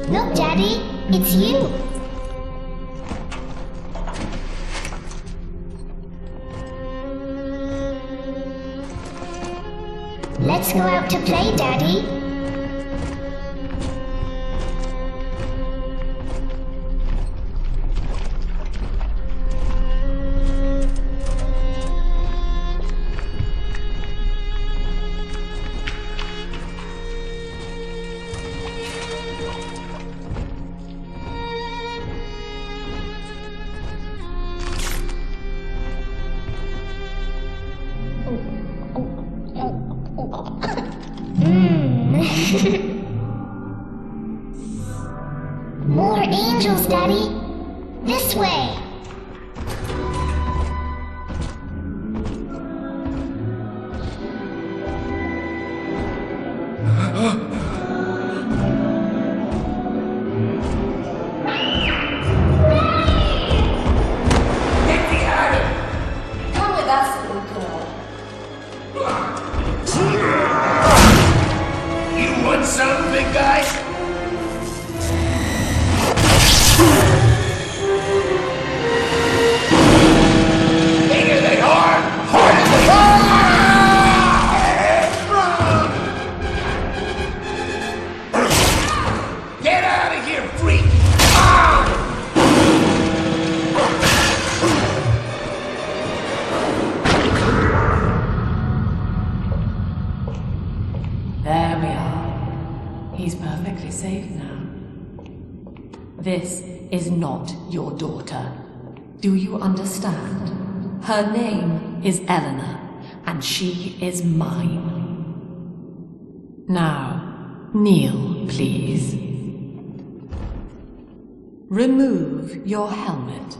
Look, Daddy, it's you. Let's go out to play, Daddy. More angels, Daddy. This way. Come with us, little girl. You want some, big guy? Bigger than hard! Harder than hard! Get out of here, freak! There we are. He's perfectly safe now. This is not your daughter. Do you understand? Her name is Eleanor, and she is mine. Now, kneel, please. Remove your helmet.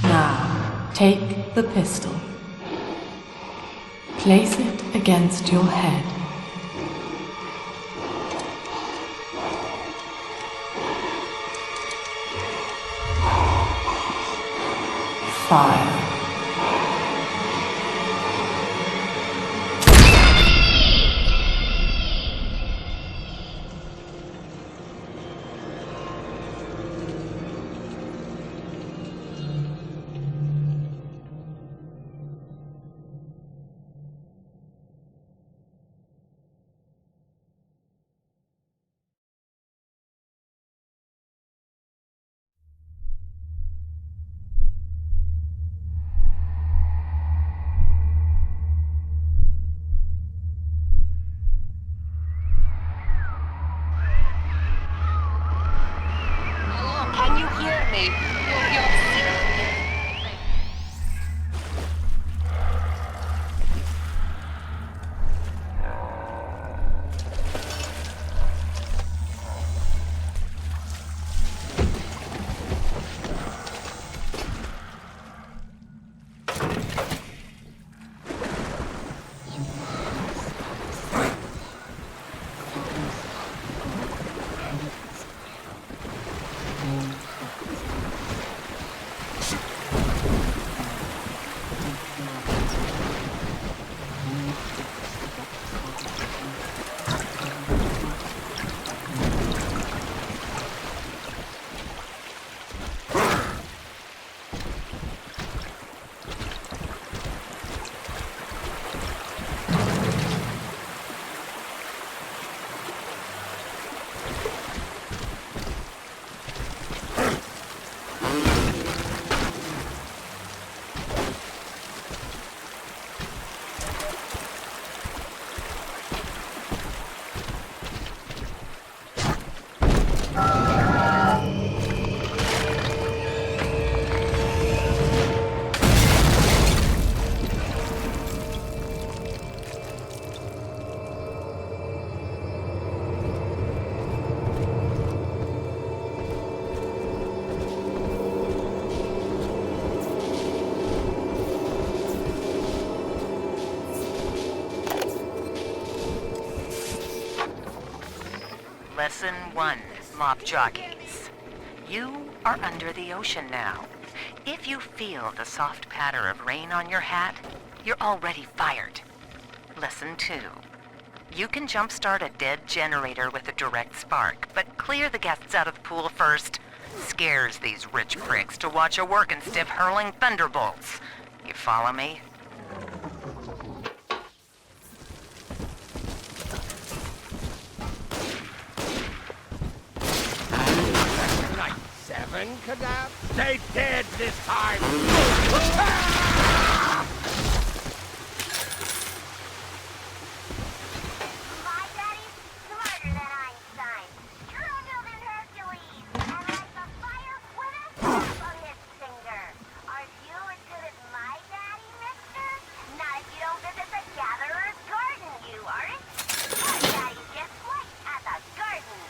Now, take the pistol. Place it against your head. Fire. Can you hear me? You're Lesson 1, mob jockeys. You are under the ocean now. If you feel the soft patter of rain on your hat, you're already fired. Lesson 2. You can jumpstart a dead generator with a direct spark, but clear the guests out of the pool first. Scares these rich pricks to watch a working stiff hurling thunderbolts. You follow me? Night 7, Kadab? Stay dead this time! My daddy's smarter than Einstein, stronger than Hercules, and lights a fire with a snap on his finger. Are you as good as my daddy, mister? Not if you don't visit the Gatherer's Garden, you aren't. My daddy gets light at the garden.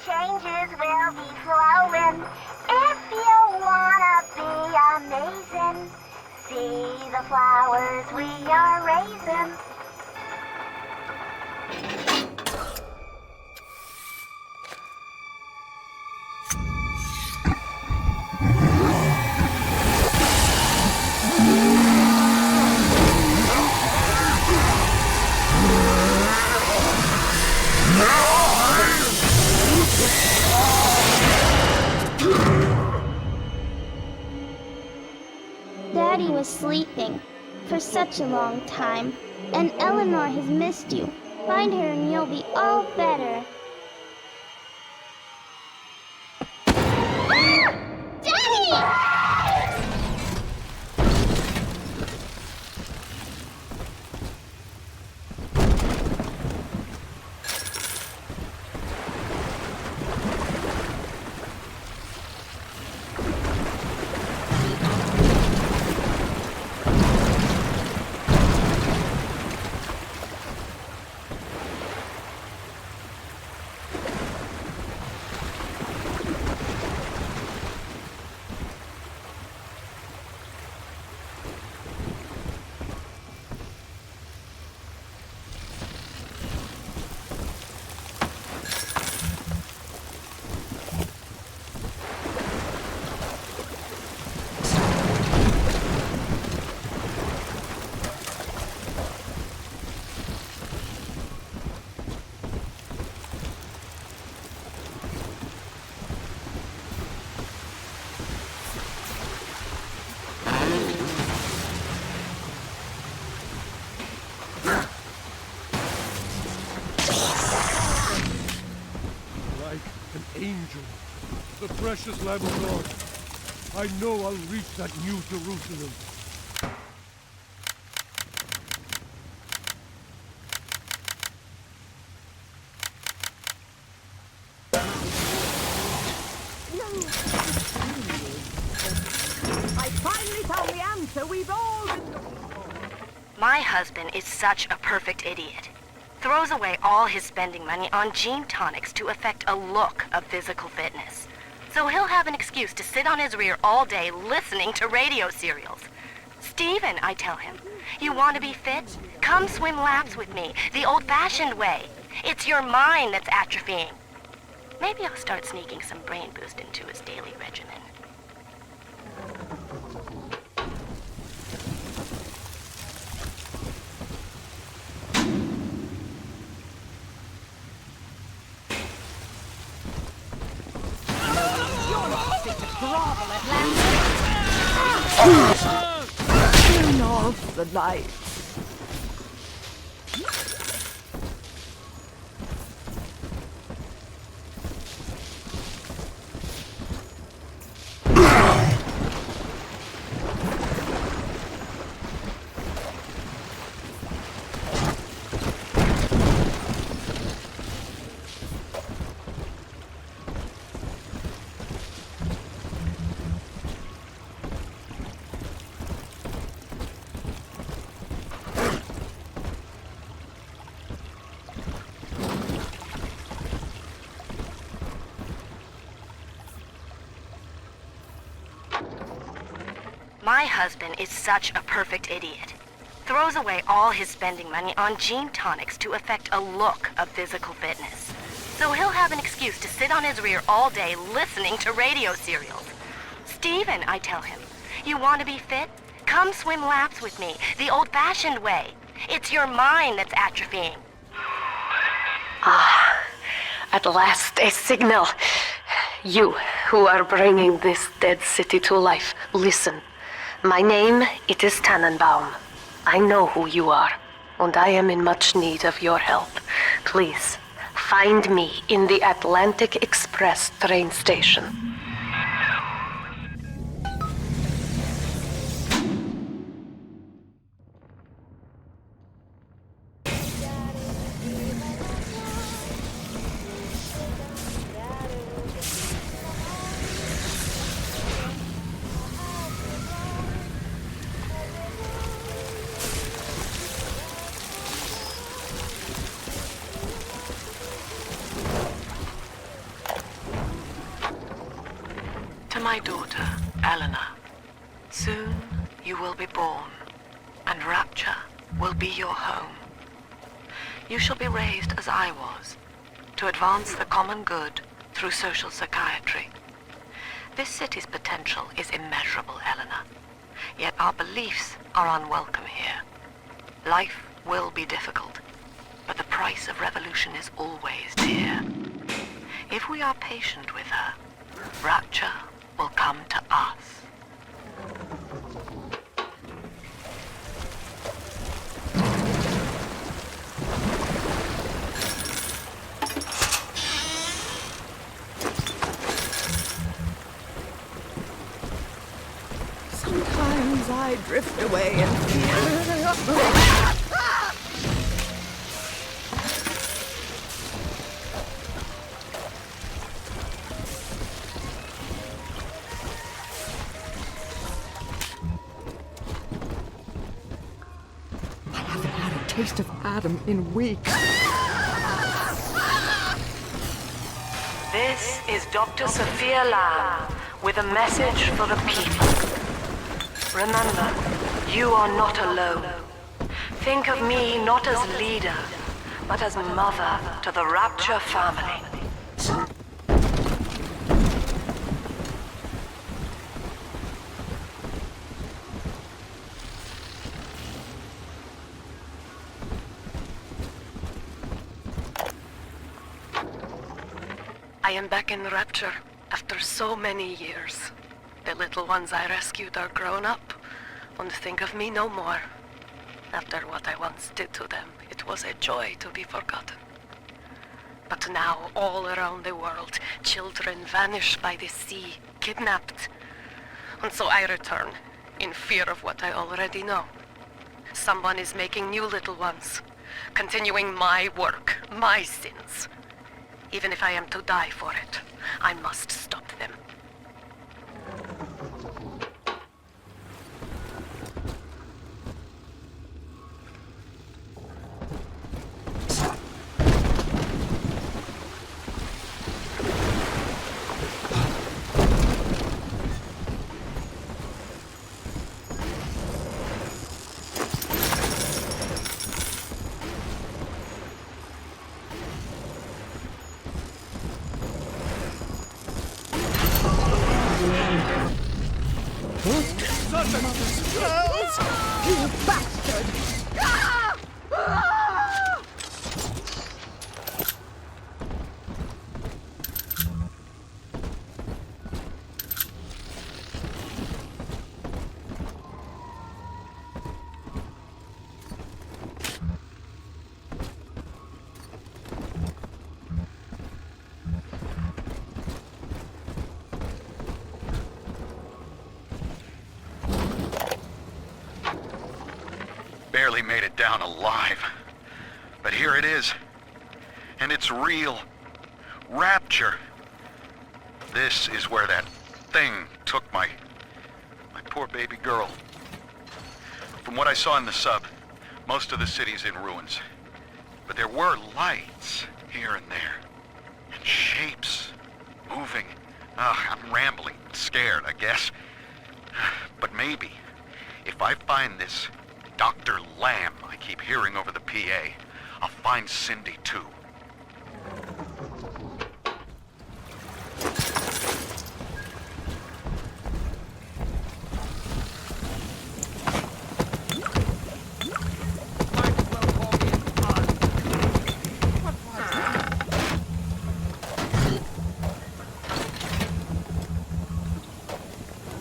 Changes will be flowing. If you wanna be amazing, see the flowers we are raising. Daddy was sleeping for such a long time, and Eleanor has missed you. Find her and you'll be all better. Daddy! Angel, the precious Lamb of God. I know I'll reach that new Jerusalem. I finally found the answer we've all been... My husband is such a perfect idiot. Throws away all his spending money on gene tonics to affect a look of physical fitness. So he'll have an excuse to sit on his rear all day listening to radio serials. Stephen, I tell him, you want to be fit? Come swim laps with me, the old-fashioned way. It's your mind that's atrophying. Maybe I'll start sneaking some brain boost into his daily regimen. Turn off the lights. My husband is such a perfect idiot. Throws away all his spending money on gene tonics to affect a look of physical fitness. So he'll have an excuse to sit on his rear all day listening to radio serials. Steven, I tell him, you want to be fit? Come swim laps with me, the old-fashioned way. It's your mind that's atrophying. At last, a signal. You, who are bringing this dead city to life, listen. My name, it is Tannenbaum. I know who you are, and I am in much need of your help. Please, find me in the Atlantic Express train station. To my daughter, Eleanor, soon you will be born, and Rapture will be your home. You shall be raised as I was, to advance the common good through social psychiatry. This city's potential is immeasurable, Eleanor, yet our beliefs are unwelcome here. Life will be difficult, but the price of revolution is always dear. If we are patient with her, Rapture will come to us. Sometimes I drift away and feel... taste of Adam in weeks. This is Dr. Sophia Lamb with a message for the people. Remember, you are not alone. Think of me not as leader, but as mother to the Rapture family. I am back in Rapture after so many years. The little ones I rescued are grown up and think of me no more. After what I once did to them, it was a joy to be forgotten. But now, all around the world, children vanish by the sea, kidnapped. And so I return, in fear of what I already know. Someone is making new little ones, continuing my work, my sins. Even if I am to die for it, I must stop them. You bastard! Barely made it down alive. But here it is. And it's real. Rapture. This is where that thing took my poor baby girl. From what I saw in the sub, most of the city's in ruins. But there were lights here and there. And shapes moving. I'm rambling, scared, I guess. But But maybe, if I find this Dr. Lamb I keep hearing over the PA, I'll find Cindy too.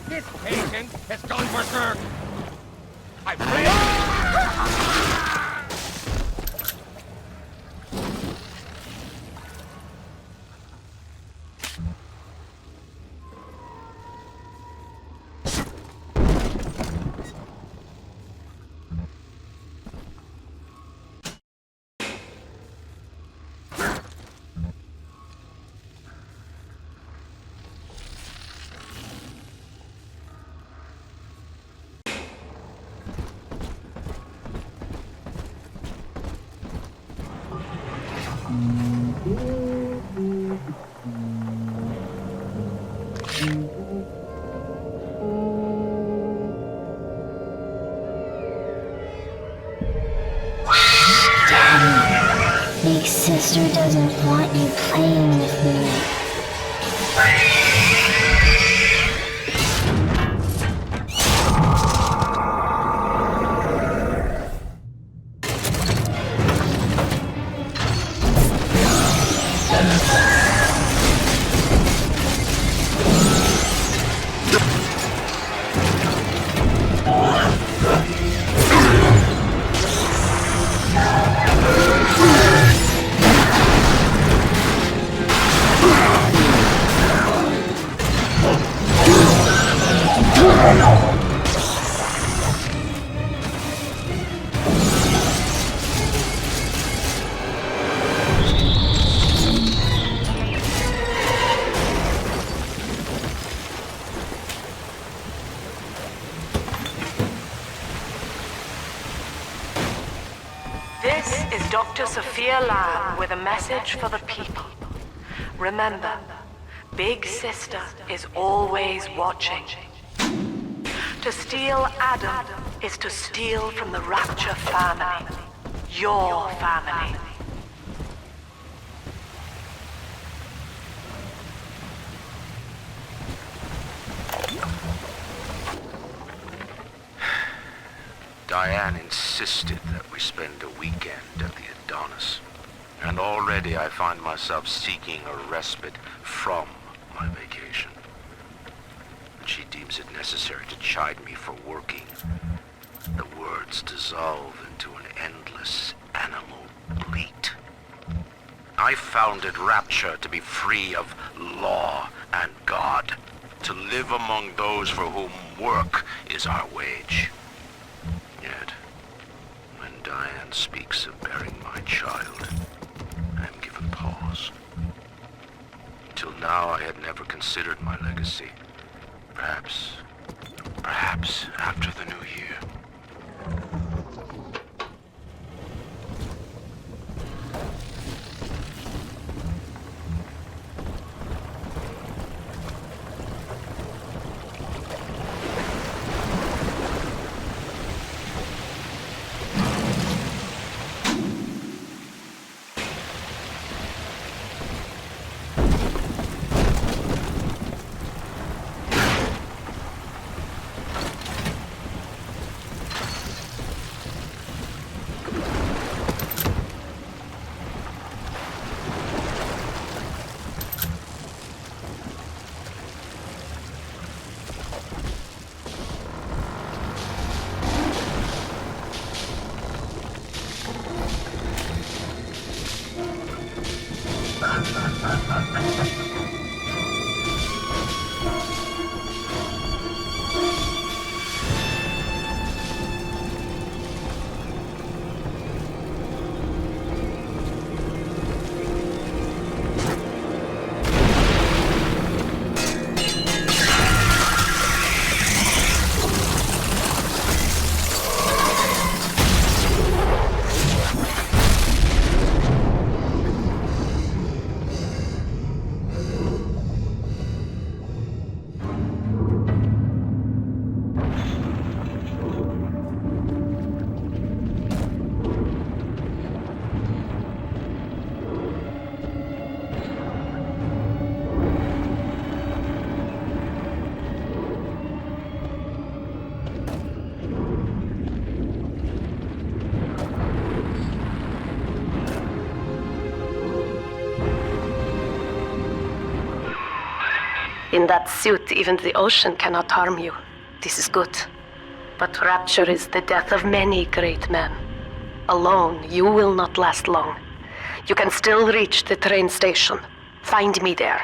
This patient has gone berserk. I pray. Big sister doesn't want you playing with me. This is Dr. Sophia Lamb with a message for the people. Remember, Big Sister is always watching. To steal Adam is to steal from the Rapture family. Your family. Diane insisted that we spend a weekend at the Adonis. And already I find myself seeking a respite from my vacation. And she deems it necessary to chide me for working. The words dissolve into an endless animal bleat. I founded Rapture to be free of law and God, to live among those for whom work is our wage. Yet, when Diane speaks of bearing my child, I am given pause. Till now I had never considered my legacy. Perhaps after the new year. In that suit, even the ocean cannot harm you. This is good. But Rapture is the death of many great men. Alone, you will not last long. You can still reach the train station. Find me there.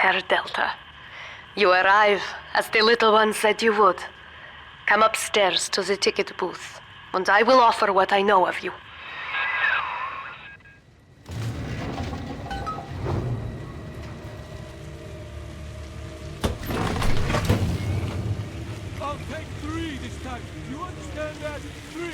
Herr Delta. You arrive, as the little one said you would. Come upstairs to the ticket booth, and I will offer what I know of you. I'll take 3 this time. You understand that? 3.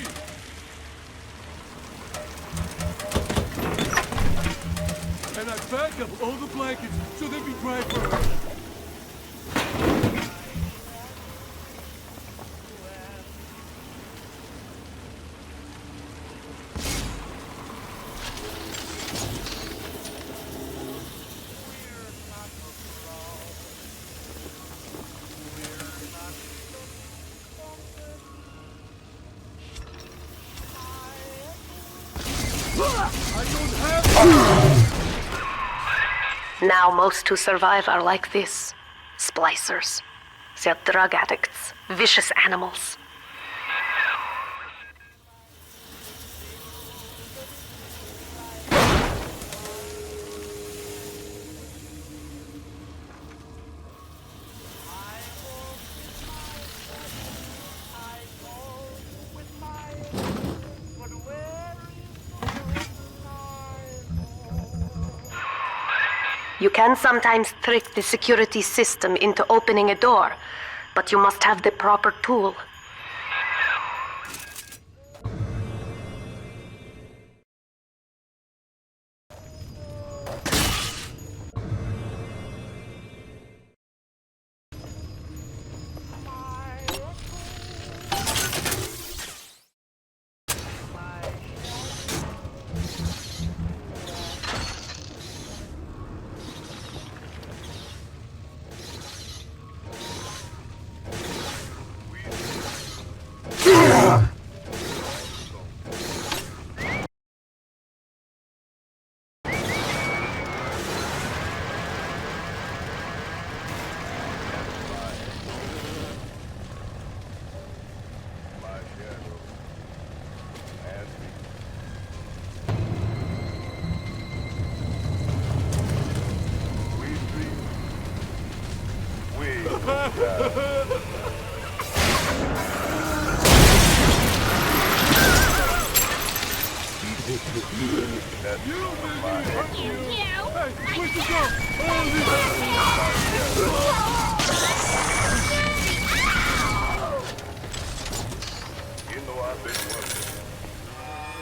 And I packed up all the blankets so they'll be dry for her. Now most who survive are like this. Splicers. They're drug addicts. Vicious animals. You can sometimes trick the security system into opening a door, but you must have the proper tool.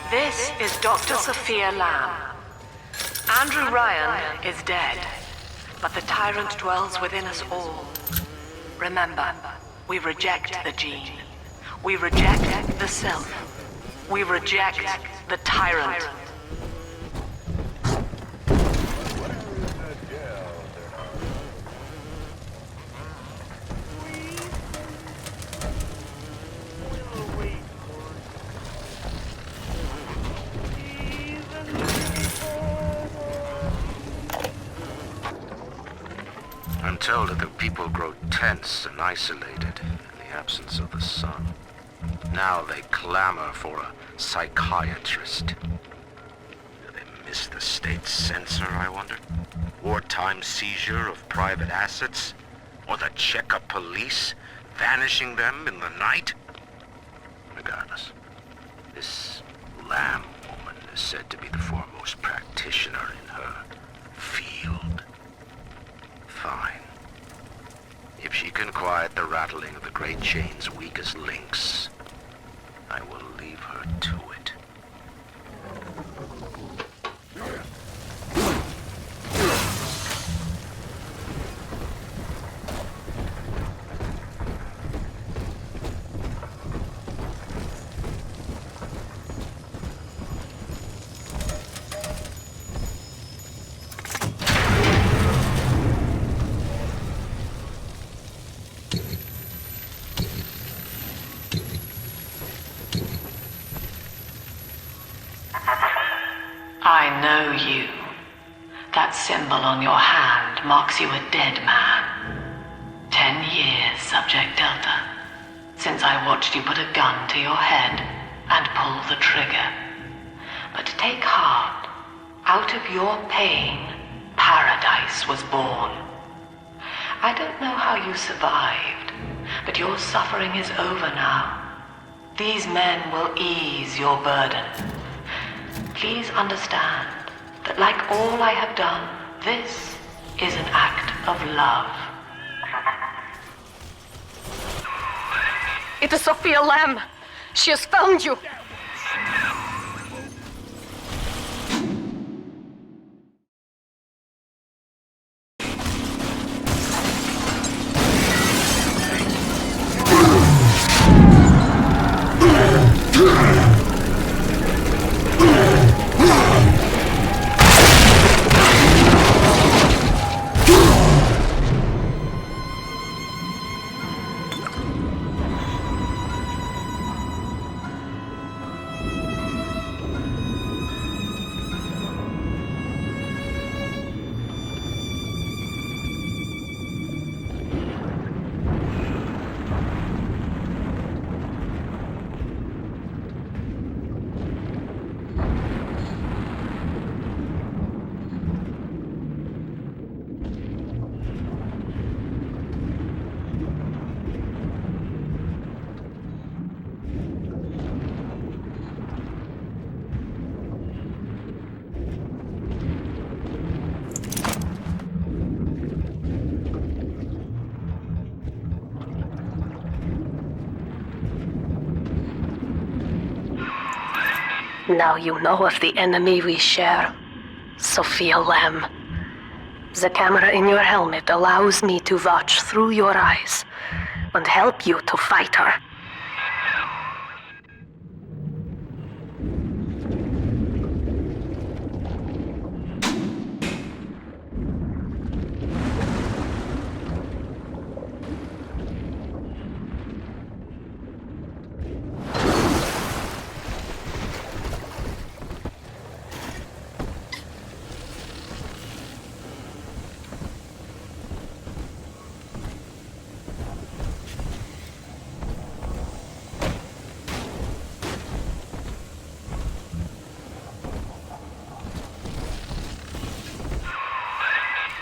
This is Dr. Sophia Lamb. Andrew Ryan is dead, but the tyrant dwells within us all. Remember, we reject the gene. We reject the self. We reject the tyrant. I'm told that the people grow tense and isolated in the absence of the sun. Now they clamor for a psychiatrist. Do they miss the state censor, I wonder? Wartime seizure of private assets? Or the checkup police vanishing them in the night? Regardless, this Lamb woman is said to be the foremost practitioner in her field. Fine. If she can quiet the rattling of the Great Chain's weakest links, I will leave her to it. I know you. That symbol on your hand marks you a dead man. 10 years, Subject Delta, since I watched you put a gun to your head and pull the trigger. But take heart. Out of your pain, paradise was born. I don't know how you survived, but your suffering is over now. These men will ease your burden. Please understand that like all I have done, this is an act of love. It is Sophia Lamb. She has found you. Now you know of the enemy we share, Sophia Lamb. The camera in your helmet allows me to watch through your eyes and help you to fight her.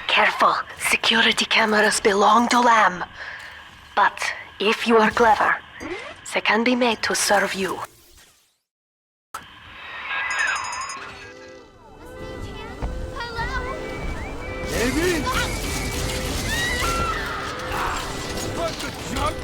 Careful, security cameras belong to Lamb. But if you are clever, they can be made to serve you. Amy? What the junk?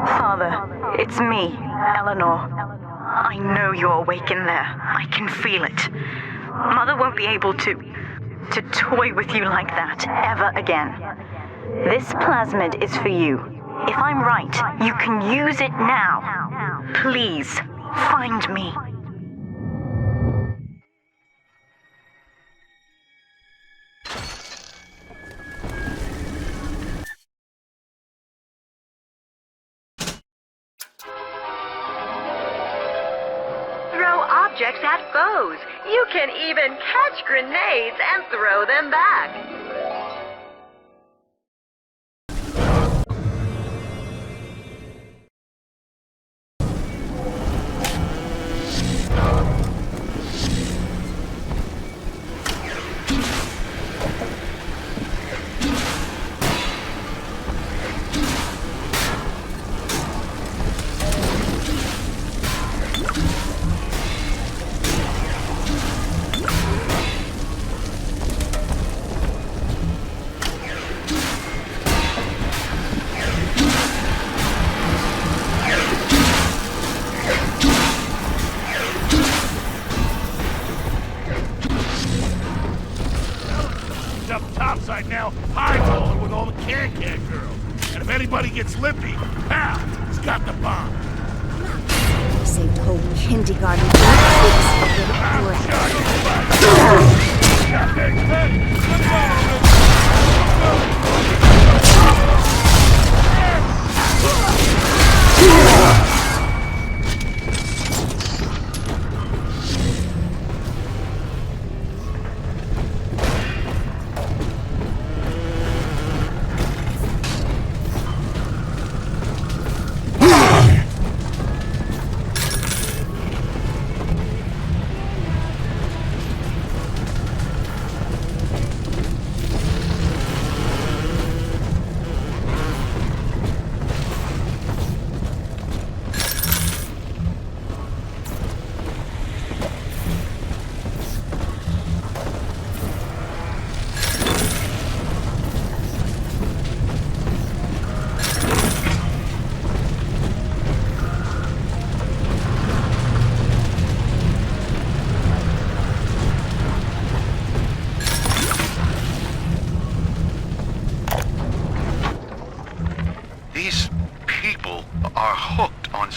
Father, it's me, Eleanor. I know you're awake in there. I can feel it. Mother won't be able to toy with you like that ever again. This plasmid is for you. If I'm right, you can use it now. Please, find me. Objects at foes. You can even catch grenades and throw them back. Topside now, highballing with all the can-can girls. And if anybody gets lippy, pow, he's got the bomb. We saved whole kindergarten for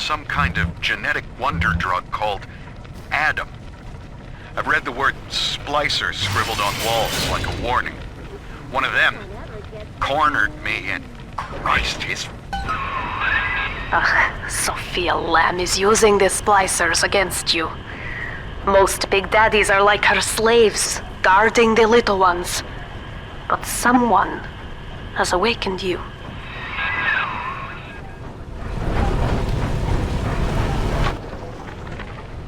some kind of genetic wonder drug called Adam. I've read the word Splicers scribbled on walls like a warning. One of them cornered me and Christ, his... Sophia Lamb is using the Splicers against you. Most big daddies are like her slaves, guarding the little ones. But someone has awakened you.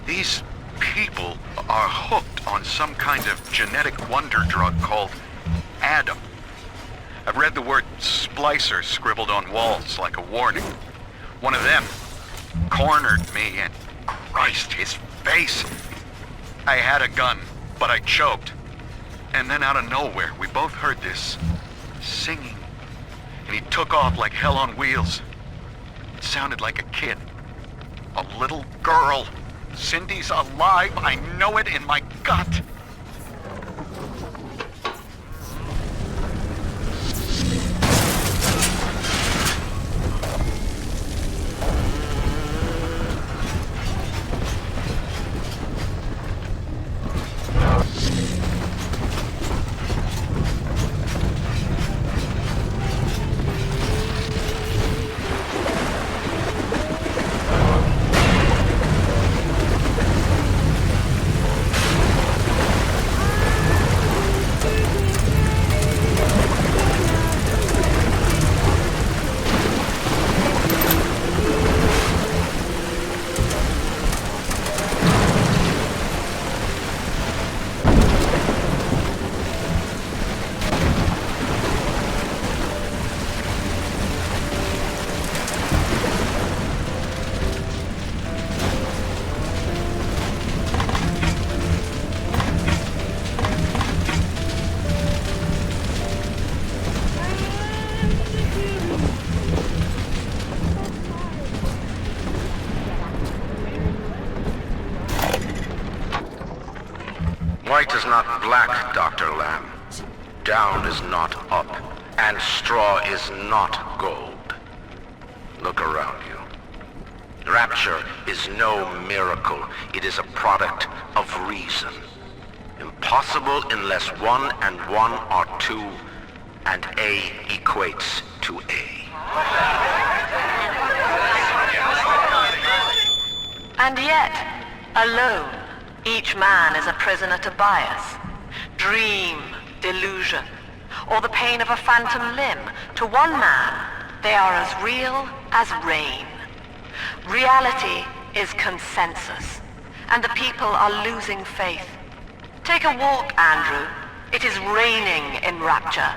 These people are hooked on some kind of genetic wonder drug called Adam. I've read the word Splicers scribbled on walls like a warning. One of them cornered me and Christ, his face. I had a gun, but I choked. And then out of nowhere, we both heard this singing. And he took off like hell on wheels. It sounded like a kid. A little girl. Cindy's alive. I know it in my gut. White is not black, Dr. Lamb. Down is not up, and straw is not gold. Look around you. Rapture is no miracle. It is a product of reason. Impossible unless 1 and 1 are 2, and A equates to A. And yet, alone, each man is a prisoner to bias, dream, delusion, or the pain of a phantom limb. To one man, they are as real as rain. Reality is consensus, and the people are losing faith. Take a walk, Andrew. It is raining in Rapture,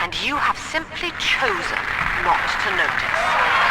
and you have simply chosen not to notice.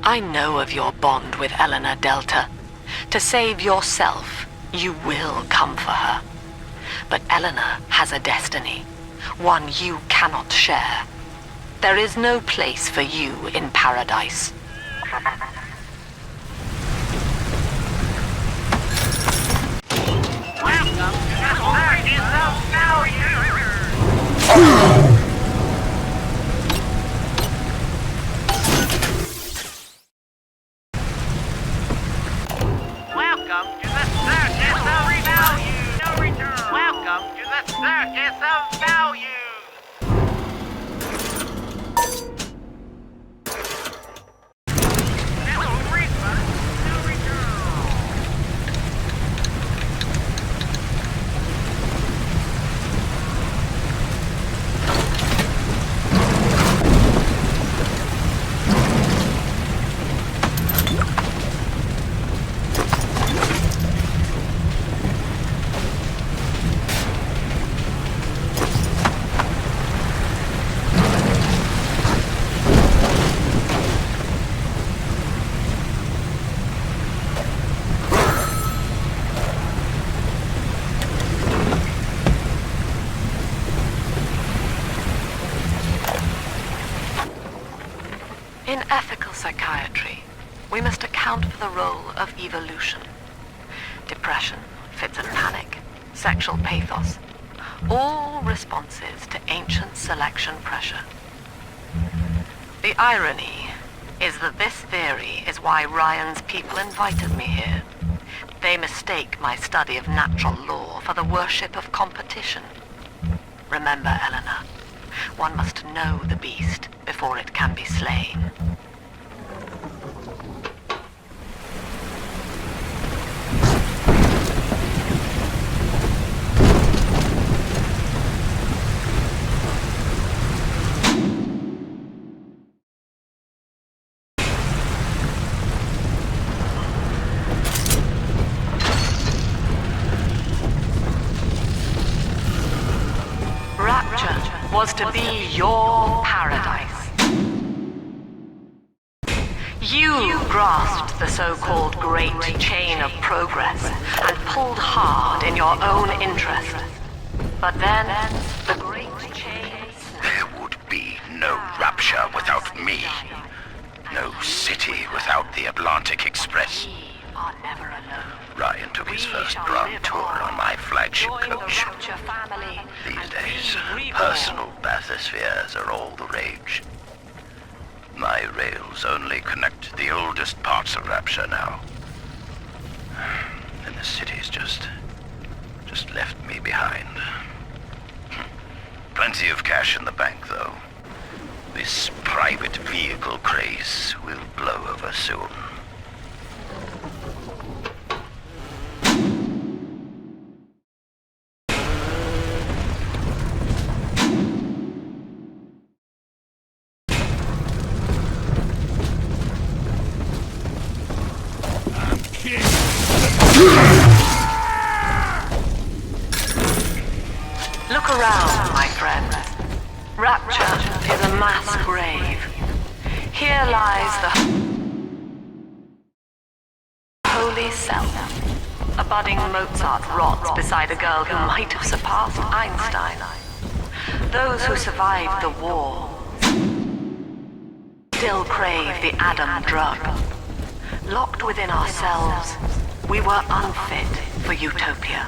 I know of your bond with Eleanor Delta. To save yourself, you will come for her. But Eleanor has a destiny, one you cannot share. There is no place for you in paradise. Welcome to the Circus of Value! Welcome to the Circus of Value! No return! Welcome to the Circus of Value! No refund, no return! In ethical psychiatry, we must account for the role of evolution. Depression, fits of panic, sexual pathos, all responses to ancient selection pressure. The irony is that this theory is why Ryan's people invited me here. They mistake my study of natural law for the worship of competition. Remember, Eleanor, one must know the beast before it can be slain. Rapture was to be your paradise. You grasped the so-called great chain of progress and pulled hard in your own interest. But then, the great chain... There would be no Rapture without me. No city without the Atlantic Express. We are never alone. Ryan took his first grand tour on my flagship Join the coach. Rapture family These and days, be reborn. personal bathyspheres are all the rage. My rails only connect the oldest parts of Rapture now. And the city's just left me behind. Plenty of cash in the bank, though. This private vehicle craze will blow over soon. Look around, my friends. Rapture is a mass grave. Here lies the holy self. A budding Mozart rots beside a girl who might have surpassed Einstein. Those who survived the war still crave the Adam drug. Locked within ourselves, we were unfit for utopia.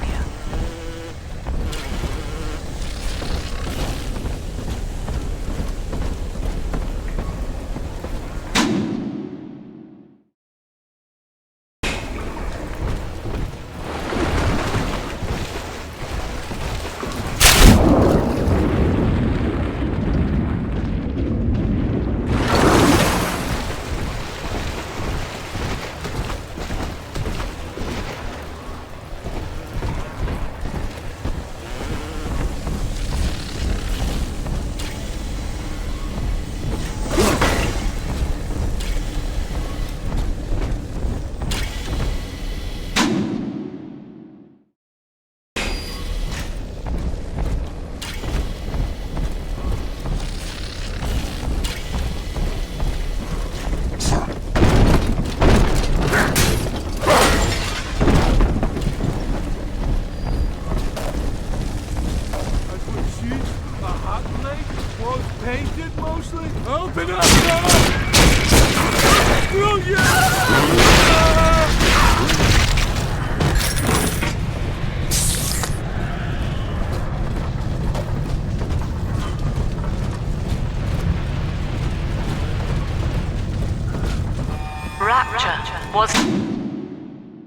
Rapture was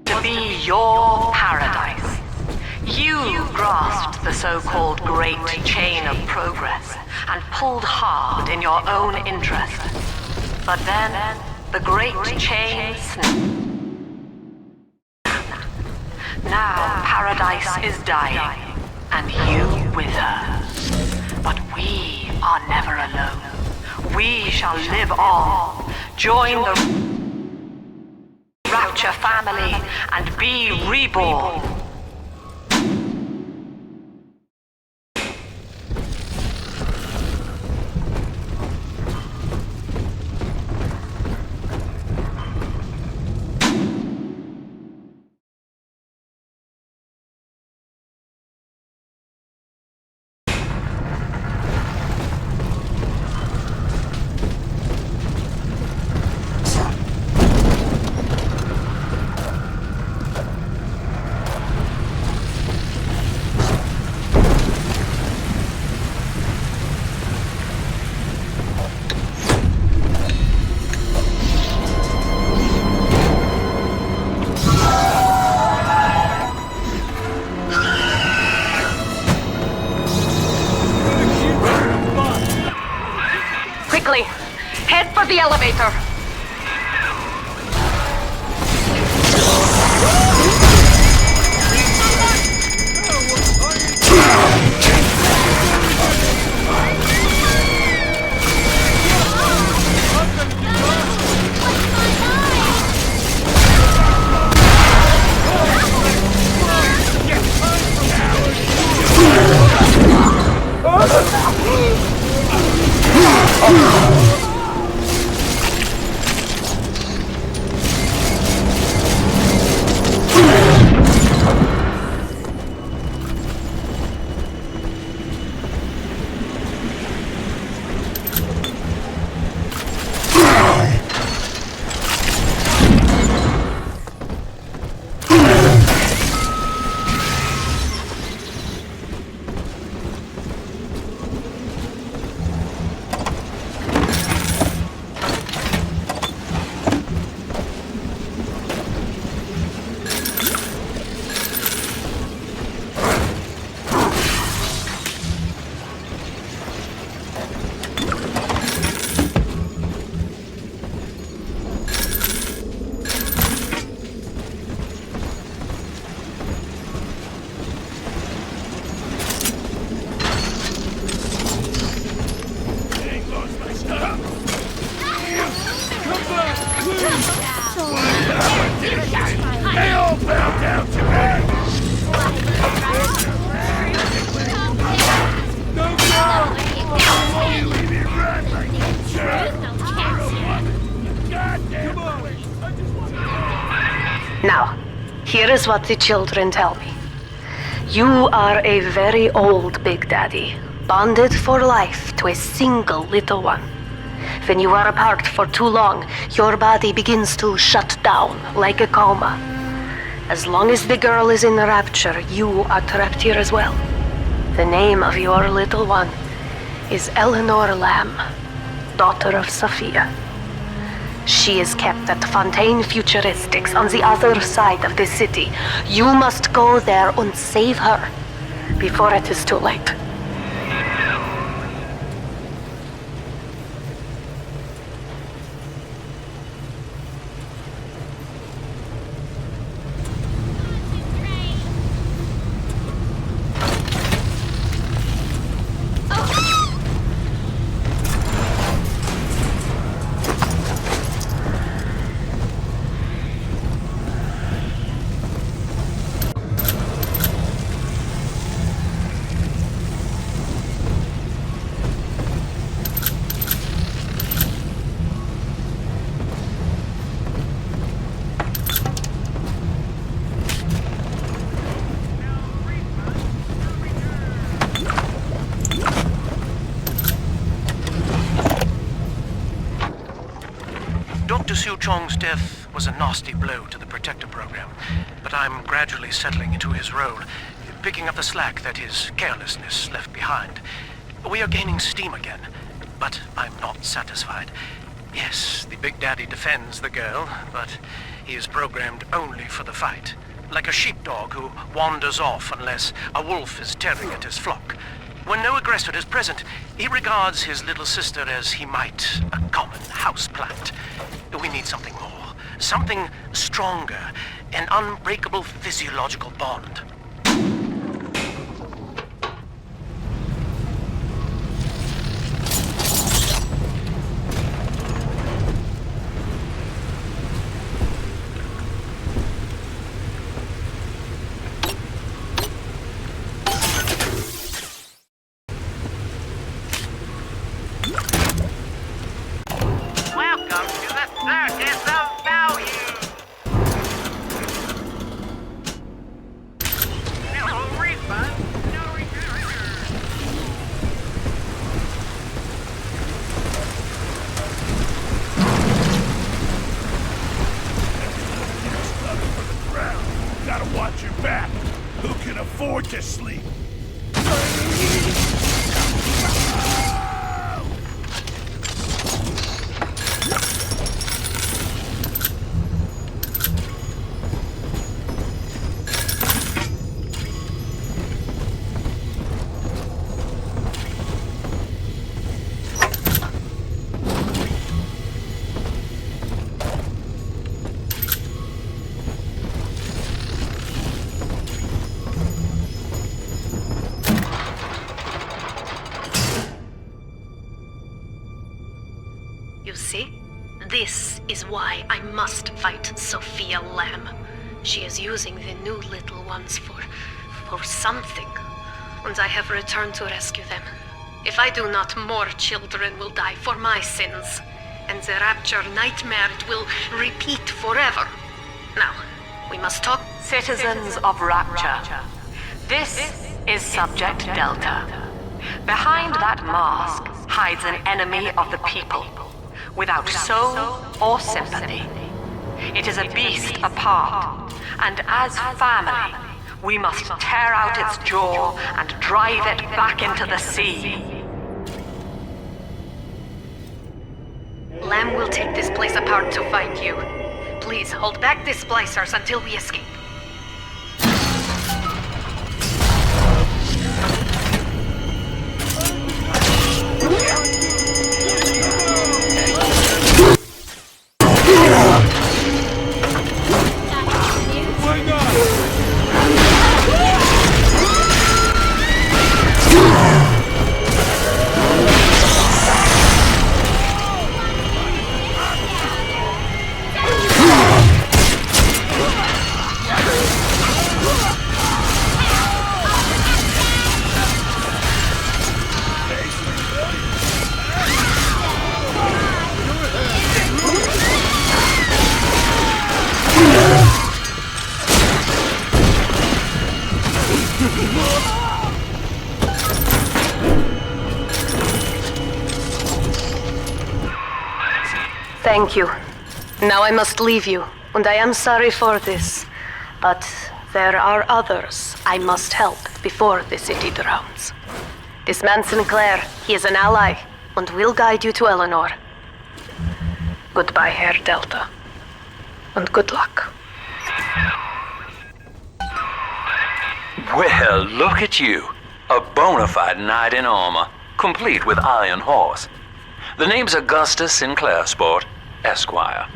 to be your paradise. You grasped the so-called great chain of progress and pulled hard in your own interest. But then, the great chain snapped. Now paradise is dying, and you with her. But we are never alone. We shall live on, join the Rapture family, and be reborn. Head for the elevator. Now, here is what the children tell me. You are a very old Big Daddy, bonded for life to a single little one. When you are apart for too long, your body begins to shut down like a coma. As long as the girl is in Rapture, you are trapped here as well. The name of your little one is Eleanor Lamb, daughter of Sophia. She is kept at Fontaine Futuristics on the other side of the city. You must go there and save her before it is too late. Chong's death was a nasty blow to the Protector program, but I'm gradually settling into his role, picking up the slack that his carelessness left behind. We are gaining steam again, but I'm not satisfied. Yes, the Big Daddy defends the girl, but he is programmed only for the fight, like a sheepdog who wanders off unless a wolf is tearing at his flock. When no aggressor is present, he regards his little sister as he might a common houseplant. We need something more, something stronger, an unbreakable physiological bond. see? This is why I must fight Sophia Lamb. She is using the new little ones for something. And I have returned to rescue them. If I do not, more children will die for my sins. And the Rapture nightmare will repeat forever. Now, we must talk. Citizens of Rapture, this is Subject Delta. Behind that mask hides an enemy of the people, without soul or sympathy. It is a beast apart, and as family, we must tear out its jaw and drive it back into the sea. Lamb will take this place apart to find you. Please hold back the Splicers until we escape. Thank you. Now I must leave you, and I am sorry for this. But there are others I must help before the city drowns. This man Sinclair, he is an ally, and will guide you to Eleanor. Goodbye, Herr Delta. And good luck. Well, look at you. A bona fide knight in armor, complete with iron horse. The name's Augustus Sinclair, Sport, Esquire.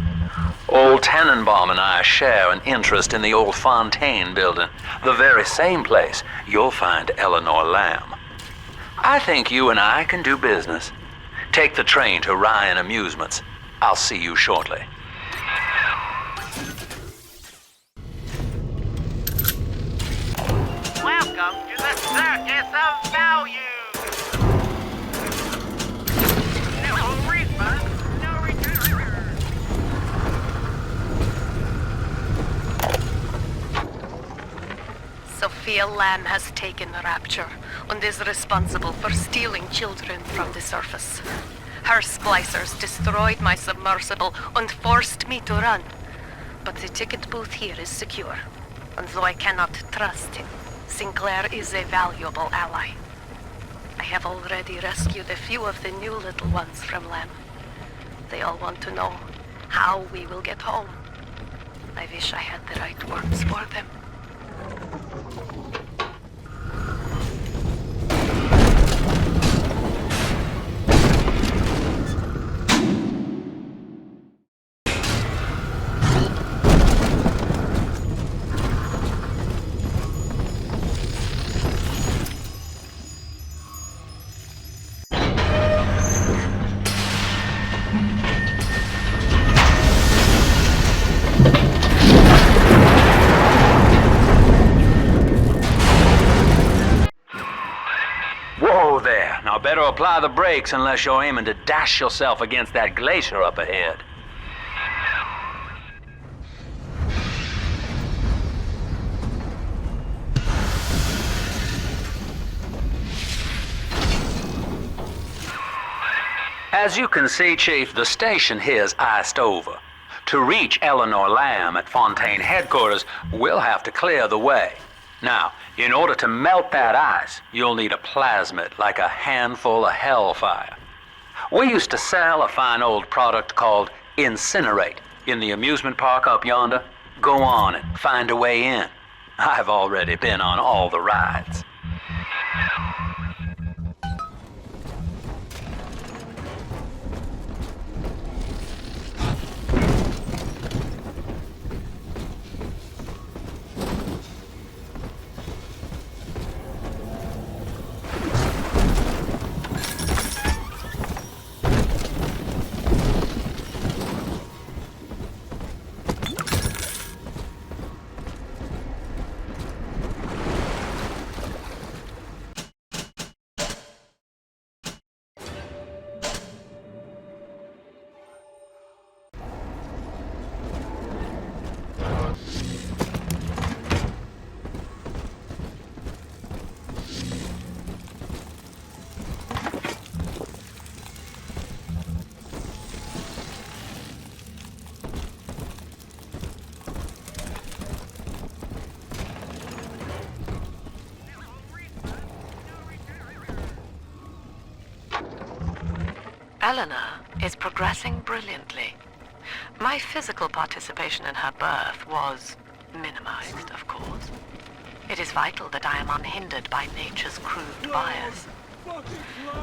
Old Tannenbaum and I share an interest in the old Fontaine building, the very same place you'll find Eleanor Lamb. I think you and I can do business. Take the train to Ryan Amusements. I'll see you shortly. Welcome to the Circus of Value! No refund, no return. Sophia Lamb has taken Rapture and is responsible for stealing children from the surface. Her splicers destroyed my submersible and forced me to run. But the ticket booth here is secure, and though I cannot trust him, Sinclair is a valuable ally. I have already rescued a few of the new little ones from Lamb. They all want to know how we will get home. I wish I had the right words for them. Better apply the brakes unless you're aiming to dash yourself against that glacier up ahead. As you can see, Chief, the station here's iced over. To reach Eleanor Lamb at Fontaine headquarters, we'll have to clear the way. Now, in order to melt that ice, you'll need a plasmid, like a handful of hellfire. We used to sell a fine old product called Incinerate in the amusement park up yonder. Go on and find a way in. I've already been on all the rides. Eleanor is progressing brilliantly. My physical participation in her birth was minimized, of course. It is vital that I am unhindered by nature's crude bias.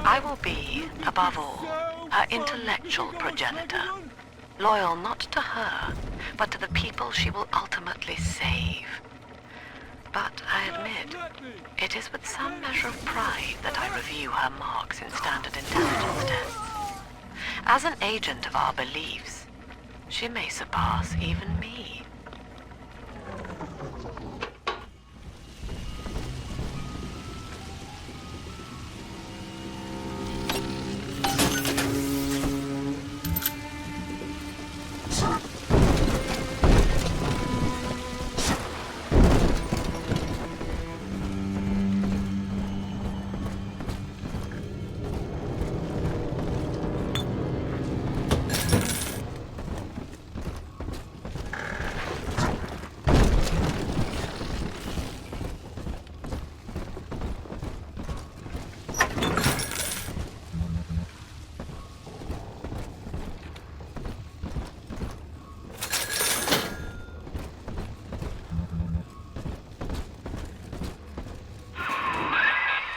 I will be, above all, her intellectual progenitor, loyal not to her, but to the people she will ultimately save. But I admit, it is with some measure of pride that I review her marks in standard intelligence tests. As an agent of our beliefs, she may surpass even me.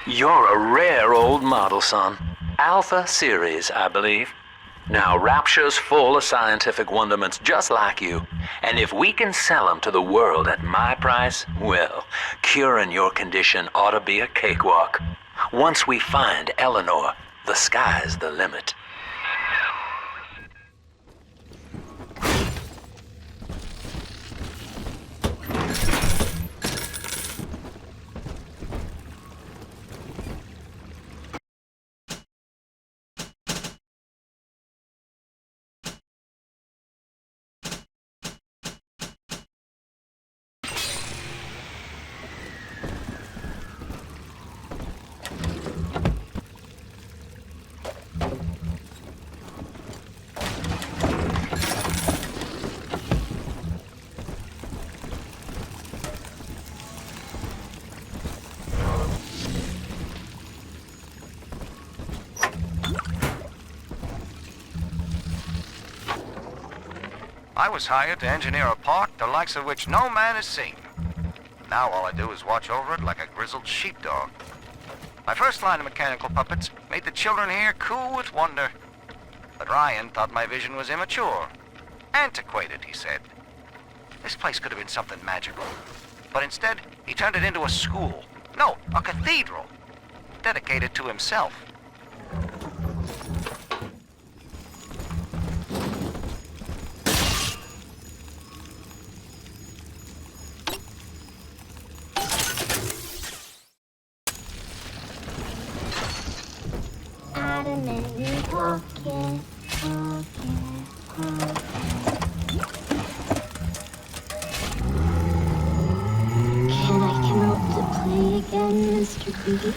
You're a rare old model, son. Alpha series, I believe. Now, Rapture's full of scientific wonderments just like you. And if we can sell them to the world at my price, well, curing your condition ought to be a cakewalk. Once we find Eleanor, the sky's the limit. I was hired to engineer a park the likes of which no man has seen. Now all I do is watch over it like a grizzled sheepdog. My first line of mechanical puppets made the children here cool with wonder. But Ryan thought my vision was immature. Antiquated, he said. This place could have been something magical. But instead, he turned it into a school. No, a cathedral. Dedicated to himself. Adam and Eve pocket. Can I come out to play again, Mr. Greedy?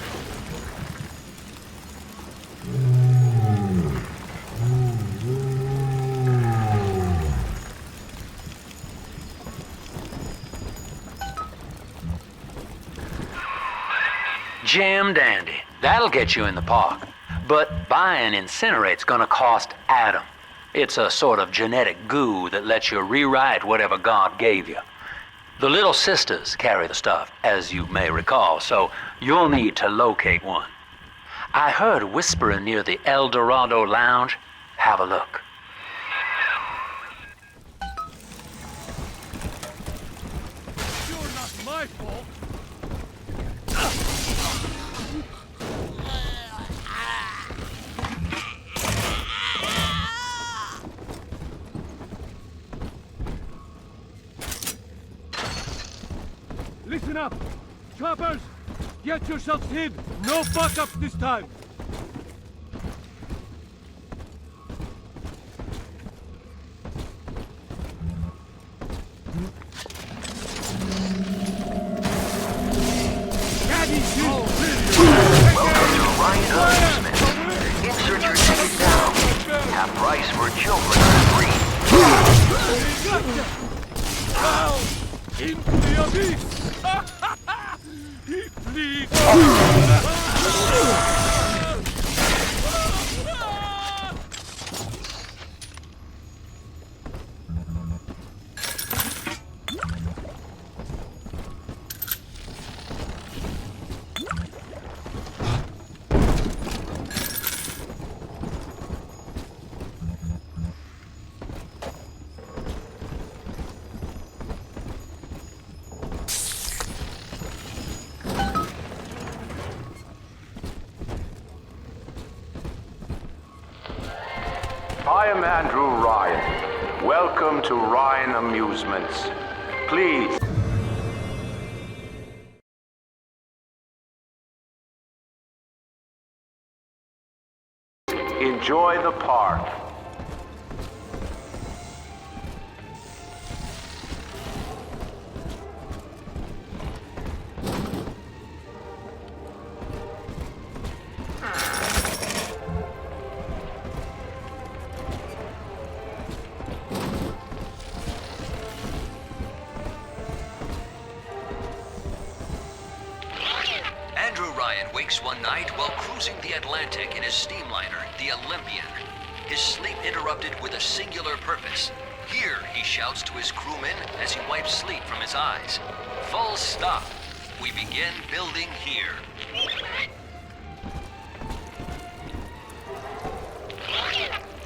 Jam dandy. That'll get you in the park. But buying Incinerate's gonna cost Adam. It's a sort of genetic goo that lets you rewrite whatever God gave you. The little sisters carry the stuff, as you may recall, so you'll need to locate one. I heard whispering near the El Dorado Lounge. Have a look. You're not my fault. Listen up! Choppers! Get yourselves hid! No backups this time! Welcome to Ryan Amusement. Insert your ticket now. Half price for children free. Into the abyss! He flees! I am Andrew Ryan. Welcome to Ryan Amusements. Please. Enjoy the park. Andrew Ryan wakes one night while cruising the Atlantic in his steamliner, the Olympian. His sleep interrupted with a singular purpose. Here, he shouts to his crewmen as he wipes sleep from his eyes. Full stop. We begin building here.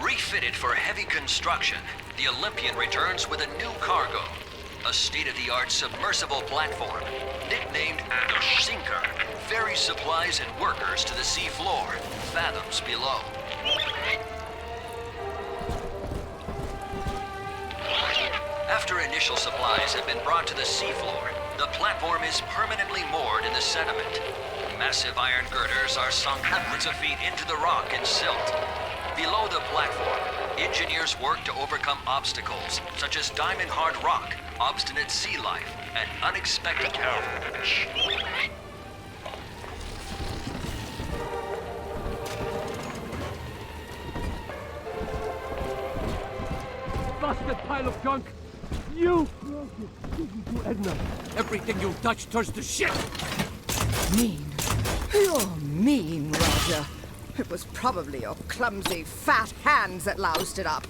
Refitted for heavy construction, the Olympian returns with a new cargo. A state-of-the-art submersible platform, nicknamed the Sinker, ferries supplies and workers to the sea floor, fathoms below. After initial supplies have been brought to the seafloor, the platform is permanently moored in the sediment. Massive iron girders are sunk hundreds of feet into the rock and silt. Below the platform, engineers work to overcome obstacles such as diamond-hard rock, obstinate sea life, and unexpected help. Busted pile of junk! You broke it! Didn't you, Edna? Everything you touch turns to shit! Mean. You're mean, Roger. It was probably your clumsy, fat hands that loused it up.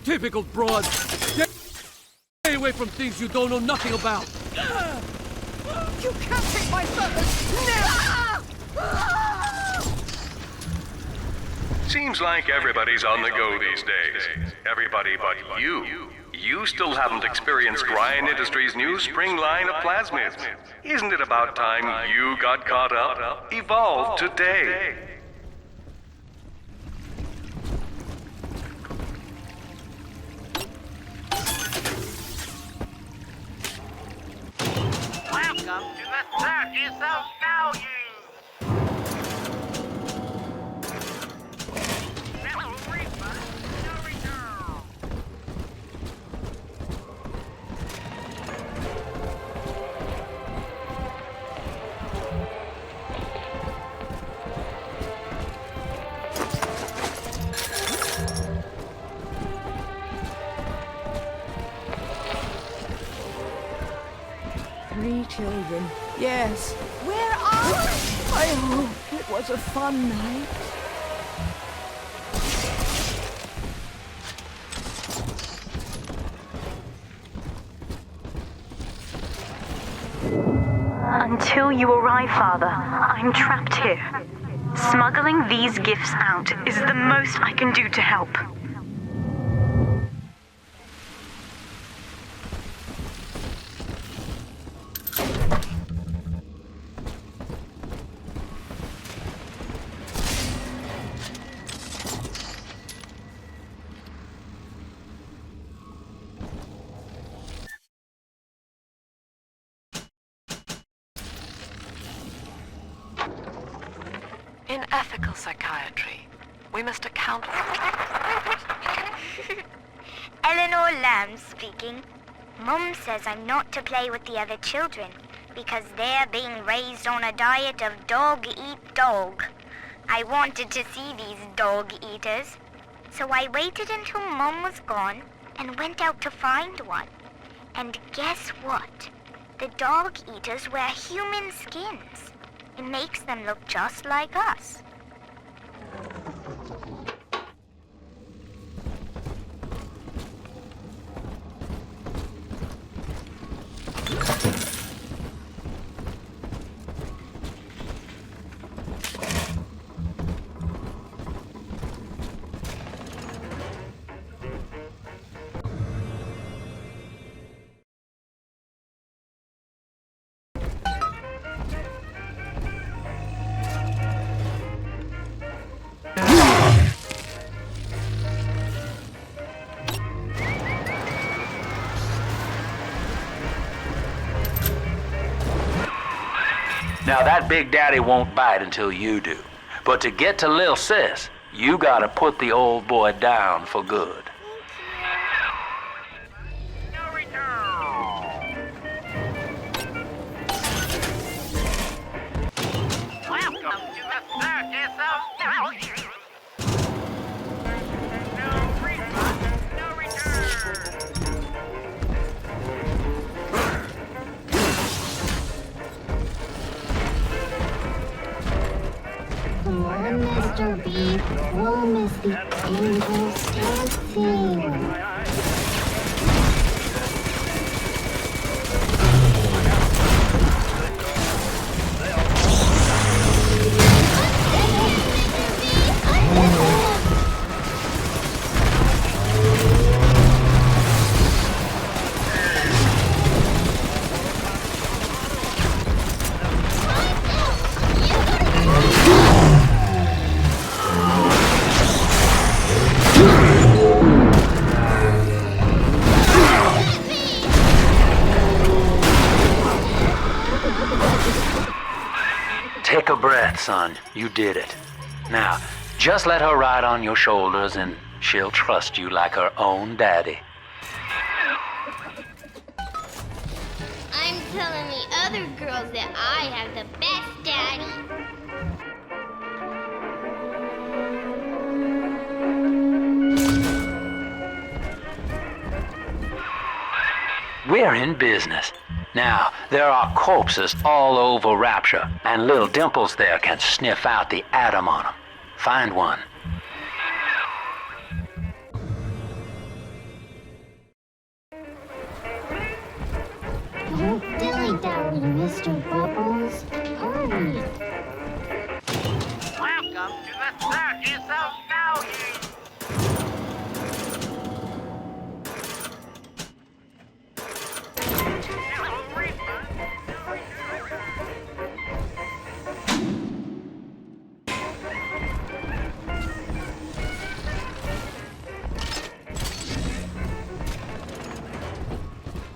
Typical broad! Stay away from things you don't know nothing about! You can't take my furs! Seems like everybody's on the go these days. Everybody but you. You still haven't experienced Ryan Industries' new spring line of plasmids. Isn't it about time you got caught up? Evolve today. Welcome to the Circus of Value! No refund, no return! Three children. Yes. Where are we? I hope it was a fun night. Until you arrive, Father, I'm trapped here. Smuggling these gifts out is the most I can do to help. In ethical psychiatry, we must account for... Eleanor Lamb speaking. Mum says I'm not to play with the other children because they're being raised on a diet of dog-eat-dog. I wanted to see these dog-eaters, so I waited until Mum was gone and went out to find one. And guess what? The dog-eaters wear human skins. It makes them look just like us. Now that Big Daddy won't bite until you do. But to get to Lil Sis, you gotta put the old boy down for good. Welcome to the circus of value. No refund, no return. Come on, Mr. B. We'll miss the angels dancing. Take a breath, son. You did it. Now, just let her ride on your shoulders and she'll trust you like her own daddy. I'm telling the other girls that I have the best daddy. We're in business. Now, there are corpses all over Rapture, and little Dimples there can sniff out the atom on them. Find one. Don't dilly-dally, Mr. Bubbles. Hurry. Welcome to the circus of value.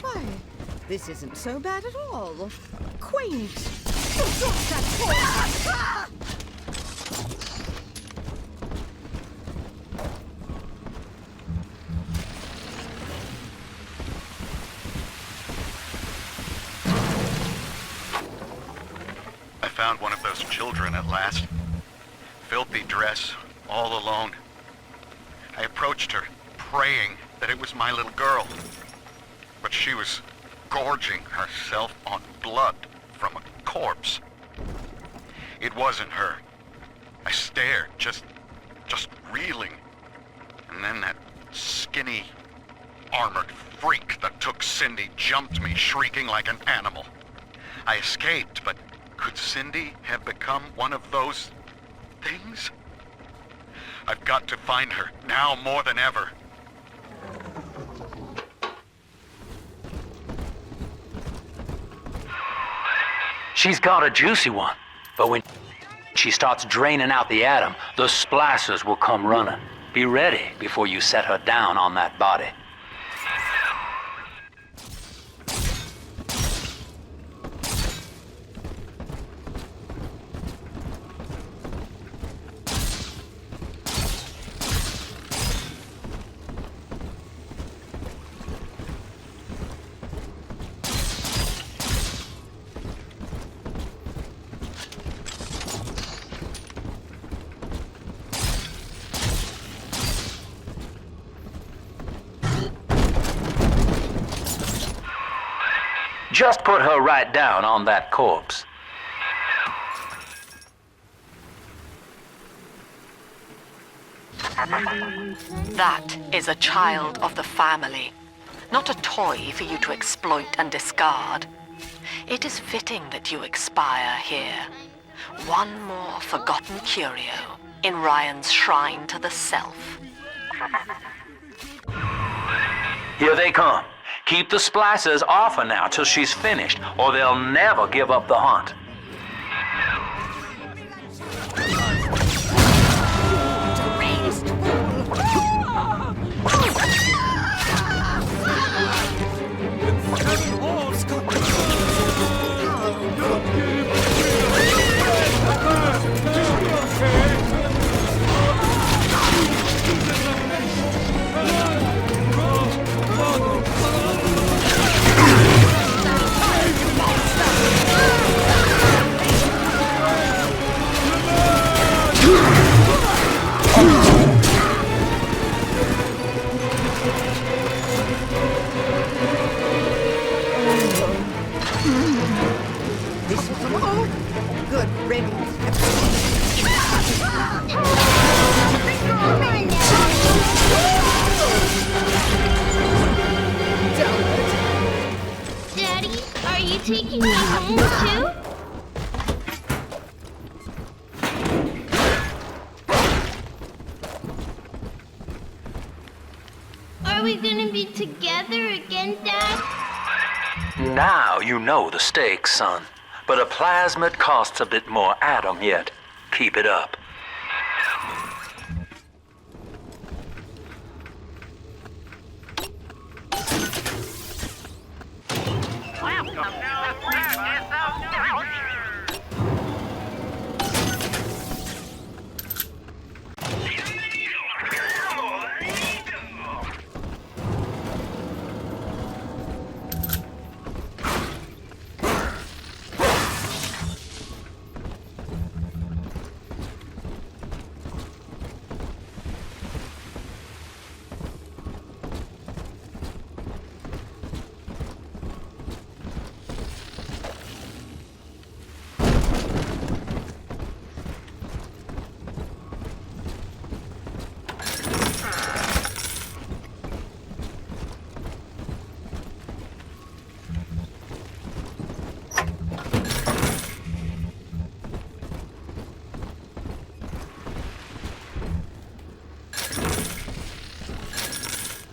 Why, this isn't so bad at all. Quaint. Oh, drop that corpse! Ah! I found one of those children at last. Filthy dress, all alone. I approached her, praying that it was my little girl. But she was gorging herself on blood from a corpse. It wasn't her. I stared, just reeling. And then that skinny, armored freak that took Cindy jumped me, shrieking like an animal. I escaped, but could Cindy have become one of those things? I've got to find her, now more than ever. She's got a juicy one, but when she starts draining out the atom, the Splicers will come running. Be ready before you set her down on that body. Just put her right down on that corpse. That is a child of the family, not a toy for you to exploit and discard. It is fitting that you expire here. One more forgotten curio in Ryan's shrine to the self. Here they come. Keep the Splicers off her now till she's finished, or they'll never give up the hunt. we gonna be together again, Dad? Now you know the stakes, son. But a plasmid costs a bit more atom yet. Keep it up.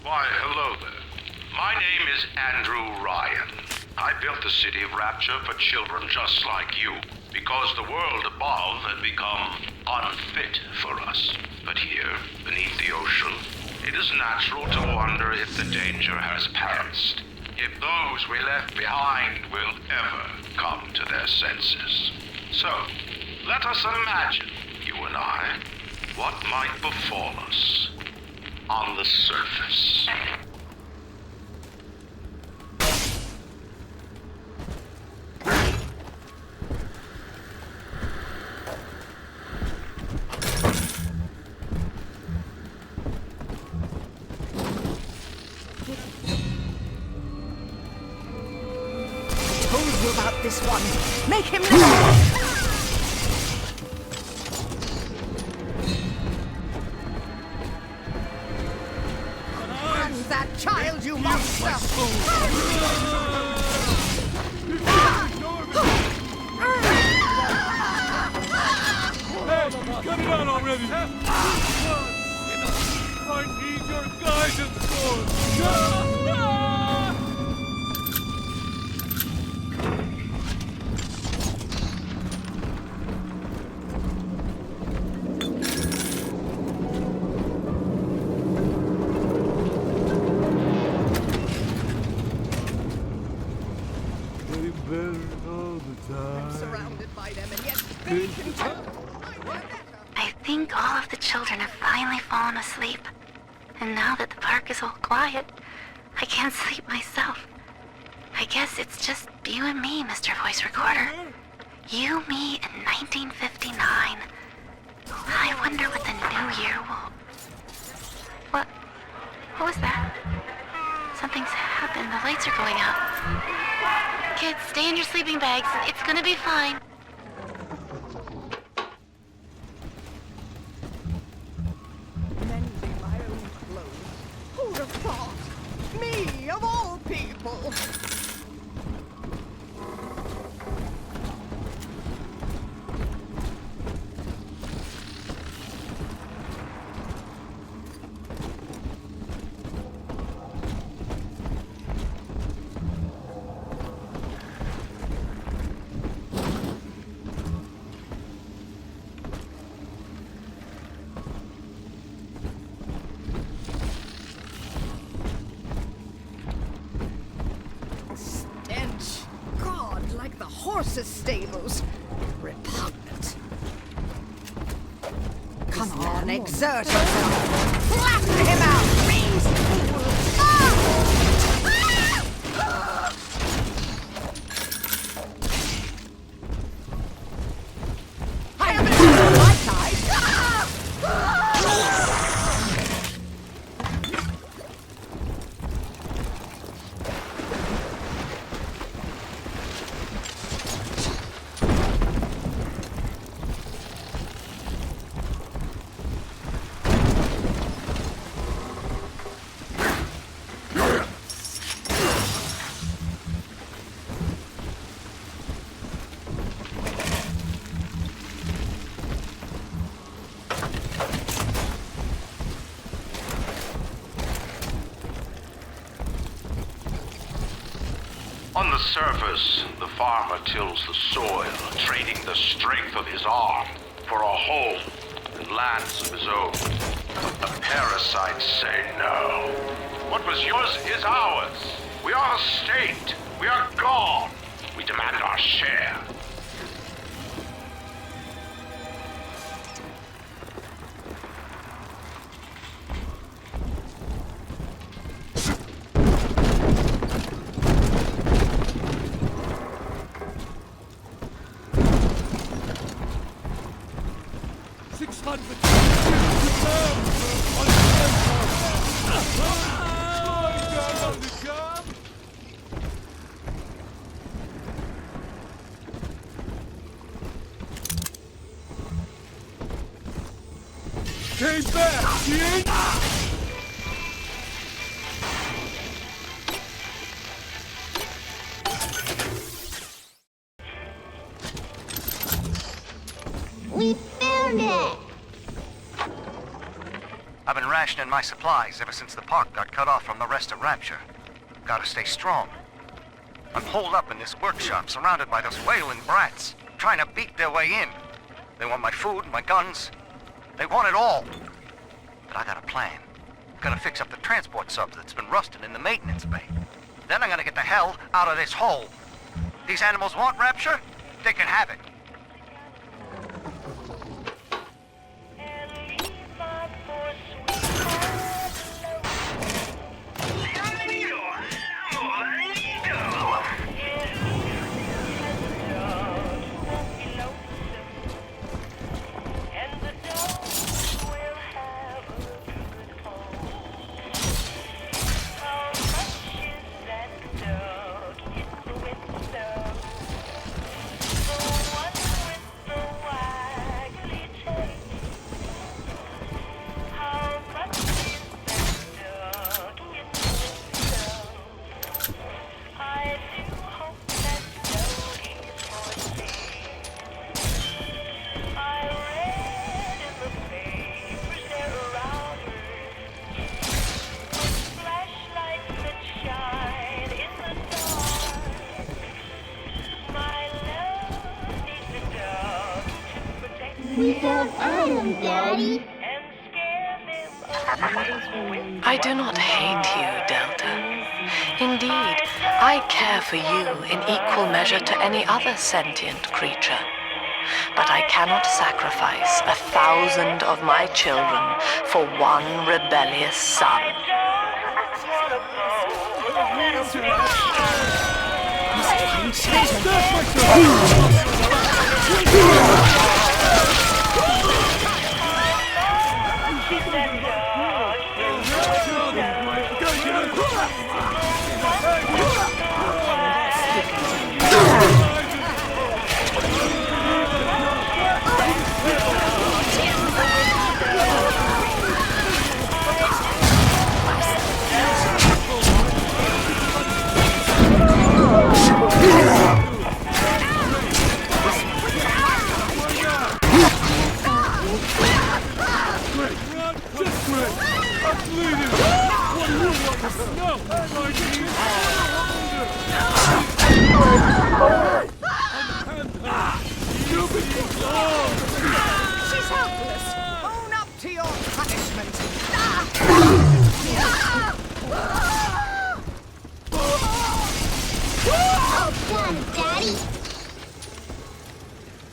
Why, hello there. My name is Andrew Ryan. I built the city of Rapture for children just like you, because the world above had become unfit for us. But here, beneath the ocean, it is natural to wonder if the danger has passed. If those we left behind will ever come to their senses. So, let us imagine, you and I, what might befall us on the surface. Told you about this one. Make him listen. That child, you monster! Hey, cut it out already! I need your guidance, Lord! I think all of the children have finally fallen asleep. And now that the park is all quiet, I can't sleep myself. I guess it's just you and me, Mr. Voice Recorder. You, me, in 1959. I wonder what the new year will... What was that? Something's happened. The lights are going out. Kids, stay in your sleeping bags. It's gonna be fine. Mending my own clothes. Who'd have thought? Me, of all people! Horses' stables. Repugnant. Come on, exert yourself. Flatten him out, rings fool! I haven't done my side. On the surface, the farmer tills the soil, trading the strength of his arm for a home and lands of his own. But the parasites say no. What was yours is ours. We are the state. We are gone. We demand our share. Came back, kid! We found it! I've been rationing my supplies ever since the park got cut off from the rest of Rapture. Gotta stay strong. I'm holed up in this workshop, surrounded by those whaling brats, trying to beat their way in. They want my food, my guns. They want it all. But I got a plan. I'm gonna fix up the transport sub that's been rusting in the maintenance bay. Then I'm gonna get the hell out of this hole. These animals want Rapture? They can have it. We found Adam, Daddy! I do not hate you, Delta. Indeed, I care for you in equal measure to any other sentient creature. But I cannot sacrifice 1,000 of my children for one rebellious son. She's helpless. Own up to your punishment. Well done, Daddy.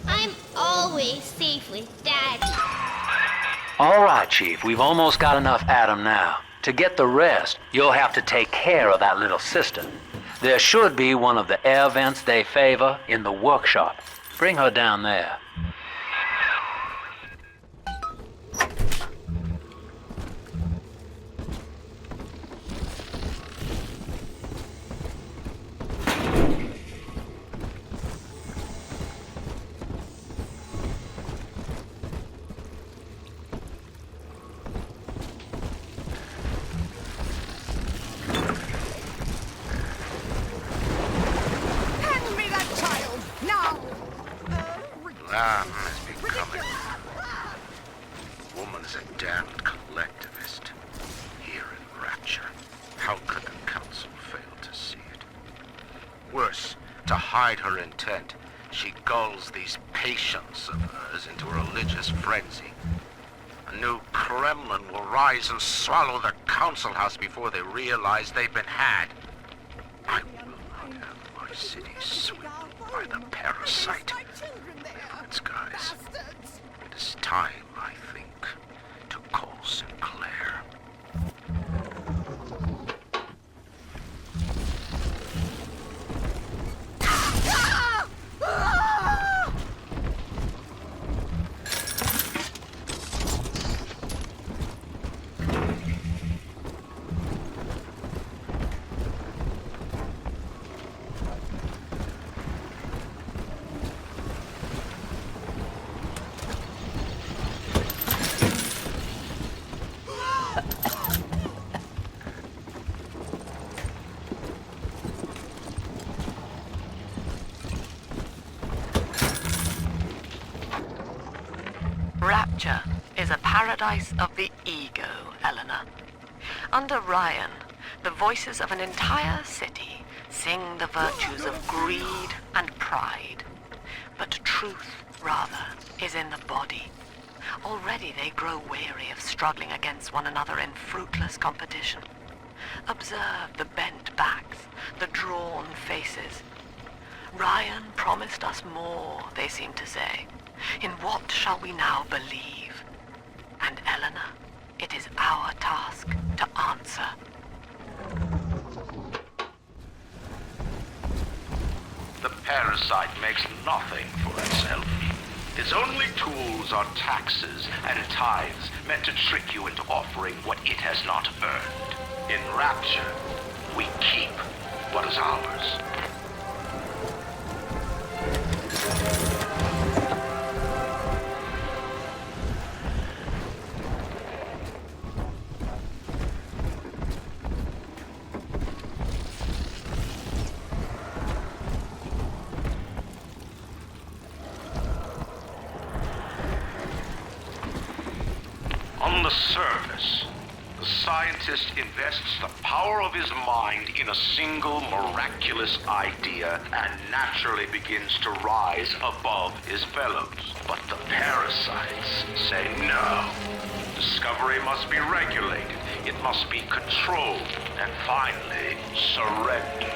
I'm always safe with Daddy. All right, Chief, we've almost got enough Adam now. To get the rest, you'll have to take care of that little sister. There should be one of the air vents they favor in the workshop. Bring her down there. hide her intent, she gulls these patients of hers into a religious frenzy. A new Kremlin will rise and swallow the council house before they realize they've been had. I will not have my city swallowed by the parasite. It's guys. It is time, I think, to call Sinclair. Rapture is a paradise of the ego, Eleanor. Under Ryan, the voices of an entire city sing the virtues of greed and pride. But truth, rather, is in the body. Already they grow weary of struggling against one another in fruitless competition. Observe the bent backs, the drawn faces. Ryan promised us more, they seem to say. In what shall we now believe? And Eleanor, it is our task to answer. The parasite makes nothing for itself. Its only tools are taxes and tithes meant to trick you into offering what it has not earned. In Rapture, we keep what is ours. On the surface, the scientist invests the power of his mind in a single miraculous idea and naturally begins to rise above his fellows. But the parasites say no. Discovery must be regulated, it must be controlled, and finally, surrender.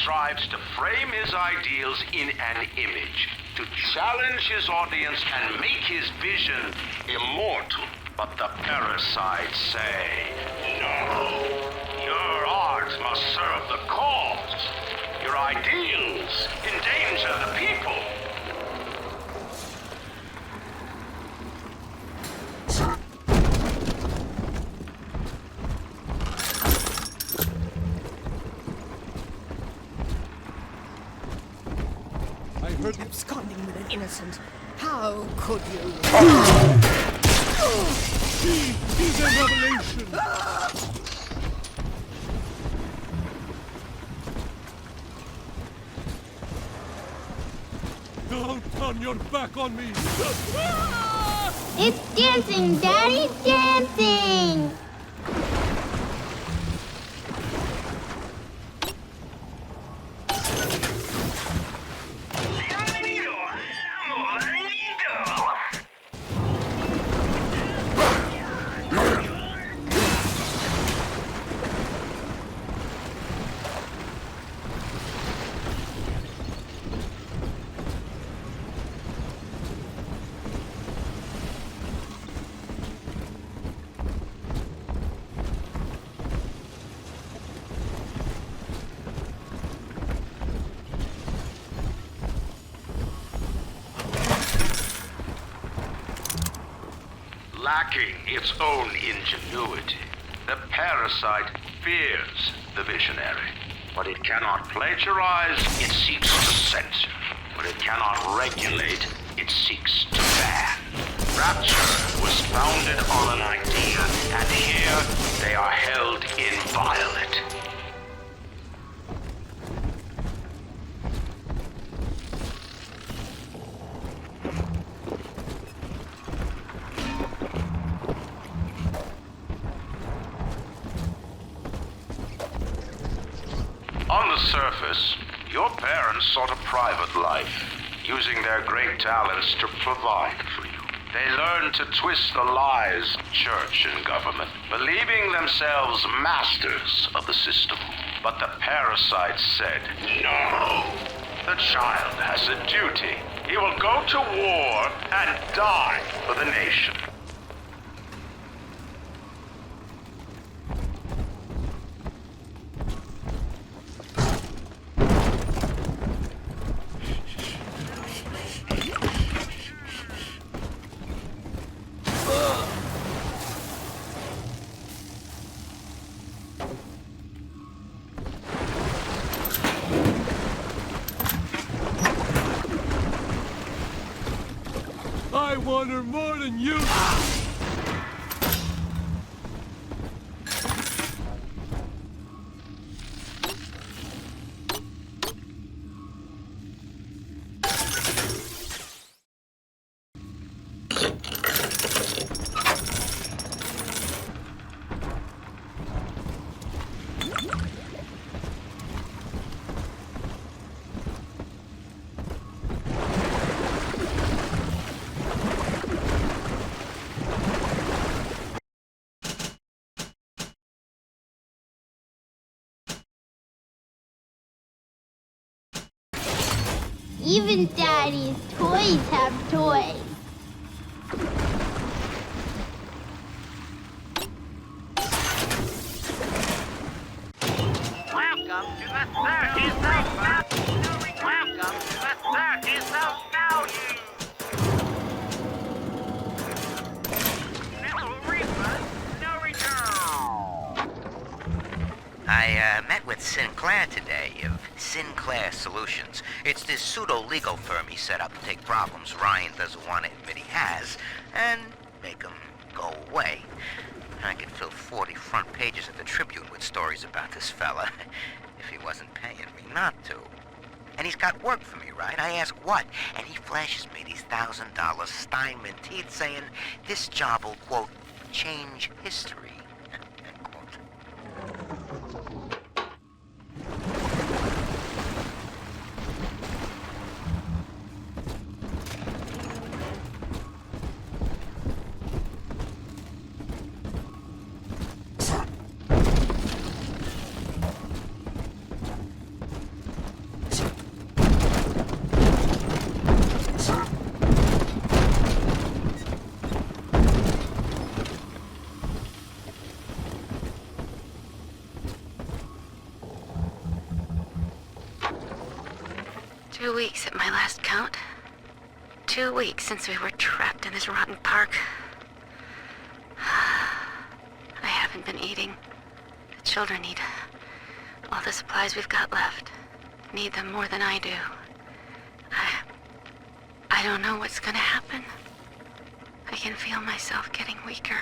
Strives to frame his ideals in an image, to challenge his audience and make his vision immortal. But the parasites say, no, your art must serve the cause. Your ideals endanger the people. Absconding with an innocent. How could you? She is a revelation! Don't turn your back on me! It's dancing, Daddy, dancing! Lacking its own ingenuity, the parasite fears the visionary. What it cannot plagiarize, it seeks to censor. What it cannot regulate, it seeks to ban. Rapture was founded on an idea, and here they are held inviolate. surface, your parents sought a private life, using their great talents to provide for you. They learned to twist the lies of church and government, believing themselves masters of the system. But the parasites said, no, the child has a duty. He will go to war and die for the nation. I want her more than you. Even Daddy's toys have toys. Welcome to the circus of value. Welcome to the circus of value. No refunds, no return. I met with Sinclair today of Sinclair Solutions. It's this pseudo-legal firm he set up to take problems Ryan doesn't want to admit he has and make them go away. I could fill 40 front pages of the Tribune with stories about this fella if he wasn't paying me not to. And he's got work for me, right? I ask what? And he flashes me these $1,000 Steinman teeth saying this job will, quote, change history, end quote. Weeks at my last count. 2 weeks since we were trapped in this rotten park. I haven't been eating. The children need all the supplies we've got left. Need them more than I do. I don't know what's gonna happen. I can feel myself getting weaker.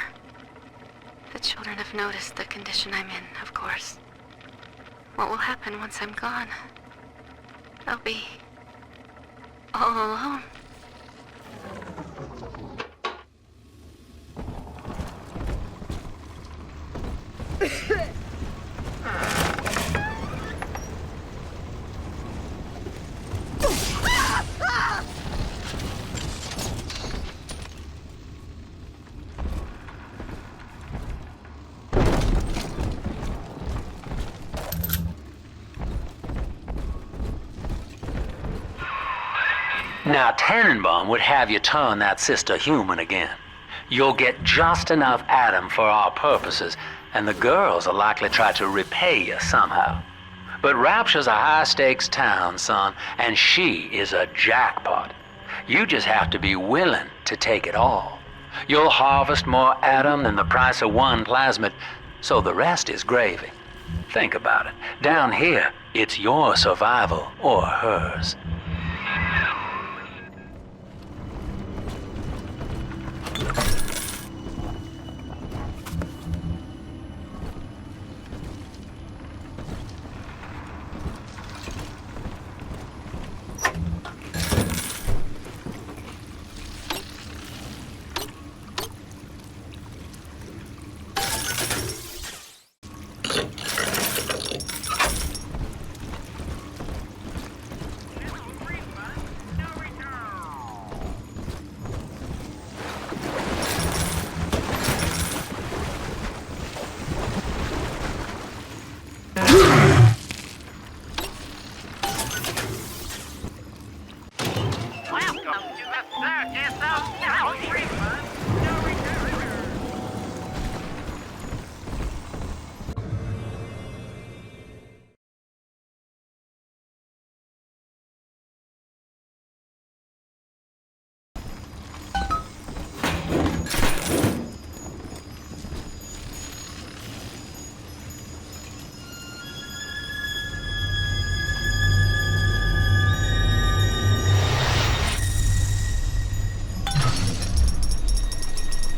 The children have noticed the condition I'm in, of course. What will happen once I'm gone? I'll be all alone. Now, Tannenbaum would have you turn that sister human again. You'll get just enough Adam for our purposes, and the girls will likely try to repay you somehow. But Rapture's a high-stakes town, son, and she is a jackpot. You just have to be willing to take it all. You'll harvest more Adam than the price of one plasmid, so the rest is gravy. Think about it. Down here, it's your survival or hers.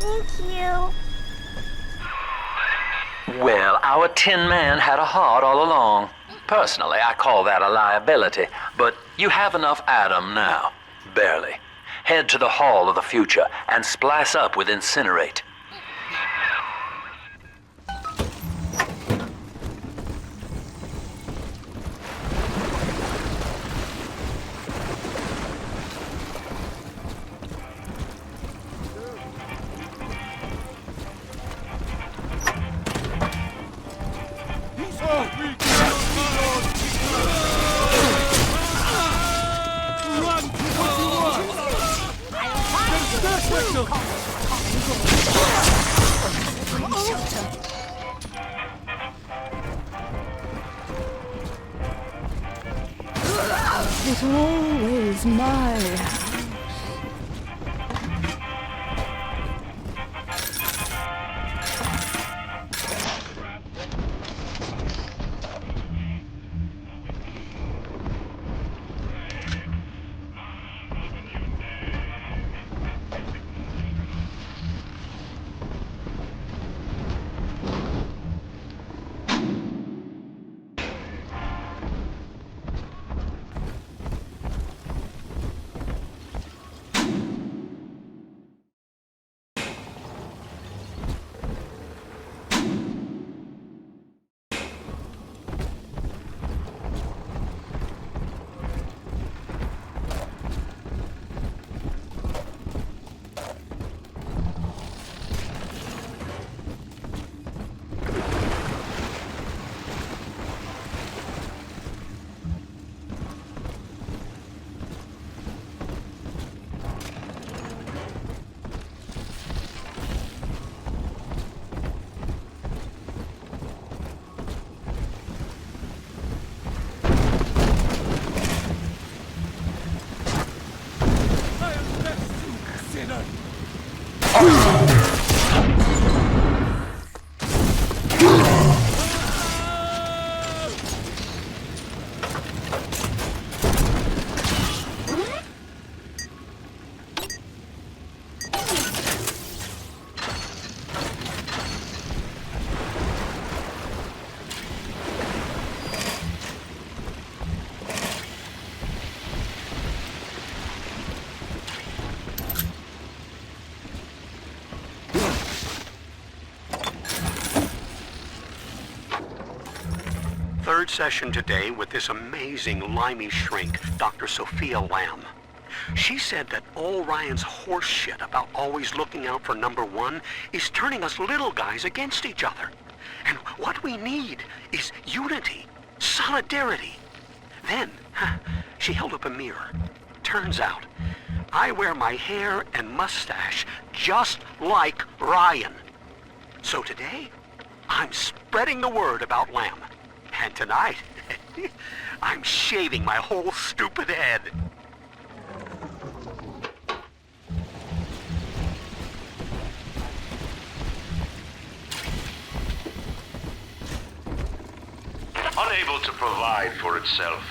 Thank you. Well, our Tin Man had a heart all along. Personally, I call that a liability, but you have enough Adam now. Barely. Head to the Hall of the Future and splice up with Incinerate. It's always my house. Third session today with this amazing limey shrink, Dr. Sophia Lamb. She said that all Ryan's horse shit about always looking out for number one is turning us little guys against each other. And what we need is unity, solidarity. Then, she held up a mirror. Turns out, I wear my hair and mustache just like Ryan. So today, I'm spreading the word about Lamb. And tonight, I'm shaving my whole stupid head. Unable to provide for itself,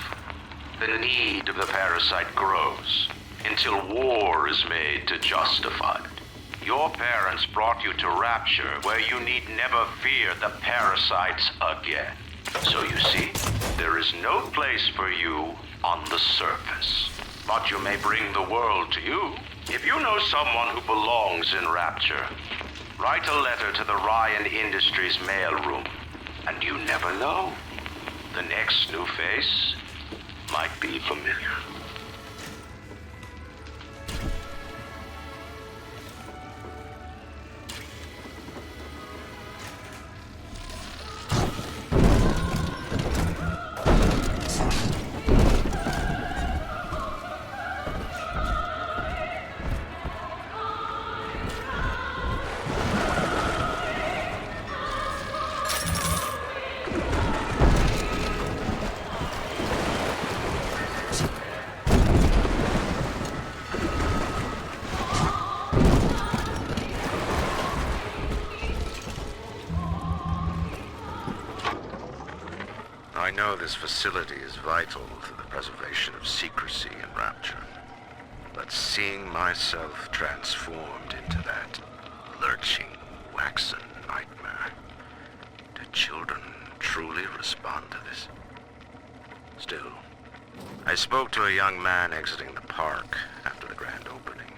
the need of the parasite grows until war is made to justify it. Your parents brought you to Rapture, where you need never fear the parasites again. So you see, there is no place for you on the surface. But you may bring the world to you. If you know someone who belongs in Rapture, write a letter to the Ryan Industries mailroom. And you never know. The next new face might be familiar. I know this facility is vital to the preservation of secrecy in Rapture, but seeing myself transformed into that itching, waxen nightmare. Do children truly respond to this? Still, I spoke to a young man exiting the park after the grand opening,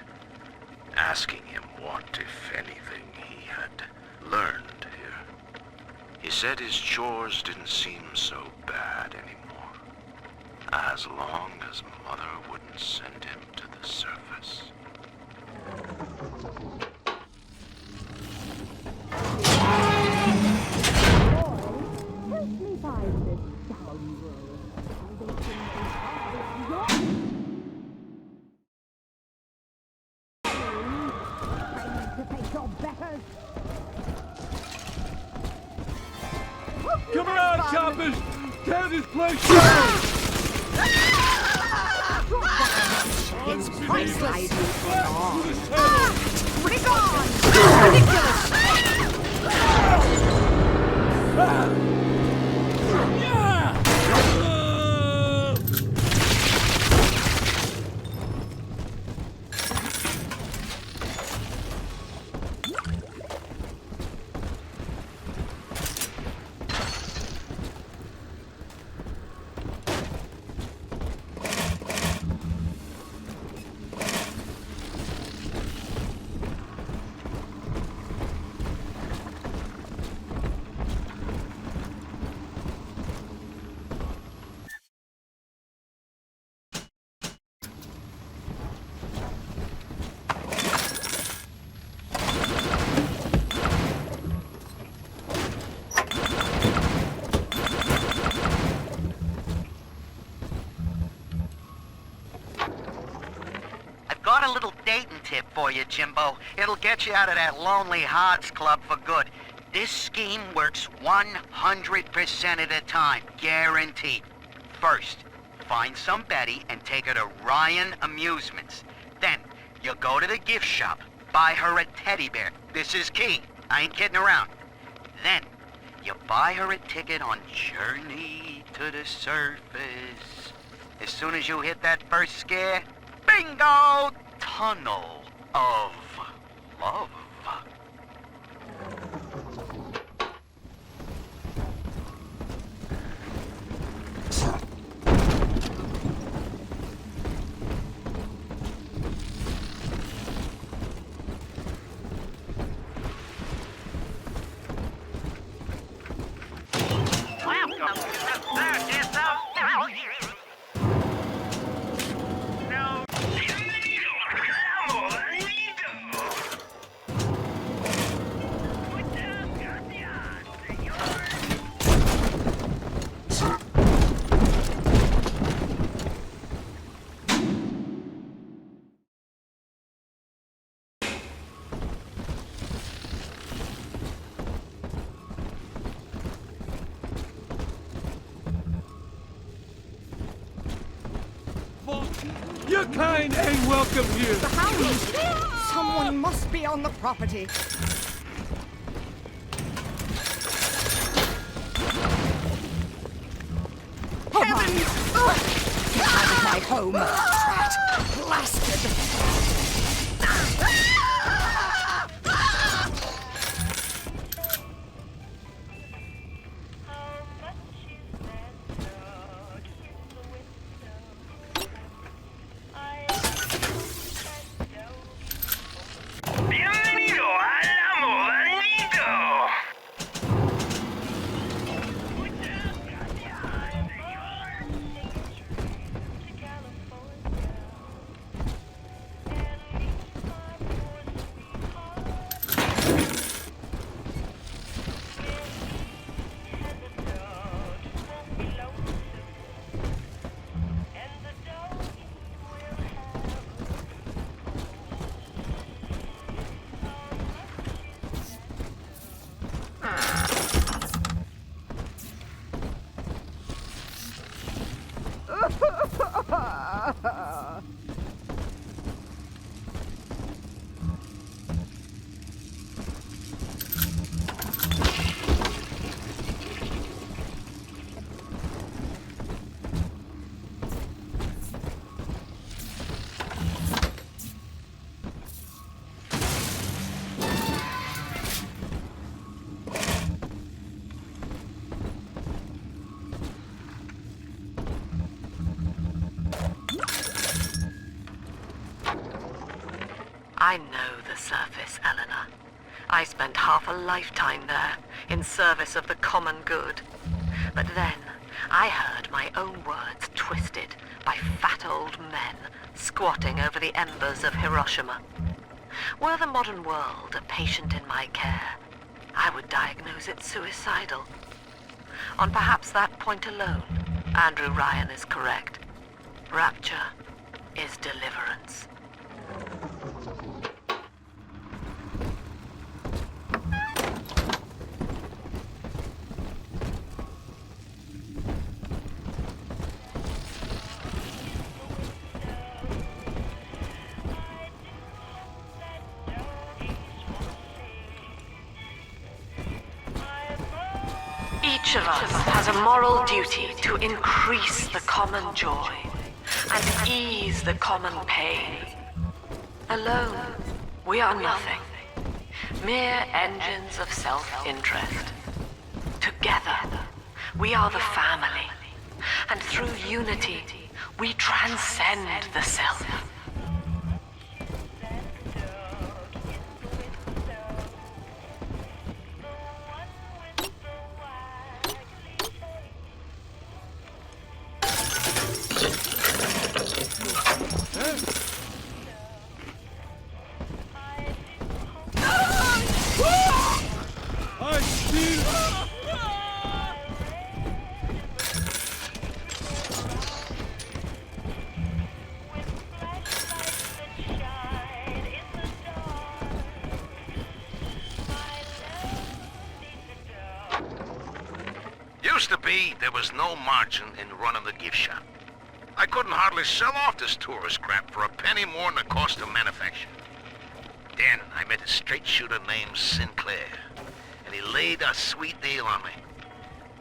asking him what, if anything, he had learned here. He said his chores didn't seem so bad anymore, as long as Mother wouldn't send him to the surface. Come around, choppers! Tear this place down! It's priceless! Bring Got a little dating tip for you, Jimbo. It'll get you out of that lonely hearts club for good. This scheme works 100% of the time, guaranteed. First, find some Betty and take her to Ryan Amusements. Then, you go to the gift shop, buy her a teddy bear. This is key. I ain't kidding around. Then, you buy her a ticket on Journey to the Surface. As soon as you hit that first scare, bingo! Tunnel of Love. Welcome to the circus of value. No. Your kind ain't welcome here! The hounds! Someone must be on the property. Heavens! Get out of my home, rat! Blasted! I know the surface, Eleanor. I spent half a lifetime there, in service of the common good. But then, I heard my own words twisted by fat old men squatting over the embers of Hiroshima. Were the modern world a patient in my care, I would diagnose it suicidal. On perhaps that point alone, Andrew Ryan is correct. Rapture is deliverance. Each of us has a moral duty to increase the common joy and ease the common pain. Alone, we are nothing, mere engines of self-interest. Together, we are the family, and through unity, we transcend the self. Used to be, there was no margin in running the gift shop. I couldn't hardly sell off this tourist crap for a penny more than the cost of manufacture. Then I met a straight shooter named Sinclair, and he laid a sweet deal on me.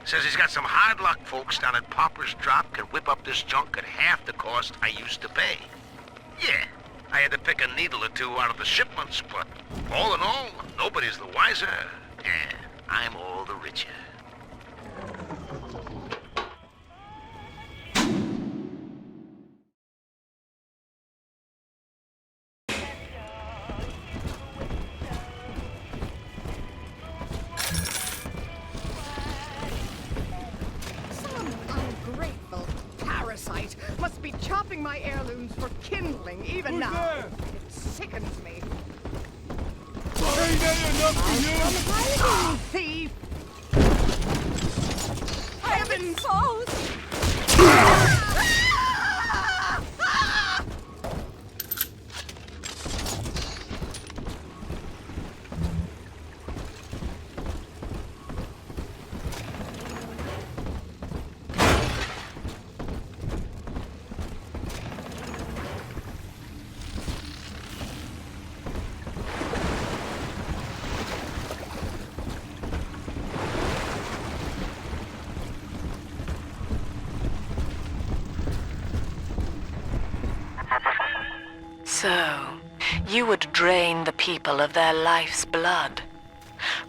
Says he's got some hard luck folks down at Popper's Drop can whip up this junk at half the cost I used to pay. Yeah, I had to pick a needle or two out of the shipments, but all in all, nobody's the wiser, and I'm all the richer. Must be chopping my heirlooms for kindling even now. There? It sickens me. Ain't that enough for you? Thief! I have been exposed! So, you would drain the people of their life's blood.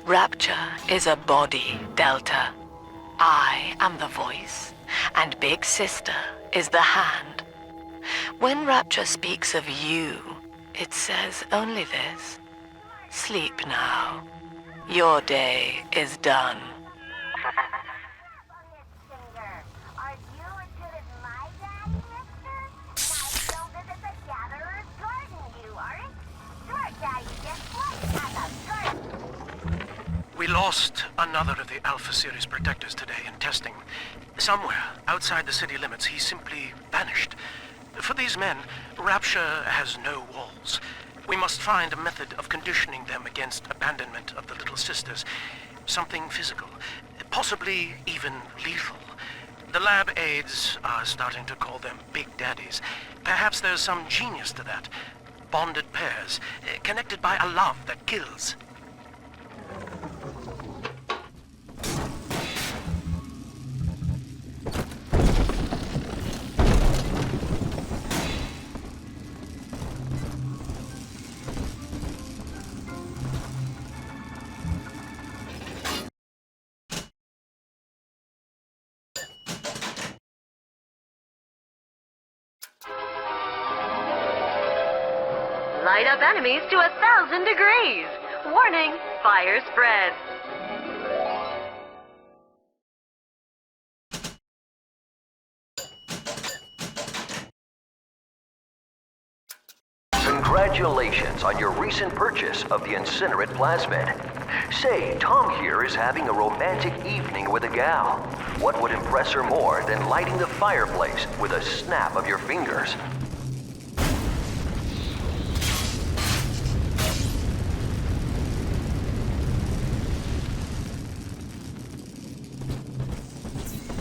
Rapture is a body, Delta. I am the voice, and Big Sister is the hand. When Rapture speaks of you, it says only this. Sleep now. Your day is done. We lost another of the Alpha Series protectors today in testing. Somewhere outside the city limits, he simply vanished. For these men, Rapture has no walls. We must find a method of conditioning them against abandonment of the Little Sisters. Something physical, possibly even lethal. The lab aides are starting to call them Big Daddies. Perhaps there's some genius to that. Bonded pairs, connected by a love that kills. light up enemies to 1,000 degrees. Warning, fire spreads. Congratulations on your recent purchase of the incinerate plasmid. Say, Tom here is having a romantic evening with a gal. What would impress her more than lighting the fireplace with a snap of your fingers?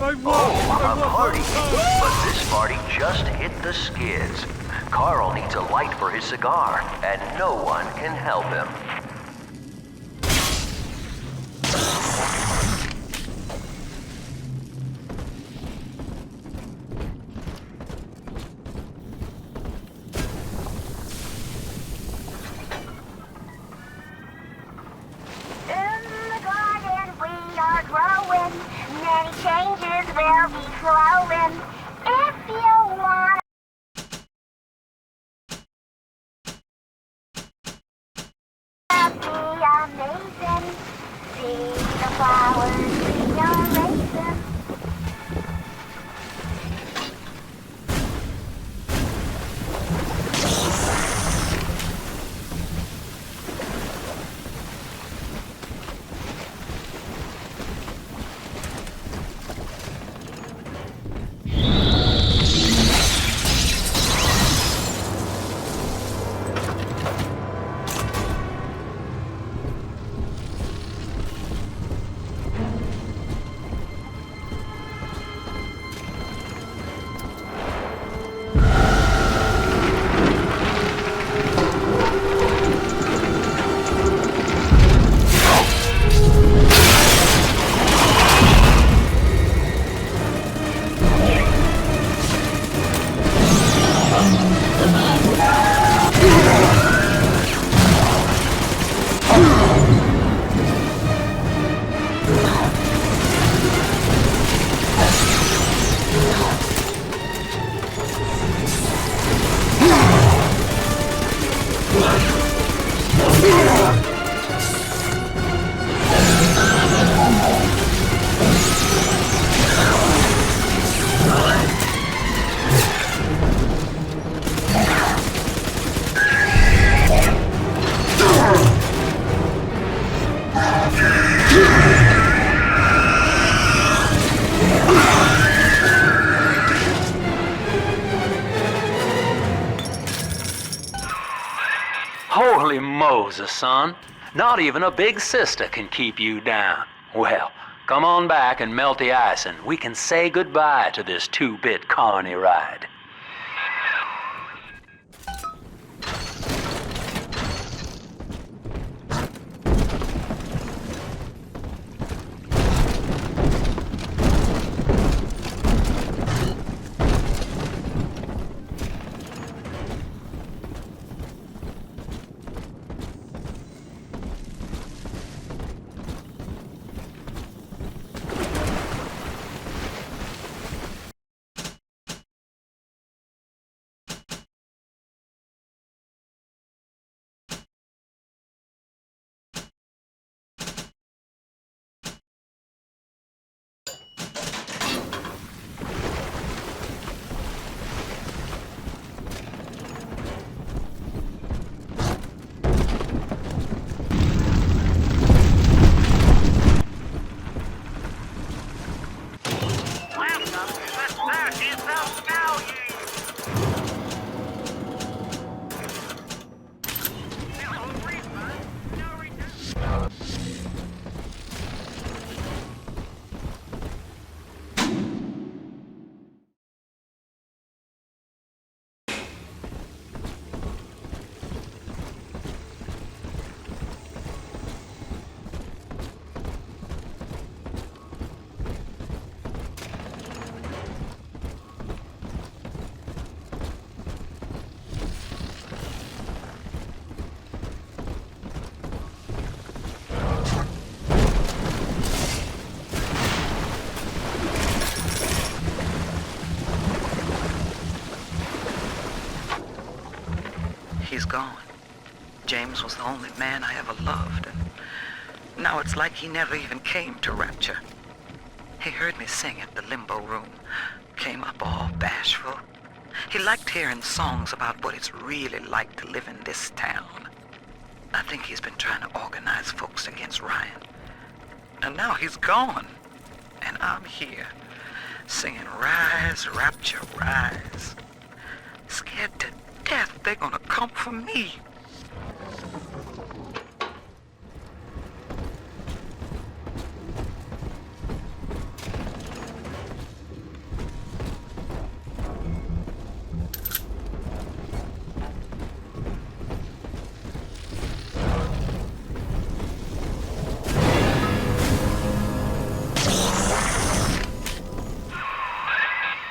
A party! But this party just hit the skids. Carl needs a light for his cigar, and no one can help him. In the garden we are growing. Many changes will be flowing. If you want be amazing, see the flowers we are raising. Holy Moses, son. Not even a big sister can keep you down. Well, come on back and melt the ice and we can say goodbye to this 2-bit carny ride. He's gone. James was the only man I ever loved, and now it's like he never even came to Rapture. He heard me sing at the limbo room, came up all bashful. He liked hearing songs about what it's really like to live in this town. I think he's been trying to organize folks against Ryan. And now he's gone, and I'm here, singing Rise, Rapture, Rise. Scared to death they're gonna come for me.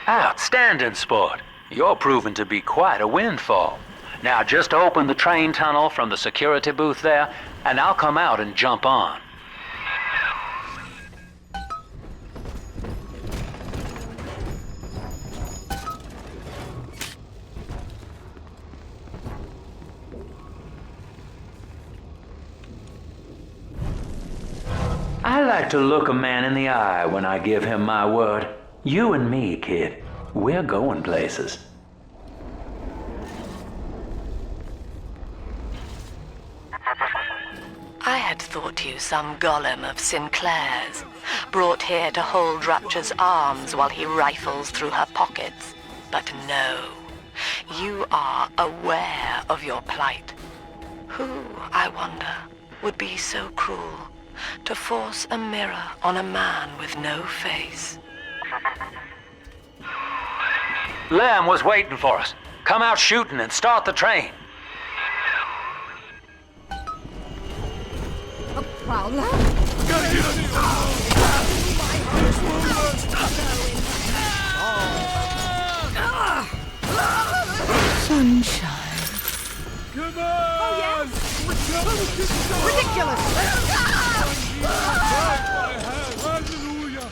Outstanding, sport. You're proving to be quite a windfall. Now just open the train tunnel from the security booth there, and I'll come out and jump on. I like to look a man in the eye when I give him my word. You and me, kid, we're going places. I had thought you some golem of Sinclair's, brought here to hold Rapture's arms while he rifles through her pockets. But no, you are aware of your plight. Who, I wonder, would be so cruel to force a mirror on a man with no face? Lamb was waiting for us. Come out shooting and start the train. A prowler? Sunshine. Come on! Oh, yes! Ridiculous! Hallelujah!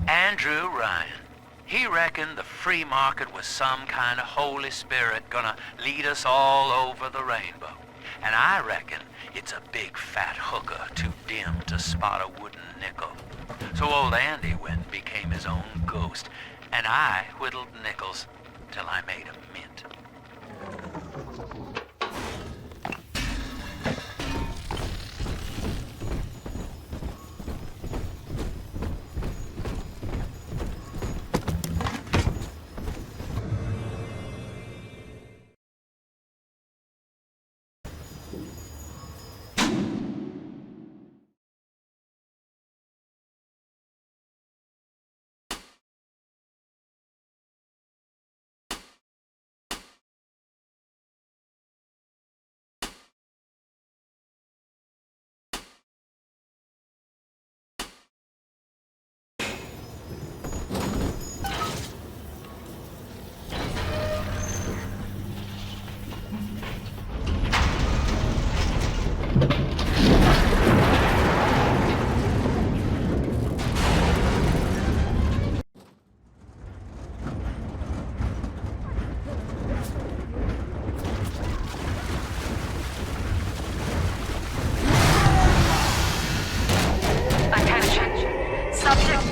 Andrew Ryan. He reckoned the free market was some kind of Holy Spirit gonna lead us all over the rainbow. And I reckon it's a big fat hooker too dim to spot a wooden nickel. So old Andy went and became his own ghost, and I whittled nickels till I made a mint.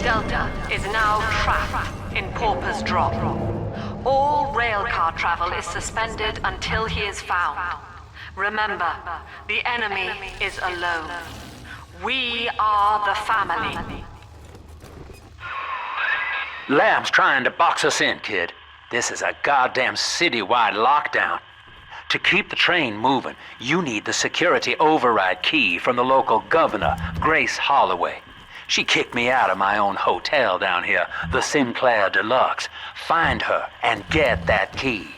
Delta is now trapped in Pauper's Drop. All railcar travel is suspended until he is found. Remember, the enemy is alone. We are the family. Lamb's trying to box us in, kid. This is a goddamn citywide lockdown. To keep the train moving, you need the security override key from the local governor, Grace Holloway. She kicked me out of my own hotel down here, the Sinclair Deluxe. Find her and get that key.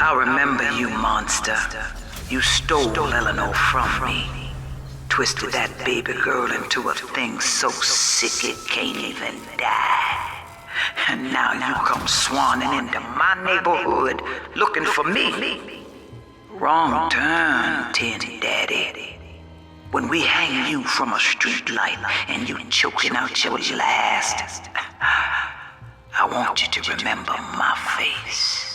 I remember you, monster. You stole Eleanor from me. Twisted that baby girl into a thing so sick it can't even die. And now you come swanning into my neighborhood looking for me. Wrong turn, Tin Daddy. When we hang you from a street light and you choking out your last, I want you to remember my face.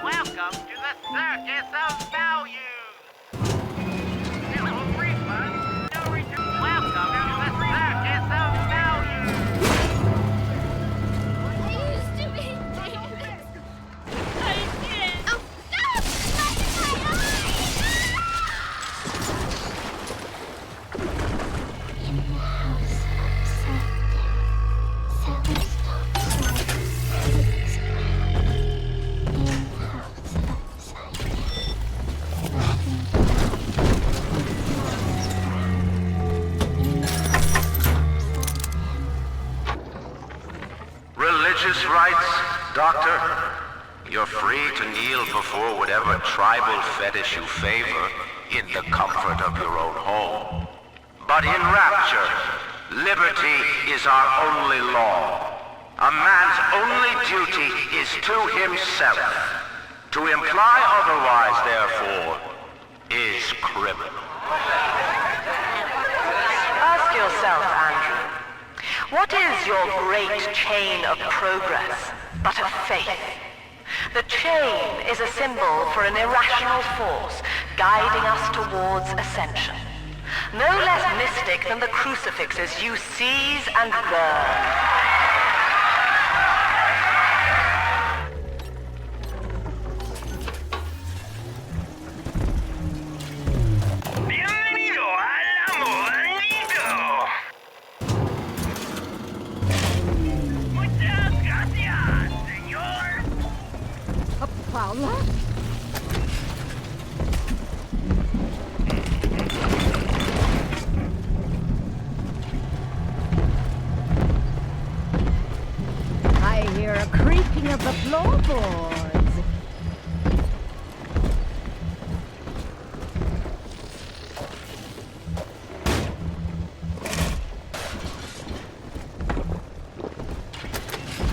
Welcome to the Circus of Values! No refund, no return. Welcome to the Circus of Values! I used to be famous. I did. Oh, no! In the house upside down, Religious rites, Doctor? You're free to kneel before whatever tribal fetish you favor in the comfort of your own home. But in Rapture, liberty is our only law. A man's only duty is to himself. To imply otherwise, therefore, is criminal. Ask yourself, Andrew, what is your great chain of progress but a faith? The chain is a symbol for an irrational force guiding us towards ascension. No less mystic than the crucifixes you seize and burn. Paula? I hear a creaking of the floorboards.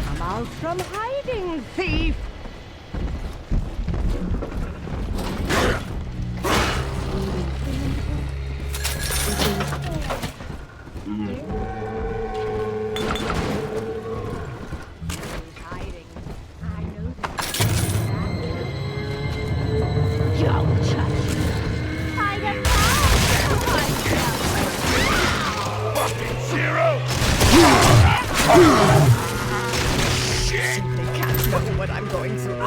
Come out from hiding, thief! Simply can't know what I'm going through. I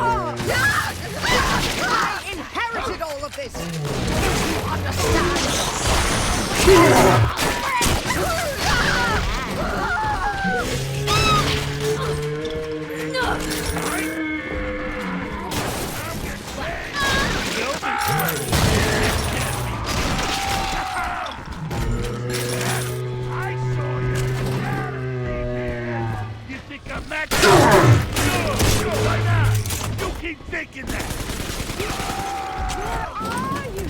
inherited all of this. Don't you understand? You keep thinking that! Where are you?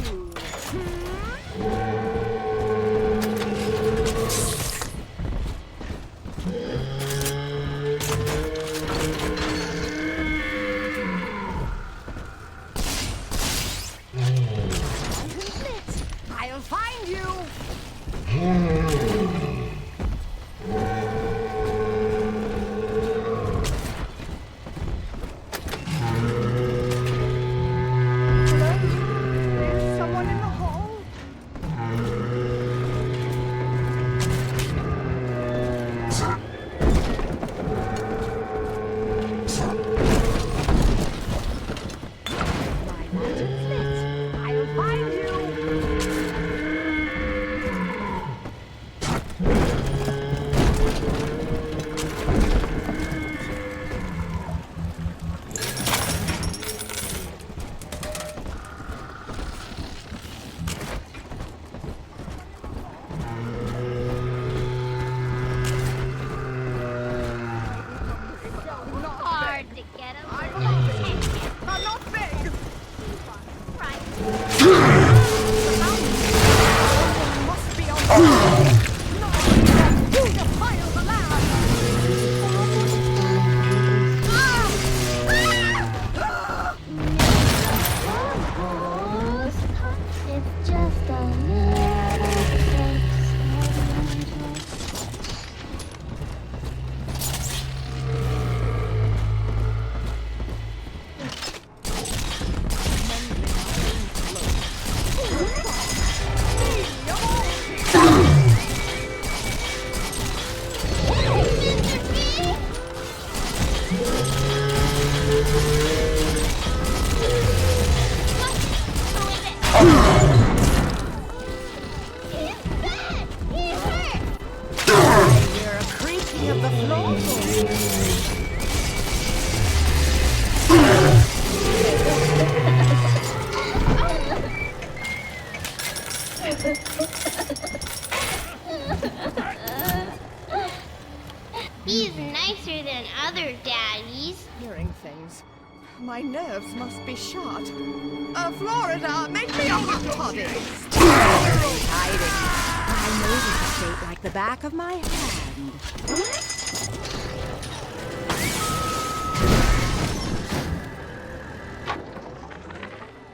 I'll find you! He's nicer than other daddies. Hearing things. My nerves must be shot. Florida, make me a hot toddy. Hiding. I know this state like the back of my hand.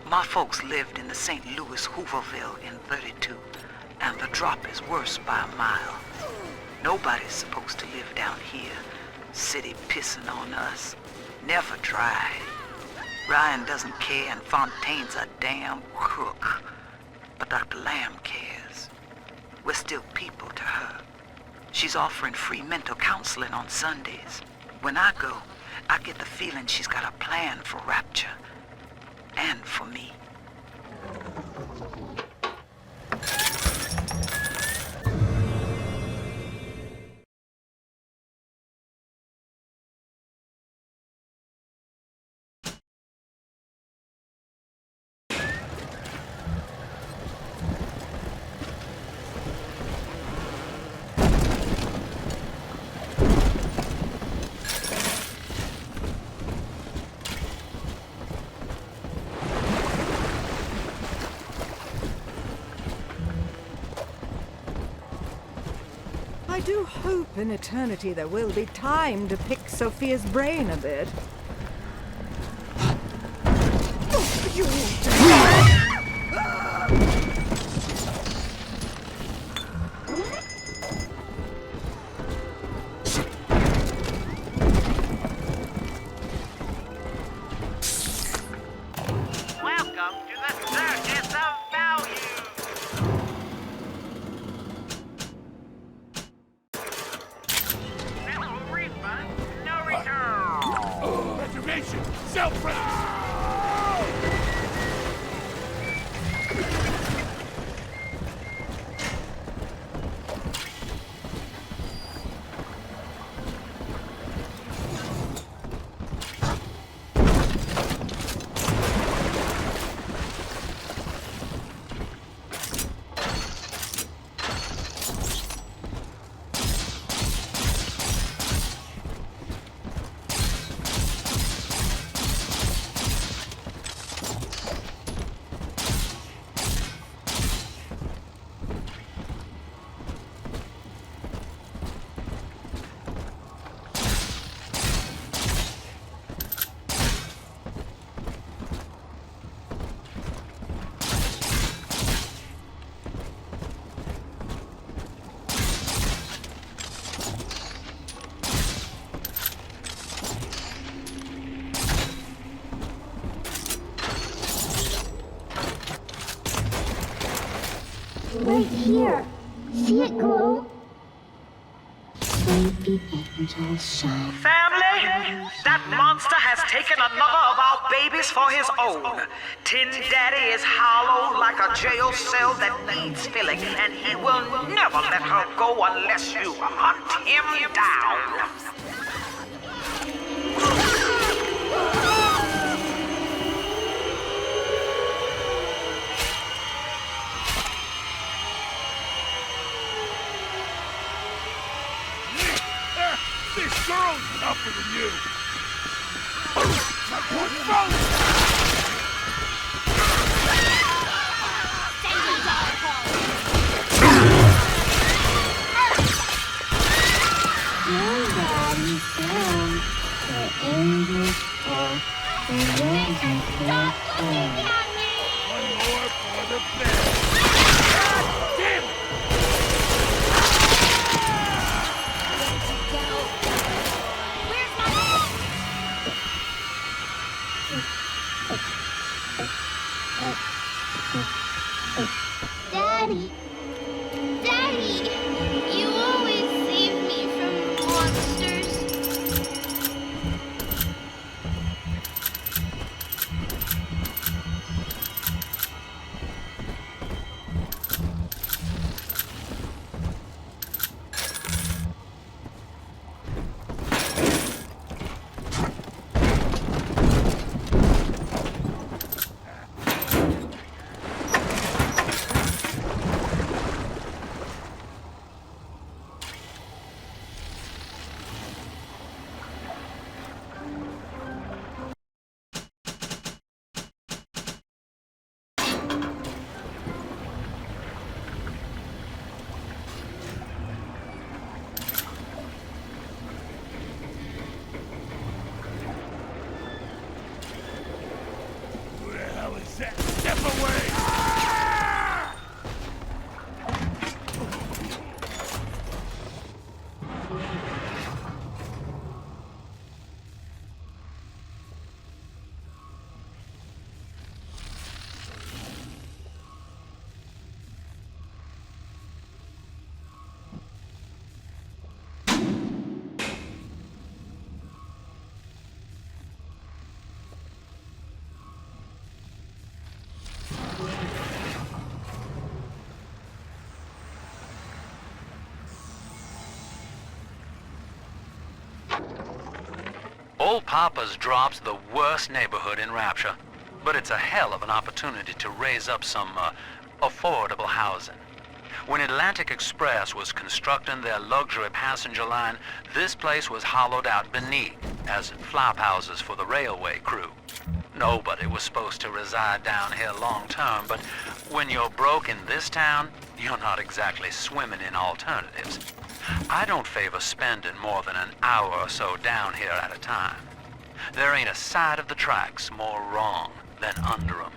My folks lived in the St. Louis Hooverville in 32, and the drop is worse by a mile. Nobody's supposed to live down here. City pissing on us. Never dry. Ryan doesn't care, and Fontaine's a damn crook. But Dr. Lamb cares. We're still people to her. She's offering free mental counseling on Sundays. When I go, I get the feeling she's got a plan for Rapture. And for me. I do hope in eternity there will be time to pick Sophia's brain a bit. You Welcome to the circus of value. No refund, no return. Reservation! Self-reservation! Right here. See it glow? Sleepy angels shine. Family, that monster has taken another of our babies for his own. Tin Daddy is hollow like a jail cell that needs filling, and he will never let her go unless you hunt him down. This girl's tougher than you! My poor phone! Your daddy's down. The angels fall. The angels stop looking at me! One more for the bed! God damn it! Daddy! Daddy! You always save me from monsters. Papa's Drop's the worst neighborhood in Rapture, but it's a hell of an opportunity to raise up some affordable housing. When Atlantic Express was constructing their luxury passenger line, this place was hollowed out beneath as flop houses for the railway crew. Nobody was supposed to reside down here long term, but when you're broke in this town, you're not exactly swimming in alternatives. I don't favor spending more than an hour or so down here at a time. There ain't a side of the tracks more wrong than under 'em.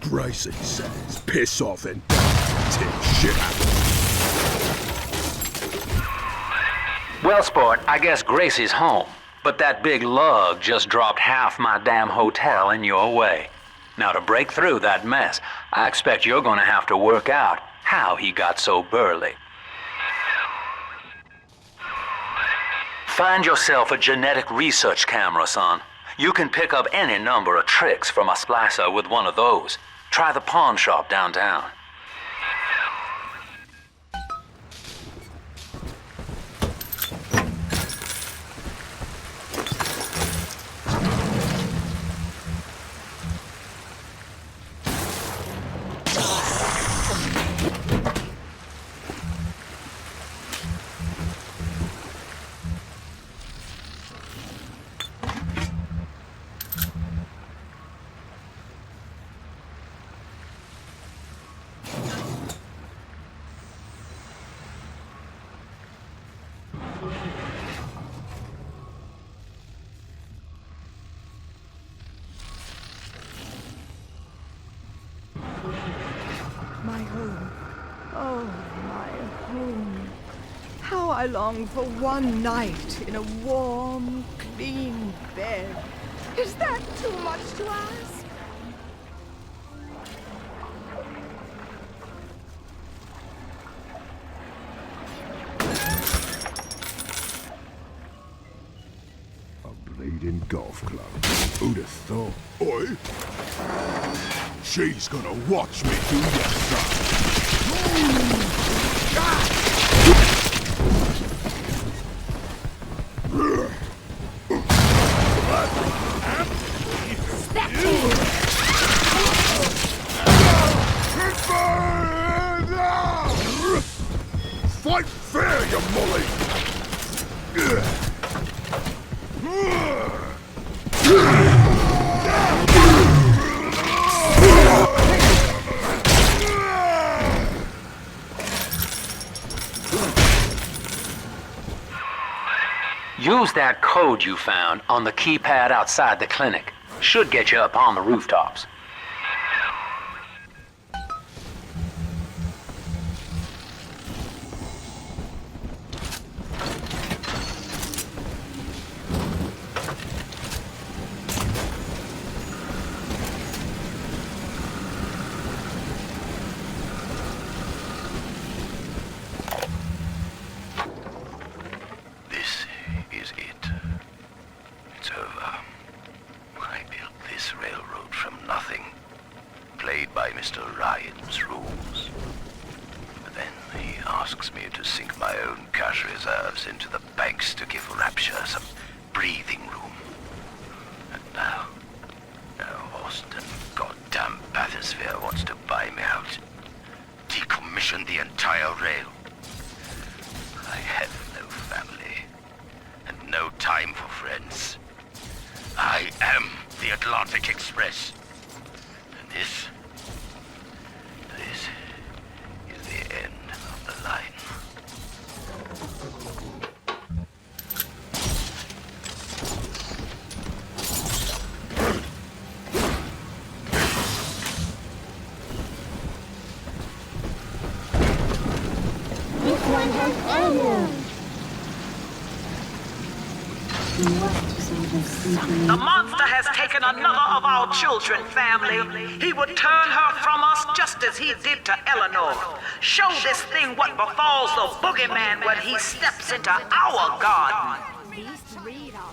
Gracie says, piss off and take shit out. Well, sport, I guess Gracie's home, but that big lug just dropped half my damn hotel in your way. Now, to break through that mess, I expect you're gonna have to work out how he got so burly. Find yourself a genetic research camera, son. You can pick up any number of tricks from a splicer with one of those. Try the pawn shop downtown. My home. Oh, my home. How I long for one night in a warm, clean bed. Is that too much to ask? A bleeding golf club. Who'd have thought? Oi! She's gonna watch me do that stuff. Fight fair, you mully! Use that code you found on the keypad outside the clinic. Should get you up on the rooftops. Into the banks to give Rapture some breathing room. And now Austin, goddamn bathysphere wants to buy me out. Decommission the entire rail. I have no family, and no time for friends. I am the Atlantic Express. And this is the end of the line. The monster has taken another of our children, family. He would turn her from us just as he did to Eleanor. Show this thing what befalls the boogeyman when he steps into our garden. These three are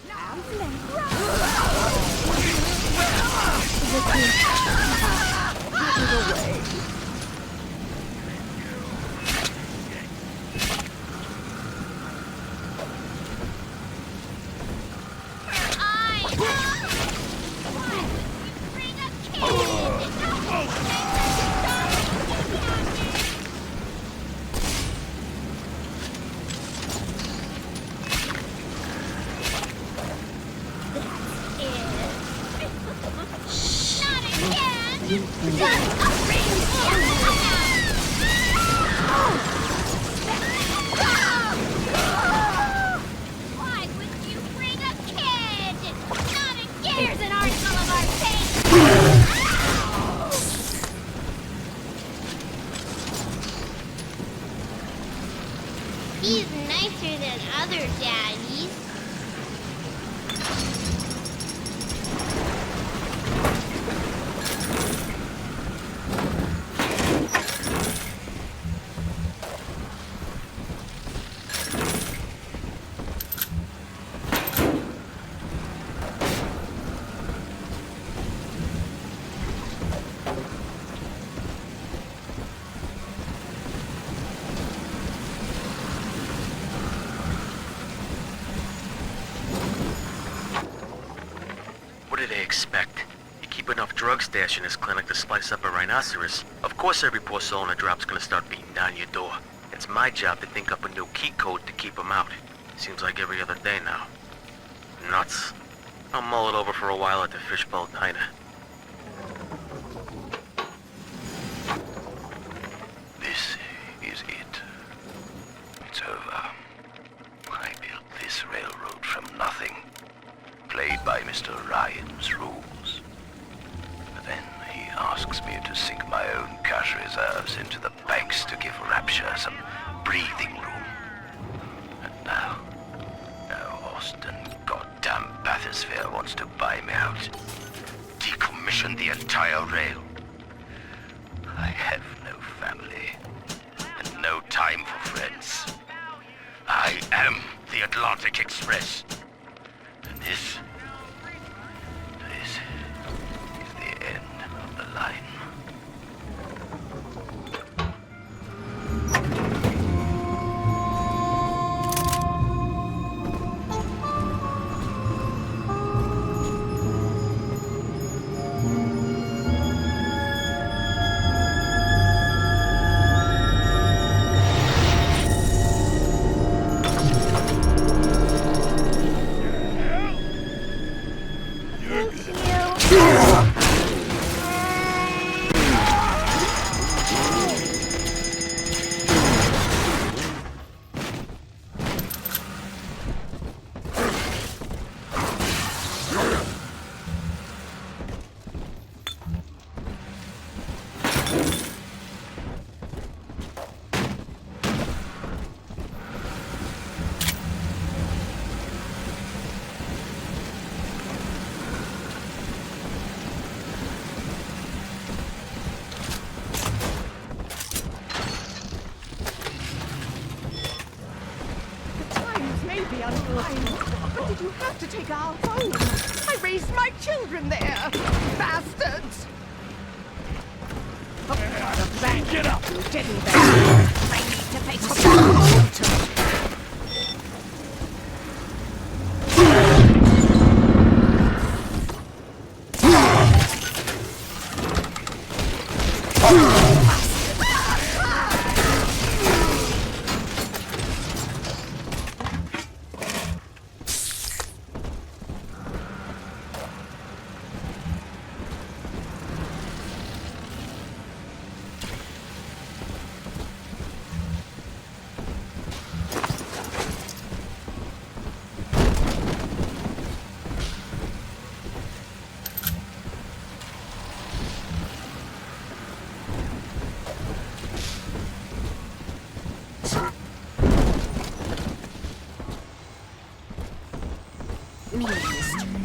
Put it away. He's nicer than other daddies. What do they expect? You keep enough drug stash in this clinic to slice up a rhinoceros. Of course every poor soul in a drop's gonna start beating down your door. It's my job to think up a new key code to keep them out. Seems like every other day now. Nuts. I'll mull it over for a while at the Fishbowl Diner. This is it. It's over. I built this railroad from nothing. Played by Mr. Ryan's rules. But then he asks me to sink my own cash reserves into the banks to give Rapture some breathing room. And now Austin goddamn bathysphere wants to buy me out. Decommission the entire rail. I have no family. And no time for friends. I am the Atlantic Express. And this is the end of the line. But did you have to take our home? I raised my children there. Bastards! Get up! You didn't they? I need to make some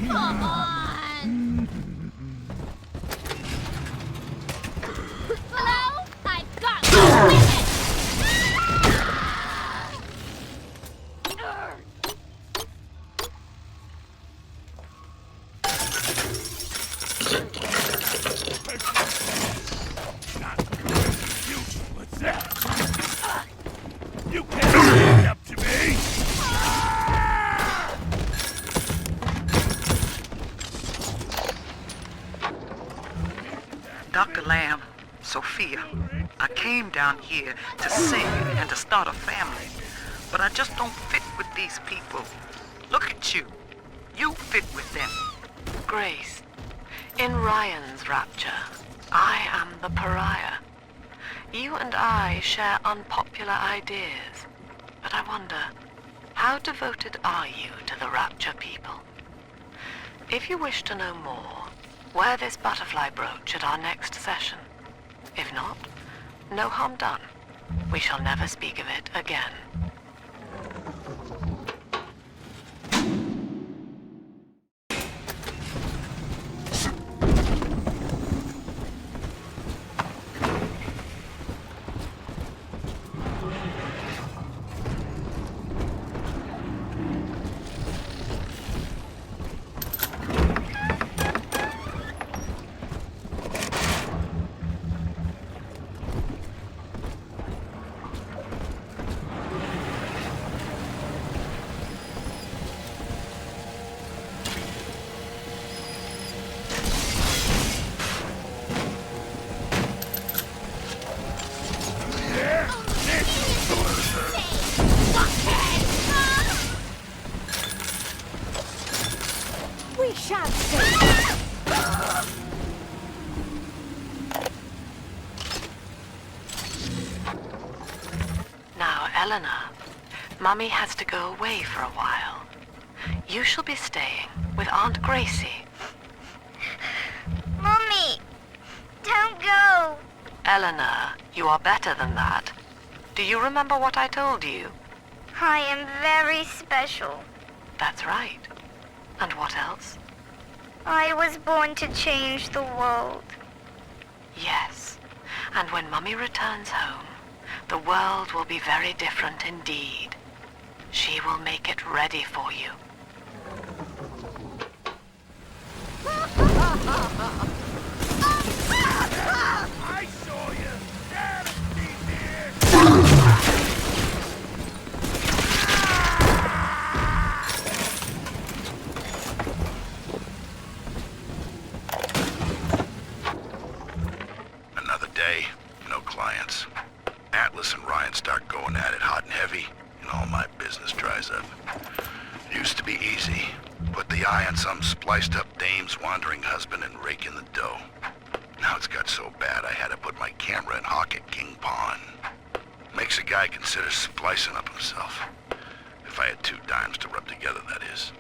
Come on! Hello? I've got my witness! down here to sing and to start a family. But I just don't fit with these people. Look at you. You fit with them. Grace, in Ryan's Rapture, I am the pariah. You and I share unpopular ideas, but I wonder, how devoted are you to the Rapture people? If you wish to know more, wear this butterfly brooch at our next session. If not, no harm done. We shall never speak of it again. We shall see. Now, Eleanor, Mummy has to go away for a while. You shall be staying with Aunt Gracie. Mummy, don't go. Eleanor, you are better than that. Do you remember what I told you? I am very special. That's right. And what else? I was born to change the world. Yes. And when Mummy returns home, the world will be very different indeed. She will make it ready for you. I saw you! Damn Another day, no clients. Atlas and Ryan start going at it hot and heavy, and all my business dries up. Used to be easy. Put the eye on some spliced-up dame's wandering husband and rake in the dough. Now it's got so bad I had to put my camera in Hawk at King Pawn. Makes a guy consider splicing up himself. If I had 2 dimes to rub together, that is.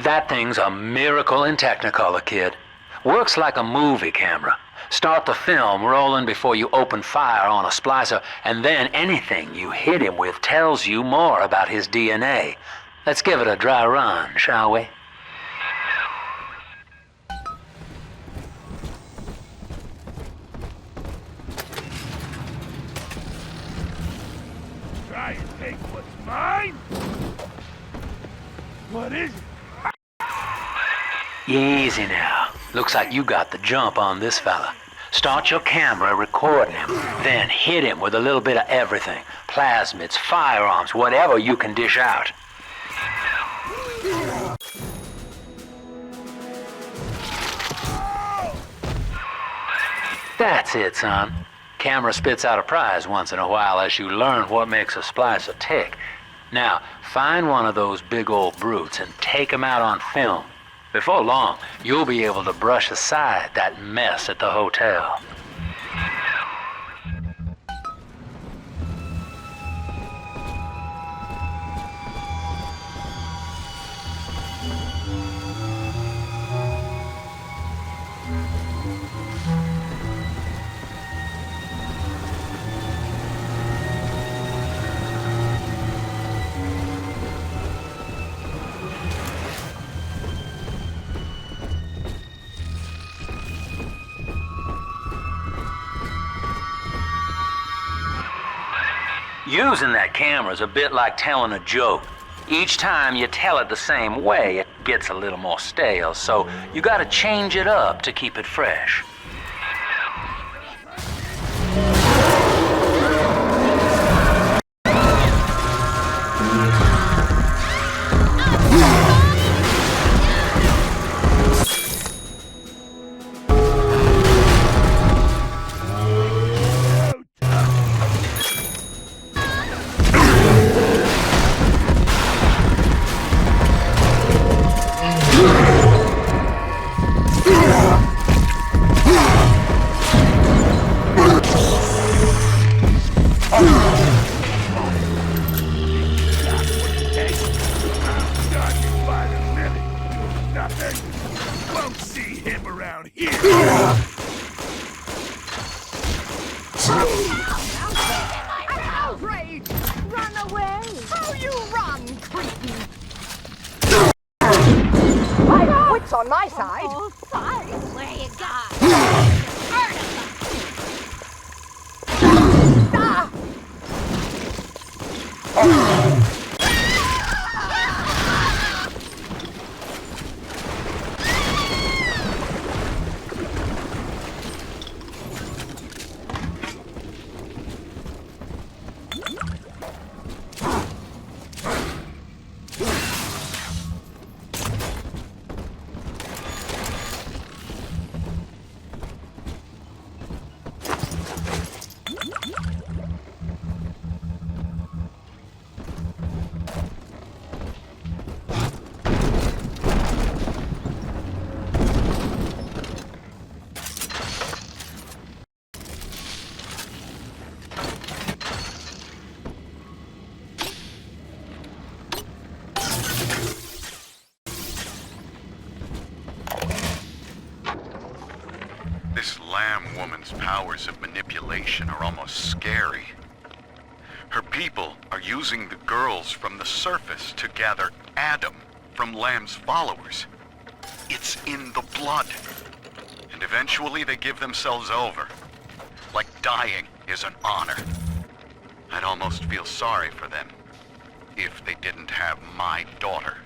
That thing's a miracle in Technicolor, kid. Works like a movie camera. Start the film rolling before you open fire on a splicer, and then anything you hit him with tells you more about his DNA. Let's give it a dry run, shall we? Try and take what's mine? What is it? Easy now. Looks like you got the jump on this fella. Start your camera recording him, then hit him with a little bit of everything. Plasmids, firearms, whatever you can dish out. That's it, son. Camera spits out a prize once in a while as you learn what makes a splicer tick. Now, find one of those big old brutes and take him out on film. Before long, you'll be able to brush aside that mess at the hotel. Using that camera's a bit like telling a joke. Each time you tell it the same way, it gets a little more stale, so you gotta change it up to keep it fresh. Outrage! Run away! Oh, you run, cretin! My wit's on my side! Oh, thanks! Where you got? This Lamb woman's powers of manipulation are almost scary. Her people are using the girls from the surface to gather Adam from Lamb's followers. It's in the blood. And eventually they give themselves over. Like dying is an honor. I'd almost feel sorry for them if they didn't have my daughter.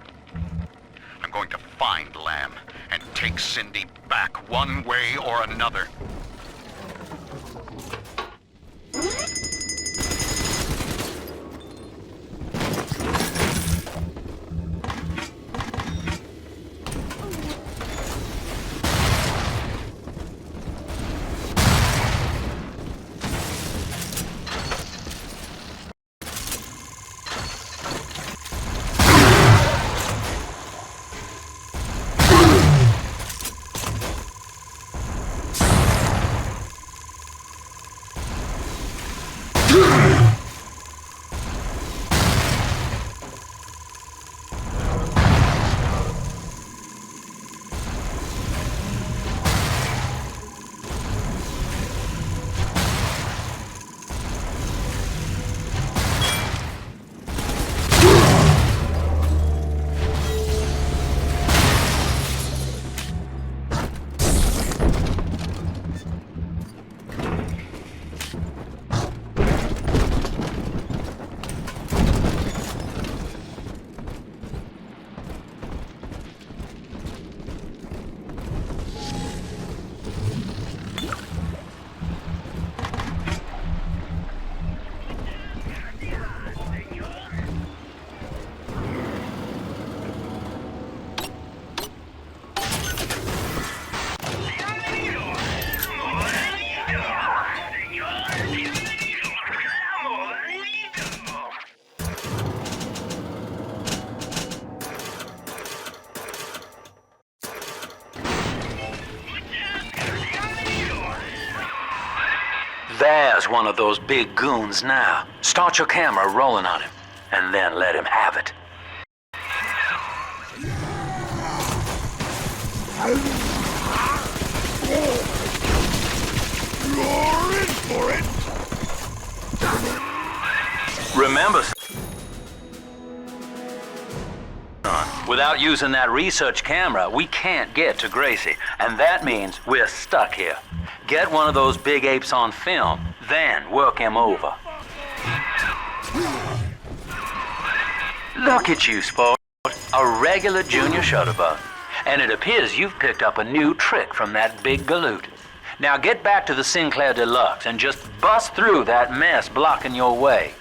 I'm going to find Lamb and take Cindy back one way or another. There's one of those big goons now. Start your camera rolling on him, and then let him have it. You're in for it! Remember, without using that research camera, we can't get to Gracie, and that means we're stuck here. Get one of those big apes on film, then work him over. Look at you, sport. A regular junior shutterbug. And it appears you've picked up a new trick from that big galoot. Now get back to the Sinclair Deluxe and just bust through that mess blocking your way.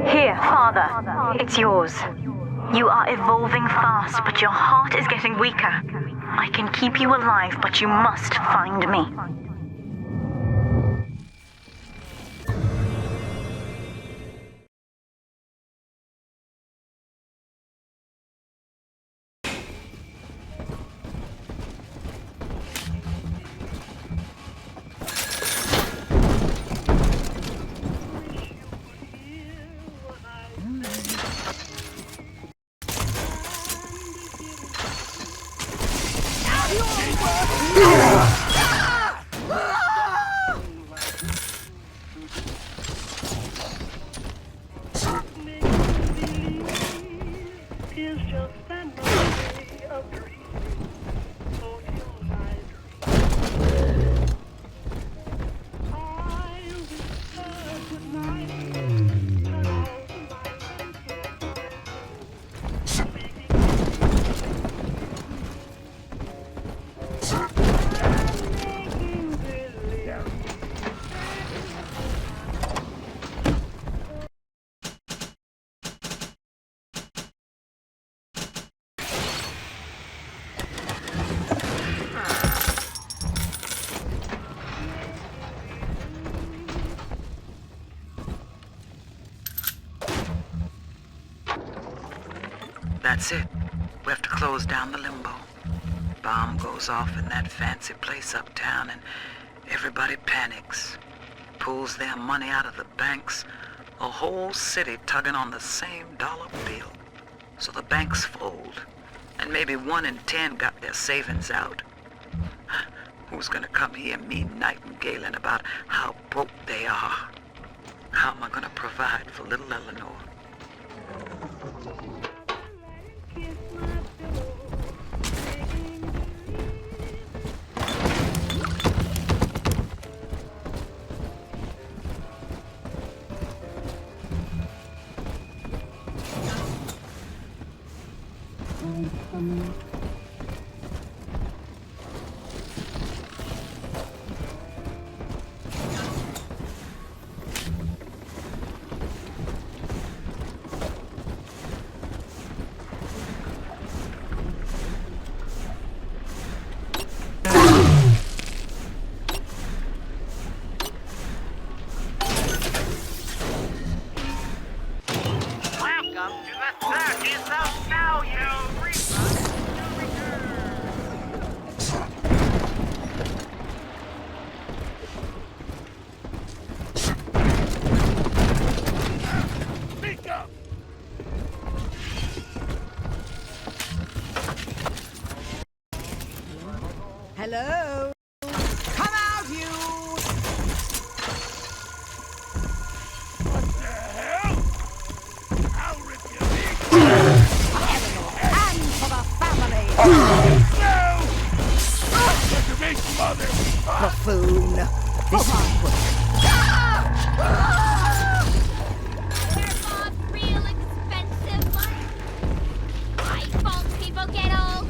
Here, Father, it's yours. You are evolving fast, but your heart is getting weaker. I can keep you alive, but you must find me. That's it. We have to close down the limbo. Bomb goes off in that fancy place uptown and everybody panics. Pulls their money out of the banks. A whole city tugging on the same dollar bill. So the banks fold. And maybe 1 in 10 got their savings out. Who's gonna come here me nightingaling about how broke they are? How am I gonna provide for little Eleanor? Hello? Come out, you! What the hell? I'll rip your And for the family! No! Reservation, mother! Buffoon! This is work. Real expensive one. iPhone people get old.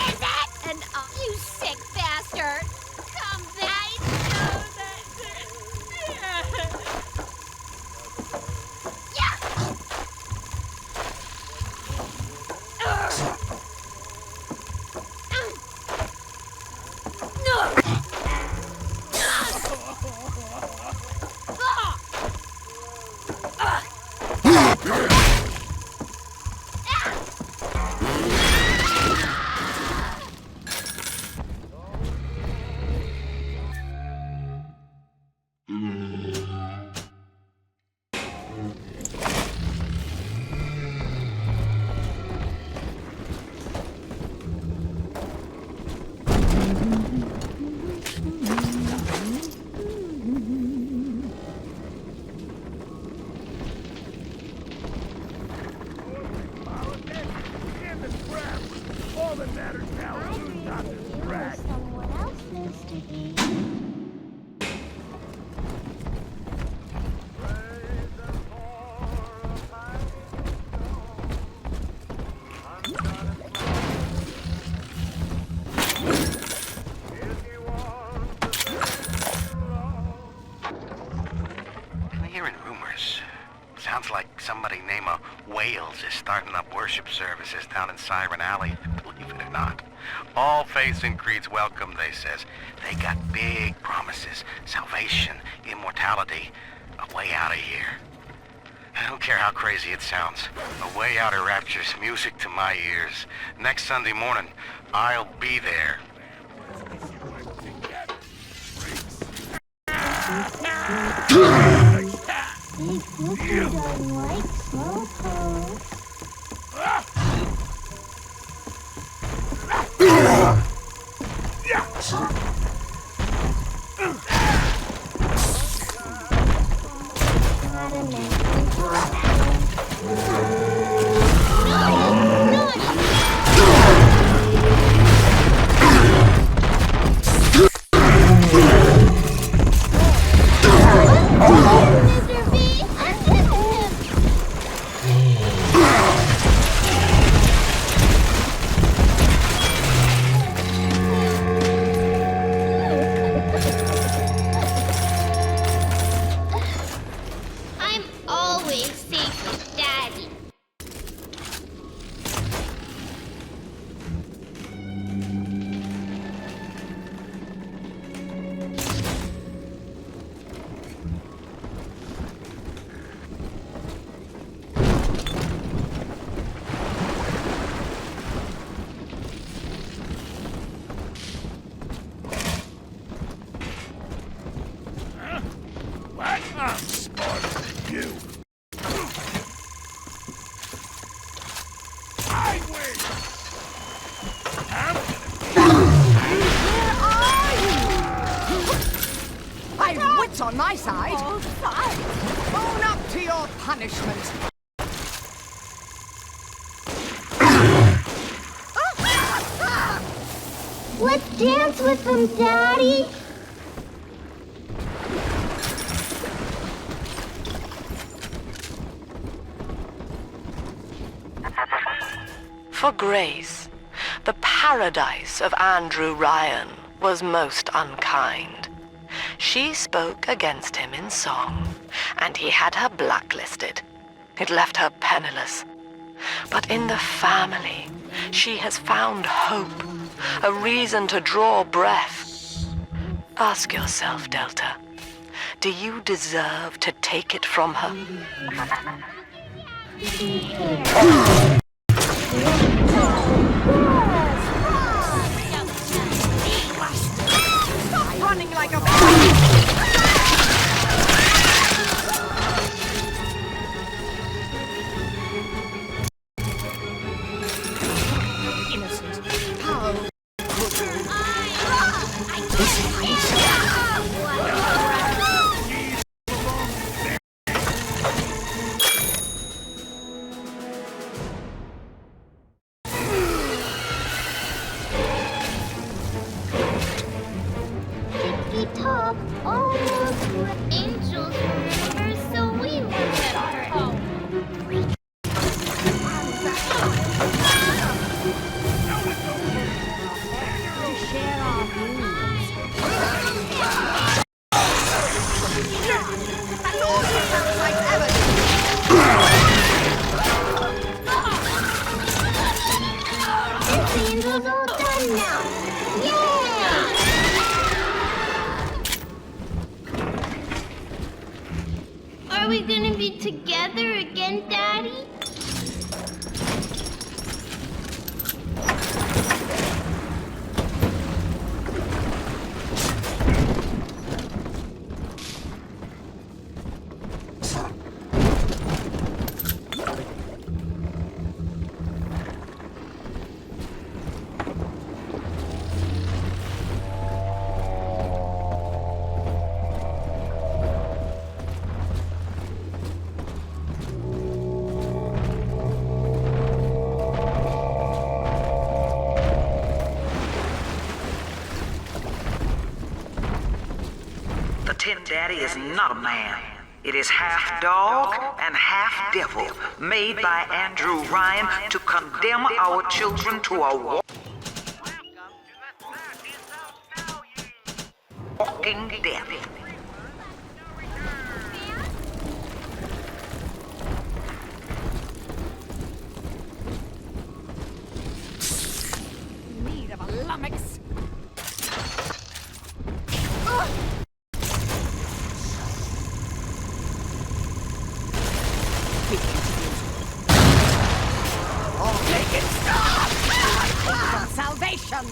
Is it? And you sick bastard. Come back. All that matters now is who's got this track. Someone else needs to be. I'm hearing rumors. Sounds like somebody named Wales is starting up worship services down in Siren Alley, believe it or not. All faiths and creeds welcome, they says. They got big promises, salvation, immortality, a way out of here. I don't care how crazy it sounds. A way out of Rapture's music to my ears. Next Sunday morning, I'll be there. Big Cookie don't like slowpokes. I'm always safe with Daddy. What? I'm smarter than you. I win. I'm Where are you? I've wits on my side. Own up to your punishment. Let's dance with them, Daddy. For Grace, the paradise of Andrew Ryan was most unkind. She spoke against him in song, and he had her blacklisted. It left her penniless. But in the family, she has found hope, a reason to draw breath. Ask yourself, Delta, do you deserve to take it from her? Stop running like a innocent. How could you? Tippy top, almost where angels were, so we were at our home. To share our views. And all the sounds like The angels all done now. Yay! Are we gonna be together again, Daddy? Tin Daddy is not a man. It is half dog and half devil, made by Andrew Ryan to condemn our children to a walking death. Need of a lummox. Oh, make it stop! I hope from salvation!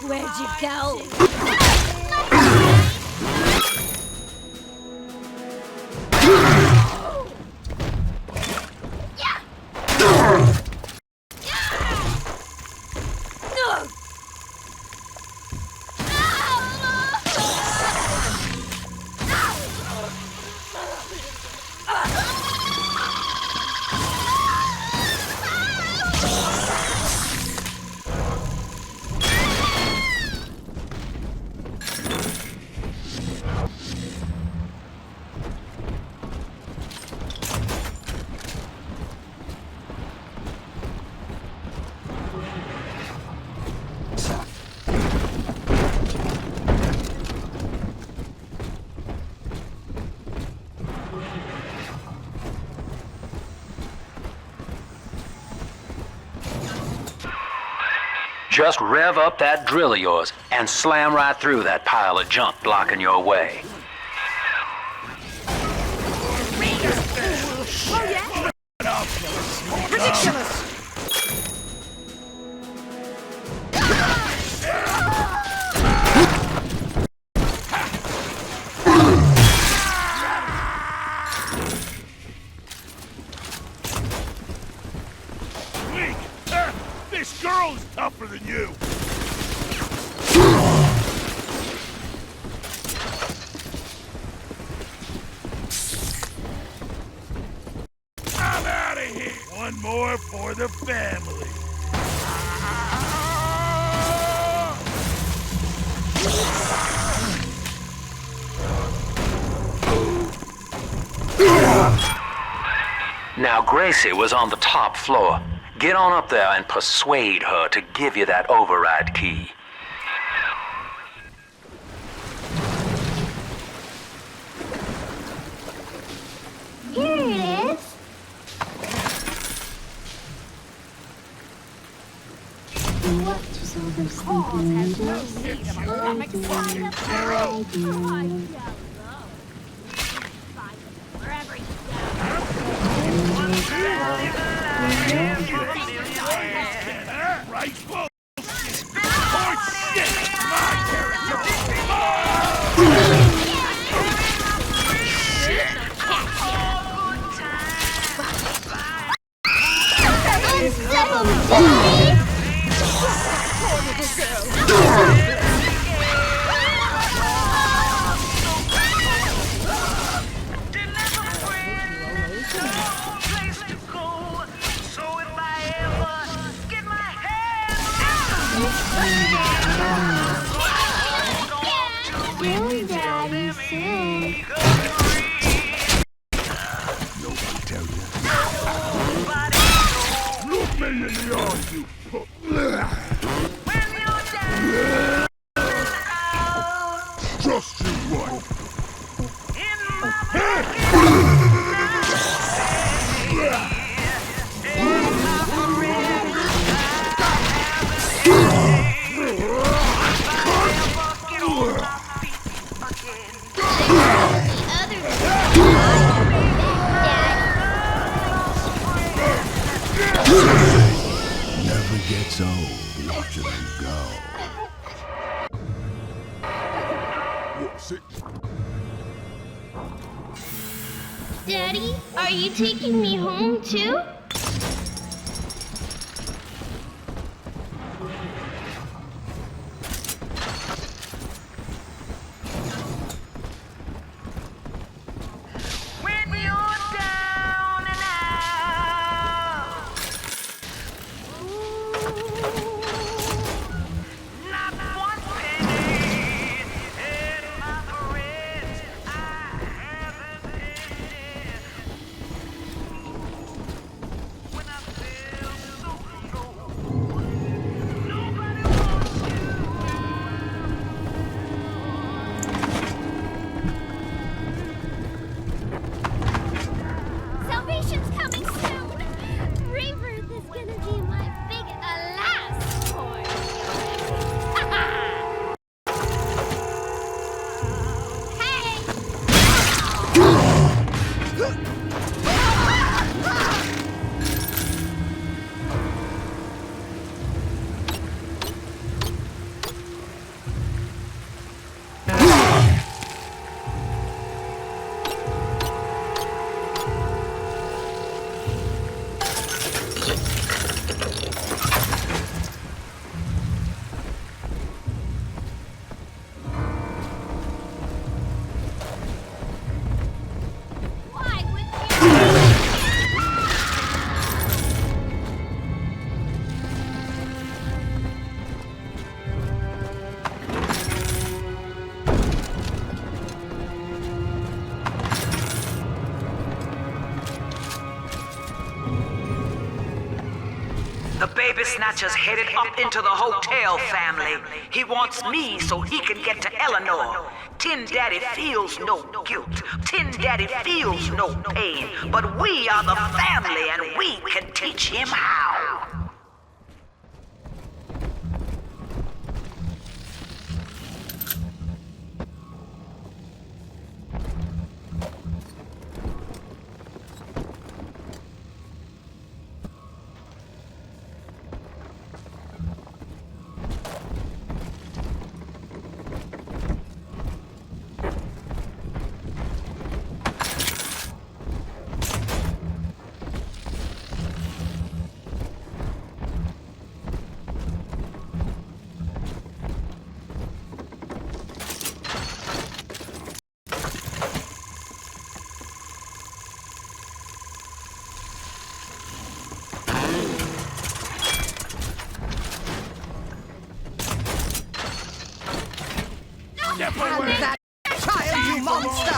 Where'd you go? Just rev up that drill of yours and slam right through that pile of junk blocking your way. Oh, yeah? Ridiculous! This girl's tougher than you! I'm out of here! One more for the family! Now Gracie was on the top floor. Get on up there and persuade her to give you that override key. Here it is. What is all this Daddy soon. Nobody tell you. Look me in the eye, you Trust your wife. Never gets old watching them go. What's it? Daddy, are you taking me home too? baby snatcher's headed up into the hotel, family. He wants me so he can get to Eleanor. Tin Daddy feels no guilt. Tin Daddy feels no pain. But we are the family and we can teach him how. That child, you monster!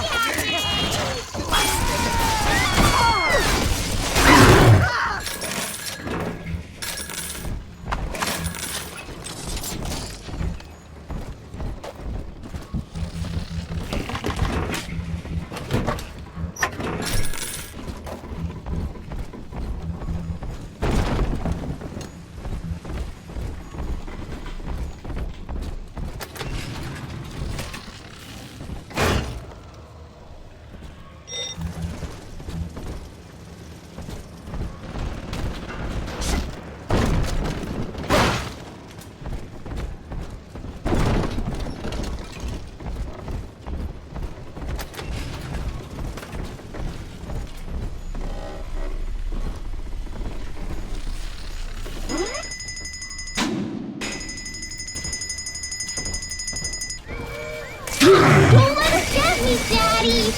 Don't let us get me, Daddy!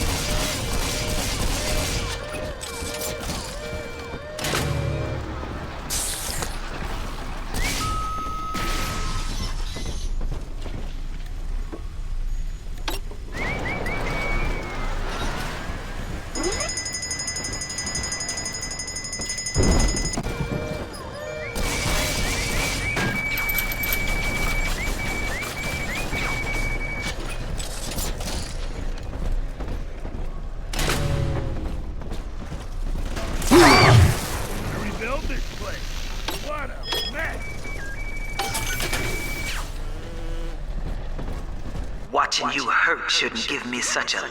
Watching you hurt shouldn't give me such a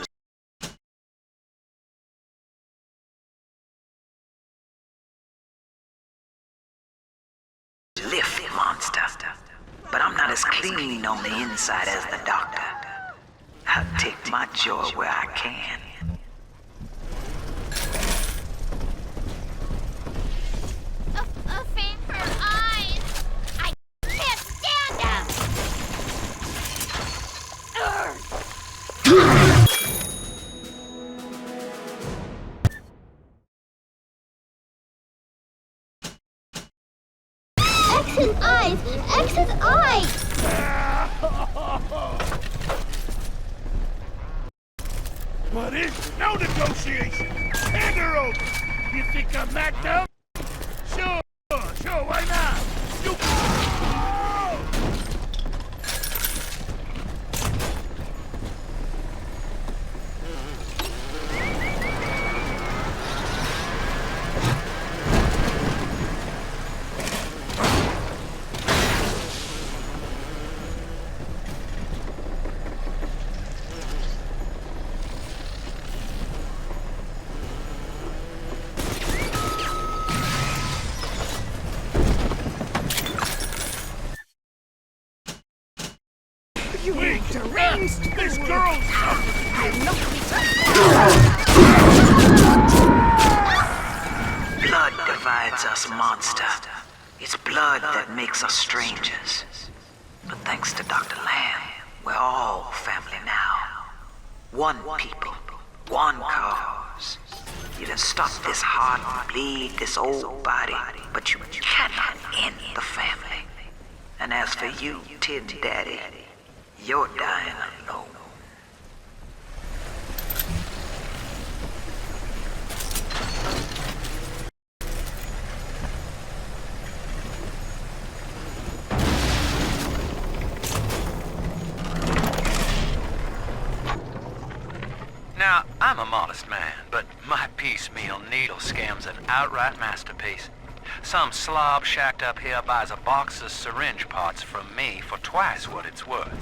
lift, monster. But I'm not as clean on the inside as the doctor. I'll take my joy where I can. A fan for her eyes. I can't stand them. X's eyes! X's eyes! Marin, no negotiation! Hand her over! You think I'm that dumb? Sure, why not? You... You deranged This girl's I'm not Blood divides us, monster. It's blood that makes us strangers. But thanks to Dr. Lamb, we're all family now. One people, one cause. You can stop this heart bleed, this old body, but you cannot end the family. And as for you, Tin Daddy, you're dying alone. a modest man, but my piecemeal needle scam's an outright masterpiece. Some slob shacked up here buys a box of syringe parts from me for twice what it's worth.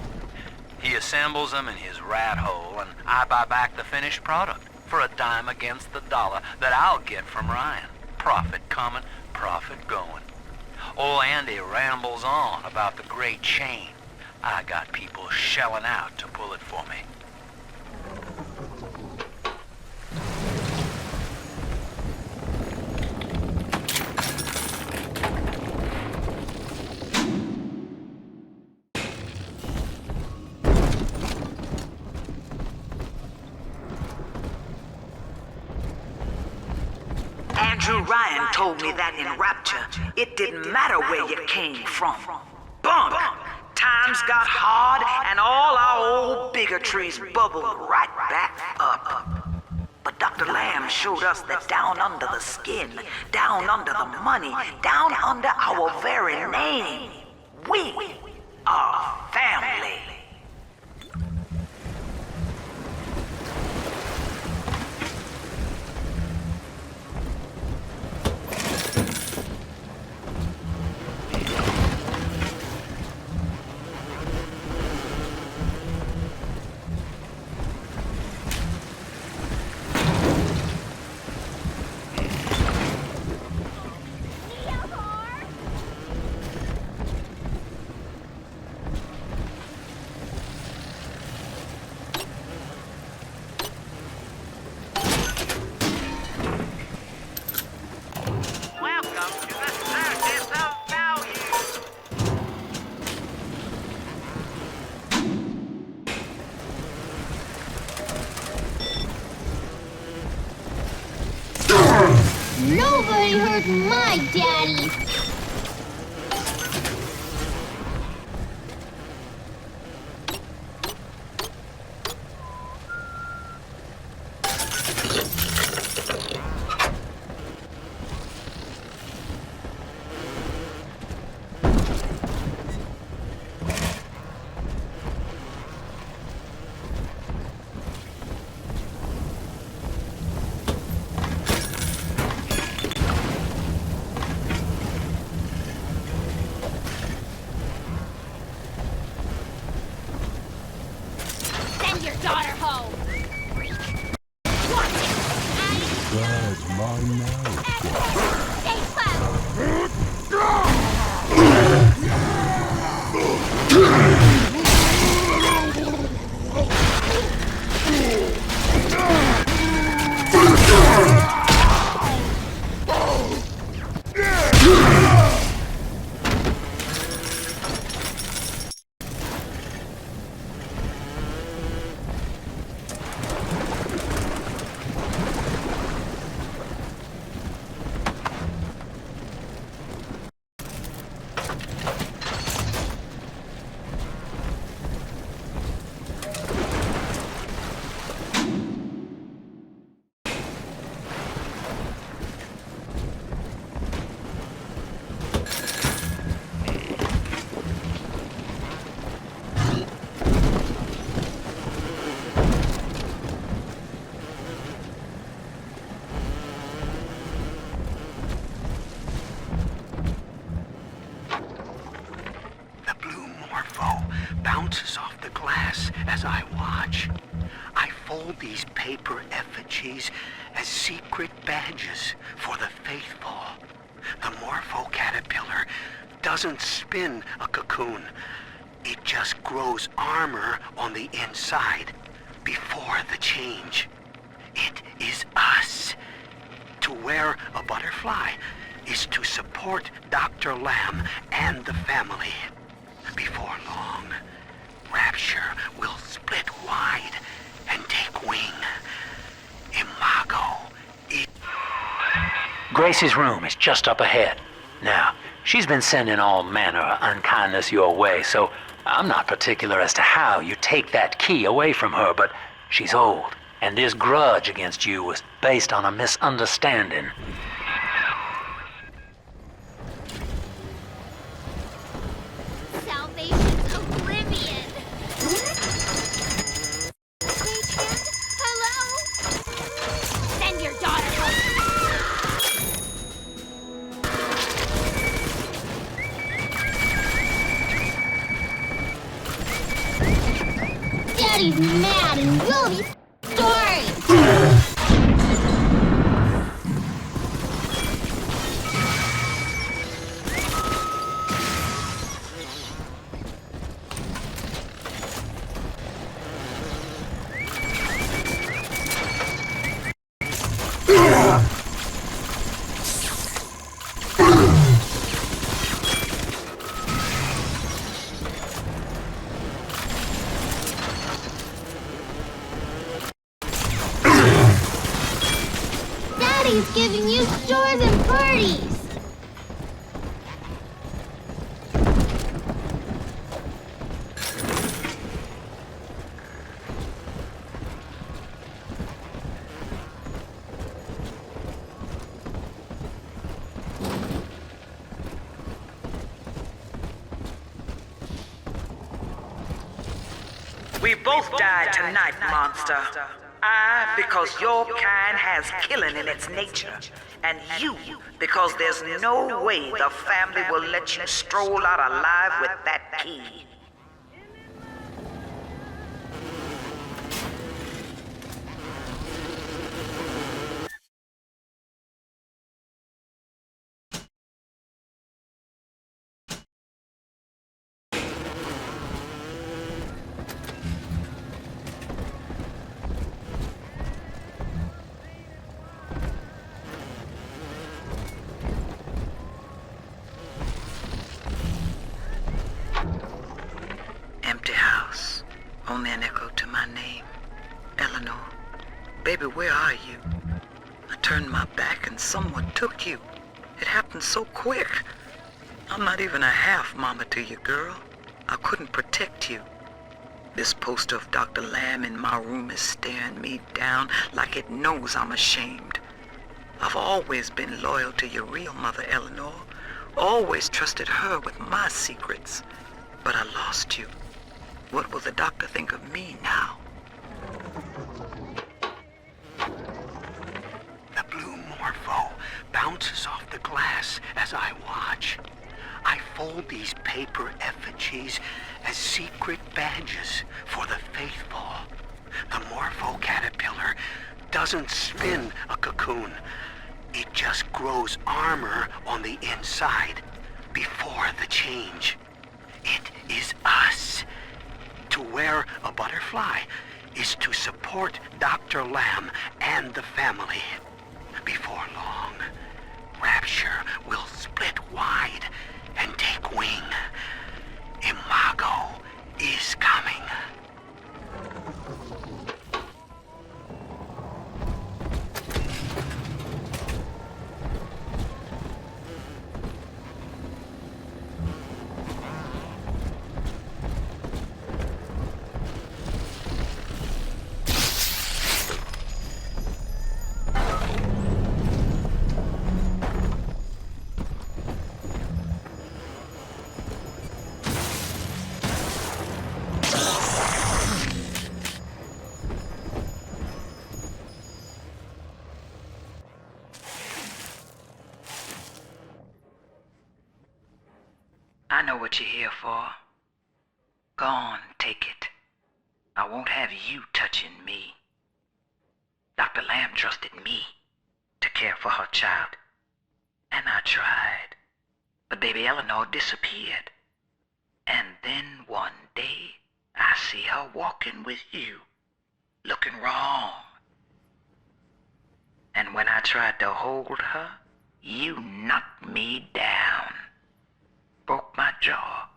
He assembles them in his rat hole, and I buy back the finished product for a dime against the dollar that I'll get from Ryan. Profit coming, profit going. Old Andy rambles on about the great chain. I got people shelling out to pull it for me. Andrew Ryan told me that in Rapture, it didn't matter where you came from. Bump! Times got hard and all our old bigotries bubbled right back up. But Dr. Lamb showed us that down under the skin, down under the money, down under our very name, we are family. Nobody hurt my daddy! Bounces off the glass as I watch. I fold these paper effigies as secret badges for the faithful. The Morpho caterpillar doesn't spin a cocoon. It just grows armor on the inside before the change. It is us. To wear a butterfly is to support Dr. Lamb and the family. Before long, Rapture will split wide and take wing. Imago. Gracie's room is just up ahead. Now, she's been sending all manner of unkindness your way, so I'm not particular as to how you take that key away from her, but she's old, and this grudge against you was based on a misunderstanding. Salvation's oblivion. Hello? Daddy's mad and you'll be sorry. Daddy's giving you stores and parties. We both died tonight, monster. I, because your kind has killing in its nature. And you, because there's no way the family will let you stroll out alive with that key. Empty house. Only an echo to my name. Eleanor. Baby, where are you? I turned my back and someone took you. It happened so quick. I'm not even a half mama to you, girl. I couldn't protect you. This poster of Dr. Lamb in my room is staring me down like it knows I'm ashamed. I've always been loyal to your real mother, Eleanor. Always trusted her with my secrets. But I lost you. What will the doctor think of me now? The blue morpho bounces off the glass as I watch. I fold these paper effigies as secret badges for the faithful. The morpho caterpillar doesn't spin a cocoon. It just grows armor on the inside before the change. It is us. To wear a butterfly is to support Dr. Lamb and the family. Before long, Rapture will split wide and take wing. Imago is coming. I know what you're here for. Go on, take it. I won't have you touching me. Dr. Lamb trusted me to care for her child. And I tried. But baby Eleanor disappeared. And then one day, I see her walking with you, looking wrong. And when I tried to hold her, you knocked me down. Broke my jaw.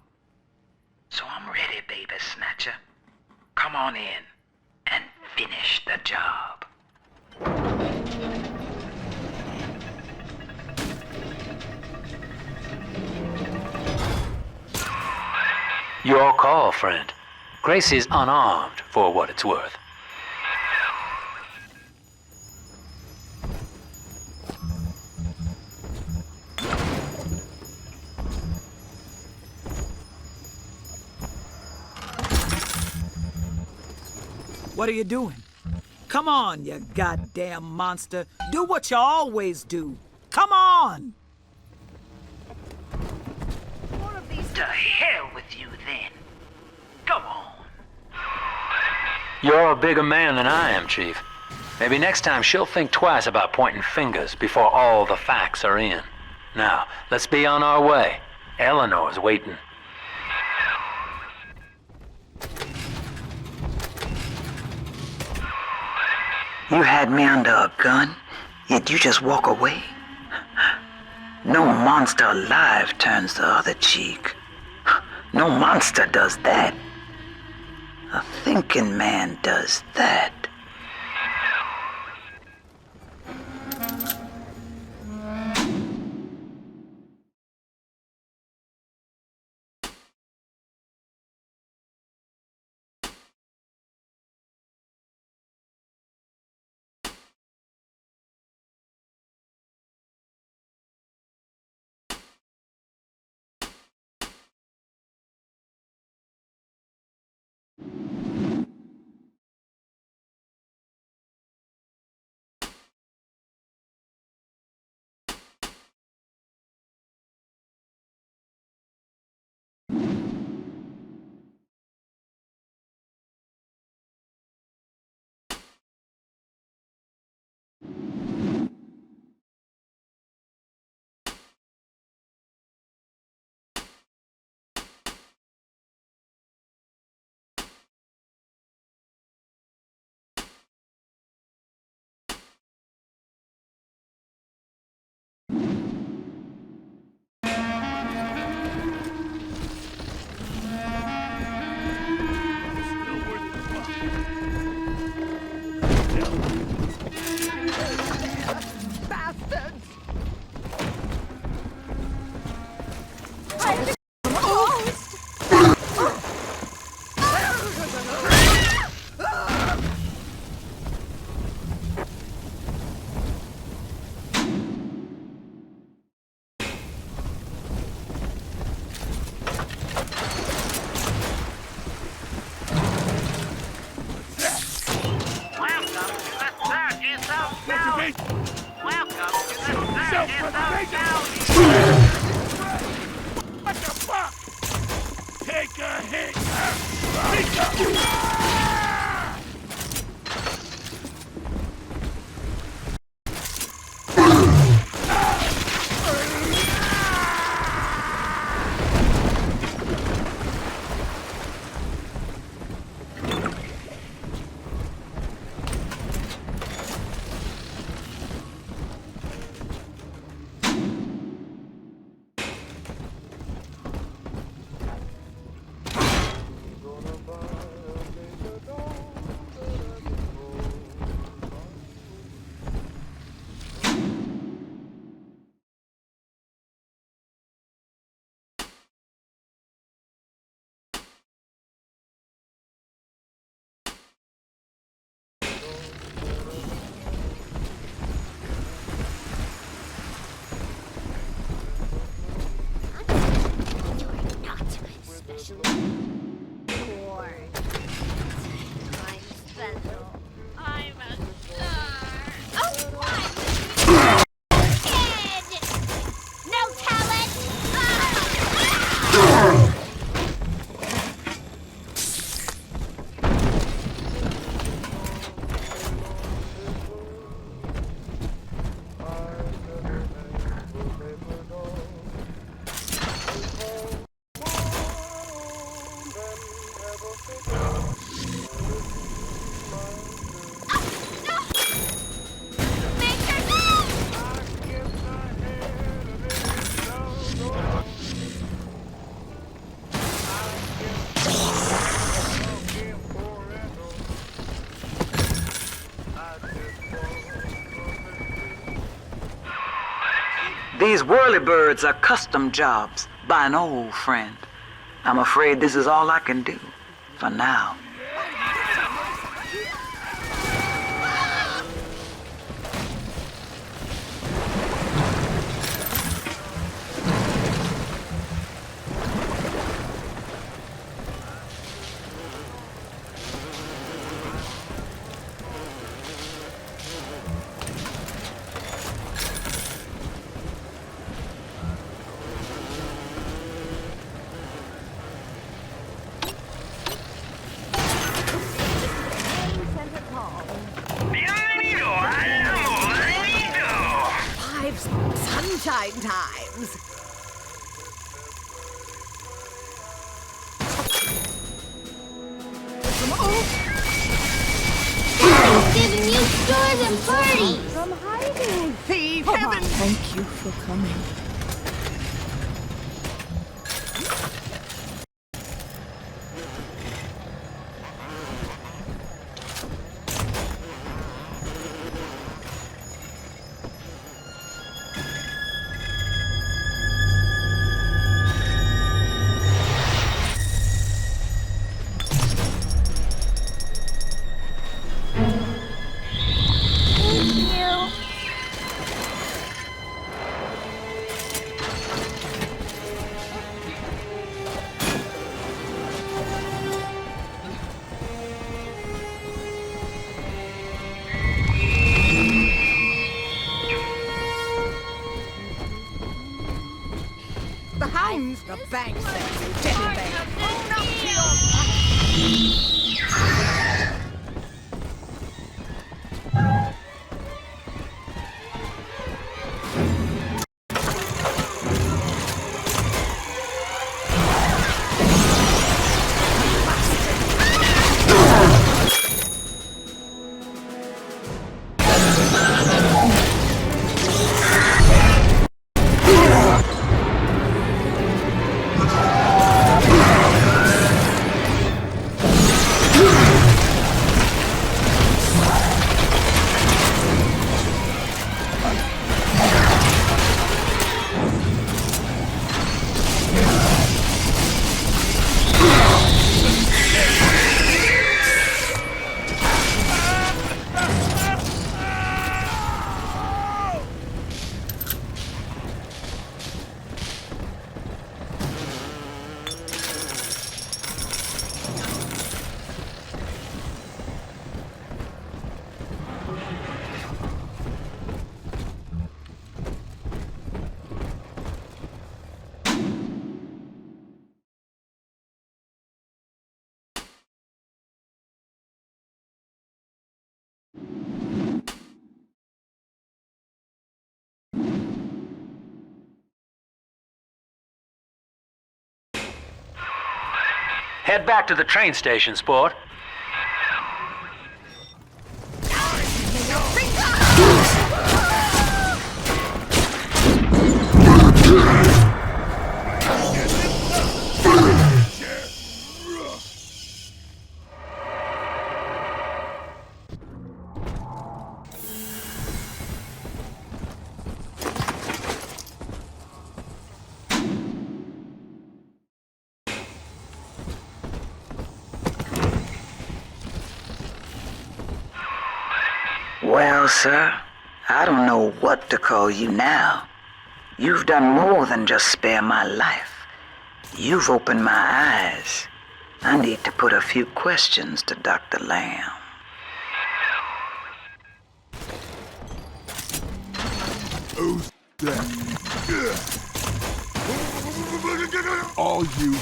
So I'm ready, baby snatcher. Come on in and finish the job. Your call, friend. Grace is unarmed for what it's worth. What are you doing? Come on, you goddamn monster. Do what you always do. Come on! To hell with you then. Go on. You're a bigger man than I am, Chief. Maybe next time she'll think twice about pointing fingers before all the facts are in. Now, let's be on our way. Eleanor's waiting. You had me under a gun, yet you just walk away? No monster alive turns the other cheek. No monster does that. A thinking man does that. What the fuck? Take a hit! These whirlybirds are custom jobs by an old friend. I'm afraid this is all I can do for now. Party! From hiding. Thief, Heaven! Thank you for coming. Behind the bank, sexy teddy bear. Own up to your... Head back to the train station, sport. Well, sir, I don't know what to call you now. You've done more than just spare my life. You've opened my eyes. I need to put a few questions to Dr. Lamb. Who's that? All you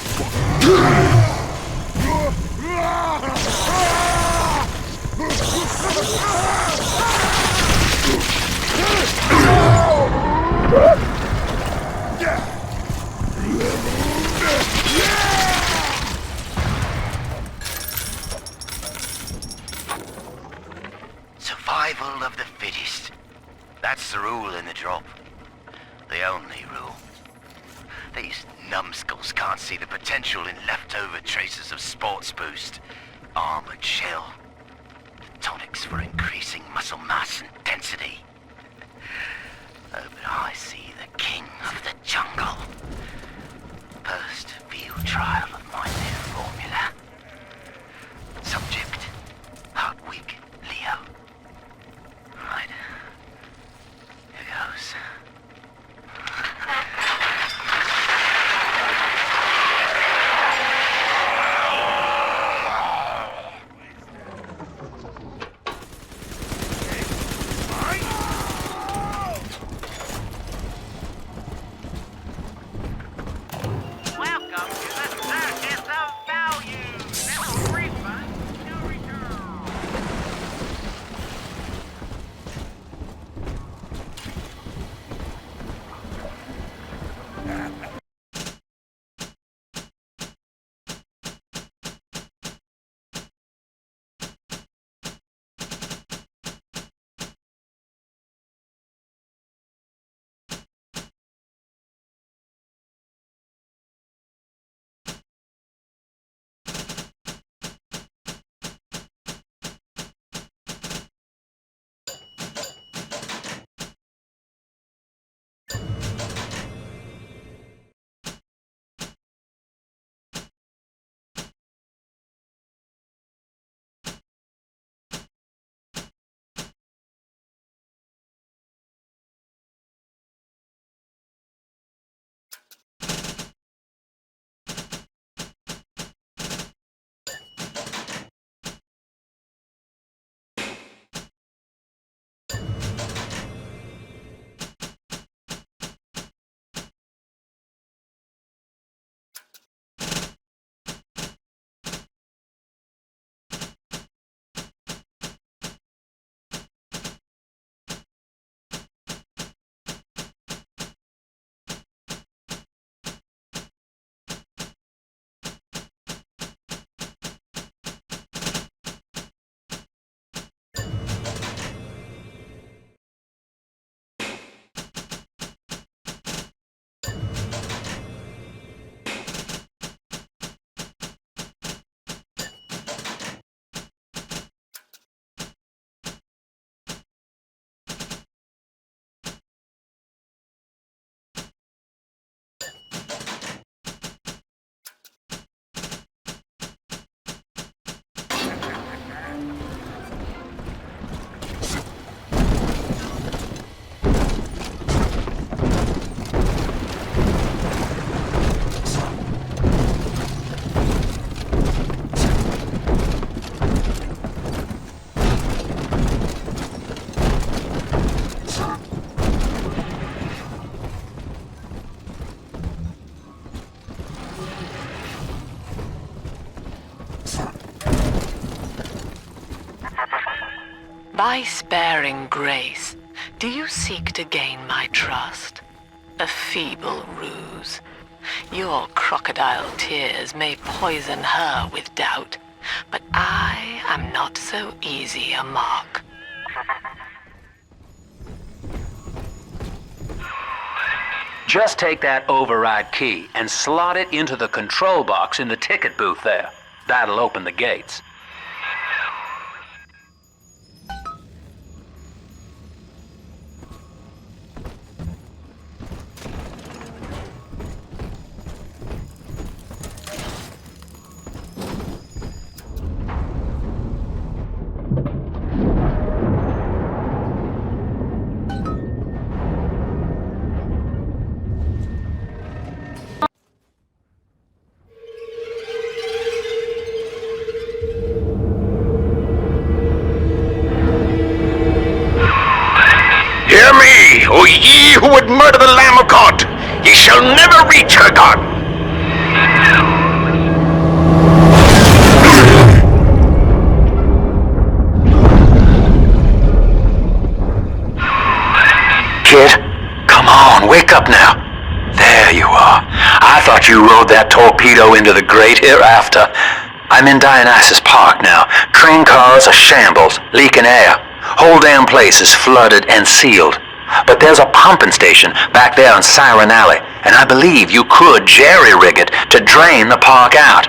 Survival of the fittest. That's the rule in the drop. The only rule. These numbskulls can't see the potential in leftover traces of sports boost, armored shell, tonics for increasing muscle mass and density. Oh, but I see the king of the jungle. First field trial of my new formula. Subject, Hartwig Leo. Right. Here goes. Welcome to the circus. By sparing grace, do you seek to gain my trust? A feeble ruse. Your crocodile tears may poison her with doubt, but I am not so easy a mark. Just take that override key and slot it into the control box in the ticket booth there. That'll open the gates. Hear me, O ye who would murder the Lamb of God! Ye shall never reach her God! Kid, come on, wake up now. There you are. I thought you rode that torpedo into the great hereafter. I'm in Dionysus Park now. Train cars are shambles, leaking air. Whole damn place is flooded and sealed. But there's a pumping station back there on Siren Alley, and I believe you could jerry-rig it to drain the park out.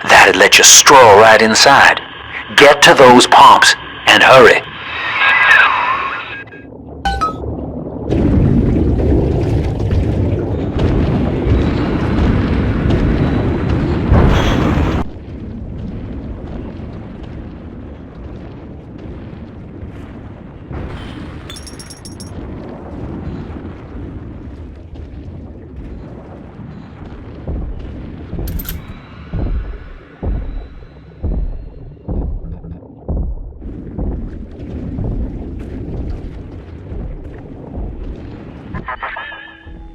That'd let you stroll right inside. Get to those pumps, and hurry.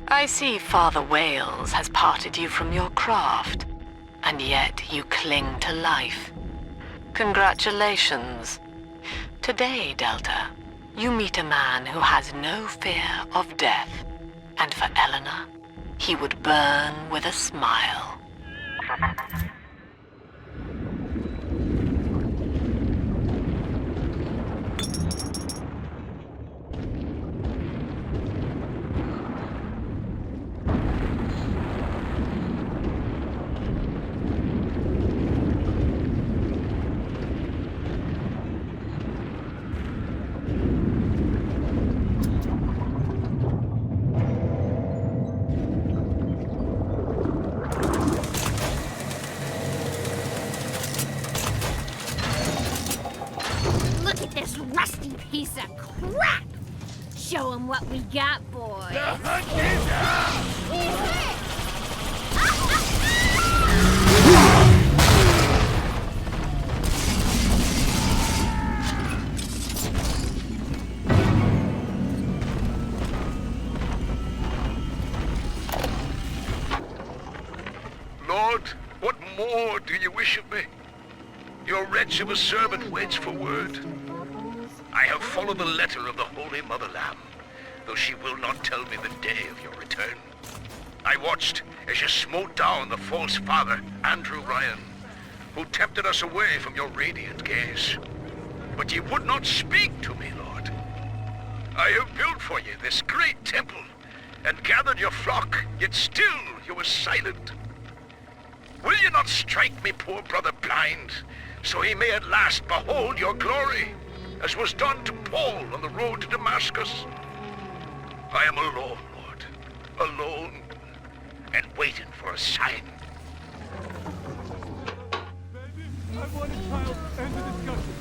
I see Father Wales has parted you from your craft, and yet you cling to life. Congratulations. Today, Delta, you meet a man who has no fear of death, and for Eleanor, he would burn with a smile. Look at this rusty piece of crap! Show 'em what we got, boys! The hunt is out! Lord, what more do you wish of me? Your wretch of a servant waits for word. I have followed the letter of the Holy Mother Lamb, though she will not tell me the day of your return. I watched as you smote down the false father, Andrew Ryan, who tempted us away from your radiant gaze. But ye would not speak to me, Lord. I have built for you this great temple, and gathered your flock, yet still you were silent. Will you not strike me poor brother blind, so he may at last behold your glory, as was done to Paul on the road to Damascus? I am alone, Lord, alone, and waiting for a sign. I wanted Kyle to end the discussion.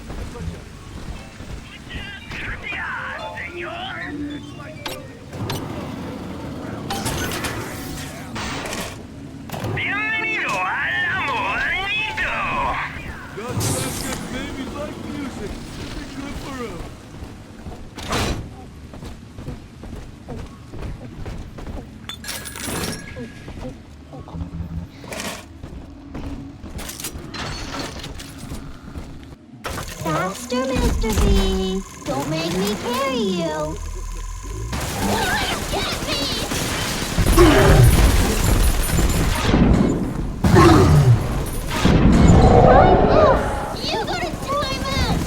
Bienvenido al amorito! God's got babies like music. It's good for them. Faster, Mr. B. Don't make me carry you. Get me! You go to timeout!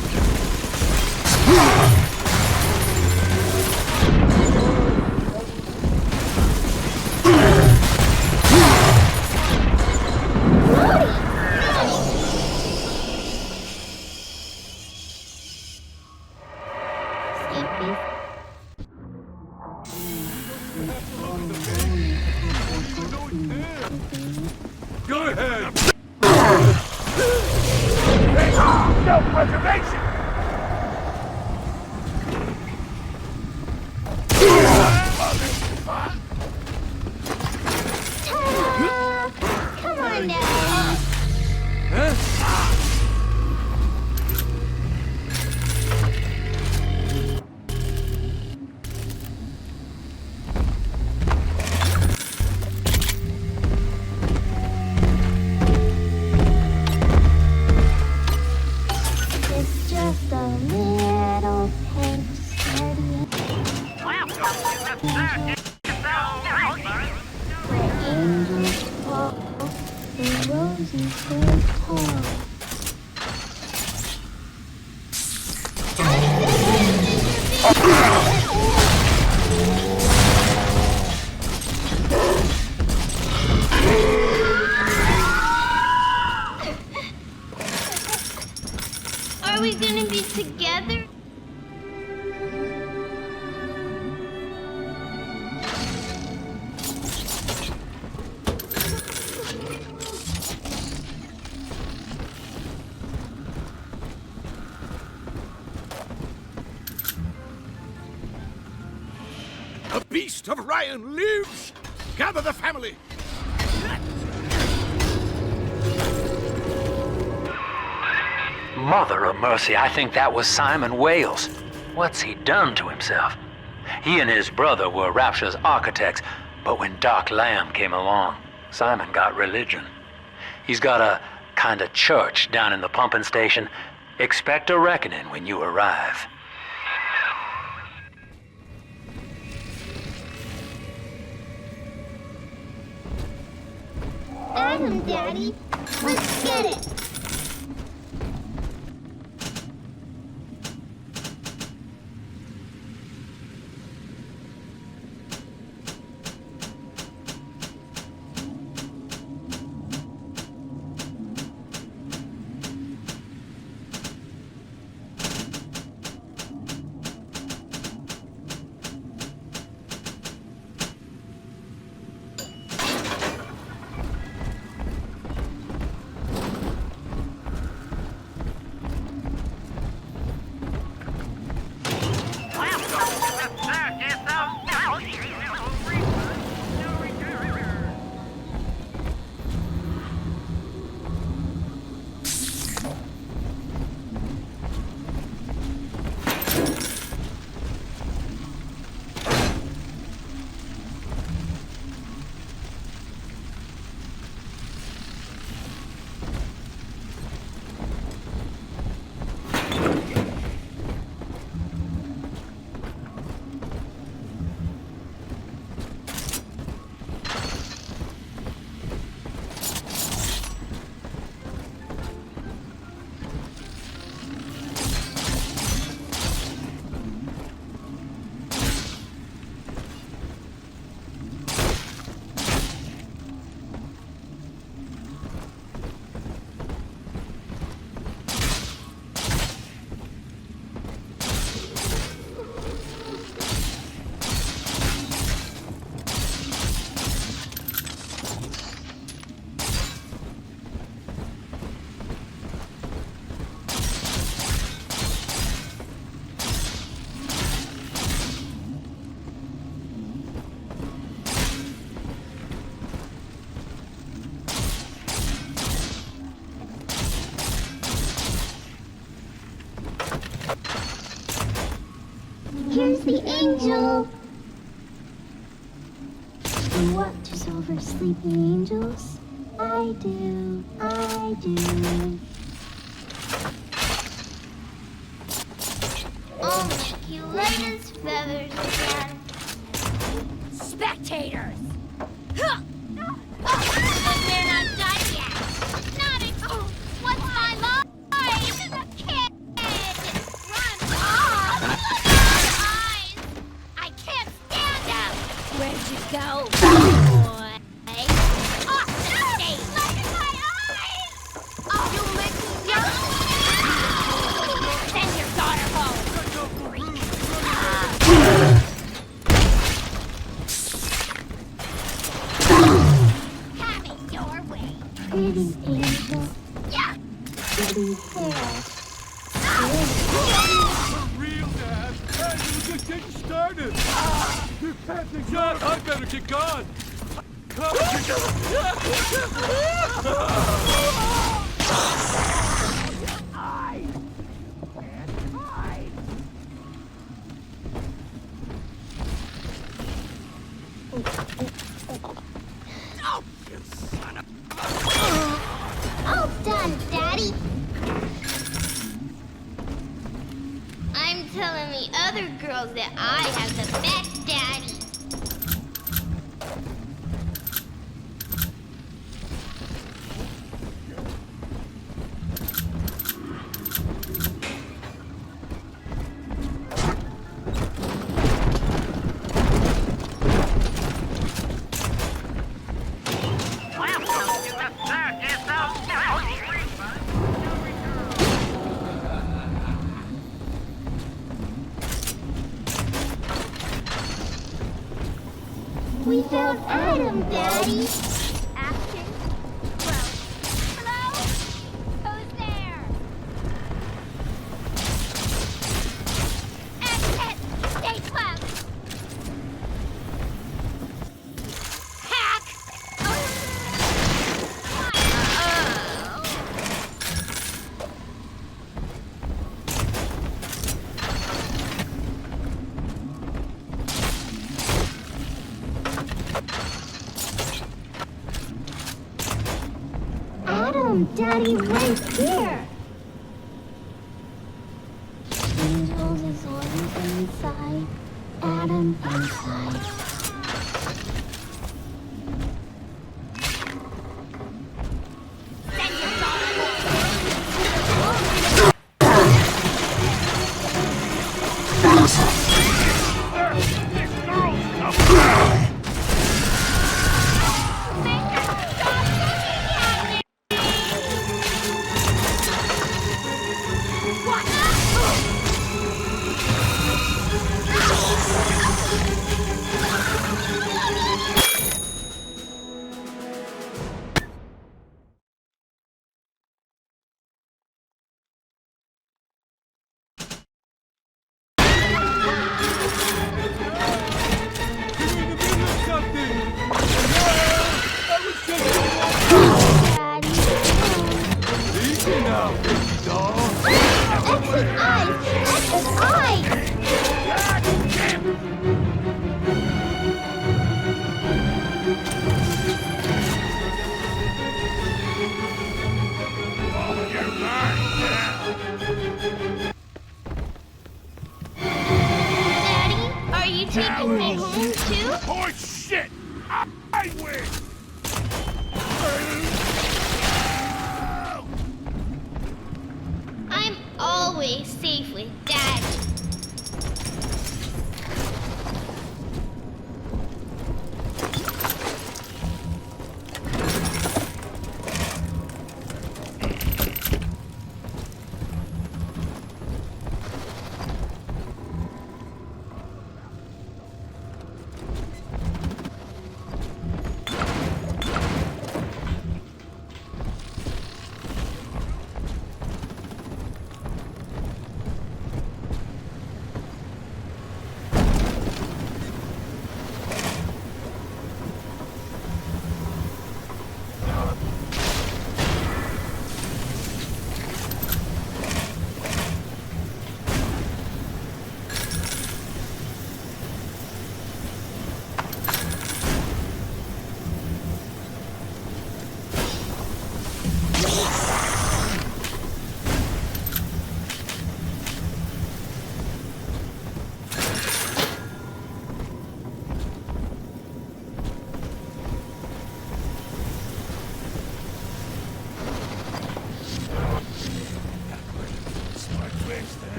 Go ahead! Self-preservation! Come on now. It's just a little pink sturdy. Where angels fall, the roses grow tall. Are we gonna be together? The beast of Ryan lives! Gather the family! Mother of mercy, I think that was Simon Wales. What's he done to himself? He and his brother were Rapture's architects, but when Doc Lamb came along, Simon got religion. He's got a kind of church down in the pumping station. Expect a reckoning when you arrive. Adam, Daddy. Let's get it. Here's the angel. Who watches over sleeping angels? I do, I do. pretty angel. Yeah. Pretty hair. Real, Dad. Hey, we're just getting started. You're passing John, I better get gone. Come All done, Daddy. I'm telling the other girls that I have the best daddy. We found Adam, Daddy. Asking? Well, hello? Who's there? Exit! Stay close! Hack! Adam, Daddy, right here. Angels is always inside. Adam inside. Taking me home too? Oh shit! I win!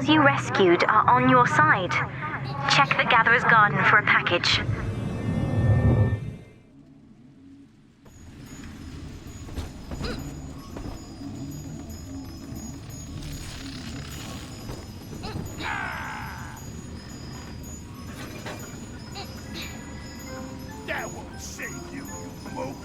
girls you rescued are on your side. Check the Gatherer's Garden for a package. That won't save you, you mope.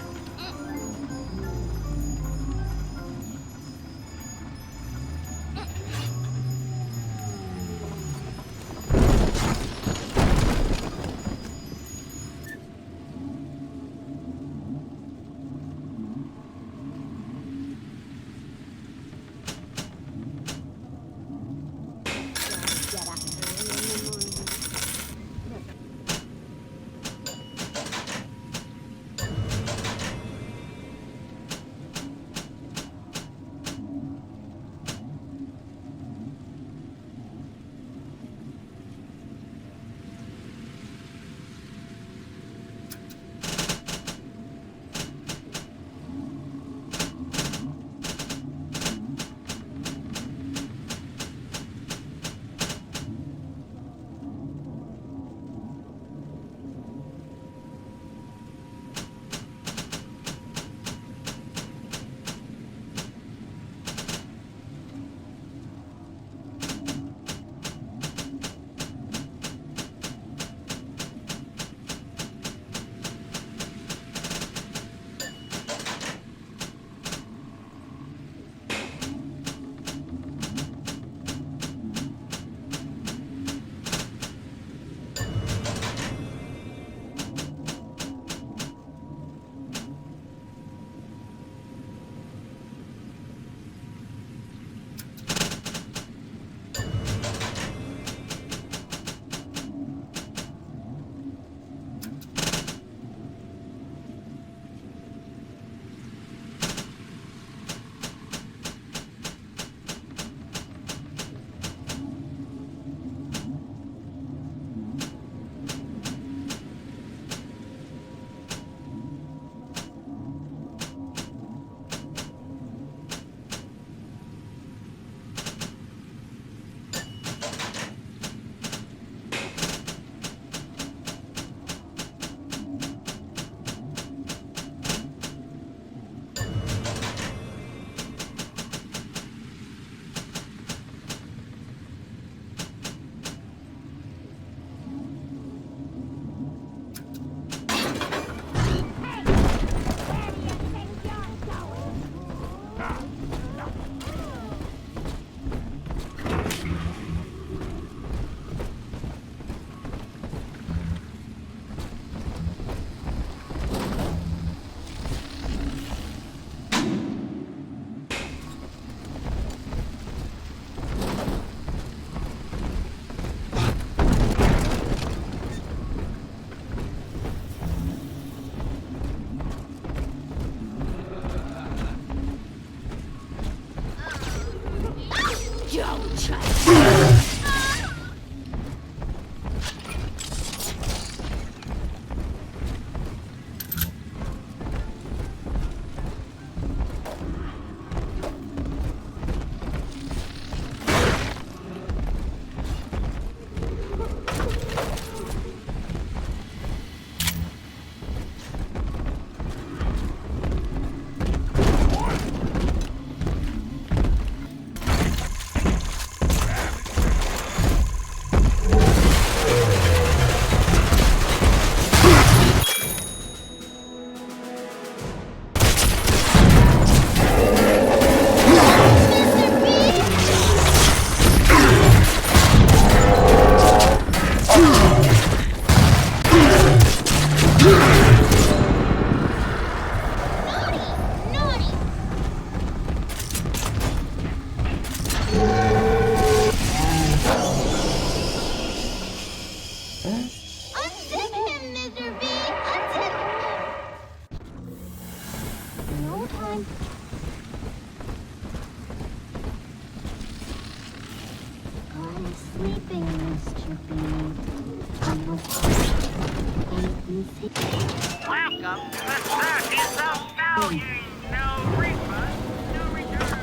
Welcome to the circus of value. No refund, no return.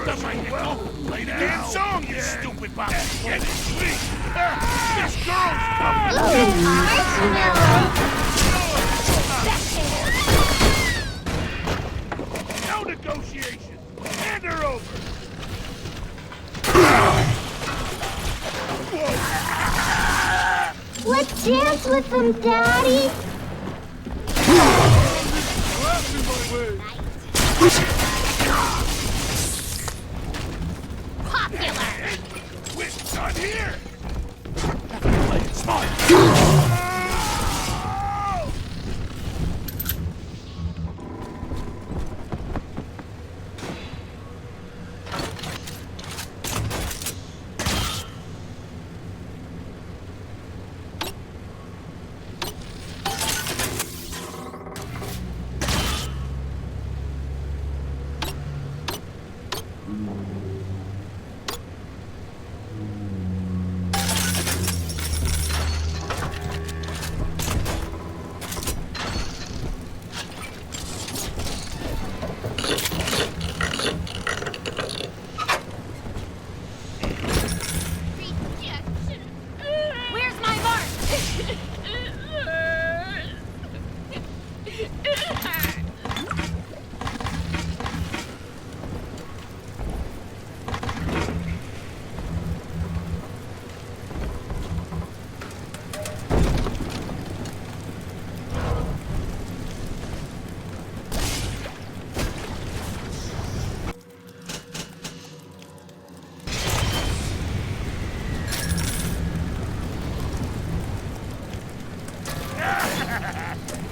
Stuff like well, play the damn song, you stupid bop. Get it, please. This girl's coming. No negotiation. Hand her over. Let's dance with them, Daddy. Popular. We're done here. Play it smart. Where's my mark?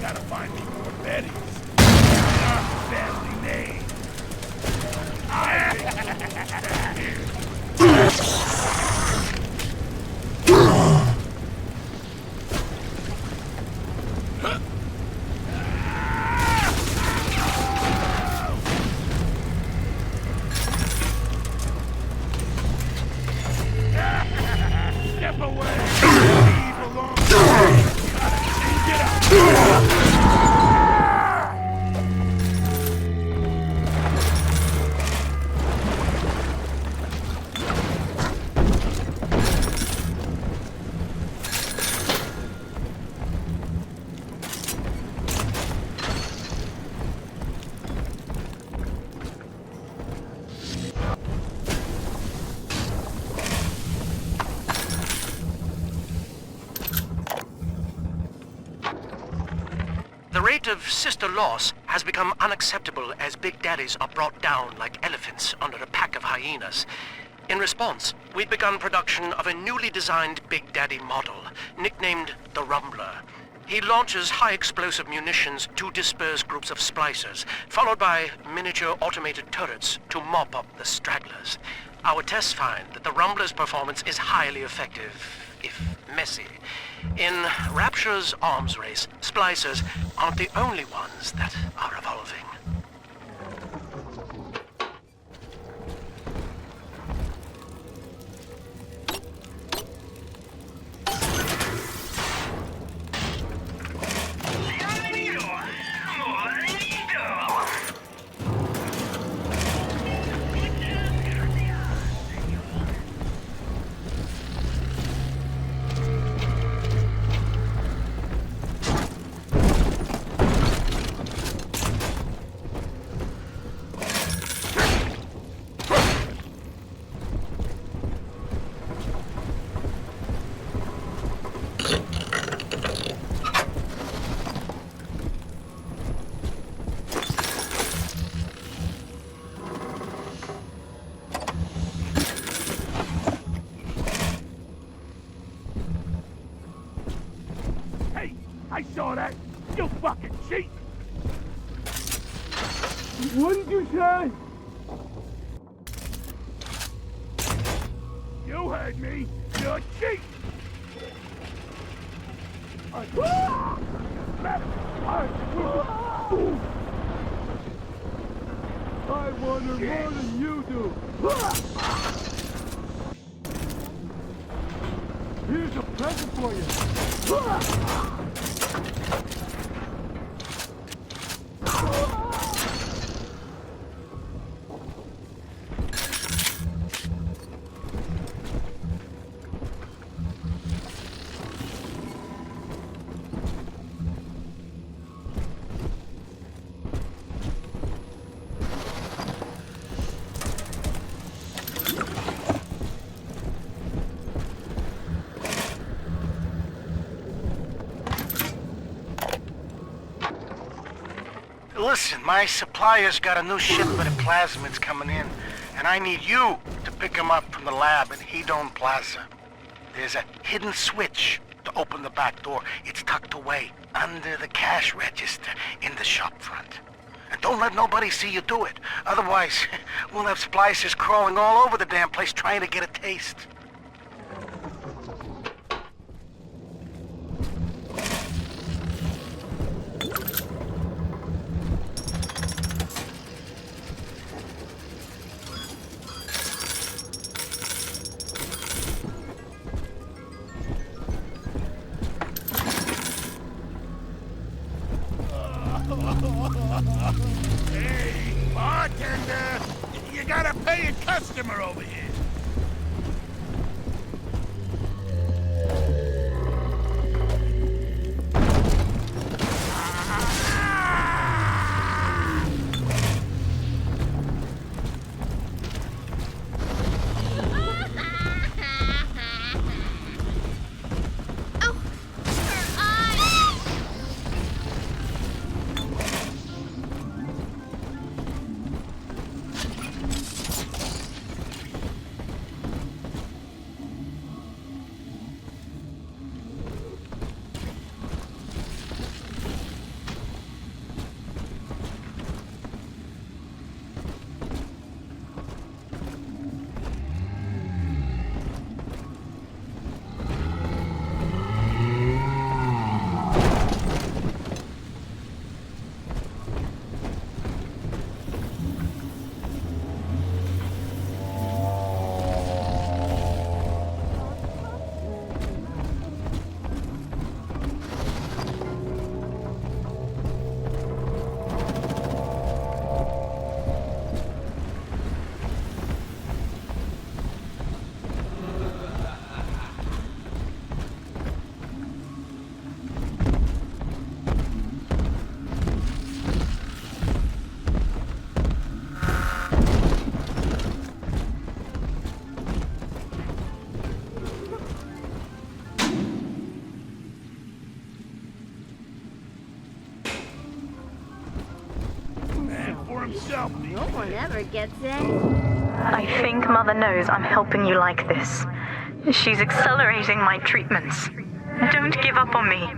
Gotta find me more Bettys. Family name. Step away. Leave alone. Get up. The rate of sister loss has become unacceptable as Big Daddies are brought down like elephants under a pack of hyenas. In response, we've begun production of a newly designed Big Daddy model, nicknamed the Rumbler. He launches high-explosive munitions to disperse groups of splicers, followed by miniature automated turrets to mop up the stragglers. Our tests find that the Rumbler's performance is highly effective, if messy. In Rapture's arms race, Splicers aren't the only ones that are evolving. I saw that! You fucking cheat! What did you say? You heard me! You cheat! I want her more than you do! Here's a present for you! Listen, my supplier's got a new shipment of plasmids coming in, and I need you to pick them up from the lab in Hedon Plaza. There's a hidden switch to open the back door. It's tucked away under the cash register in the shop front. And don't let nobody see you do it. Otherwise, we'll have Splicers crawling all over the damn place trying to get a taste. Hey, bartender! You gotta pay a customer over here. No one ever gets it. I think Mother knows I'm helping you like this. She's accelerating my treatments. Don't give up on me.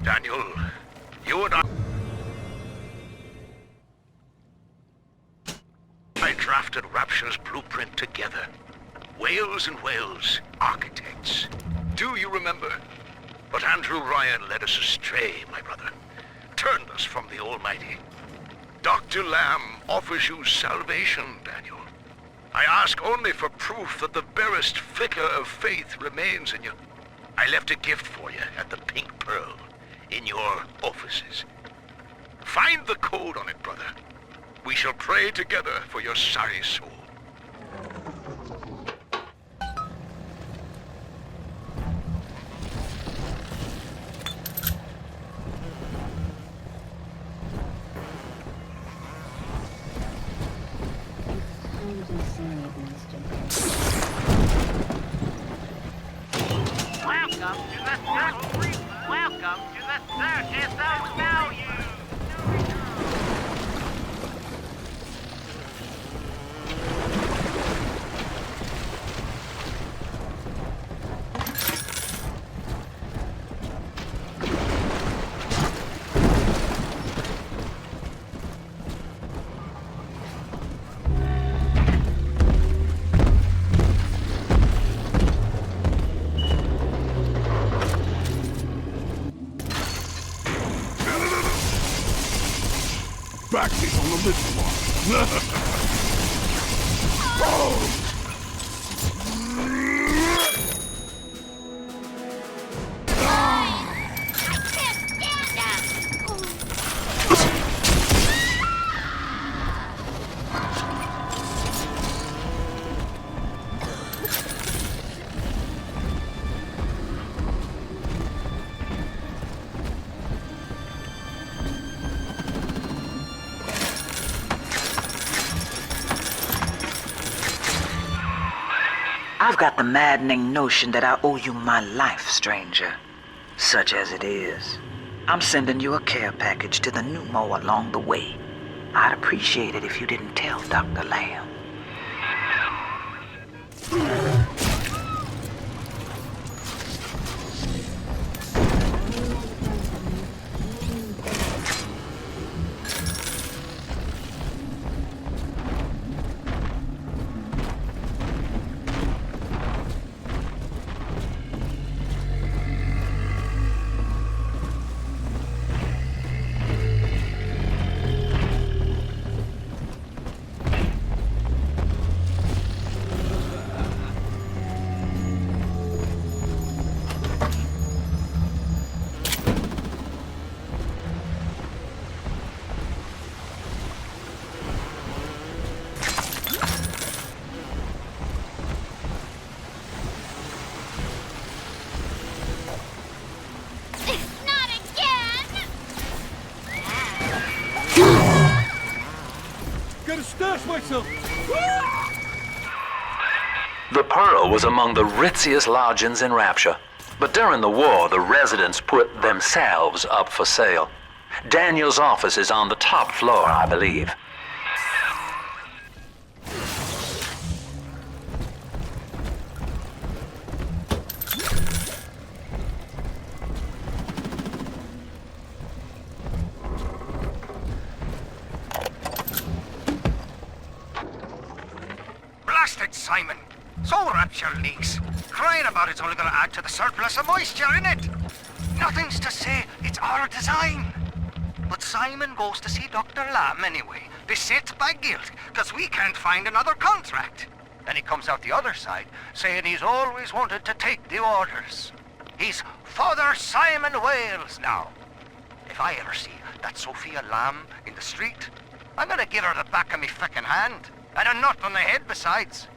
Daniel, you and I drafted Rapture's blueprint together. Wales and Wales, architects. Do you remember? But Andrew Ryan led us astray, my brother. Turned us from the Almighty. Dr. Lamb offers you salvation, Daniel. I ask only for proof that the barest flicker of faith remains in you. I left a gift for you at the Pink Pearl, in your offices. Find the code on it, brother. We shall pray together for your sorry soul. I'm just saying, Mr. practice on the little one. Oh! I've got the maddening notion that I owe you my life, stranger. Such as it is. I'm sending you a care package to the pneumo along the way. I'd appreciate it if you didn't tell Dr. Lamb. The Pearl was among the ritziest lodgings in Rapture, but during the war, the residents put themselves up for sale. Daniel's office is on the top floor, I believe. Blasted Simon! So Rapture leaks. Crying about it's only gonna add to the surplus of moisture in it. Nothing's to say, it's our design. But Simon goes to see Dr. Lamb anyway, beset by guilt, because we can't find another contract. Then he comes out the other side, saying he's always wanted to take the orders. He's Father Simon Wales now. If I ever see that Sophia Lamb in the street, I'm gonna give her the back of me frickin' hand, and a nut on the head besides.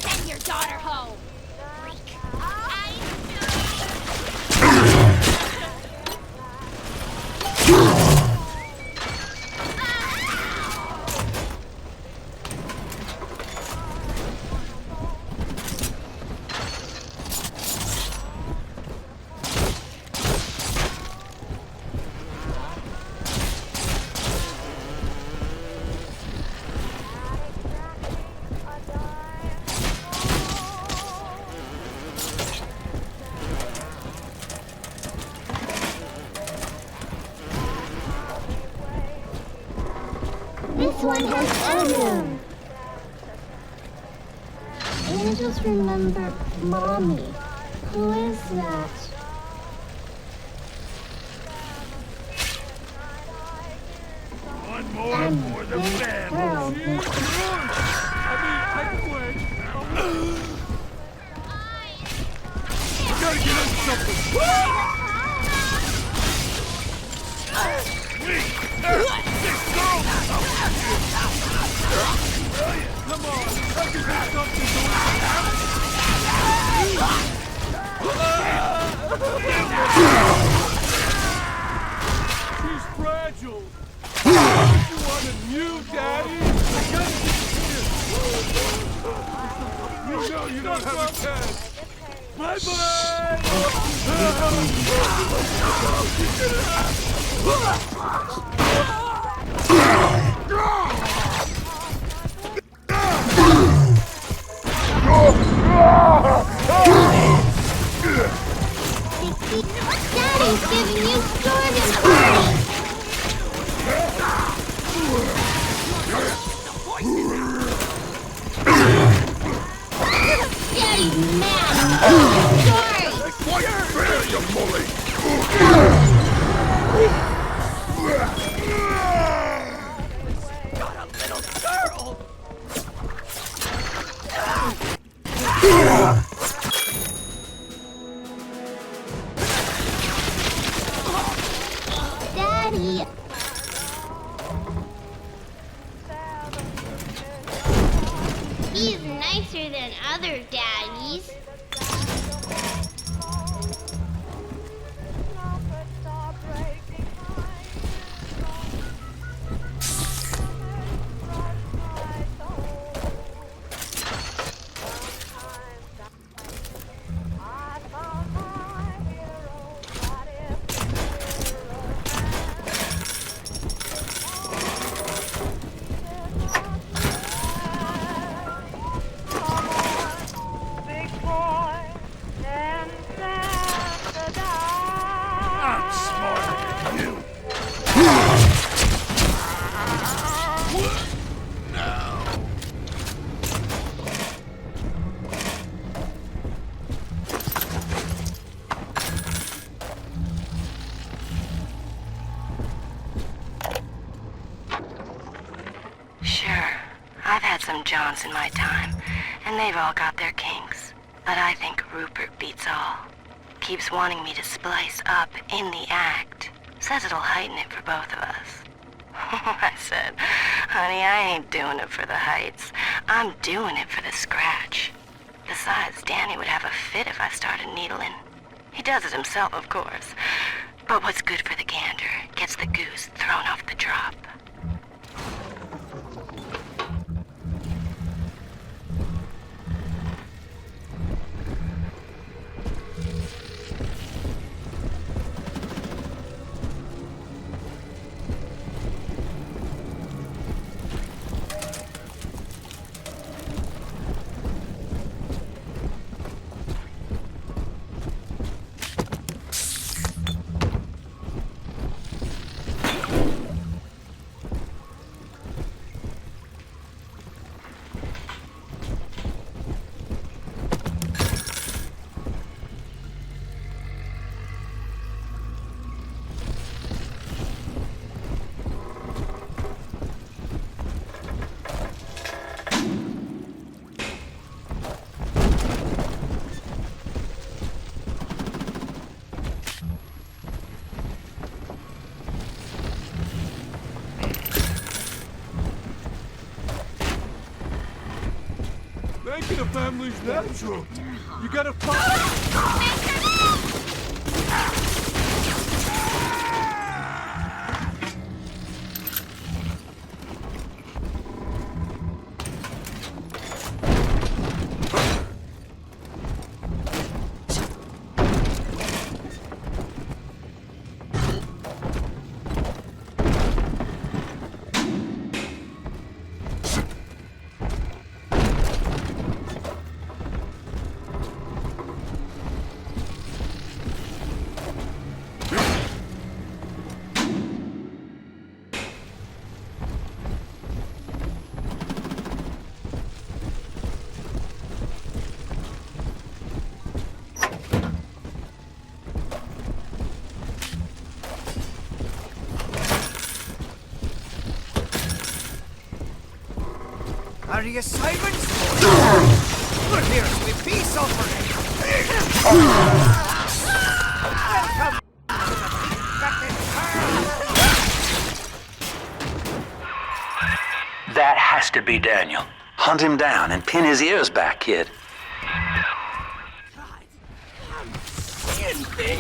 Send your daughter home. This one has Adam. Angels remember Mommy. Who is that? One more for the family. I gotta get us something. This girl! Come on, I can do something. She's fragile. You want a new daddy? You know you don't have a chance. Bye-bye! Daddy's giving you Jordan party! Daddy's mad! Sorry! Quite fair, you bully! Got a little girl! Daddy! He's nicer than other daddies. I'm smarter than you. Now. Sure, I've had some Johns in my time, and they've all got their kinks. But I think Rupert beats all. Keeps wanting me to splice up in the act. Says it'll heighten it for both of us. I said, honey, I ain't doing it for the heights. I'm doing it for the scratch. Besides, Danny would have a fit if I started needling. He does it himself, of course. But what's good for the gander gets the goose thrown off the drop. Making a family's natural. You gotta find... Are you Simons? We're here to be peace offering. Welcome. That has to be Daniel. Hunt him down and pin his ears back, kid. Seeing things.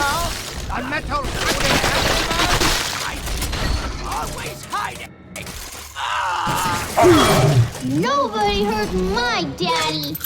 now? A metal hiding animal? Always hiding! Nobody hurt my daddy!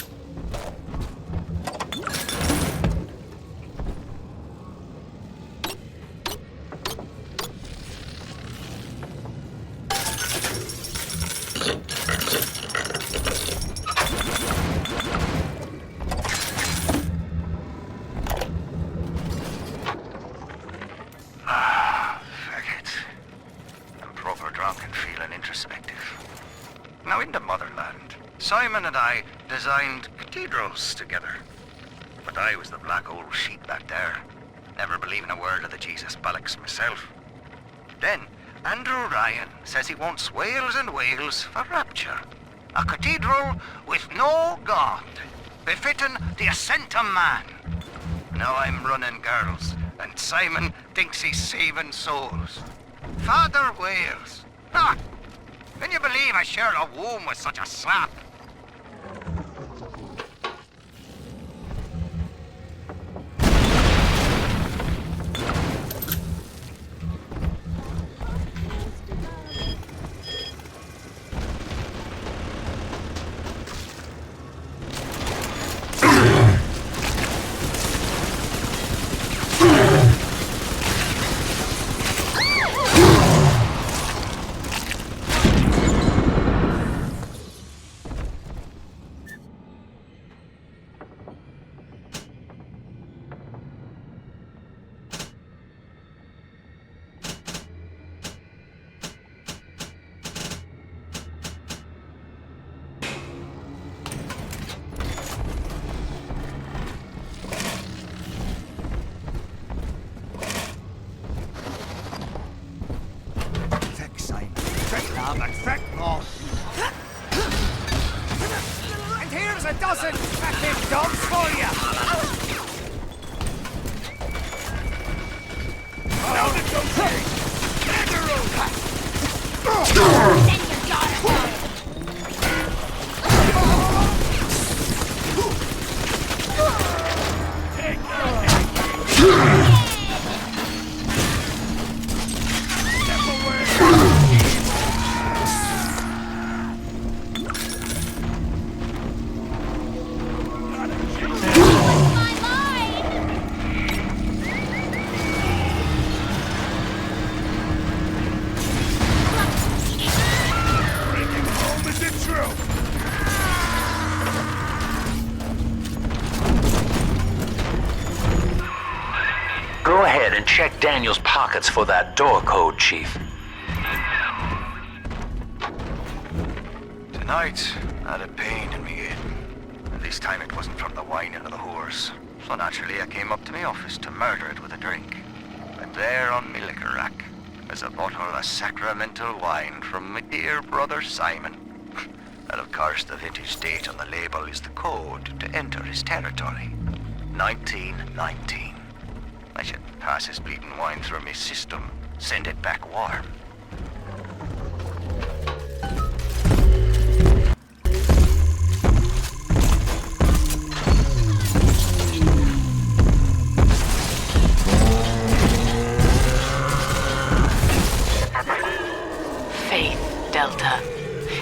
Now, in the motherland, Simon and I designed cathedrals together. But I was the black old sheep back there, never believing a word of the Jesus bollocks myself. Then, Andrew Ryan says he wants whales and whales for Rapture. A cathedral with no God, befitting the ascent of man. Now I'm running girls, and Simon thinks he's saving souls. Father Wales. Ah! Can you believe I shared a womb with such a slap? And here's a dozen fucking dogs for you! Now negotiate! Go ahead and check Daniel's pockets for that door code, Chief. Tonight, I had a pain in me head. And this time it wasn't from the whining of the whores. So naturally I came up to my office to murder it with a drink. And there on my liquor rack is a bottle of sacramental wine from my dear brother Simon. And of course the vintage date on the label is the code to enter his territory. 1919. I should pass his bleeding wine through my system, send it back warm. Faith, Delta.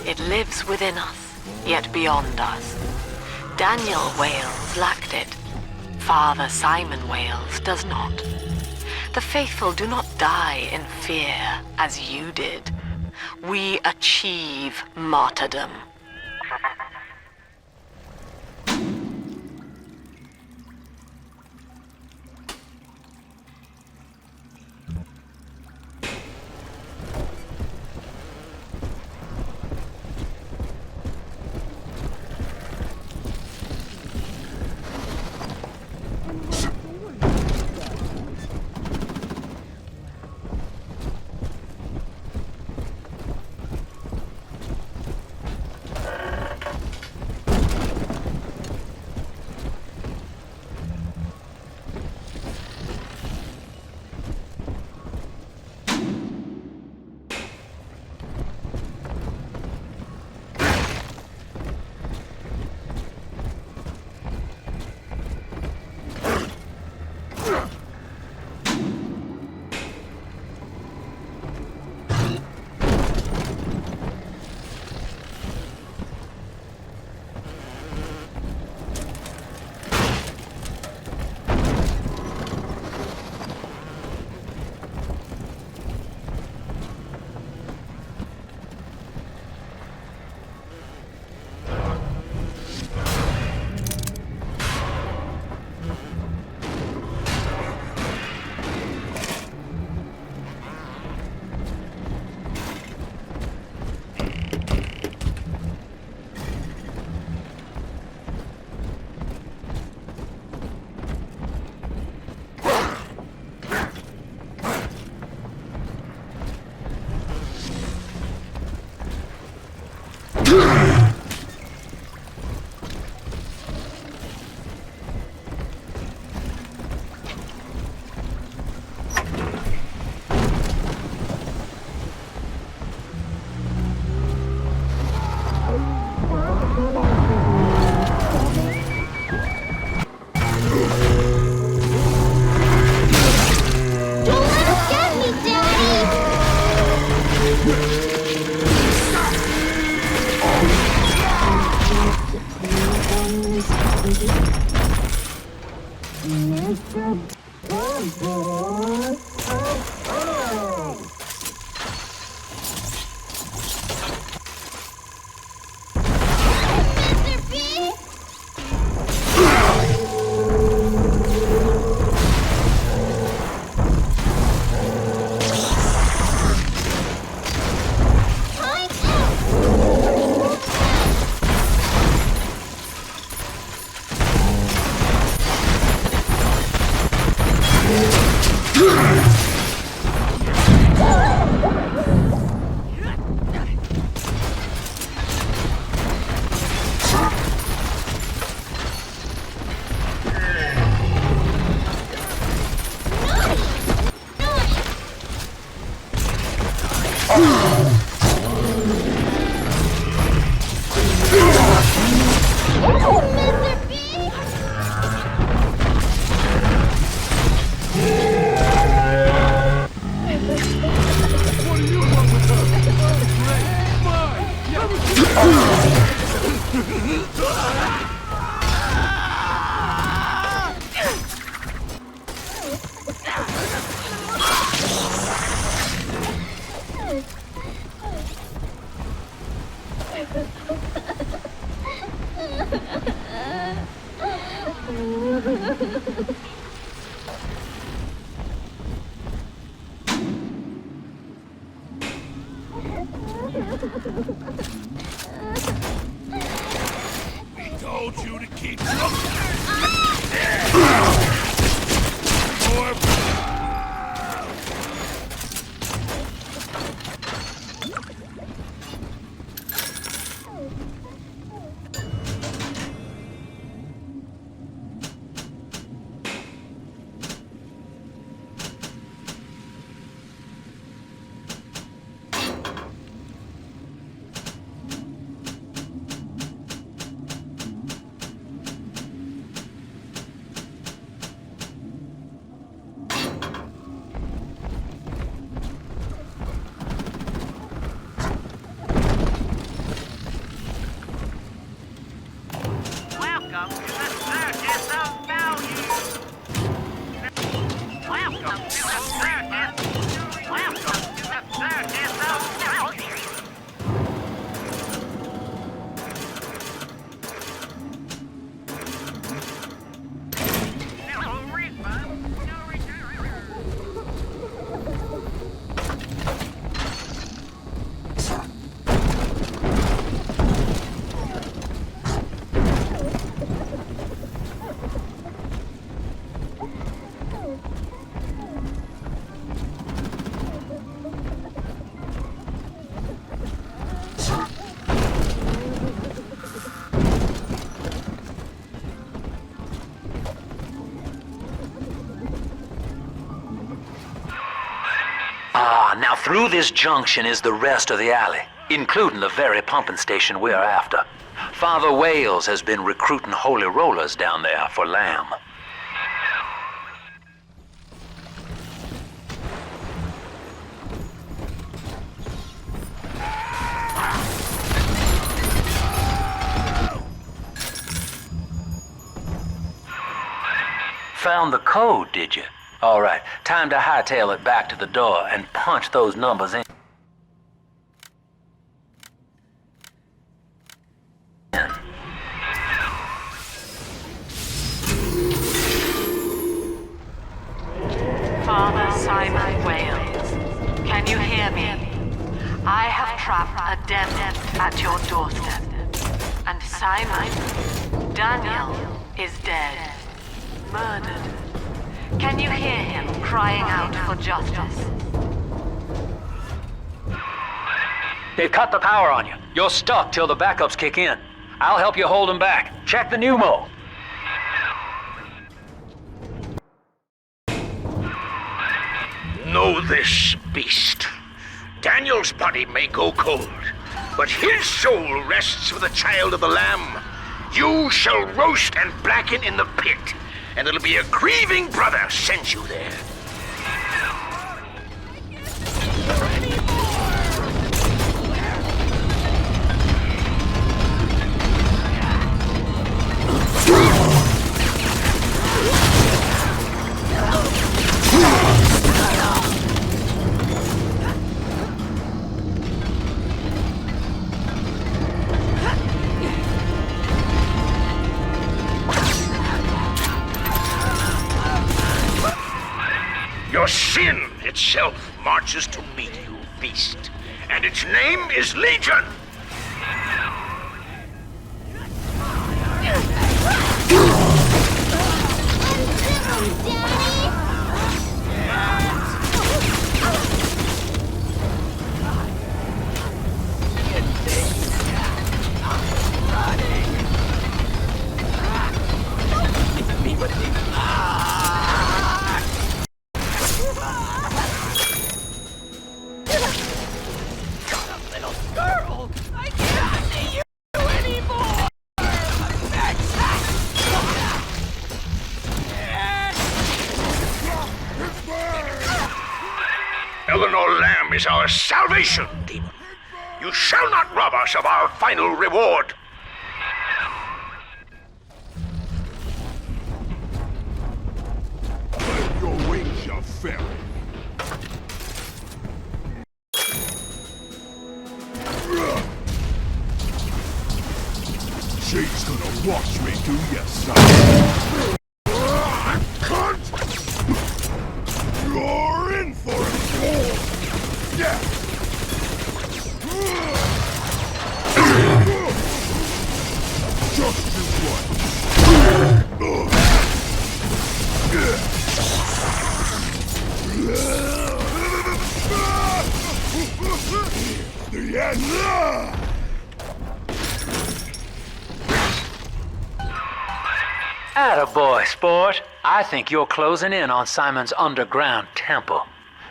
It lives within us, yet beyond us. Daniel Wales lacked it. Father Simon Wales does not. The faithful do not die in fear, as you did. We achieve martyrdom. Told you to keep looking. Welcome to the circus of value. Welcome to the circus. Welcome to the circus of value. No refund, no return. Now through this junction is the rest of the alley, including the very pumping station we are after. Father Wales has been recruiting holy rollers down there for Lamb. Found the code, did you? All right, time to hightail it back to the door and punch those numbers in. Father Simon Wales, can you hear me? I have trapped a demon at your doorstep. And Simon, Daniel, is dead. Murdered. Can you hear him crying out for justice? They've cut the power on you. You're stuck till the backups kick in. I'll help you hold them back. Check the pneumo. Know this, beast. Daniel's body may go cold, but his soul rests with the child of the Lamb. You shall roast and blacken in the pit, and it'll be a grieving brother sent you there. Your sin itself marches to meet you, beast. And its name is Legion! Eleanor Lamb is our salvation, demon. You shall not rob us of our final reward. Let your wings, you fairy. She's gonna watch me do your side. Cunt! You're in for it! Yeah! Just do what? The end! Attaboy, sport. I think you're closing in on Simon's underground temple.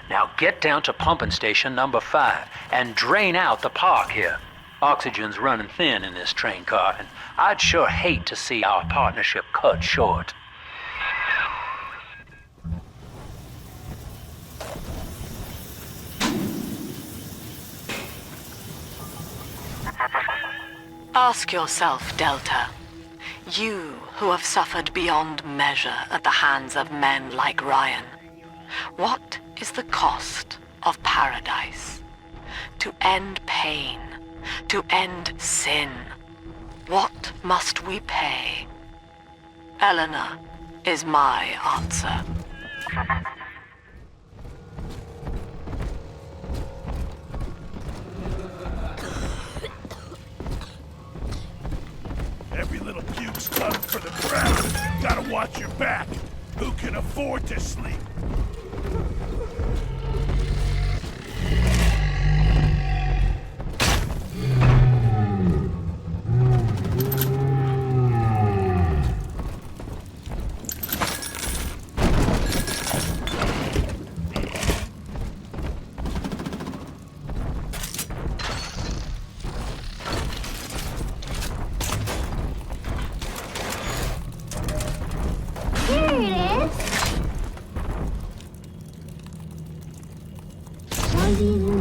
Now get down to pumping station number 5 and drain out the park here. Oxygen's running thin in this train car, and I'd sure hate to see our partnership cut short. Ask yourself, Delta. You who have suffered beyond measure at the hands of men like Ryan. What is the cost of paradise? To end pain, to end sin. What must we pay? Eleanor is my answer. Every little puke's coming for the crowd. Gotta watch your back. Who can afford to sleep?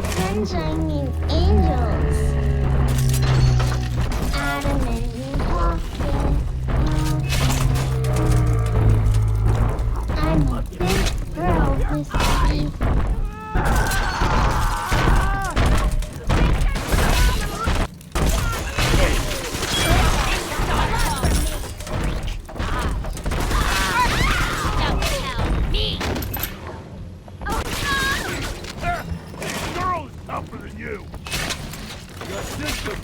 Sunshine means angels. Adam and Eve walking. I'm a big girl who's happy.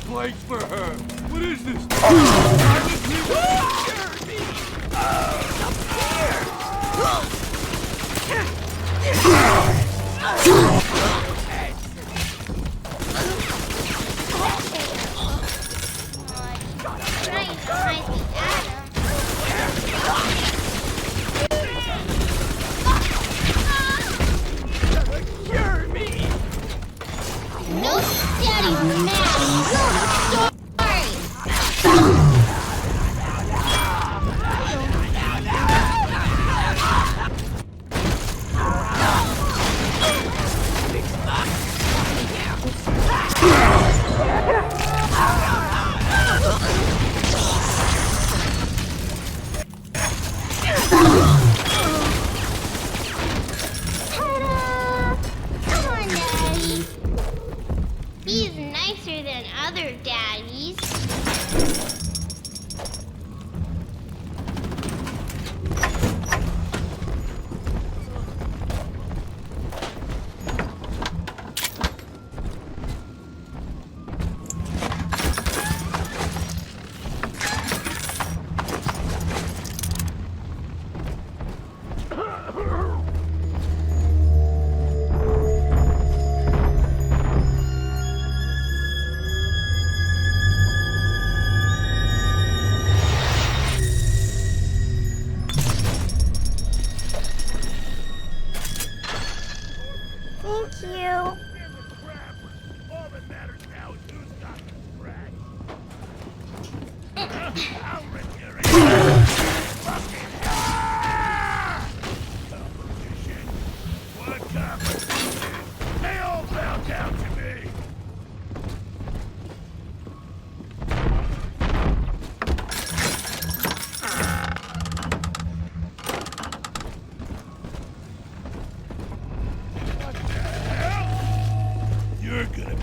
Place for her. What is this? you. All that matters now is who's got the scratch. I'll rip your fucking competition. What competition? They all bow down to me. You're gonna be...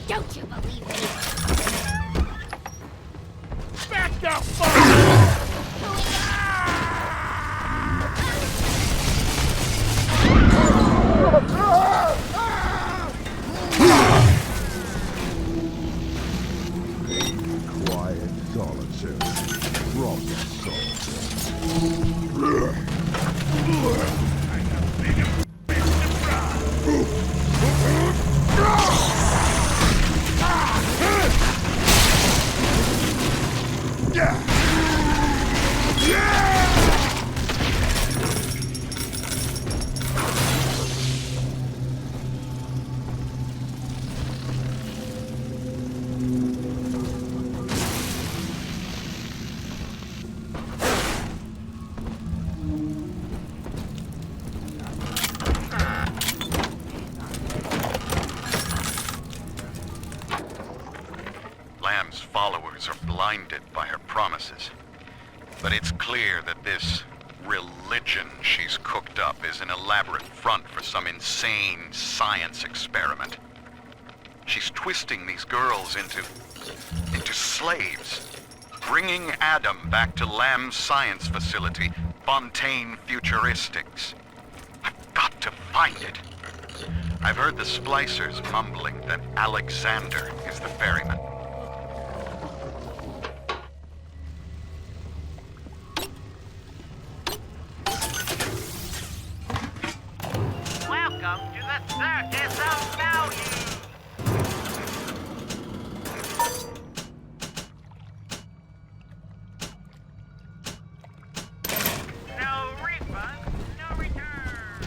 Don't you believe me? Back the fuck Quiet solitude. Rock Lamb's followers are blinded by her promises. But it's clear that this religion she's cooked up is an elaborate front for some insane science experiment. She's twisting these girls into slaves, bringing Adam back to Lamb's science facility, Fontaine Futuristics. I've got to find it. I've heard the Splicers mumbling that Alexander is the ferryman. Welcome to the Circus of Value! No refund, no return!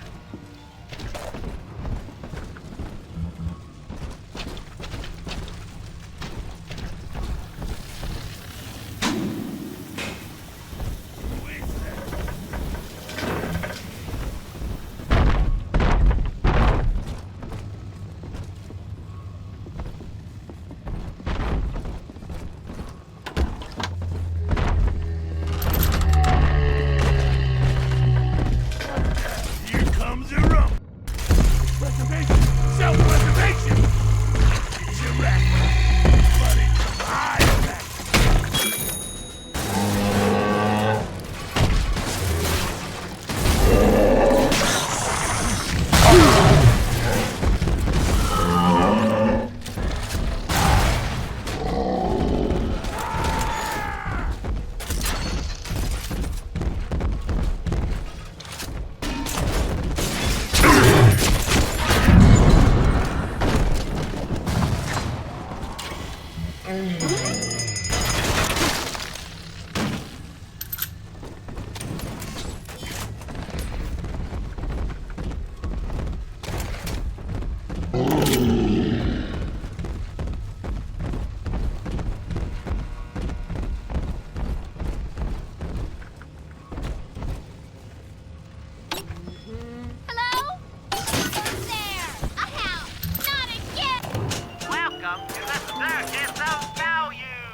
Here comes your own. Preservation. Self-preservation. It's a rap. But it's a high rap. Hello? Who's there? A house! Not again! Welcome to the Circus of Value!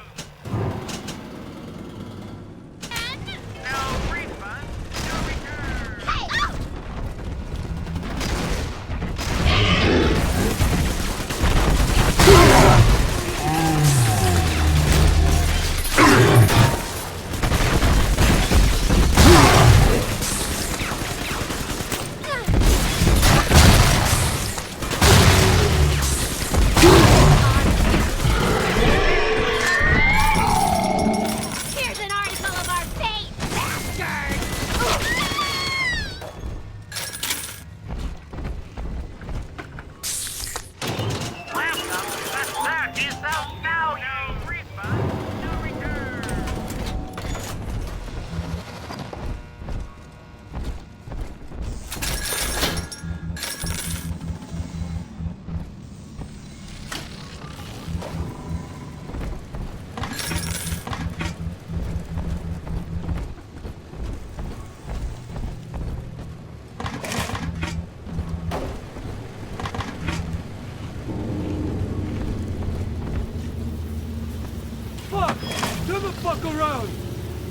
Never fuck around!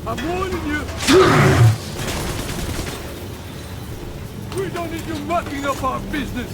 I'm warning you! We don't need you mucking up our business!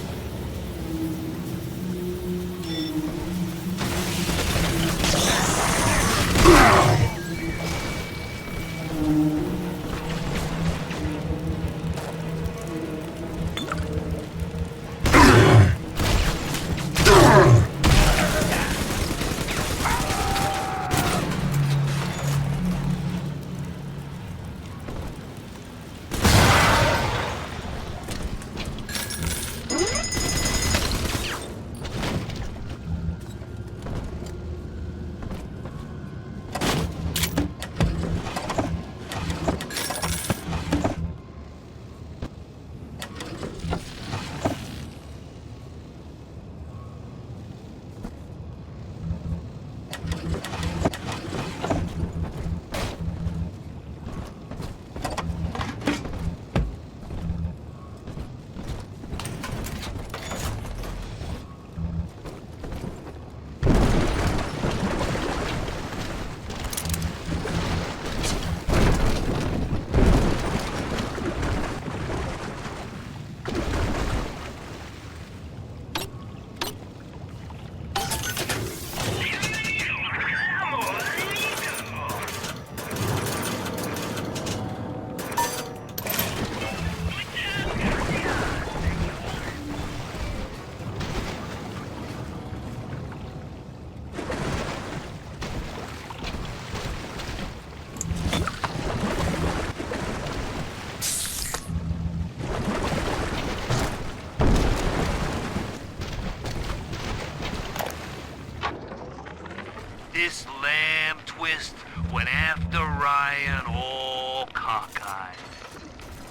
This lamb twist went after Ryan all cockeyed.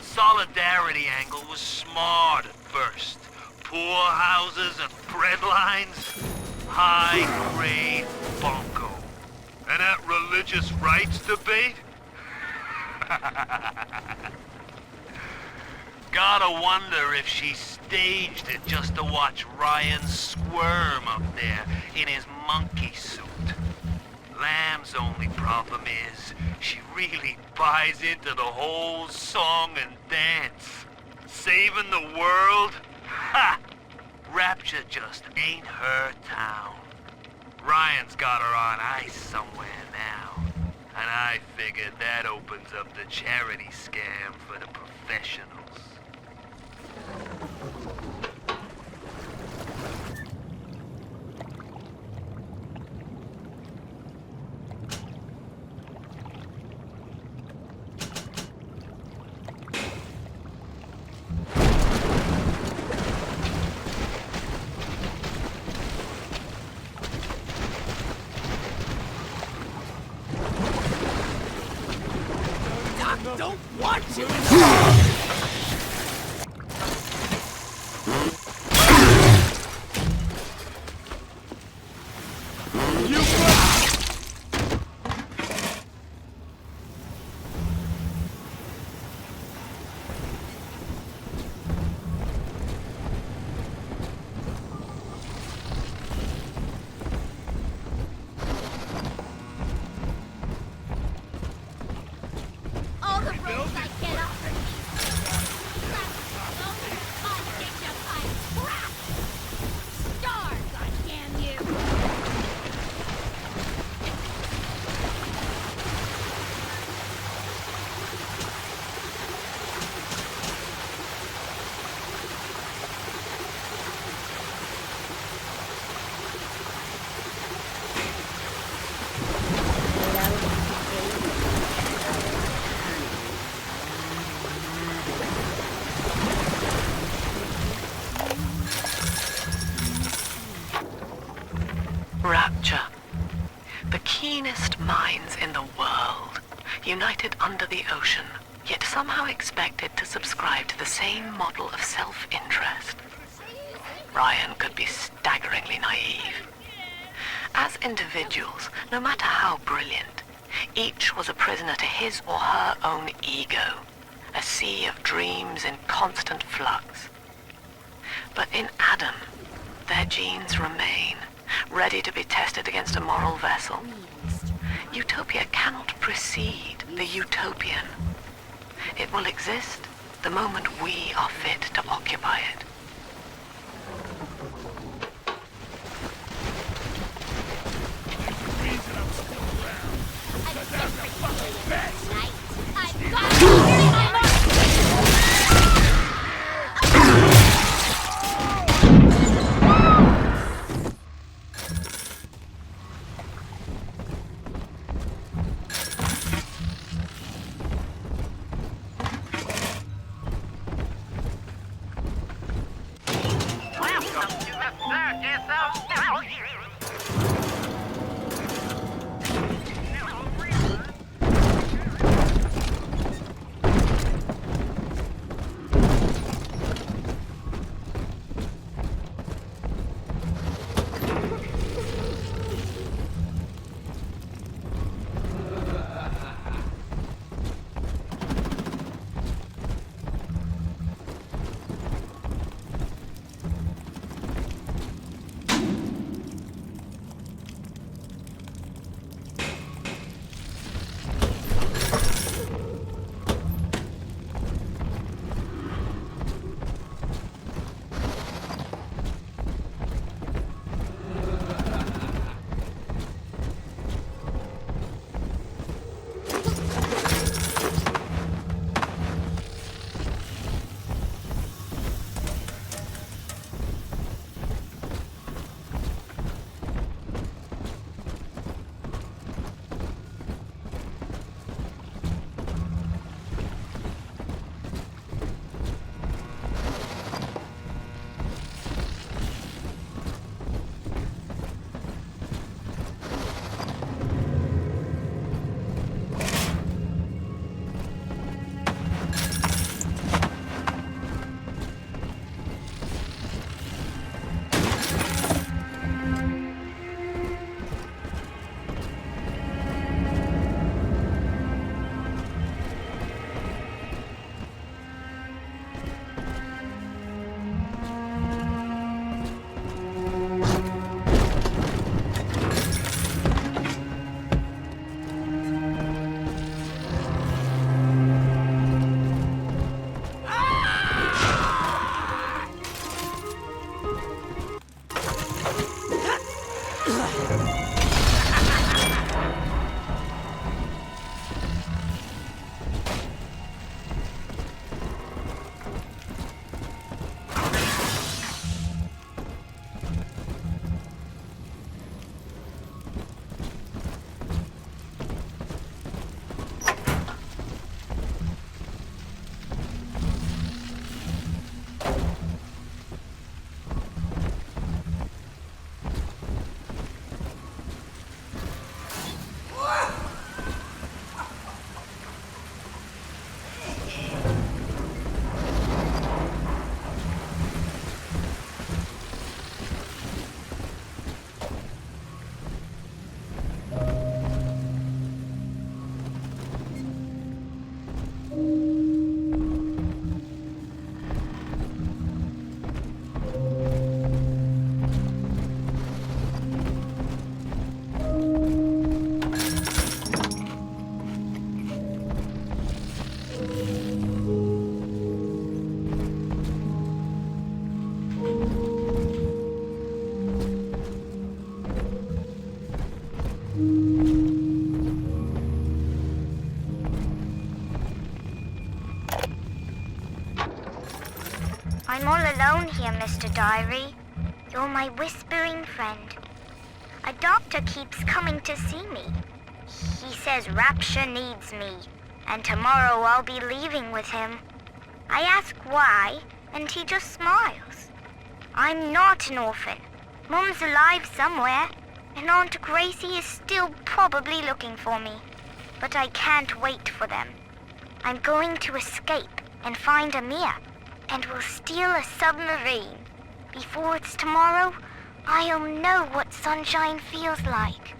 Solidarity angle was smart at first. Poor houses and bread lines, high-grade bunco. And that religious rights debate? Gotta wonder if she staged it just to watch Ryan squirm up there in his monkey suit. Lamb's only problem is she really buys into the whole song and dance. Saving the world? Ha! Rapture just ain't her town. Ryan's got her on ice somewhere now. And I figured that opens up the charity scam for the professionals. Don't want you! All the roads I get off of crap! Stars, I damn you! Rapture. The keenest minds in the world, united under the ocean, yet somehow expected to subscribe to the same model of self-interest. Ryan could be staggeringly naive. As individuals, no matter how brilliant, each was a prisoner to his or her own ego, a sea of dreams in constant flux. But in Adam, their genes remain, ready to be tested against a moral vessel. Utopia cannot precede the utopian. It will exist the moment we are fit to occupy it. I'm all alone here, Mr. Diary. You're my whispering friend. A doctor keeps coming to see me. He says Rapture needs me, and tomorrow I'll be leaving with him. I ask why, and he just smiles. I'm not an orphan. Mum's alive somewhere, and Aunt Gracie is still probably looking for me. But I can't wait for them. I'm going to escape and find Amir, and we'll steal a submarine. Before it's tomorrow, I'll know what sunshine feels like.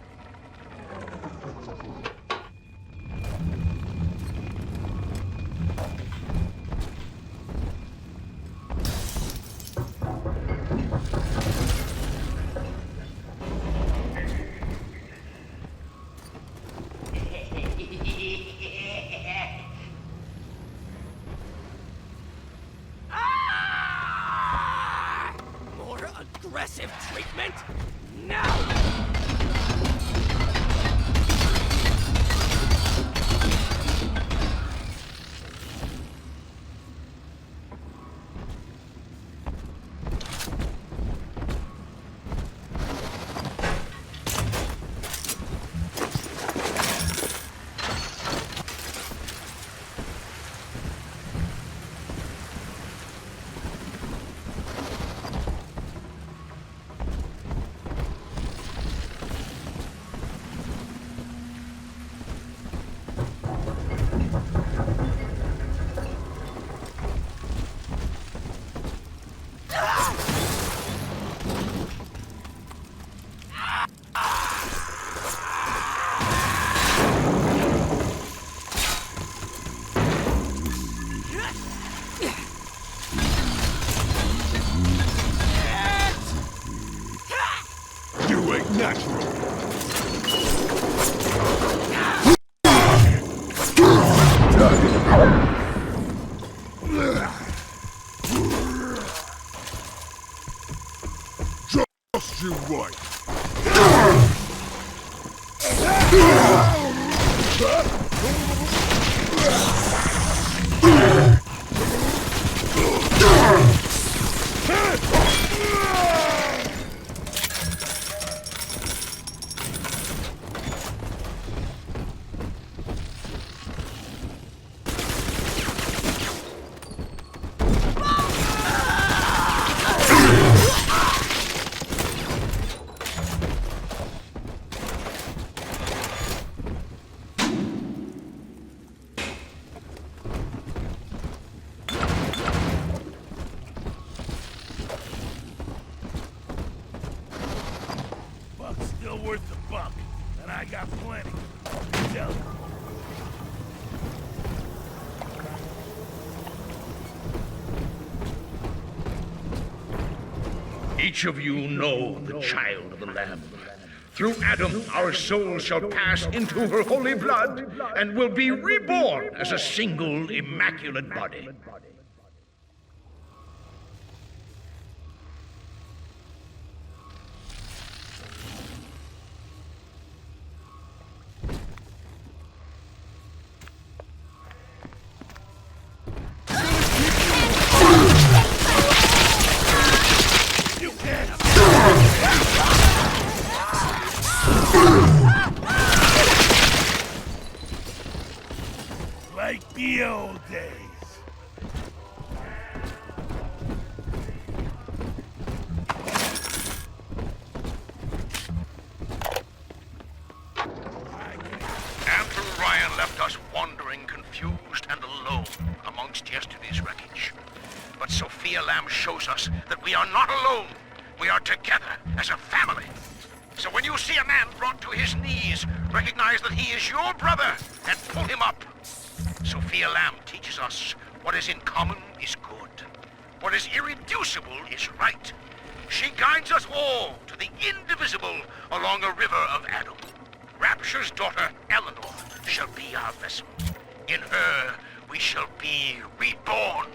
Buck's still worth the buck, and I got plenty. Tell you. Each of you know the child of the Lamb. Through Adam, our souls shall pass into her holy blood and will be reborn as a single immaculate body. Like the old days. After Ryan left us wandering, confused, and alone amongst yesterday's wreckage. But Sophia Lamb shows us that we are not alone. We are together as a family. So when you see a man brought to his knees, recognize that he is your brother and pull him up. Sophia Lamb teaches us what is in common is good. What is irreducible is right. She guides us all to the indivisible along a river of Adam. Rapture's daughter, Eleanor, shall be our vessel. In her, we shall be reborn.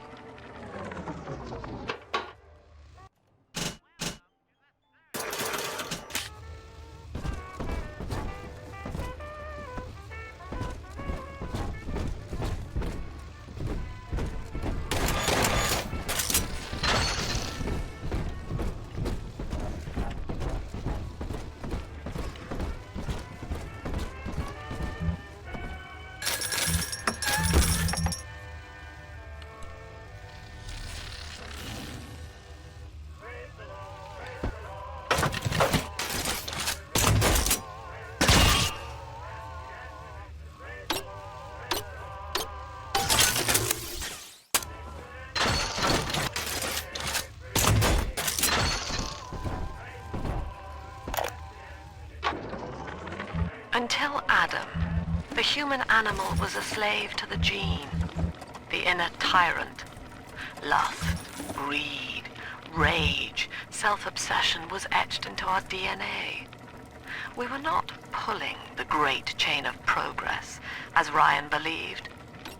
Until Adam, the human animal was a slave to the gene, the inner tyrant. Lust, greed, rage, self-obsession was etched into our DNA. We were not pulling the great chain of progress, as Ryan believed,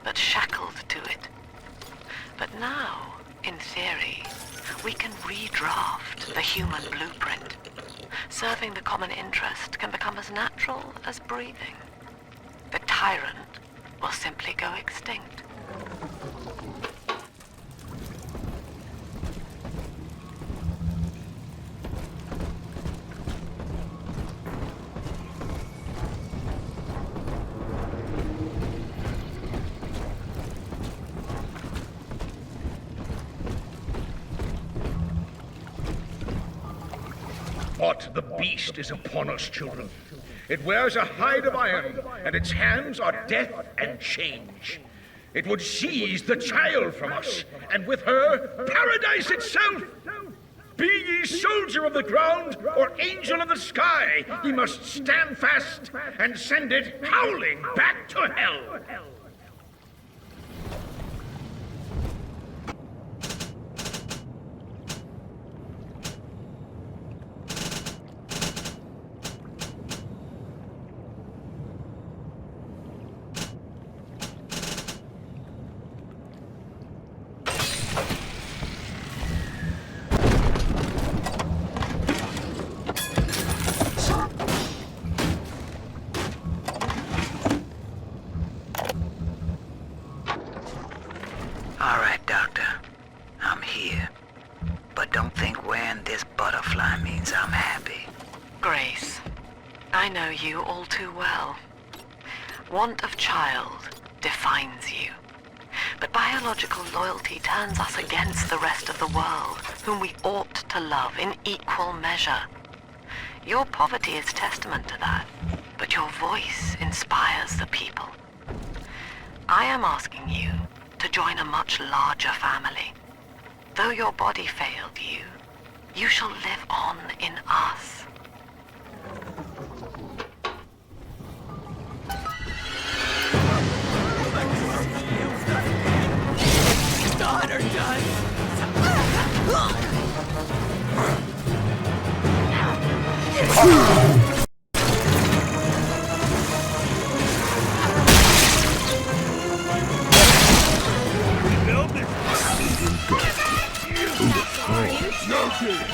but shackled to it. But now, in theory, we can redraft the human blueprint. Serving the common interest can become as natural as breathing. The tyrant will simply go extinct. But the beast is upon us, children. It wears a hide of iron, and its hands are death and change. It would seize the child from us, and with her, paradise itself. Be ye soldier of the ground, or angel of the sky, ye must stand fast and send it howling back to hell. you all too well. Want of child defines you. But biological loyalty turns us against the rest of the world, whom we ought to love in equal measure. Your poverty is testament to that, but your voice inspires the people. I am asking you to join a much larger family. Though your body failed you, you shall live on in us. Done or done. Build it. No kidding.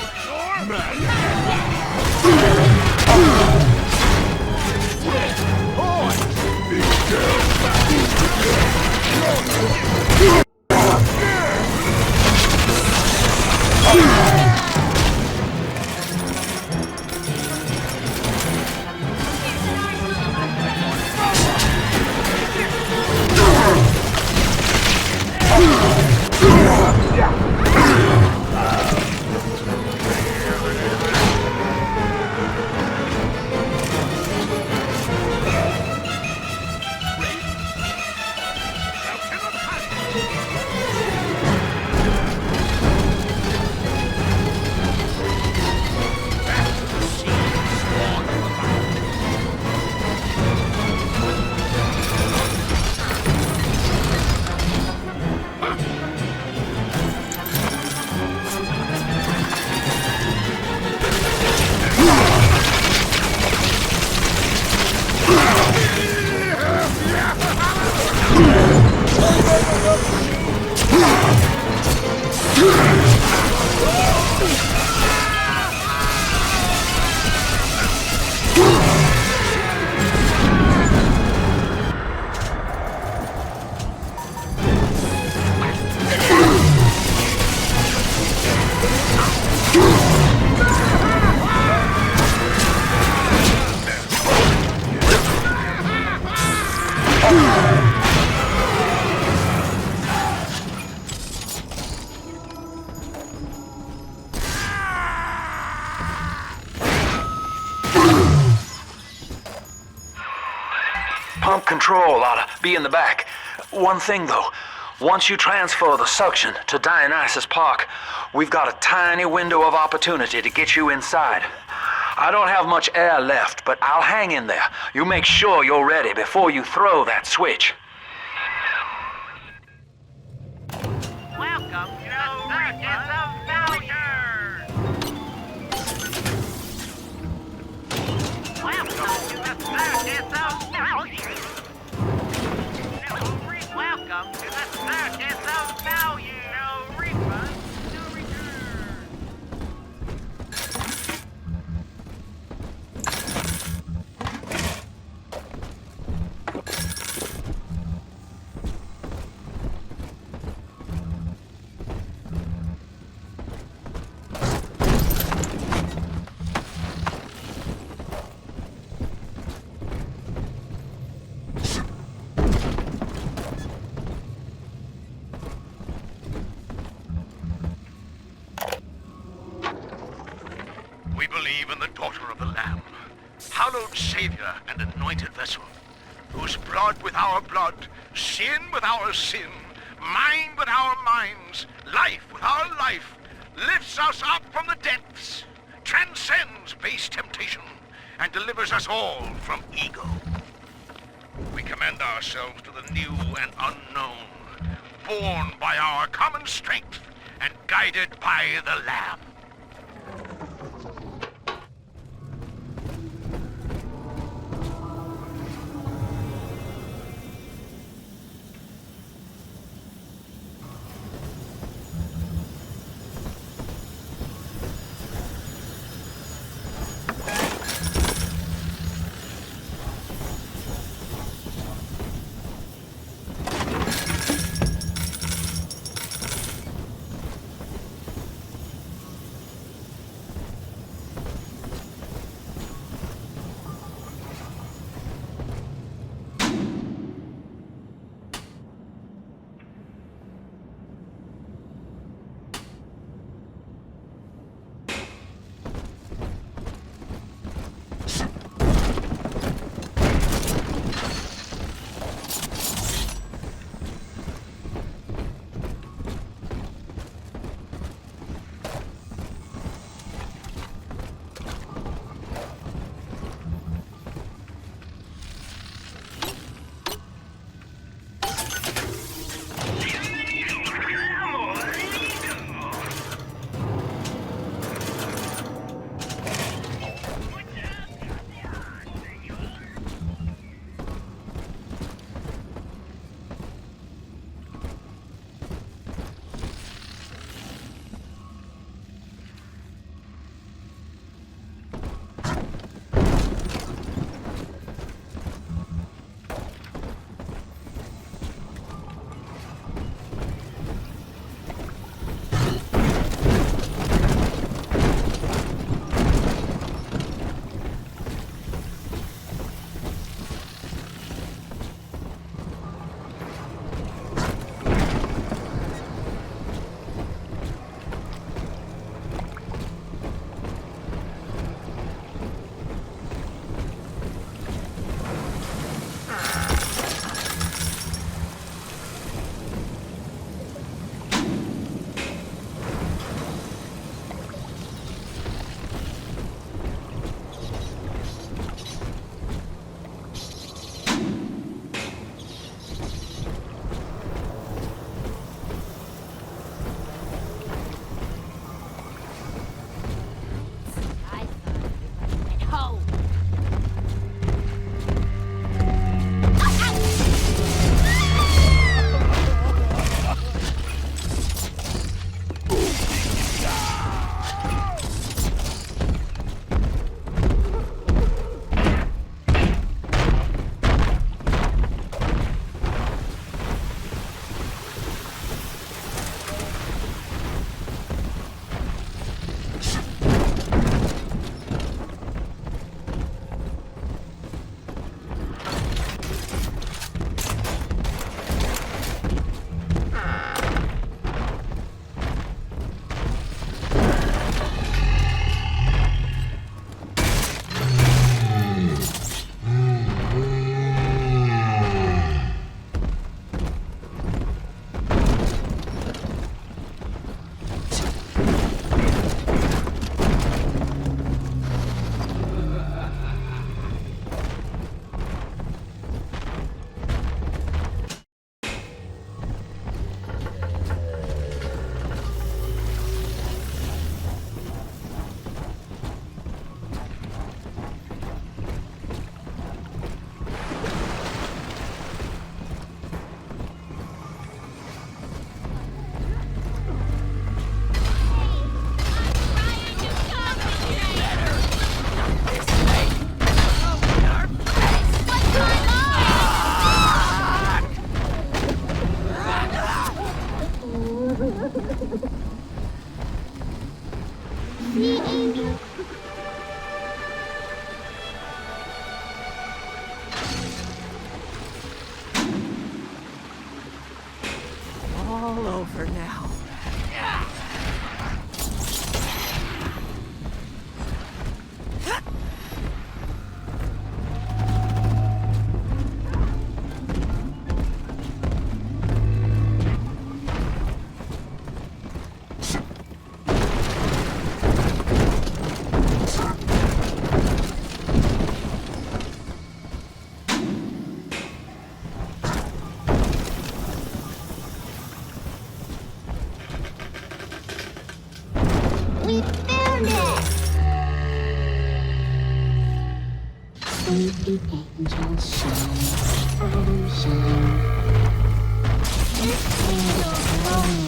Pump control ought to be in the back. One thing though, once you transfer the suction to Dionysus Park, we've got a tiny window of opportunity to get you inside. I don't have much air left, but I'll hang in there. You make sure you're ready before you throw that switch. Welcome to the circus of failure. Welcome to the circus of failure. Welcome to the circus of failure. No refund, no return. We believe in the daughter of the Lamb, hallowed Savior and anointed vessel, whose blood with our blood, sin with our sin, mind with our minds, life with our life, lifts us up from the depths, transcends base temptation, and delivers us all from ego. We commend ourselves to the new and unknown, born by our common strength and guided by the Lamb. All over now. We found it! Sleepy angel shine, shine. This angel's home.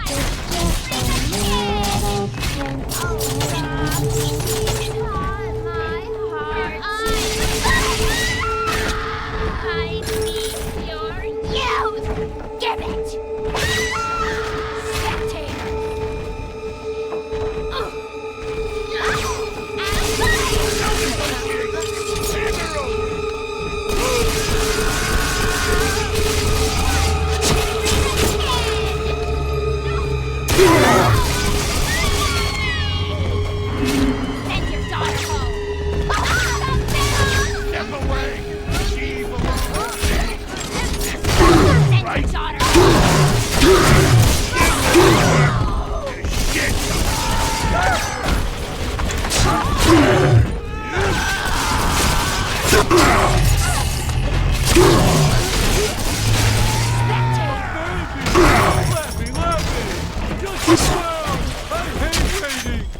It's just a little I need your youth! Give it!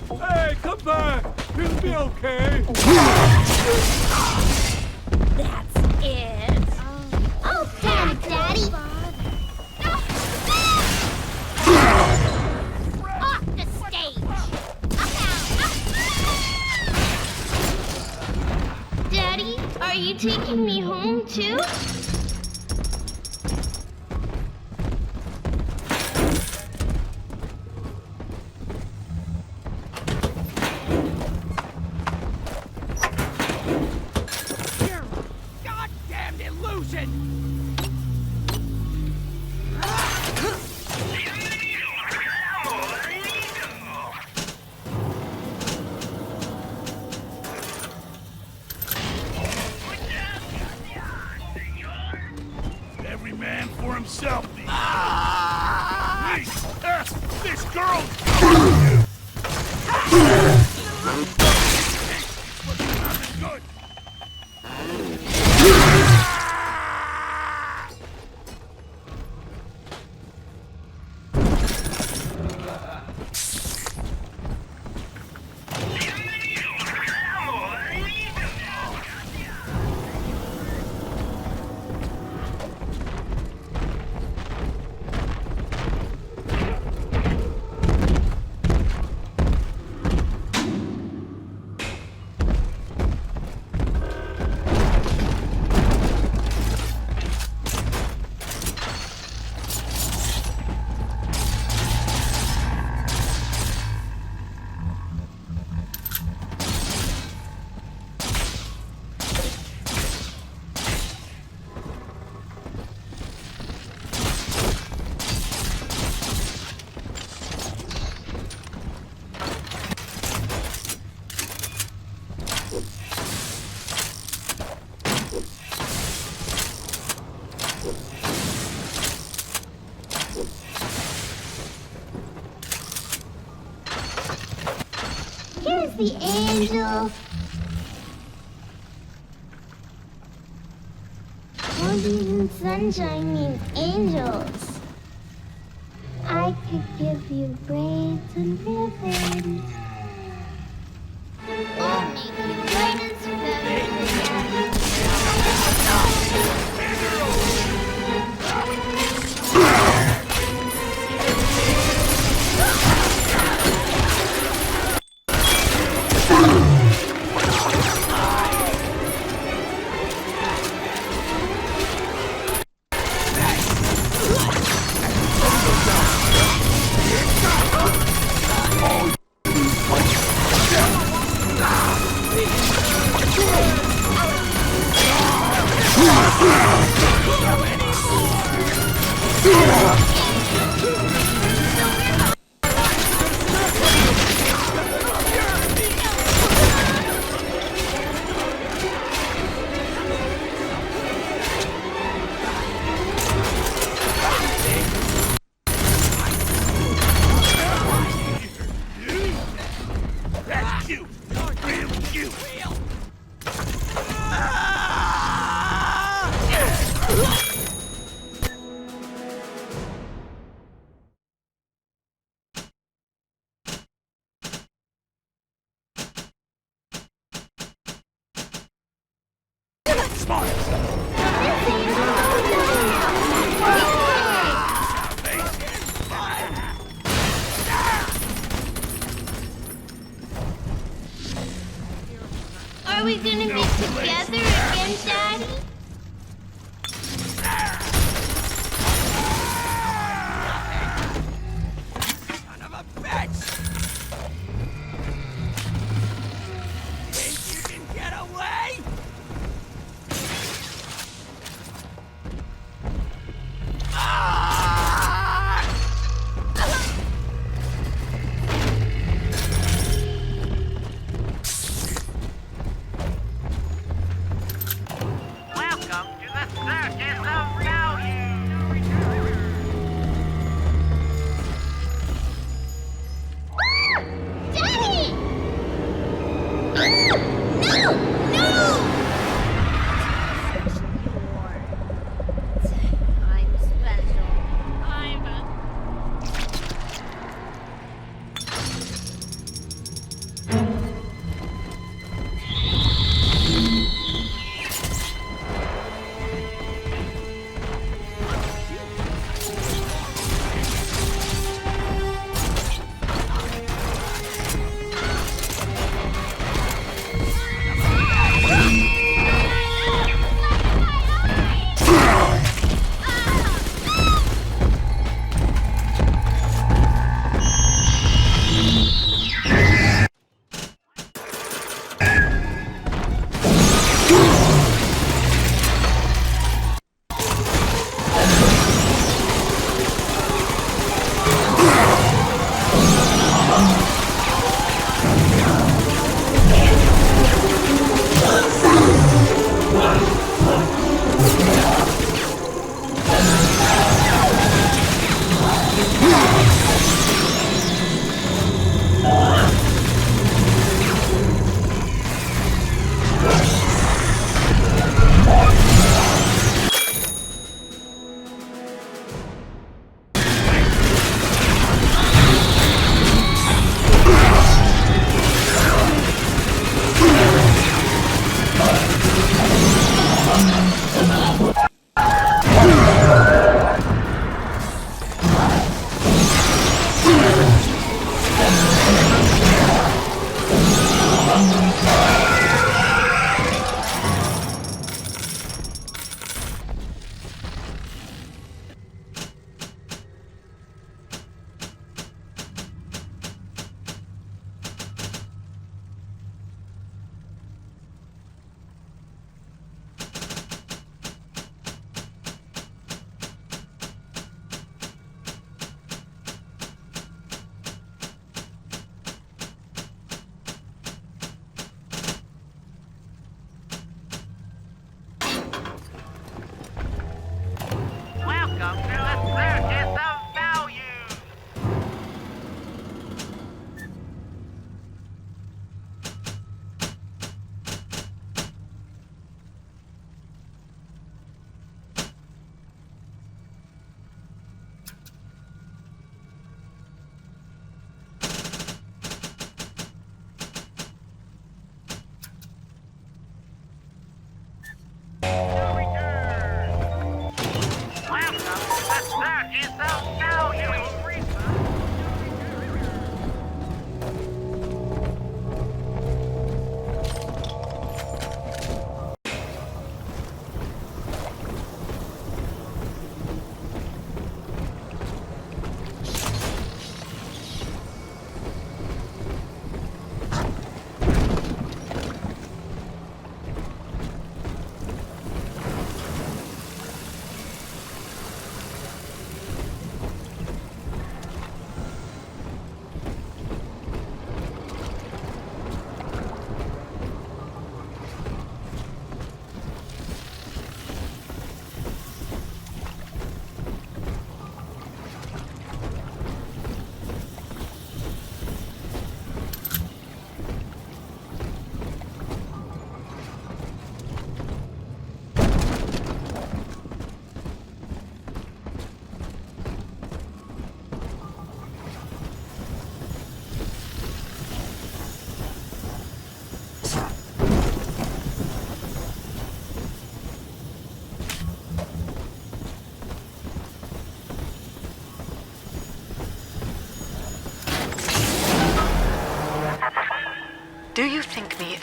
Hey, come back! It'll be okay! That's it. Oh, got it, Daddy! Off the stage! Daddy, are you taking me home too? Goddamn illusion! Every man for himself. Please, this girl's you. Good. Here's the angel. Roses and sunshine means angels. I could give you braids and ribbons. I'll make you bright as feathers. That's cute. Real cute. Are we gonna be together again, Daddy? Son of a bitch! Think you can get away?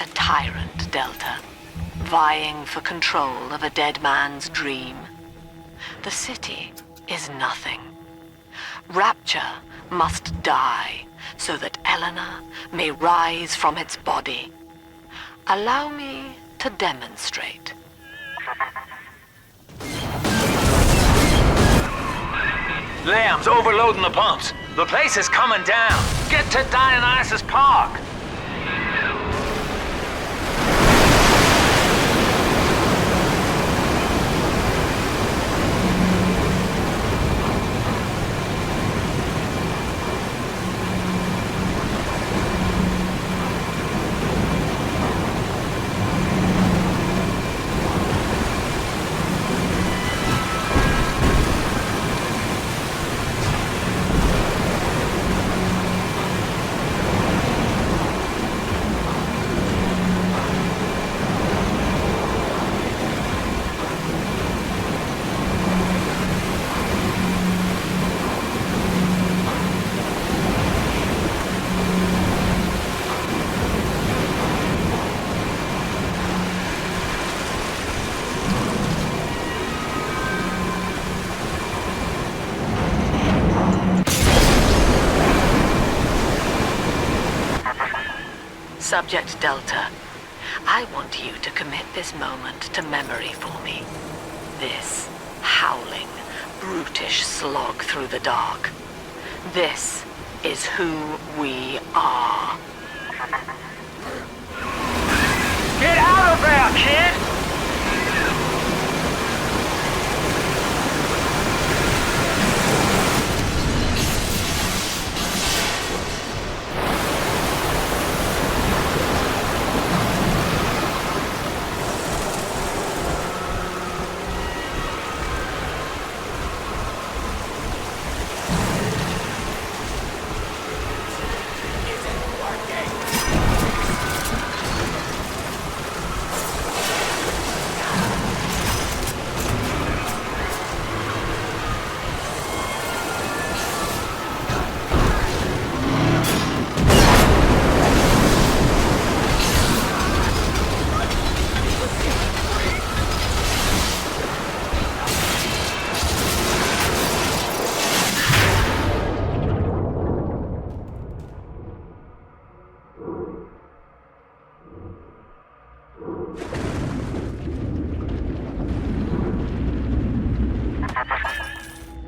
a tyrant, Delta, vying for control of a dead man's dream. The city is nothing. Rapture must die so that Eleanor may rise from its body. Allow me to demonstrate. Lamb's overloading the pumps. The place is coming down. Get to Dionysus Park. Subject Delta, I want you to commit this moment to memory for me. This howling, brutish slog through the dark. This is who we are. Get out of there, kid!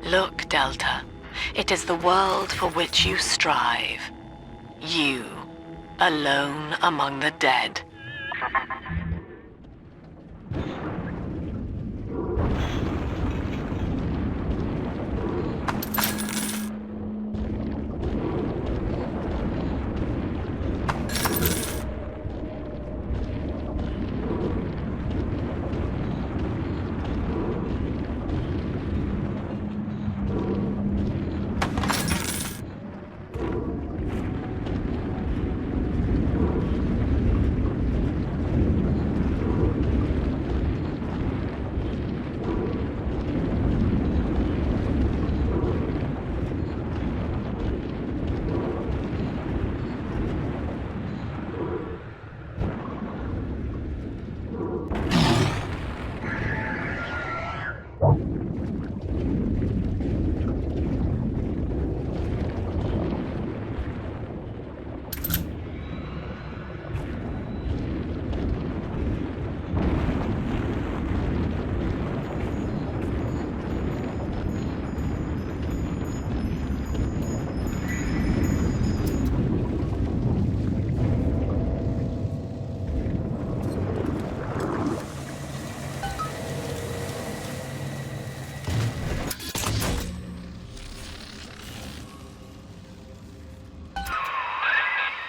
Look, Delta, it is the world for which you strive. You, alone among the dead.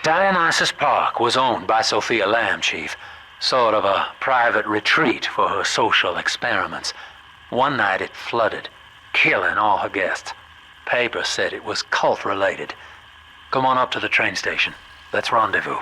Dionysus Park was owned by Sophia Lamb, Chief. Sort of a private retreat for her social experiments. One night it flooded, killing all her guests. Papers said it was cult-related. Come on up to the train station. Let's rendezvous.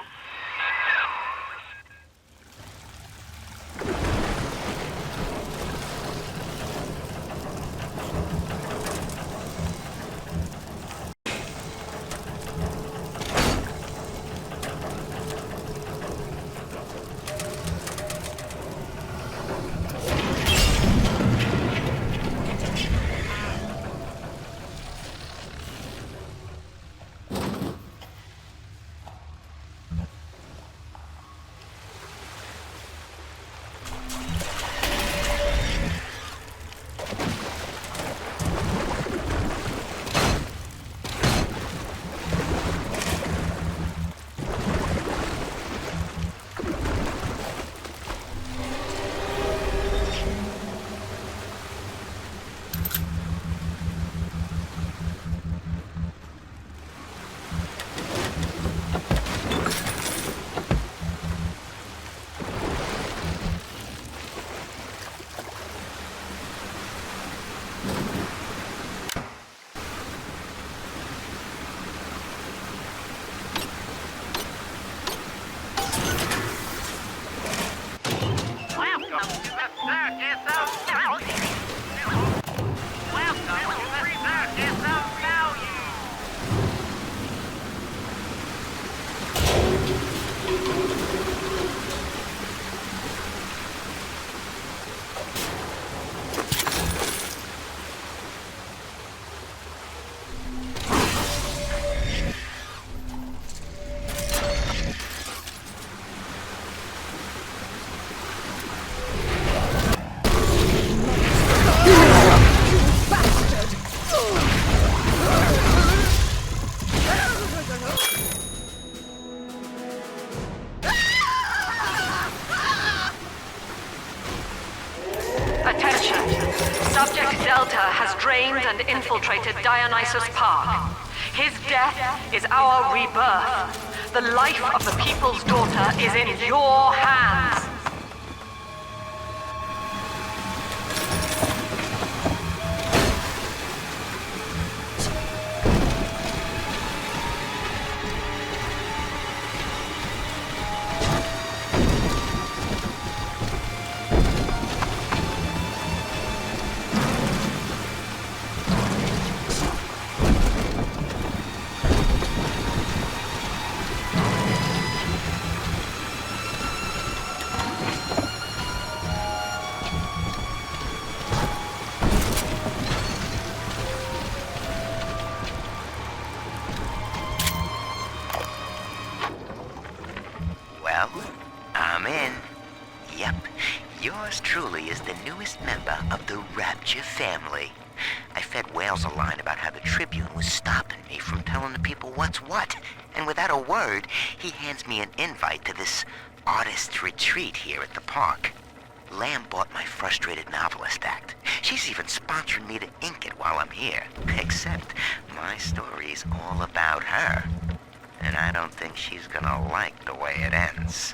Subject Delta has drained and infiltrated Dionysus Park. His death is our rebirth. The life of the people's daughter is in your hands. Well, I'm in. Yep, yours truly is the newest member of the Rapture family. I fed Wales a line about how the Tribune was stopping me from telling the people what's what, and without a word, he hands me an invite to this artist retreat here at the park. Lamb bought my Frustrated Novelist Act. She's even sponsoring me to ink it while I'm here. Except my story's all about her. And I don't think she's gonna like the way it ends.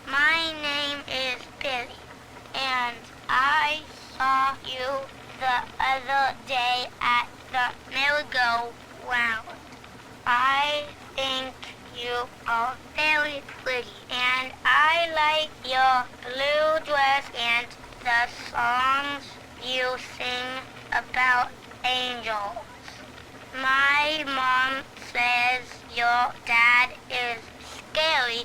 My name is Billy, and I saw you the other day at the merry-go-round. I think you are very pretty, and I like your blue dress and the songs you sing about angels. My mom says your dad is scary,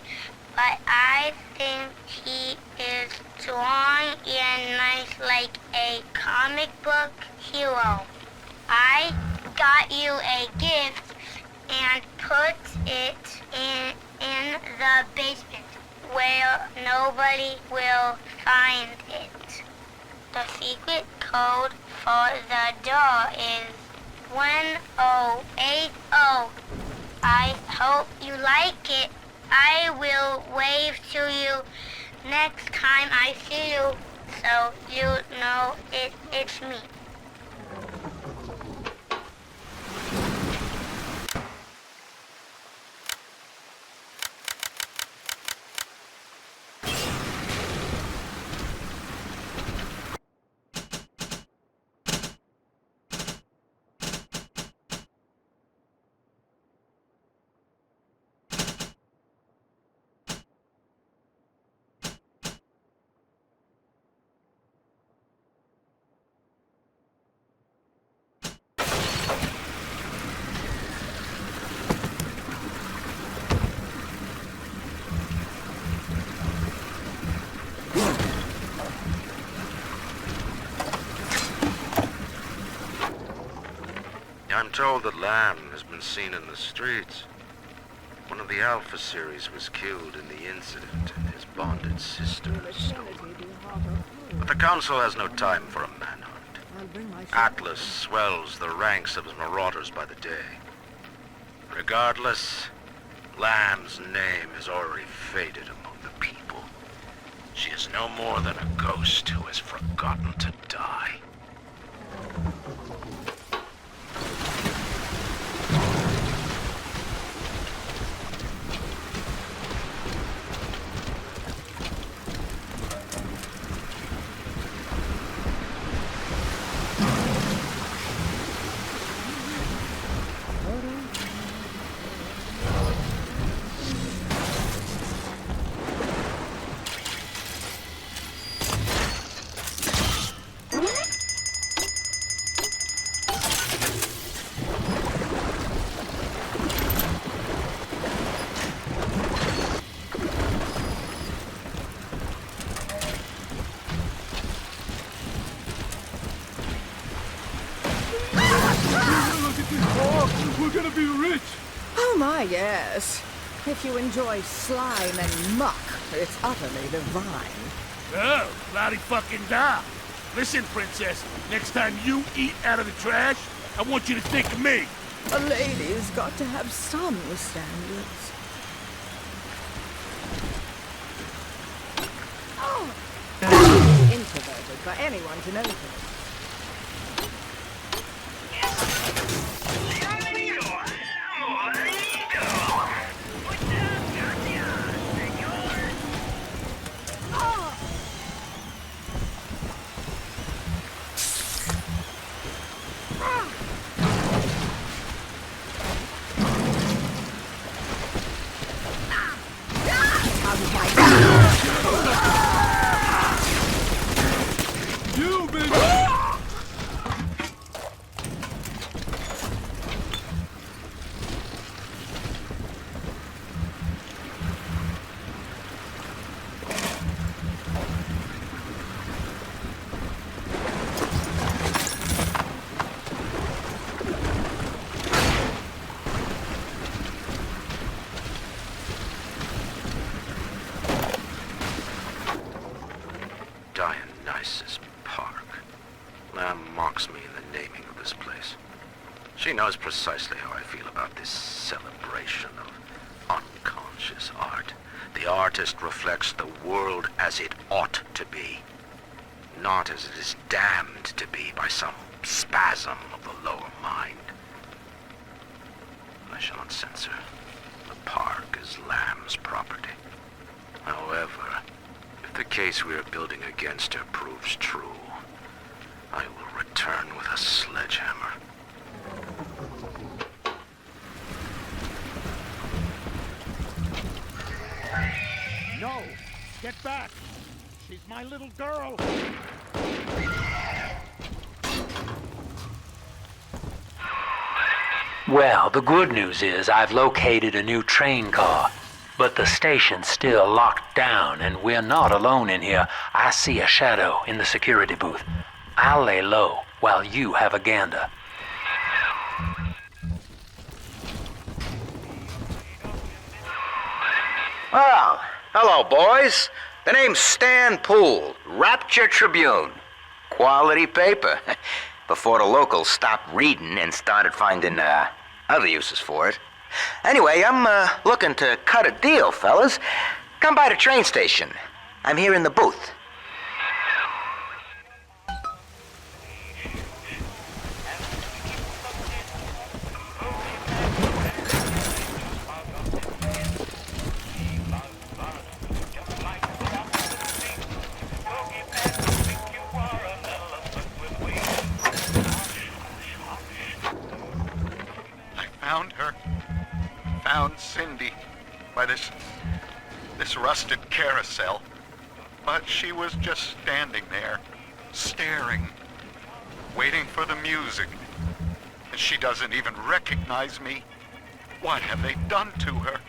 but I think he is strong and nice like a comic book hero. I got you a gift and put it in the basement where nobody will find it. The secret code for the door is 1080. I hope you like it. I will wave to you next time I see you, so you know it's me. I'm told that Lamb has been seen in the streets. One of the Alpha series was killed in the incident, and his bonded sister is stolen. But the Council has no time for a manhunt. Atlas swells the ranks of his marauders by the day. Regardless, Lamb's name is already faded among the people. She is no more than a ghost who has forgotten to die. be rich. Oh my, yes. If you enjoy slime and muck, it's utterly divine. Oh, bloody fucking da. Listen, princess, next time you eat out of the trash, I want you to think of me. A lady's got to have some standards. Oh! Introverted for anyone to notice. You, baby! Dionysus Park. Lamb mocks me in the naming of this place. She knows precisely how I feel about this celebration of unconscious art. The artist reflects the world as it ought to be, not as it is damned to be by some spasm of the lower mind. I shall not censor. The park is Lamb's property. However, if the case we are building against her proves true, I will return with a sledgehammer. No! Get back! She's my little girl! Well, the good news is I've located a new train car. But the station's still locked down, and we're not alone in here. I see a shadow in the security booth. I'll lay low while you have a gander. Oh, hello, boys. The name's Stan Poole, Rapture Tribune. Quality paper. Before the locals stopped reading and started finding other uses for it. Anyway, I'm looking to cut a deal, fellas. Come by the train station. I'm here in the booth. Found her. Found Cindy by this rusted carousel. But she was just standing there, staring, waiting for the music. And she doesn't even recognize me. What have they done to her?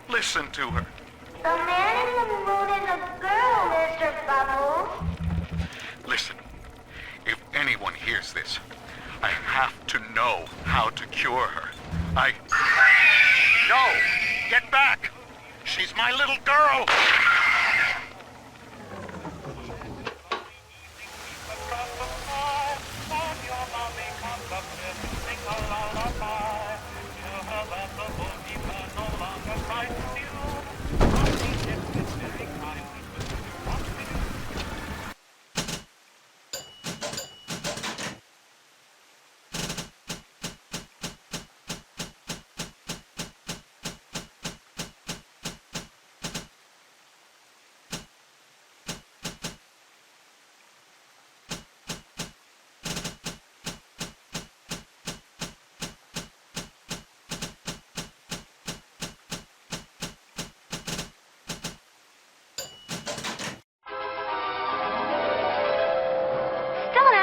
Listen to her. The man in the moon is a girl, Mr. Bubbles. Listen, if anyone hears this, I have to know how to cure her. No! Get back! She's my little girl!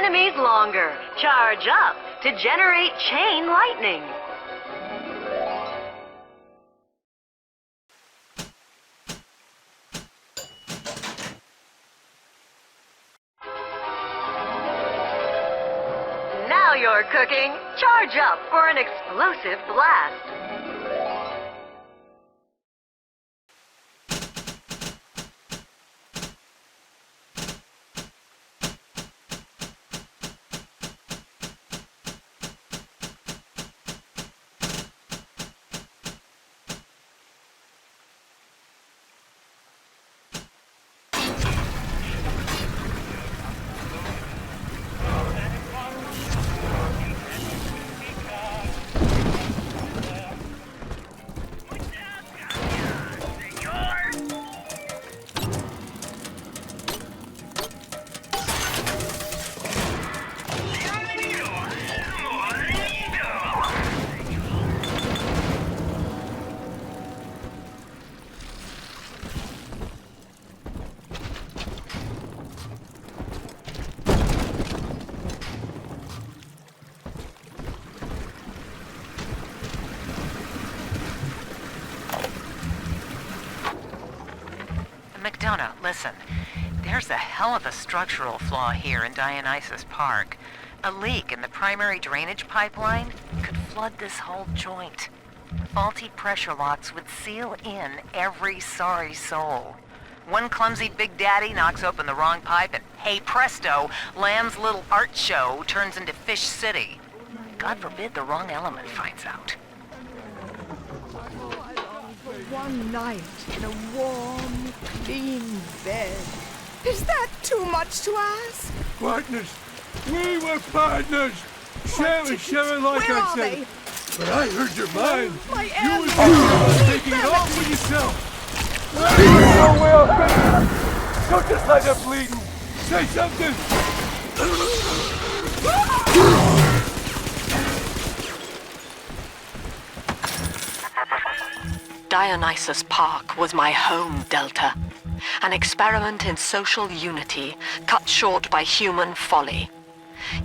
Enemies longer. Charge up to generate chain lightning. Now Now you're cooking. Charge up for an explosive blast. McDonough, listen. There's a hell of a structural flaw here in Dionysus Park. A leak in the primary drainage pipeline could flood this whole joint. Faulty pressure locks would seal in every sorry soul. One clumsy Big Daddy knocks open the wrong pipe and, hey presto, Lamb's little art show turns into Fish City. God forbid the wrong element finds out. One night in a warm, clean bed. Is that too much to ask? Partners. We were partners. Share like Where I are said. they? But I heard your mind. My You was animals. taking it all for yourself. No way I'll finish. Don't just let them bleeding. Say something. Dionysus Park was my home, Delta. An experiment in social unity, cut short by human folly.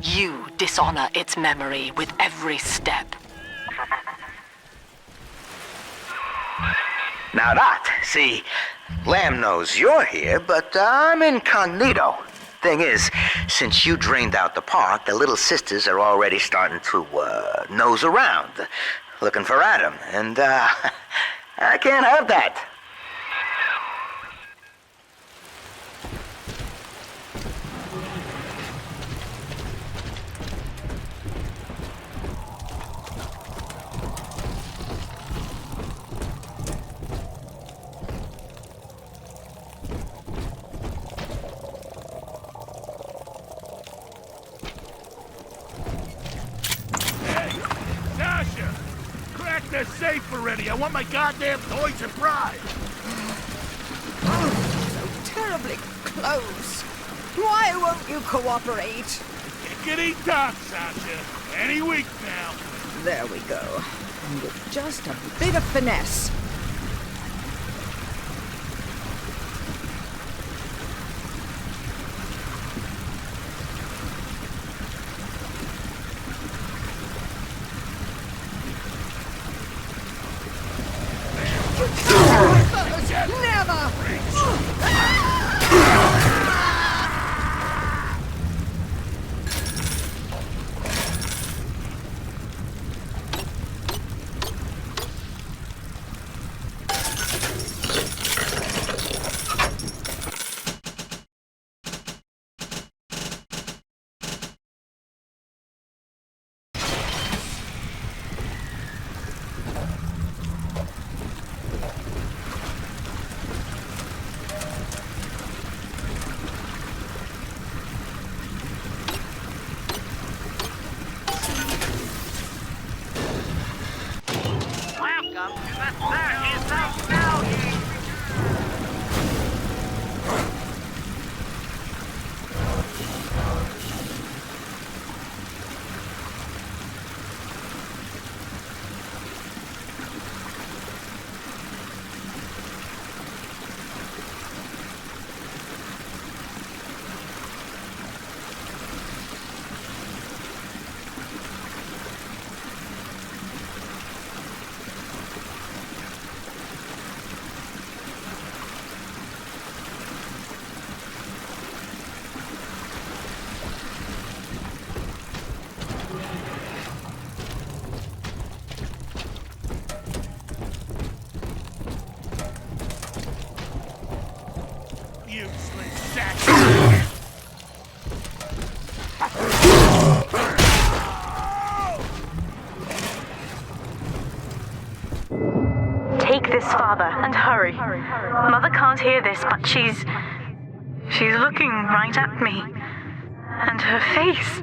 You dishonor its memory with every step. Now that, see, Lamb knows you're here, but I'm incognito. Thing is, since you drained out the park, the little sisters are already starting to, nose around, looking for Adam, and, I can't have that. Nasha! Crack the safe already! I want my goddamn toys and bride! So terribly close. Why won't you cooperate? Giggity tock, Sasha. Any week now. There we go. And with just a bit of finesse. Never! Take this, Father, and hurry. Mother can't hear this, but she's looking right at me. And her face.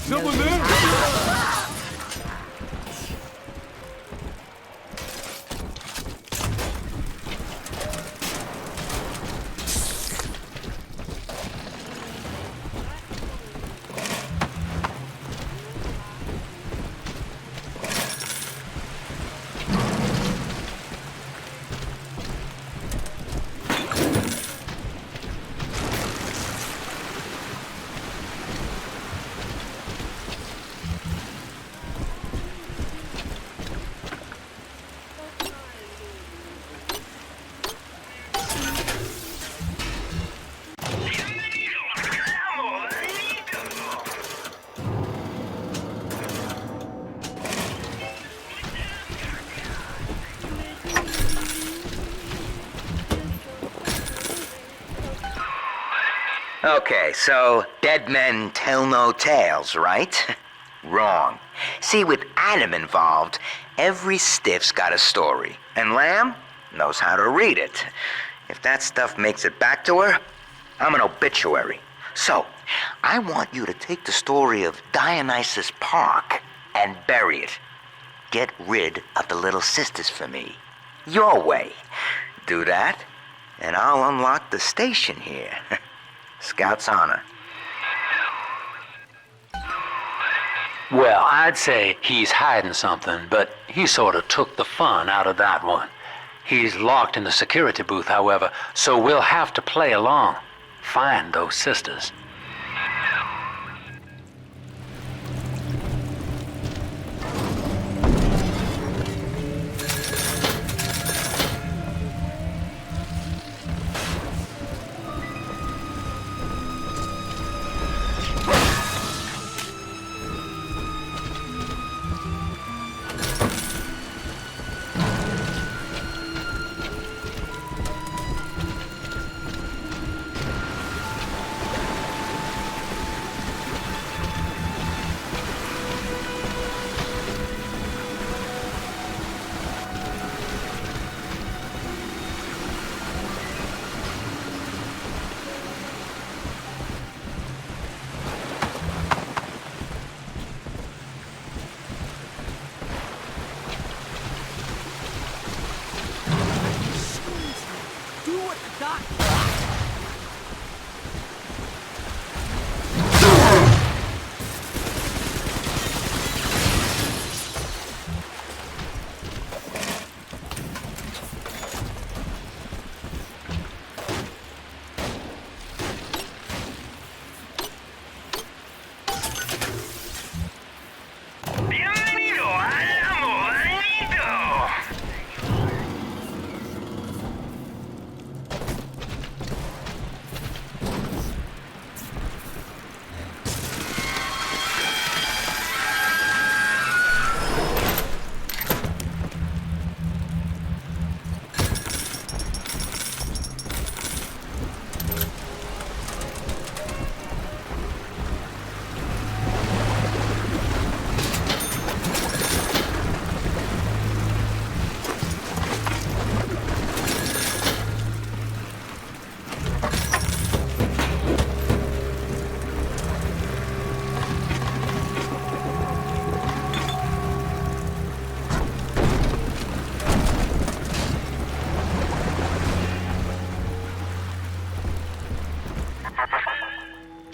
Someone there? Okay, so dead men tell no tales, right? Wrong. See, with Adam involved, every stiff's got a story, and Lamb knows how to read it. If that stuff makes it back to her, I'm an obituary. So, I want you to take the story of Dionysus Park and bury it. Get rid of the little sisters for me. Your way. Do that, and I'll unlock the station here. Scout's honor. Well, I'd say he's hiding something, but he sort of took the fun out of that one. He's locked in the security booth, however, so we'll have to play along. Find those sisters.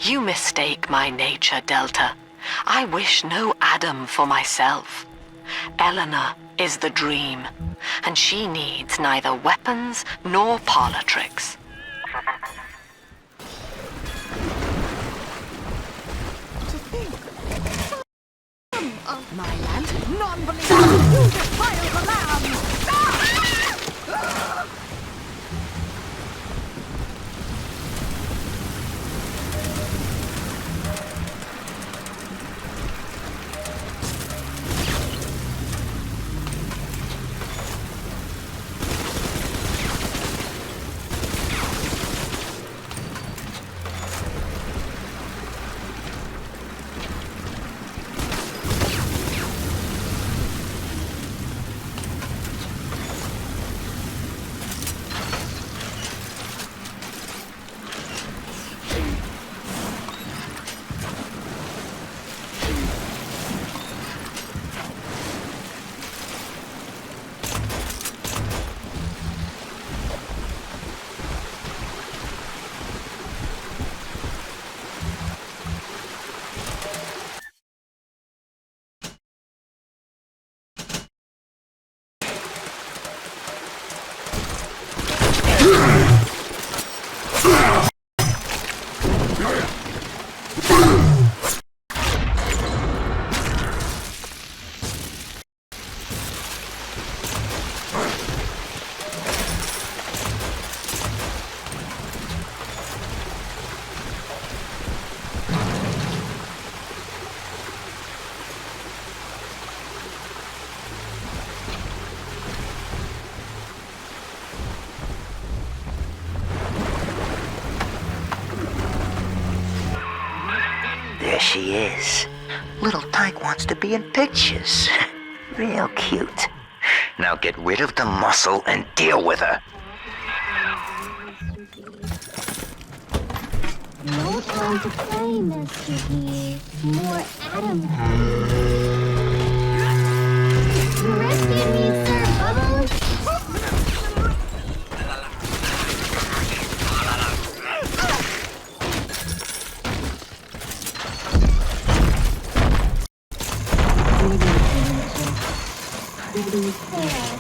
You mistake my nature, Delta. I wish no Adam for myself. Eleanor is the dream, and she needs neither weapons nor parlor tricks. Of my land, non-believers, you defile the lamb! she is. Little Tyke wants to be in pictures. Real cute. Now get rid of the muscle and deal with her. No time to play, Mr. D. More Adam. Rescue me, Sir Bubbles. Pretty fair.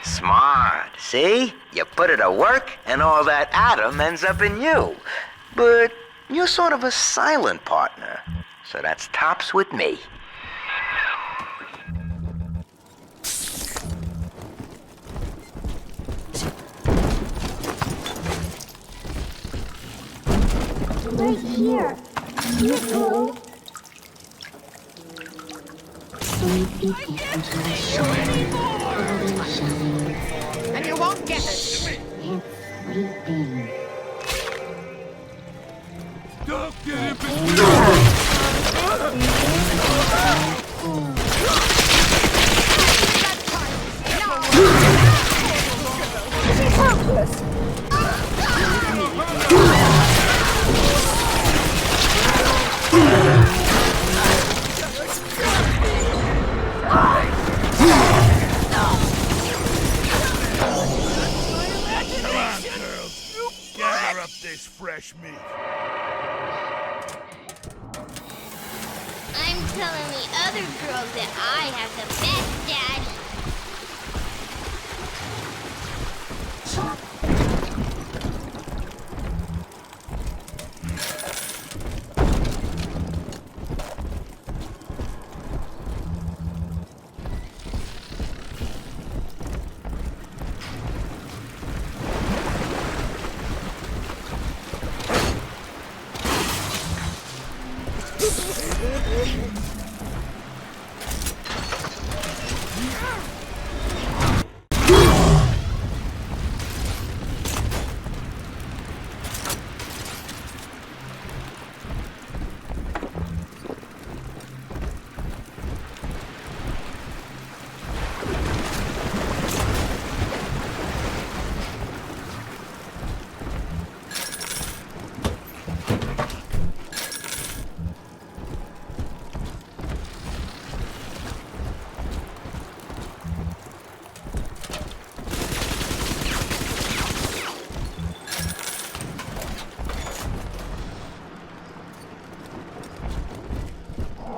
Smart. See? You put it to work, and all that Adam ends up in you. But you're sort of a silent partner, so that's tops with me. Right here. You go. And you won't get it. Don't get in between! Gather up this fresh meat. I'm telling the other girls that I have the best daddy.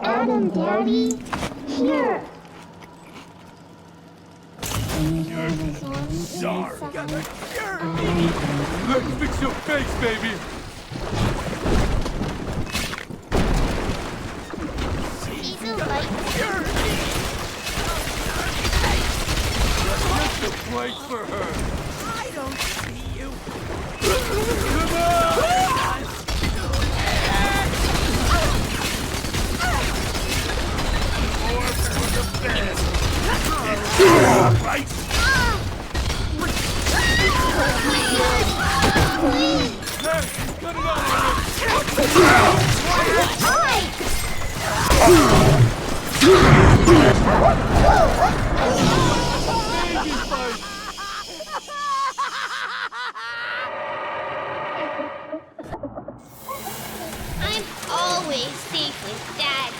Adam, Daddy. Here. Sorry. Let's fix your face, baby. He's a light. Just a place for her. I don't see you. Come on! More for the best. Right? Cut it out! I'm always safe with Daddy.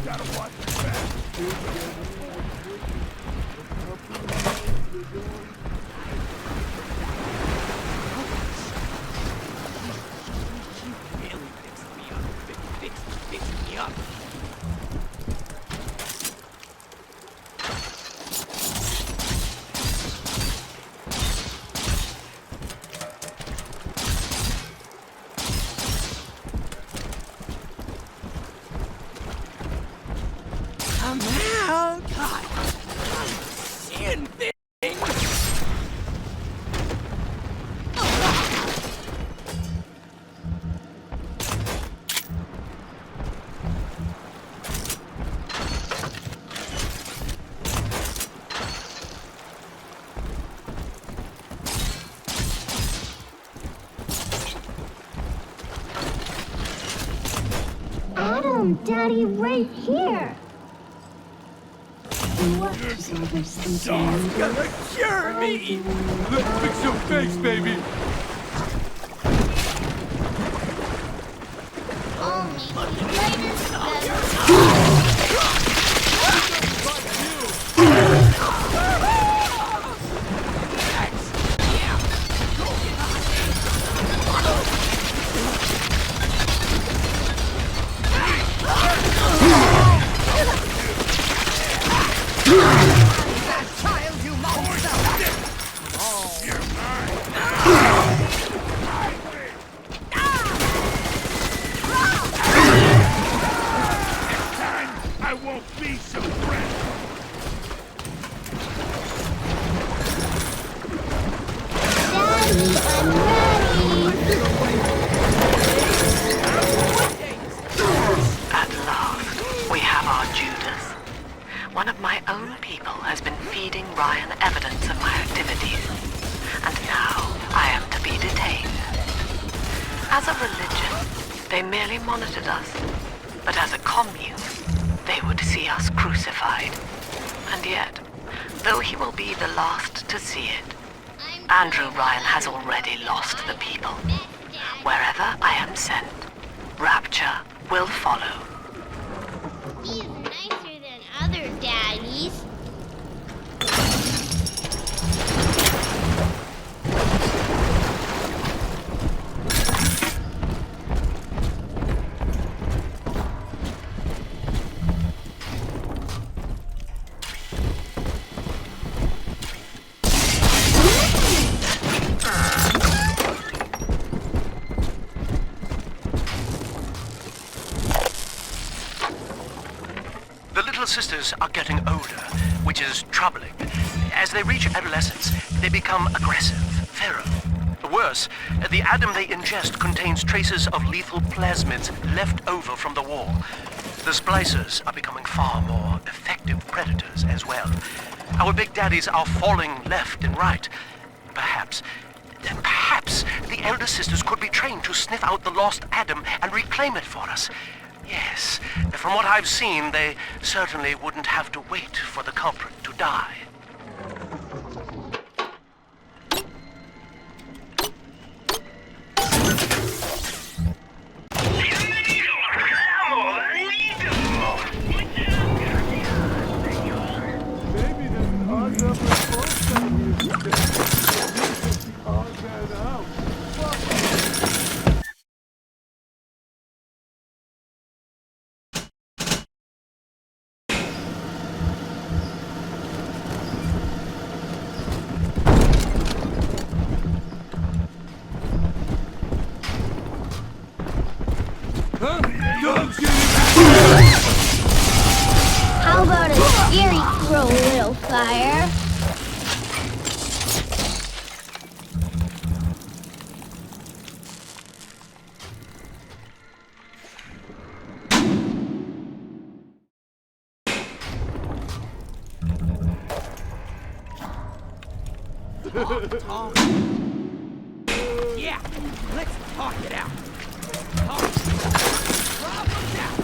Gotta watch your back. Come out! God, I'm seeing things! Adam, Daddy, right here. What is all this You're gonna cure me! Let's fix your face, baby! That child, you monster! You're mine. Next time, I won't be so frantic. Daddy, I'm At last, we have our Judas. One of my own people has been feeding Ryan evidence of my activities, and now I am to be detained. As a religion, they merely monitored us, but as a commune, they would see us crucified. And yet, though he will be the last to see it, Andrew Ryan has already lost the people. Wherever I am sent, Rapture will follow. He's nicer than other daddies. The little sisters are getting older, which is troubling. As they reach adolescence, they become aggressive, feral. Worse, the Adam they ingest contains traces of lethal plasmids left over from the war. The Splicers are becoming far more effective predators as well. Our big daddies are falling left and right. Perhaps the elder sisters could be trained to sniff out the lost Adam and reclaim it for us. Yes, from what I've seen, they certainly wouldn't have to wait for the culprit to die. How about a scary throw, little fire? Talk. Yeah, let's talk it out. Talk. Problems out.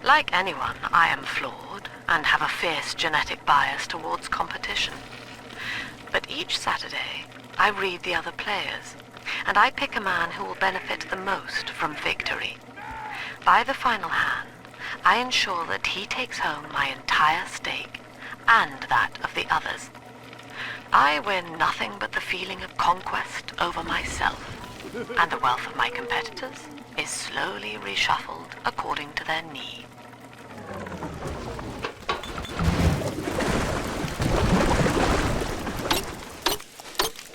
Like anyone, I am flawed and have a fierce genetic bias towards competition. But each Saturday, I read the other players, and I pick a man who will benefit the most from victory. By the final hand, I ensure that he takes home my entire stake, and that of the others. I win nothing but the feeling of conquest over myself, and the wealth of my competitors is slowly reshuffled according to their need.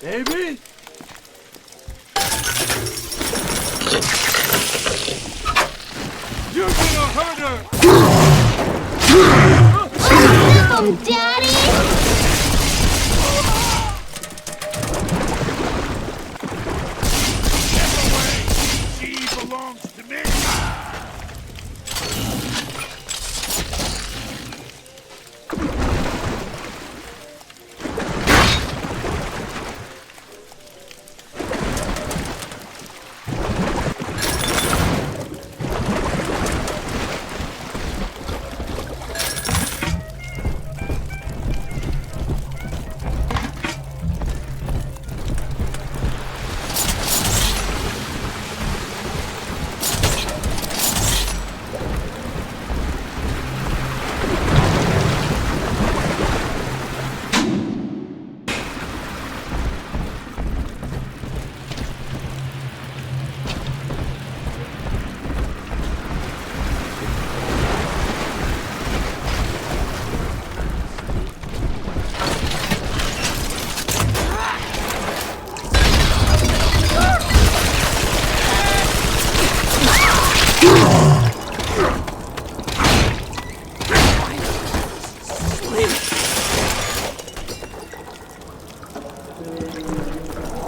Baby? You're gonna hurt her! No, Daddy! She belongs to me.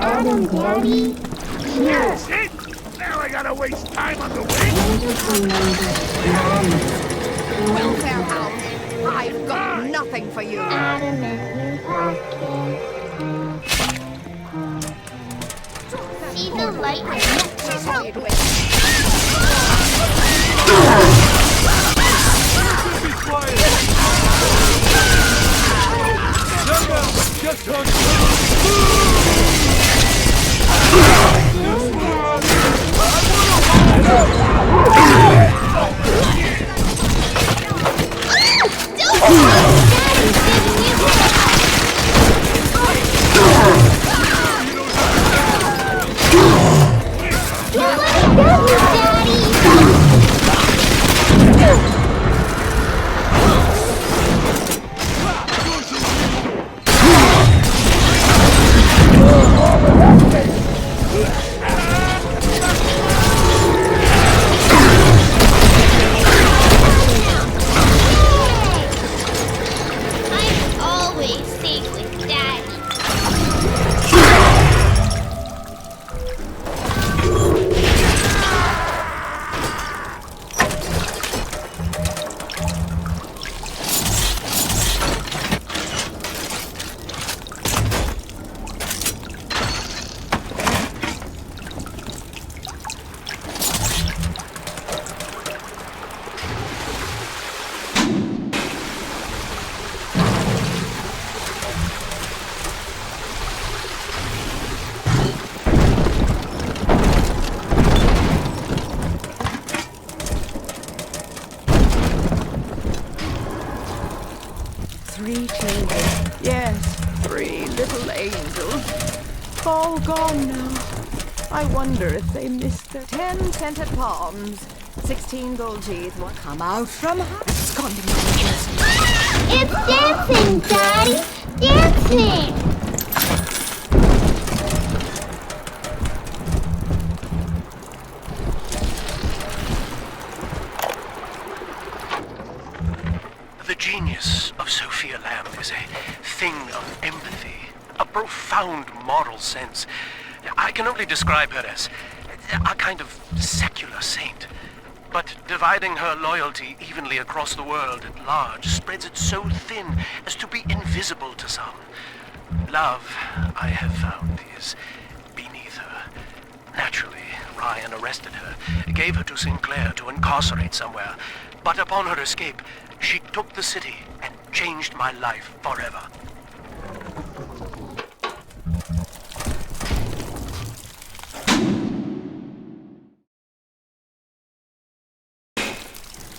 Adam, Daddy. That's it! Now I gotta waste time on the way. Welfare house. I've got nothing for you. Adam, if you can. See the light? She's helped with. Be quiet! Just Three children. Yes, 3 little angels. All gone now. I wonder if they missed their 10 scented palms, 16 gold teeth. What come out from it's gone to It's dancing, Daddy! Dancing! The genius of Sophia Lamb is a thing of empathy, a profound moral sense. I can only describe her as a kind of secular saint. But dividing her loyalty evenly across the world at large spreads it so thin as to be invisible to some. Love, I have found, is beneath her. Naturally, Ryan arrested her, gave her to Sinclair to incarcerate somewhere. But upon her escape, she took the city and changed my life forever.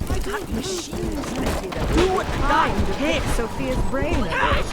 I got machines ready to do what time to kick Sophia's brain a bit.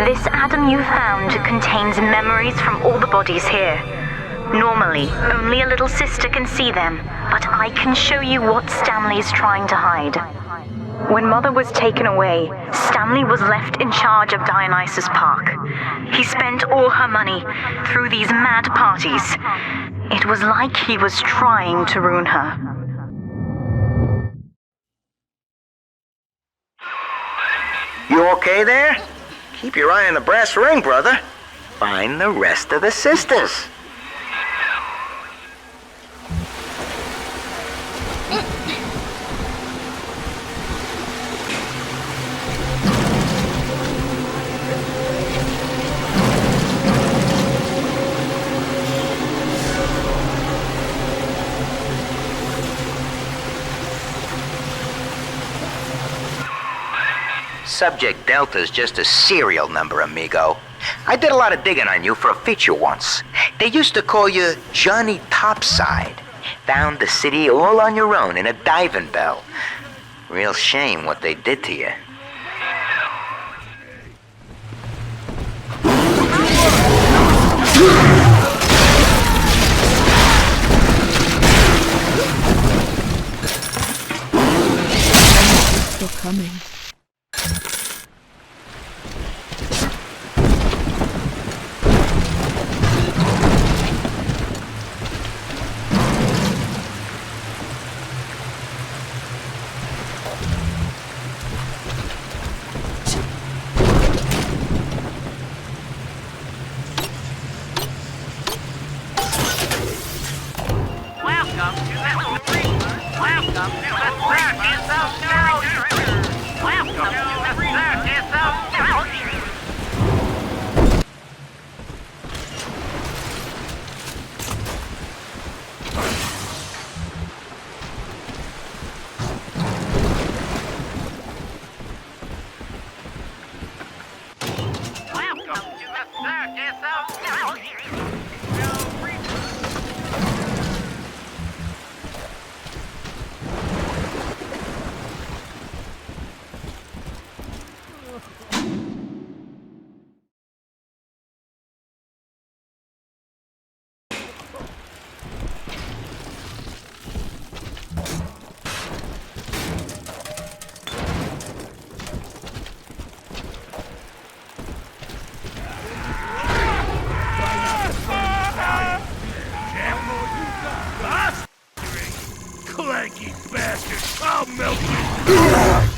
This atom you found contains memories from all the bodies here. Normally, only a little sister can see them, but I can show you what Stanley is trying to hide. When Mother was taken away, Stanley was left in charge of Dionysus Park. He spent all her money through these mad parties. It was like he was trying to ruin her. You okay there? Keep your eye on the brass ring, brother. Find the rest of the sisters. Subject Delta's just a serial number, amigo. I did a lot of digging on you for a feature once. They used to call you Johnny Topside. Found the city all on your own in a diving bell. Real shame what they did to you. Still coming. Clanky bastard! I'll melt you!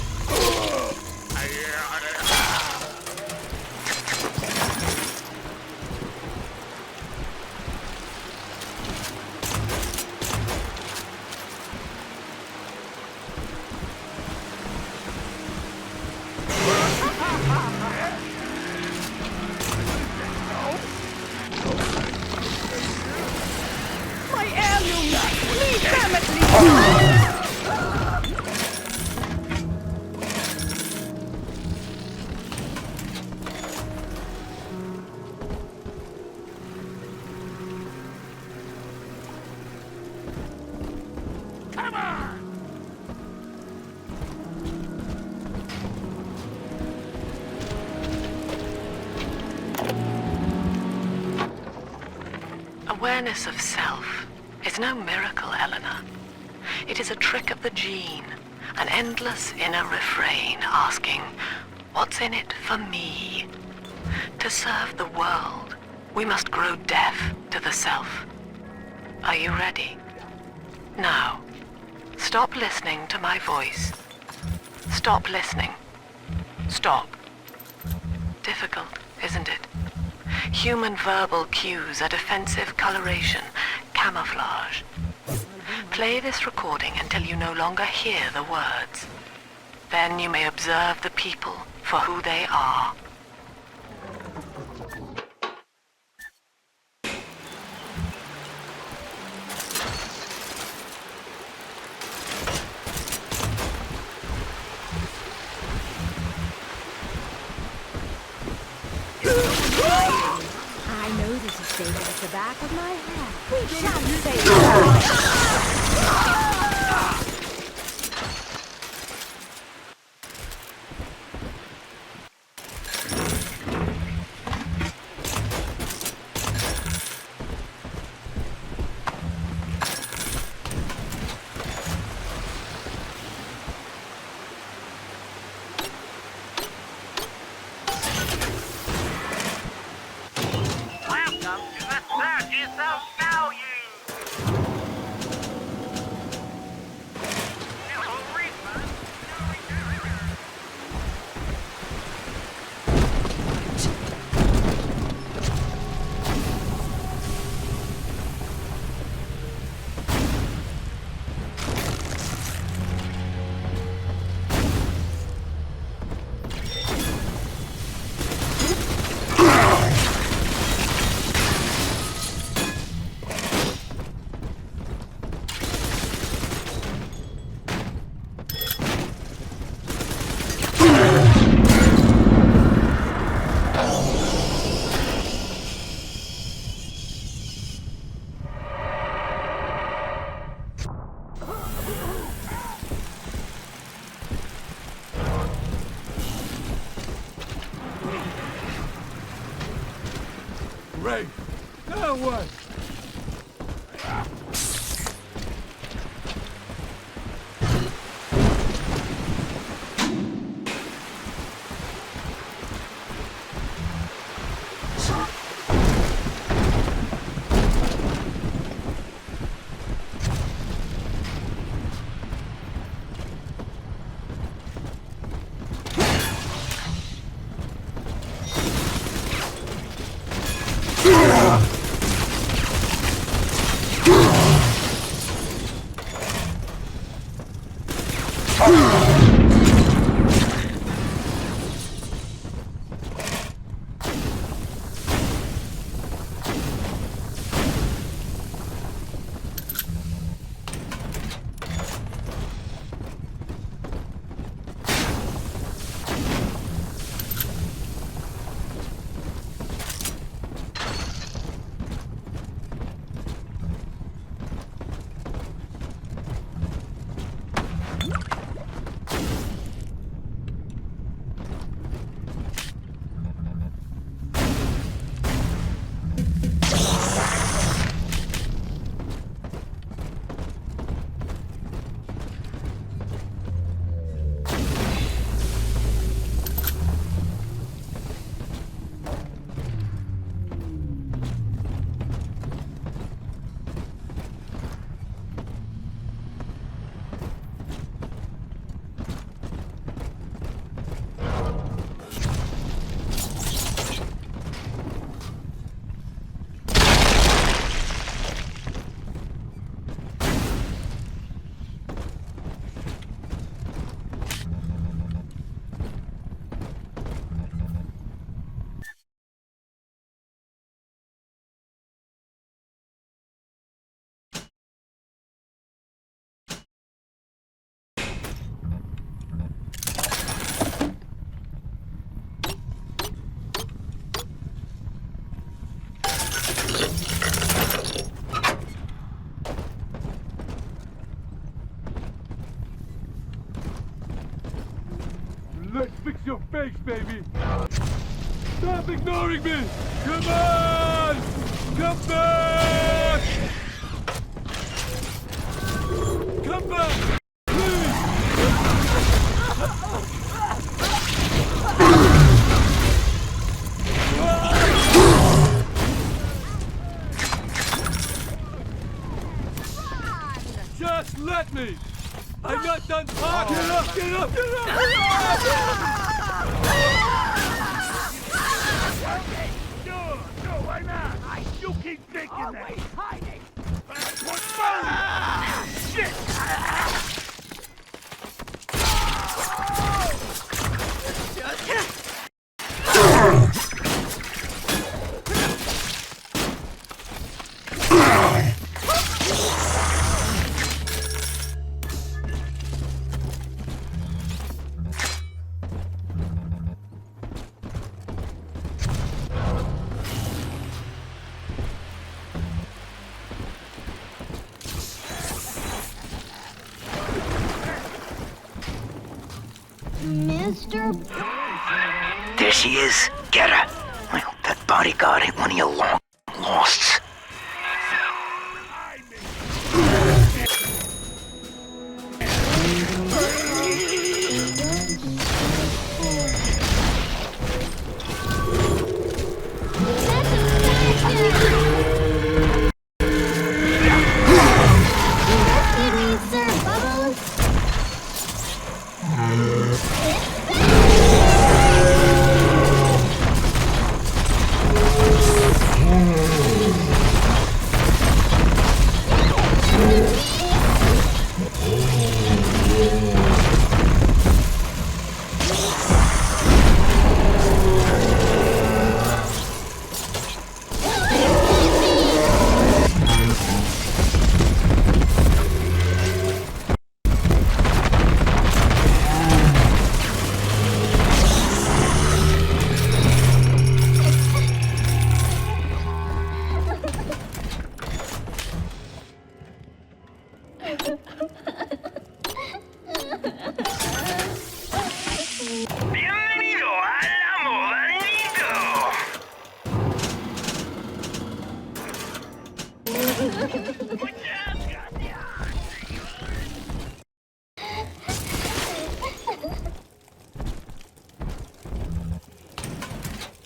tell you not! Leave them at least! Awareness of self is no miracle, Eleanor. It is a trick of the gene, an endless inner refrain asking, what's in it for me? To serve the world, we must grow deaf to the self. Are you ready? Now, stop listening to my voice. Stop listening. Stop. Difficult, isn't it? Human verbal cues are defensive coloration, camouflage. Play this recording until you no longer hear the words. Then you may observe the people for who they are. I know this is stated at the back of my head. We shan't say that. Ray, now what? Let's fix your face, baby. Stop ignoring me! Come on! Come back! Come back! Just let me! I'm not done talking! Get up! Get up! Get up! Sure, why not? You keep thinking that. Hiding. Shit! Mister? There she is. Get her. I hope that bodyguard ain't one of your long losts.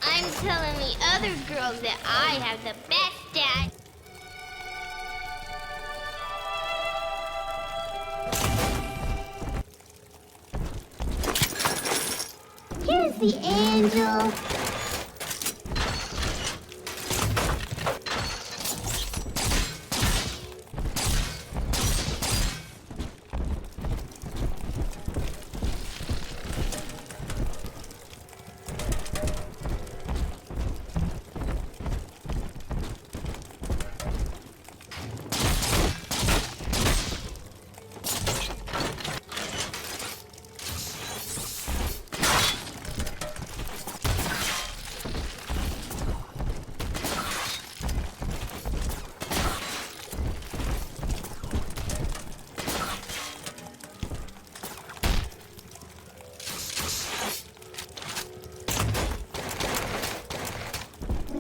I'm telling the other girls that I have the best dad. Here's the angel.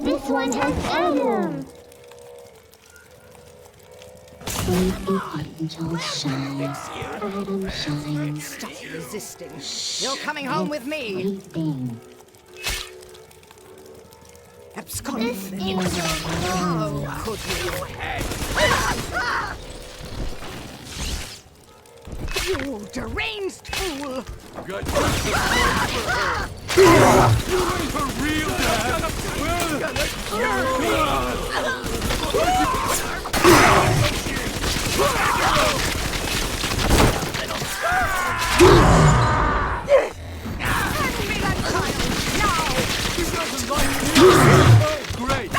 This one has Adam. Sleepy angel shine, Adam shines. Stop resisting. You're coming home with me. Sleeping. Abscond. This angel How could you? You deranged fool! Got you ain't for real, Dad! Great!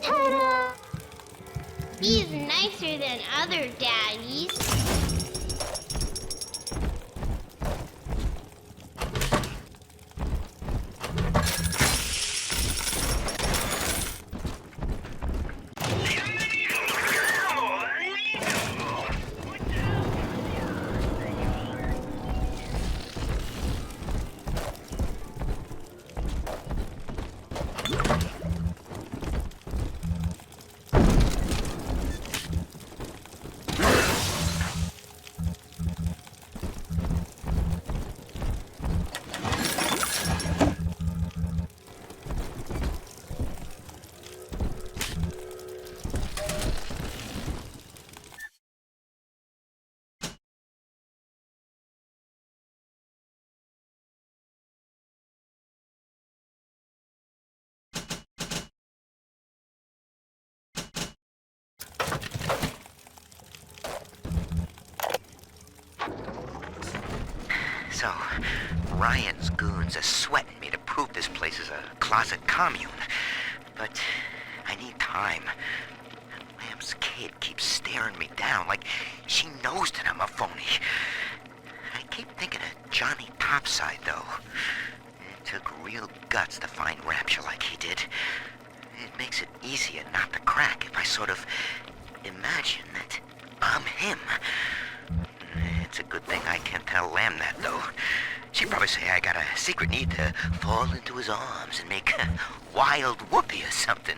Ta-da! He's nicer than other daddies. So, Ryan's goons are sweating me to prove this place is a closet commune. But I need time. Lamb's kid keeps staring me down like she knows that I'm a phony. I keep thinking of Johnny Topside, though. It took real guts to find Rapture like he did. It makes it easier not to crack if I sort of imagine that I'm him. It's a good thing I can't tell Lamb that, though. She'd probably say I got a secret need to fall into his arms and make a wild whoopee or something.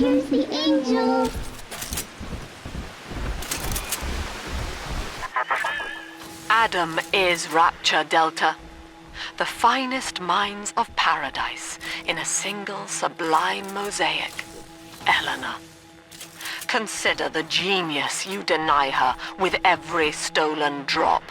Here's the angel. Adam is Rapture, Delta. The finest minds of paradise in a single sublime mosaic. Eleanor. Consider the genius you deny her with every stolen drop.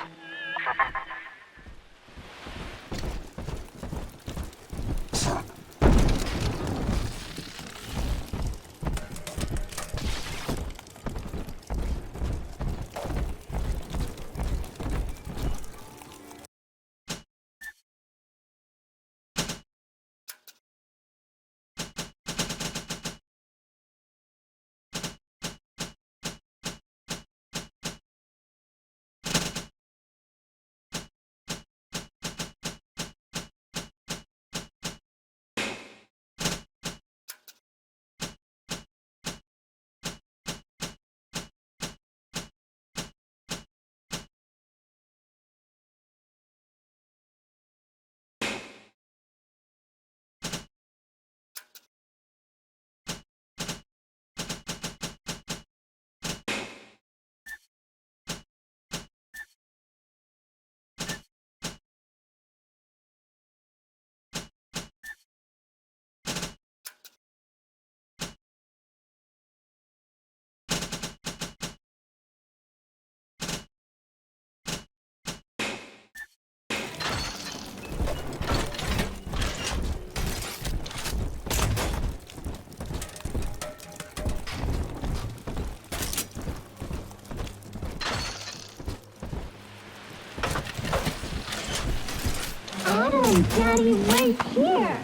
Adam, Daddy, right here.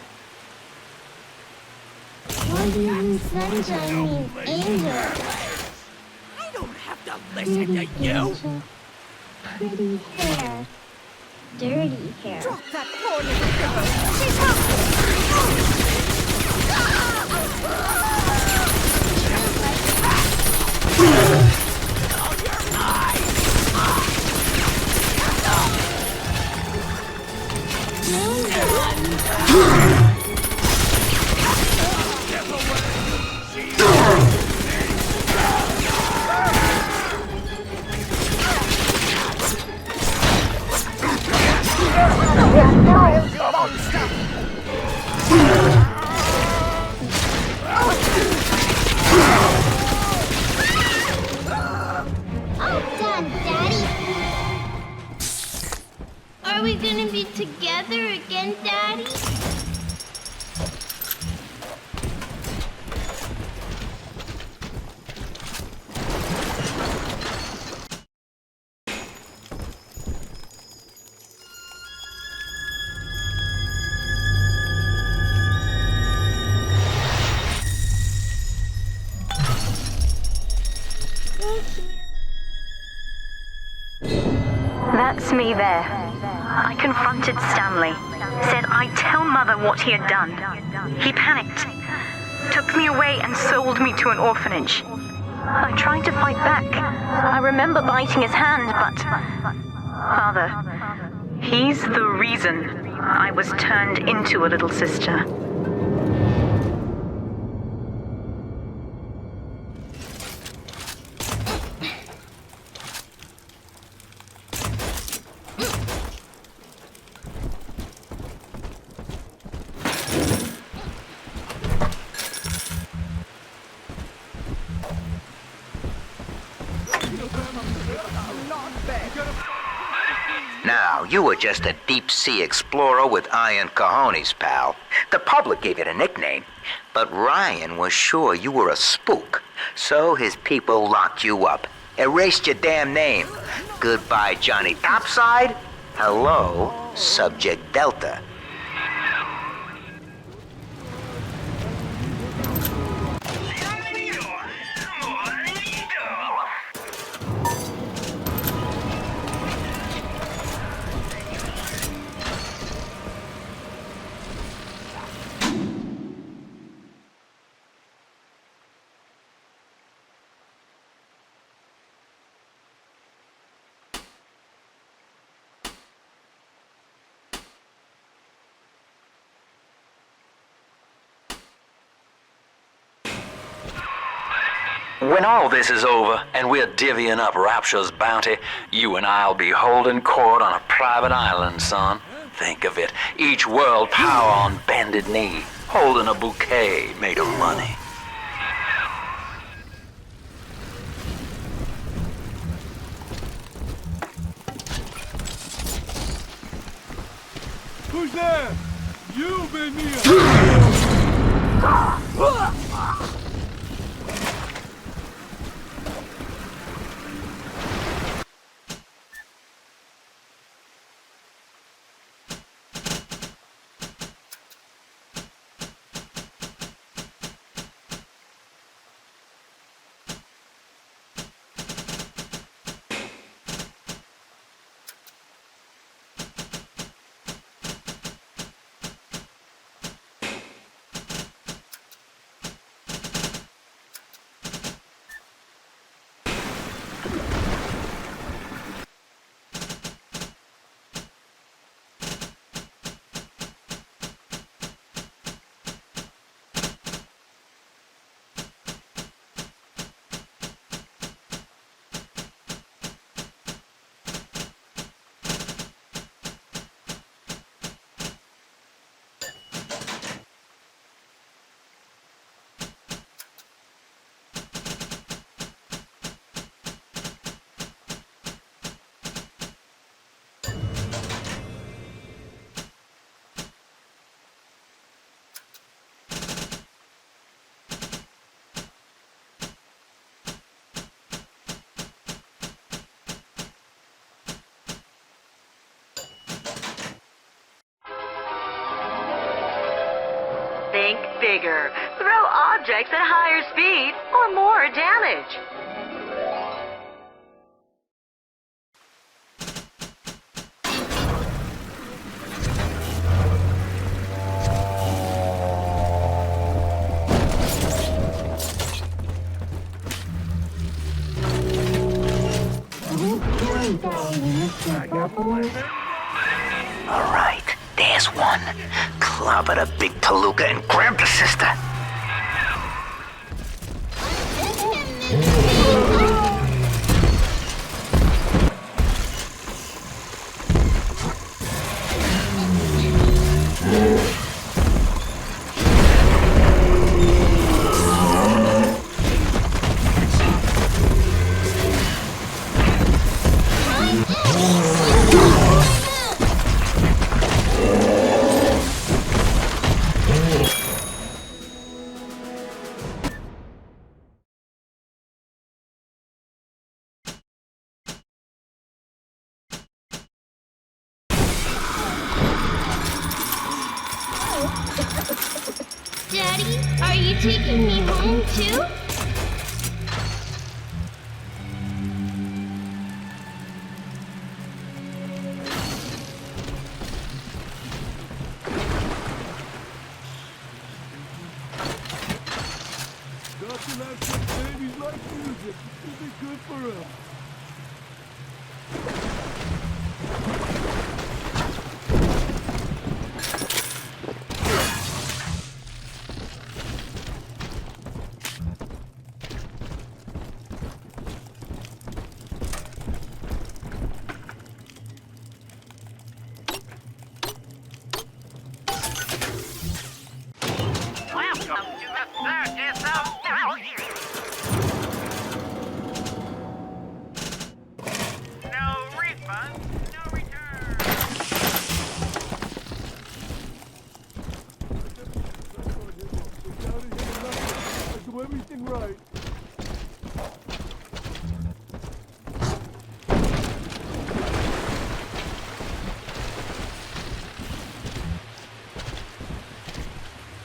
Wonder who sunshine means angel. I don't have to listen to you. Angel. Pretty hair. Dirty hair. Drop that poor little girl. She's Are we gonna be together again, Daddy? That's me there. I confronted Stanley. Said I'd tell Mother what he had done. He panicked. Took me away and sold me to an orphanage. I tried to fight back. I remember biting his hand, but... Father, he's the reason I was turned into a little sister. Now, you were just a deep-sea explorer with iron cojones, pal. The public gave it a nickname, but Ryan was sure you were a spook, so his people locked you up, erased your damn name. Goodbye, Johnny Topside. Hello, Subject Delta. When all this is over and we're divvying up Rapture's bounty, you and I'll be holding court on a private island, son. Think of it, each world power on bended knee, holding a bouquet made of money. Who's there? You made me Think bigger. Throw objects at higher speed or more damage. All right, there's one. Clobber the big Toluca and grab the sister. Daddy, are you taking me home too? Nothing like some babies like Use it. It'll be good for him. Everything right.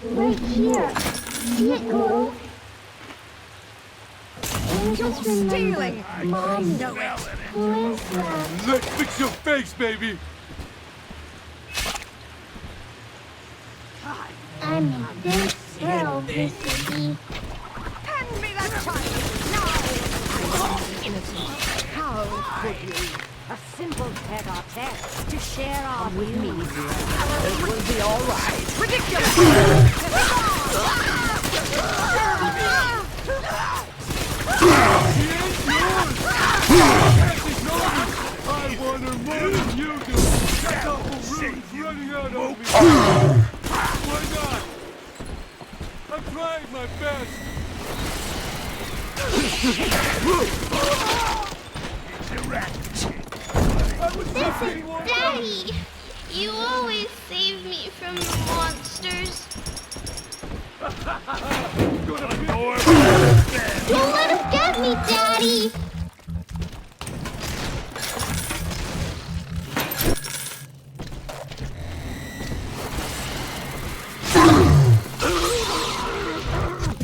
Right here. See it glow? You're stealing! I know it! Who is that? Let's fix your face, baby! I'm a big girl, Missy. Hand me that child! Now! Innocent. How could you? A simple tete-a-tete to share our needs. It will be all right. Ridiculous! I want her more than you do! That awful room's running out on me! Why not? I'm trying my best! This is Daddy! You always save me from the monsters. Don't let him get me, Daddy!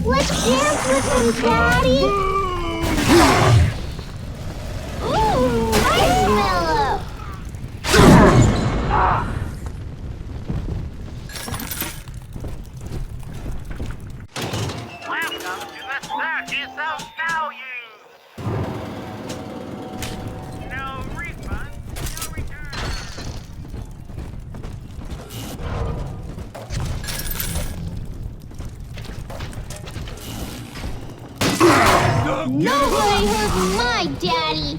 Let's dance with him, Daddy! Ooh, marshmallow! Welcome to the circus of value! No refund, no return. Nobody hurt my daddy!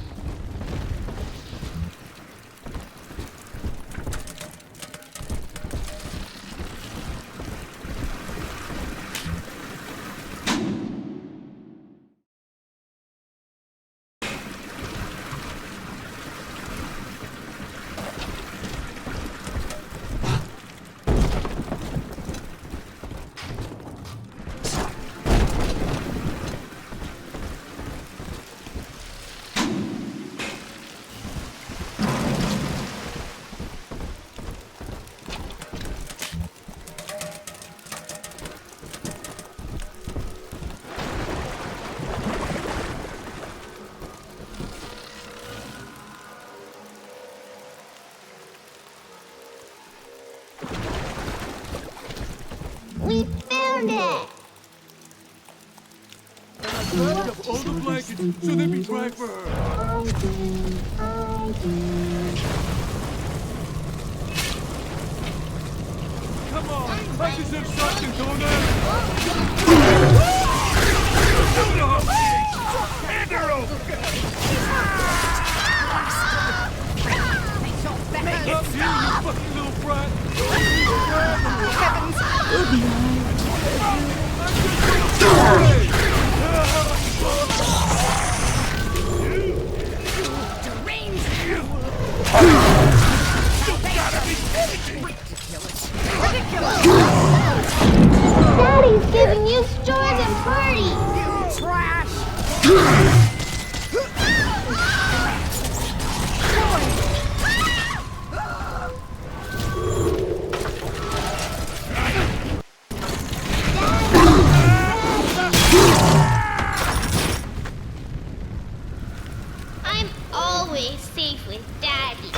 We found it! Up all the blankets so they be dry for her. Come on, I deserve something, don't I? Hand her over! Make it stop! You fucking little brat! Heavens! We'll be alright. Daddy's giving you stores and parties! You trash! I'm always safe with Daddy.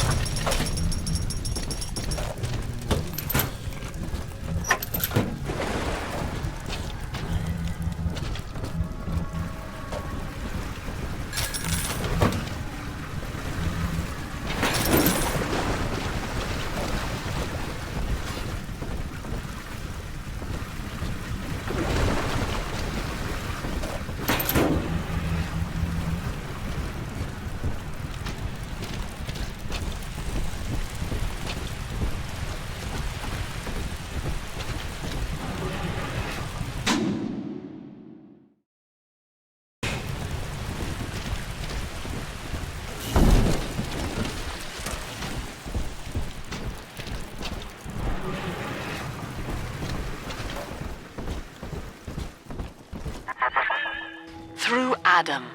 Through Adam,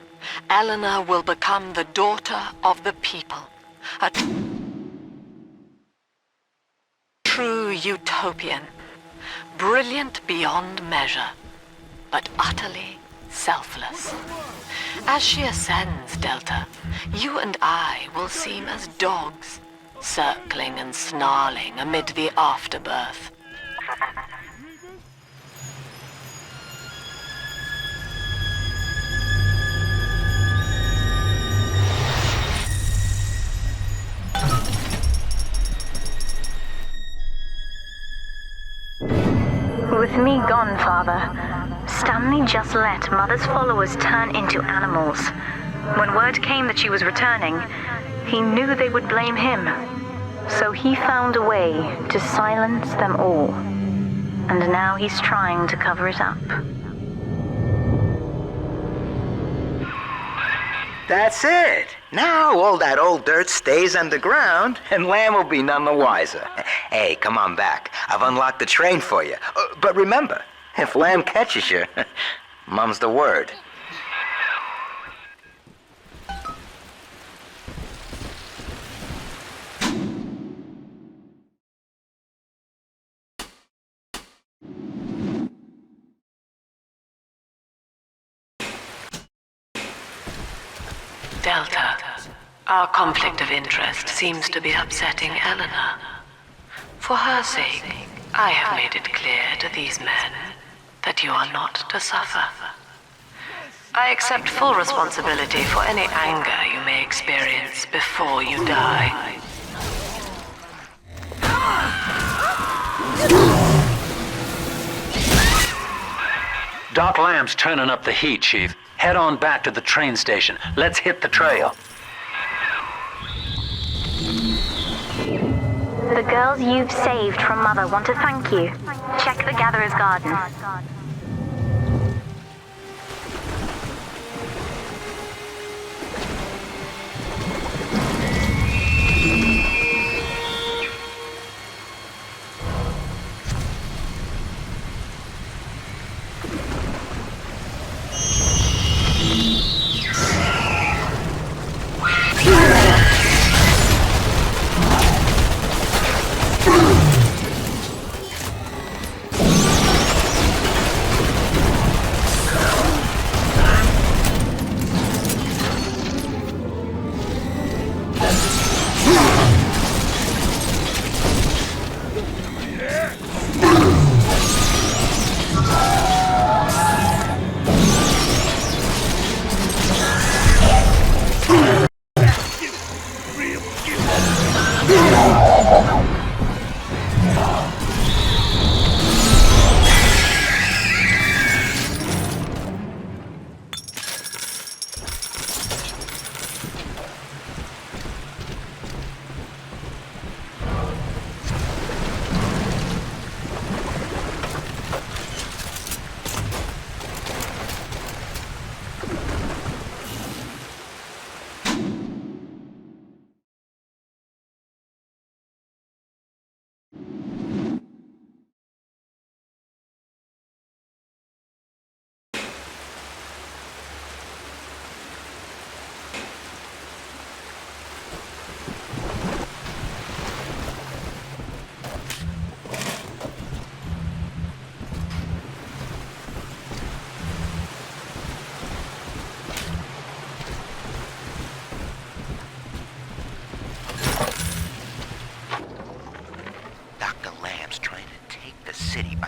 Eleanor will become the daughter of the people. A true utopian. Brilliant beyond measure, but utterly selfless. As she ascends, Delta, you and I will seem as dogs, circling and snarling amid the afterbirth. With me gone, Father, Stanley just let Mother's followers turn into animals. When word came that she was returning, he knew they would blame him. So he found a way to silence them all. And now he's trying to cover it up. That's it. Now all that old dirt stays underground, and Lamb will be none the wiser. Hey, come on back. I've unlocked the train for you. But remember, if Lamb catches you, mum's the word. Delta, our conflict of interest seems to be upsetting Eleanor. For her sake, I have made it clear to these men that you are not to suffer. I accept full responsibility for any anger you may experience before you die. Doc Lamb's turning up the heat, Chief. Head on back to the train station. Let's hit the trail. The girls you've saved from Mother want to thank you. Check the Gatherer's Garden.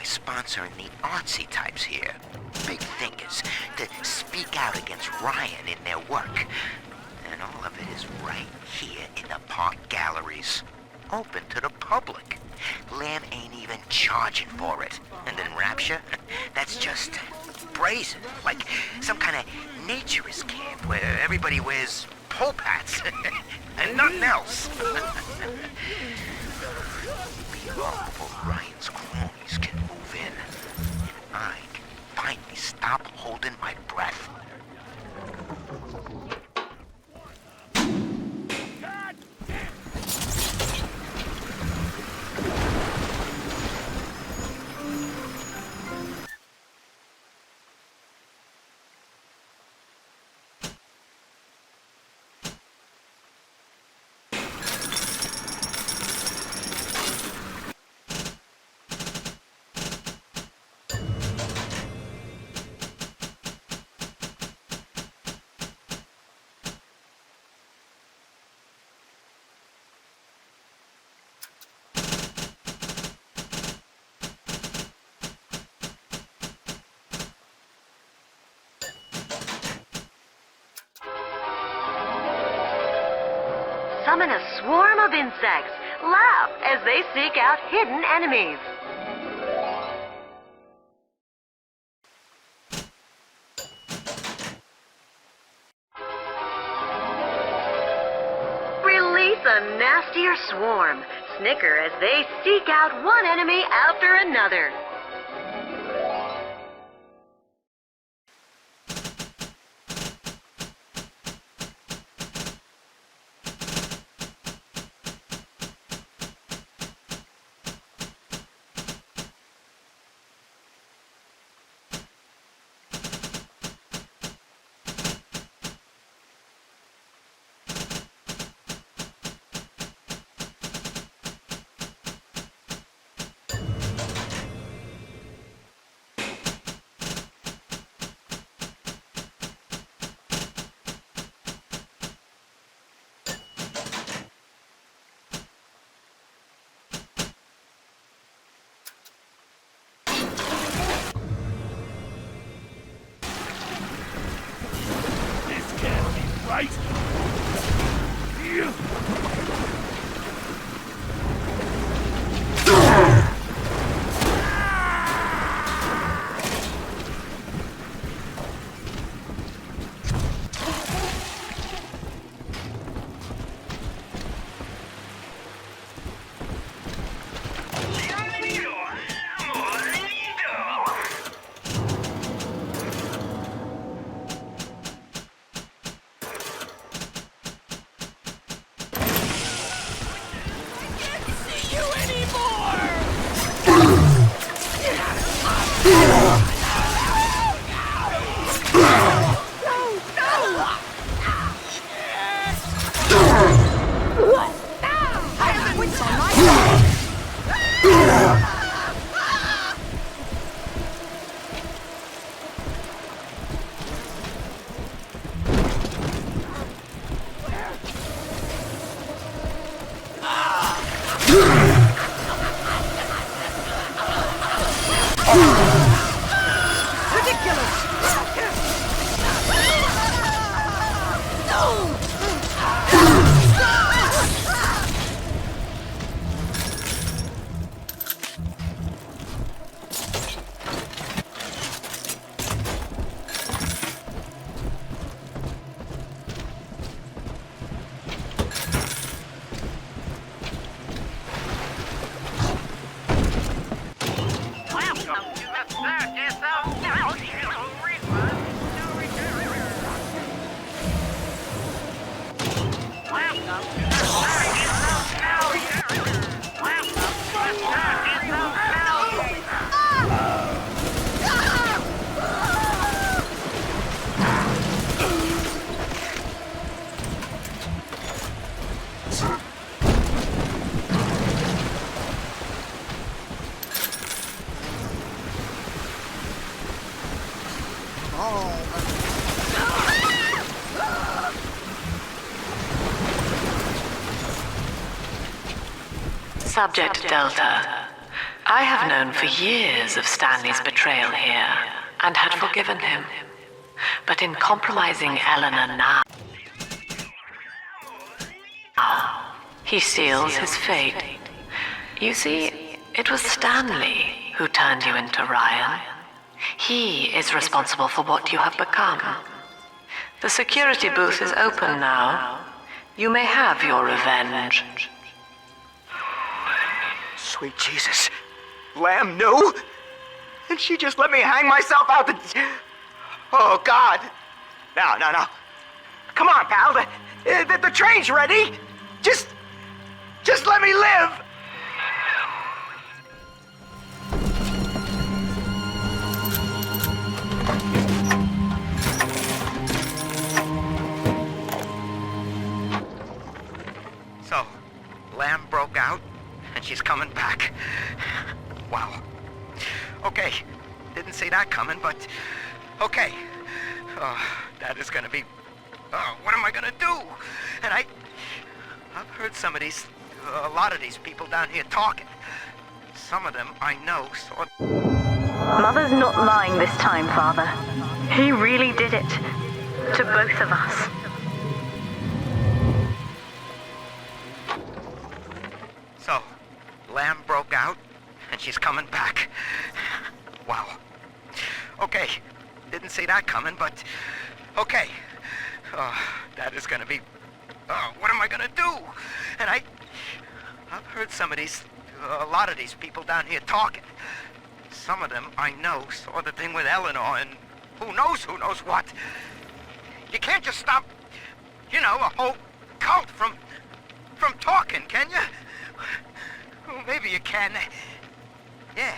Sponsoring the artsy types here. Big thinkers to speak out against Ryan in their work. And all of it is right here in the park galleries. Open to the public. Lamb ain't even charging for it. And then Rapture, that's just brazen. Like some kind of naturist camp where everybody wears pole hats and nothing else. Be long before Ryan's cronies can move in. And I can finally stop holding my breath. summon a swarm of insects. Laugh as they seek out hidden enemies. Release a nastier swarm. Snicker as they seek out one enemy after another. Right? Subject Delta. I have known for years of Stanley's betrayal here, and had forgiven him. But in compromising Eleanor now, he seals his fate. You see, it was Stanley who turned you into Ryan. He is responsible for what you have become. The security booth is open now. You may have your revenge. Sweet Jesus. Lamb, no? And she just let me hang myself out the... Oh, God. No. Come on, pal. The train's ready. Just let me live. So, Lamb broke out, and she's coming back. Wow. Okay, didn't see that coming, but okay. Oh, that is gonna be... Oh, what am I gonna do? And I've heard a lot of these people down here talking. Some of them I know, so... Mother's not lying this time, Father. He really did it. To both of us. and she's coming back. Wow. Okay, didn't see that coming, but okay. That is gonna be... what am I gonna do? And I've heard a lot of these people down here talking. Some of them I know saw the thing with Eleanor, and who knows what. You can't just stop, a whole cult from talking, can you? Well, maybe you can. Yeah.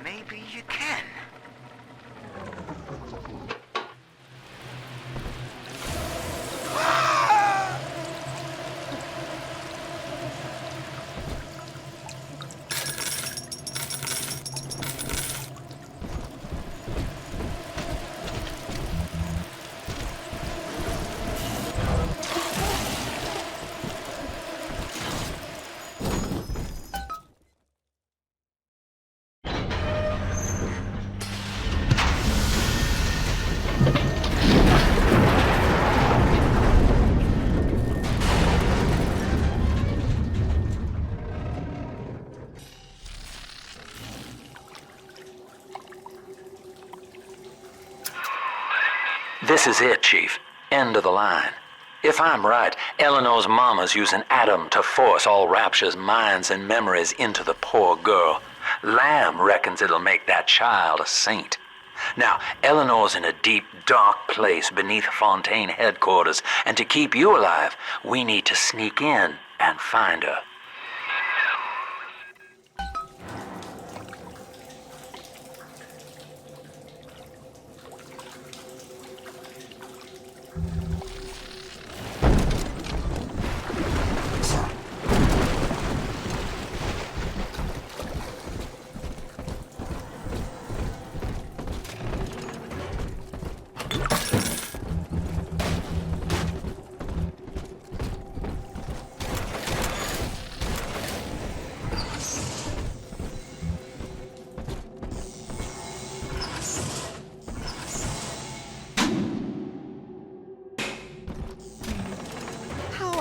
Maybe you can. This is it, Chief. End of the line. If I'm right, Eleanor's mama's using Adam to force all Rapture's minds and memories into the poor girl. Lamb reckons it'll make that child a saint. Now, Eleanor's in a deep, dark place beneath Fontaine headquarters, and to keep you alive, we need to sneak in and find her.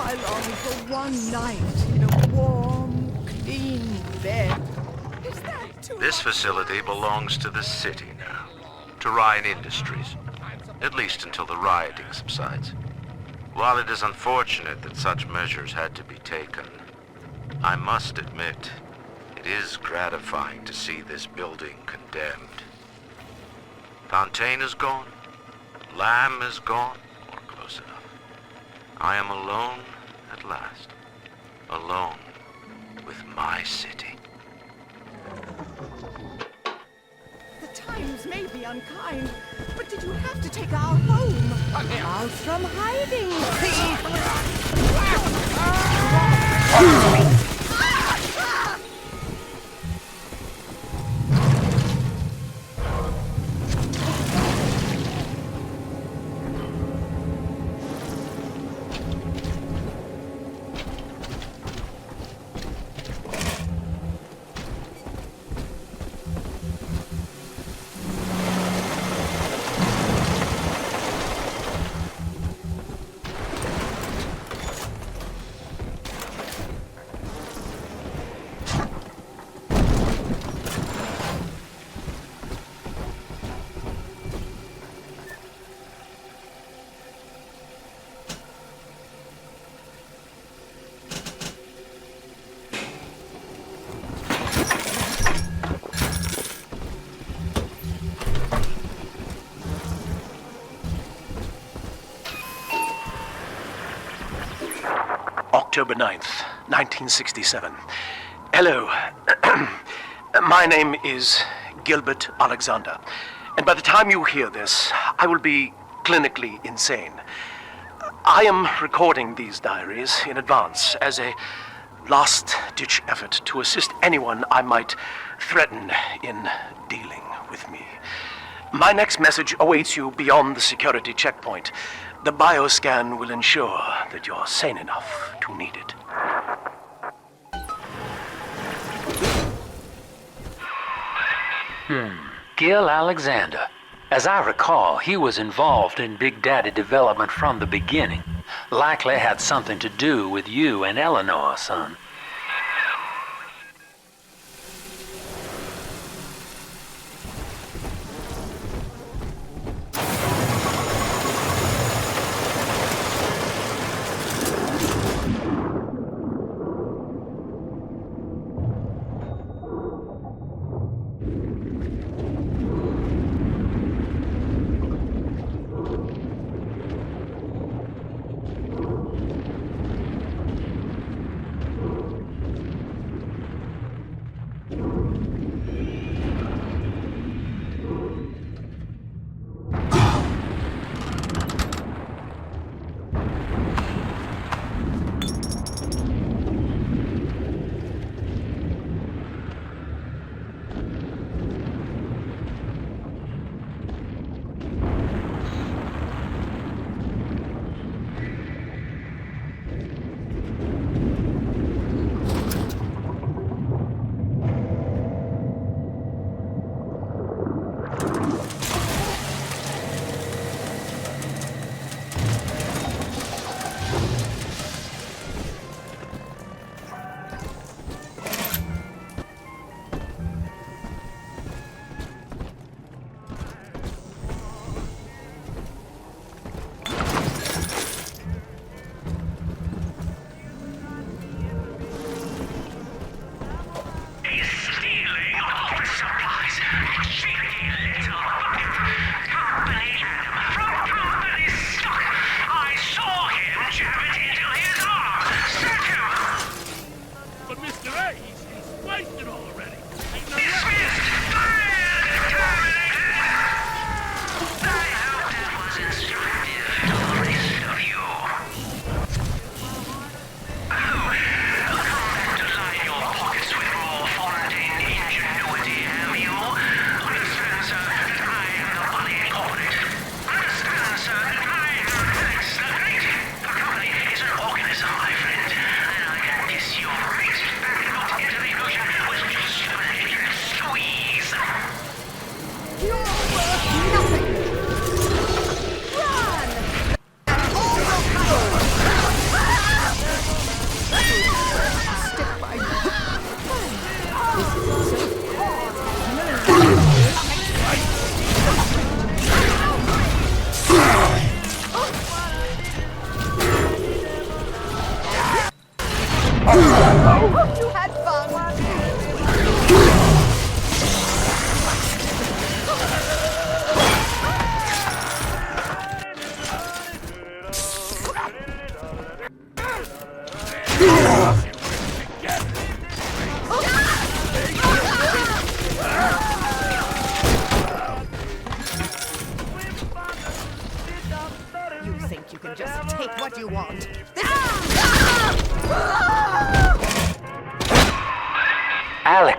I long for one night in a warm, clean bed. Is that too This facility belongs to the city now, to Ryan Industries, at least until the rioting subsides. While it is unfortunate that such measures had to be taken, I must admit, it is gratifying to see this building condemned. Fontaine is gone, Lamb is gone, or close enough. I am alone at last, alone with my city. The times may be unkind, but did you have to take our home? Out from hiding, October 9th, 1967. Hello. My name is Gilbert Alexander, and by the time you hear this, I will be clinically insane. I am recording these diaries in advance as a last-ditch effort to assist anyone I might threaten in dealing with me. My next message awaits you beyond the security checkpoint. The bioscan will ensure that you're sane enough to need it. Gil Alexander. As I recall, he was involved in Big Daddy development from the beginning. Likely had something to do with you and Eleanor, son.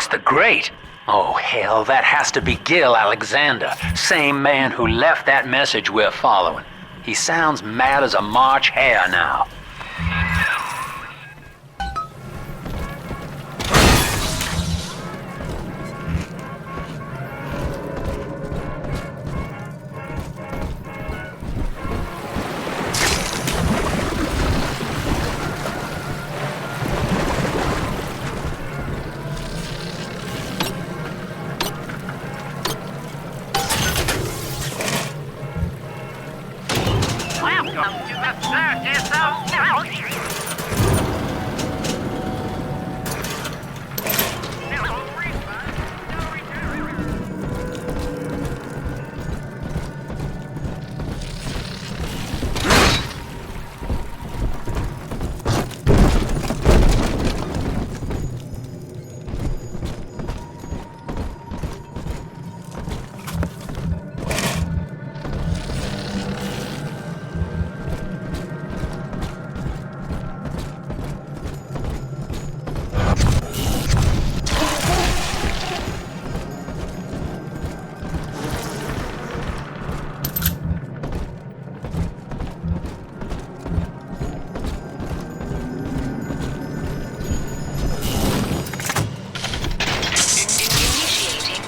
Alex the Great? Oh, hell, that has to be Gil Alexander, same man who left that message we're following. He sounds mad as a March hare now.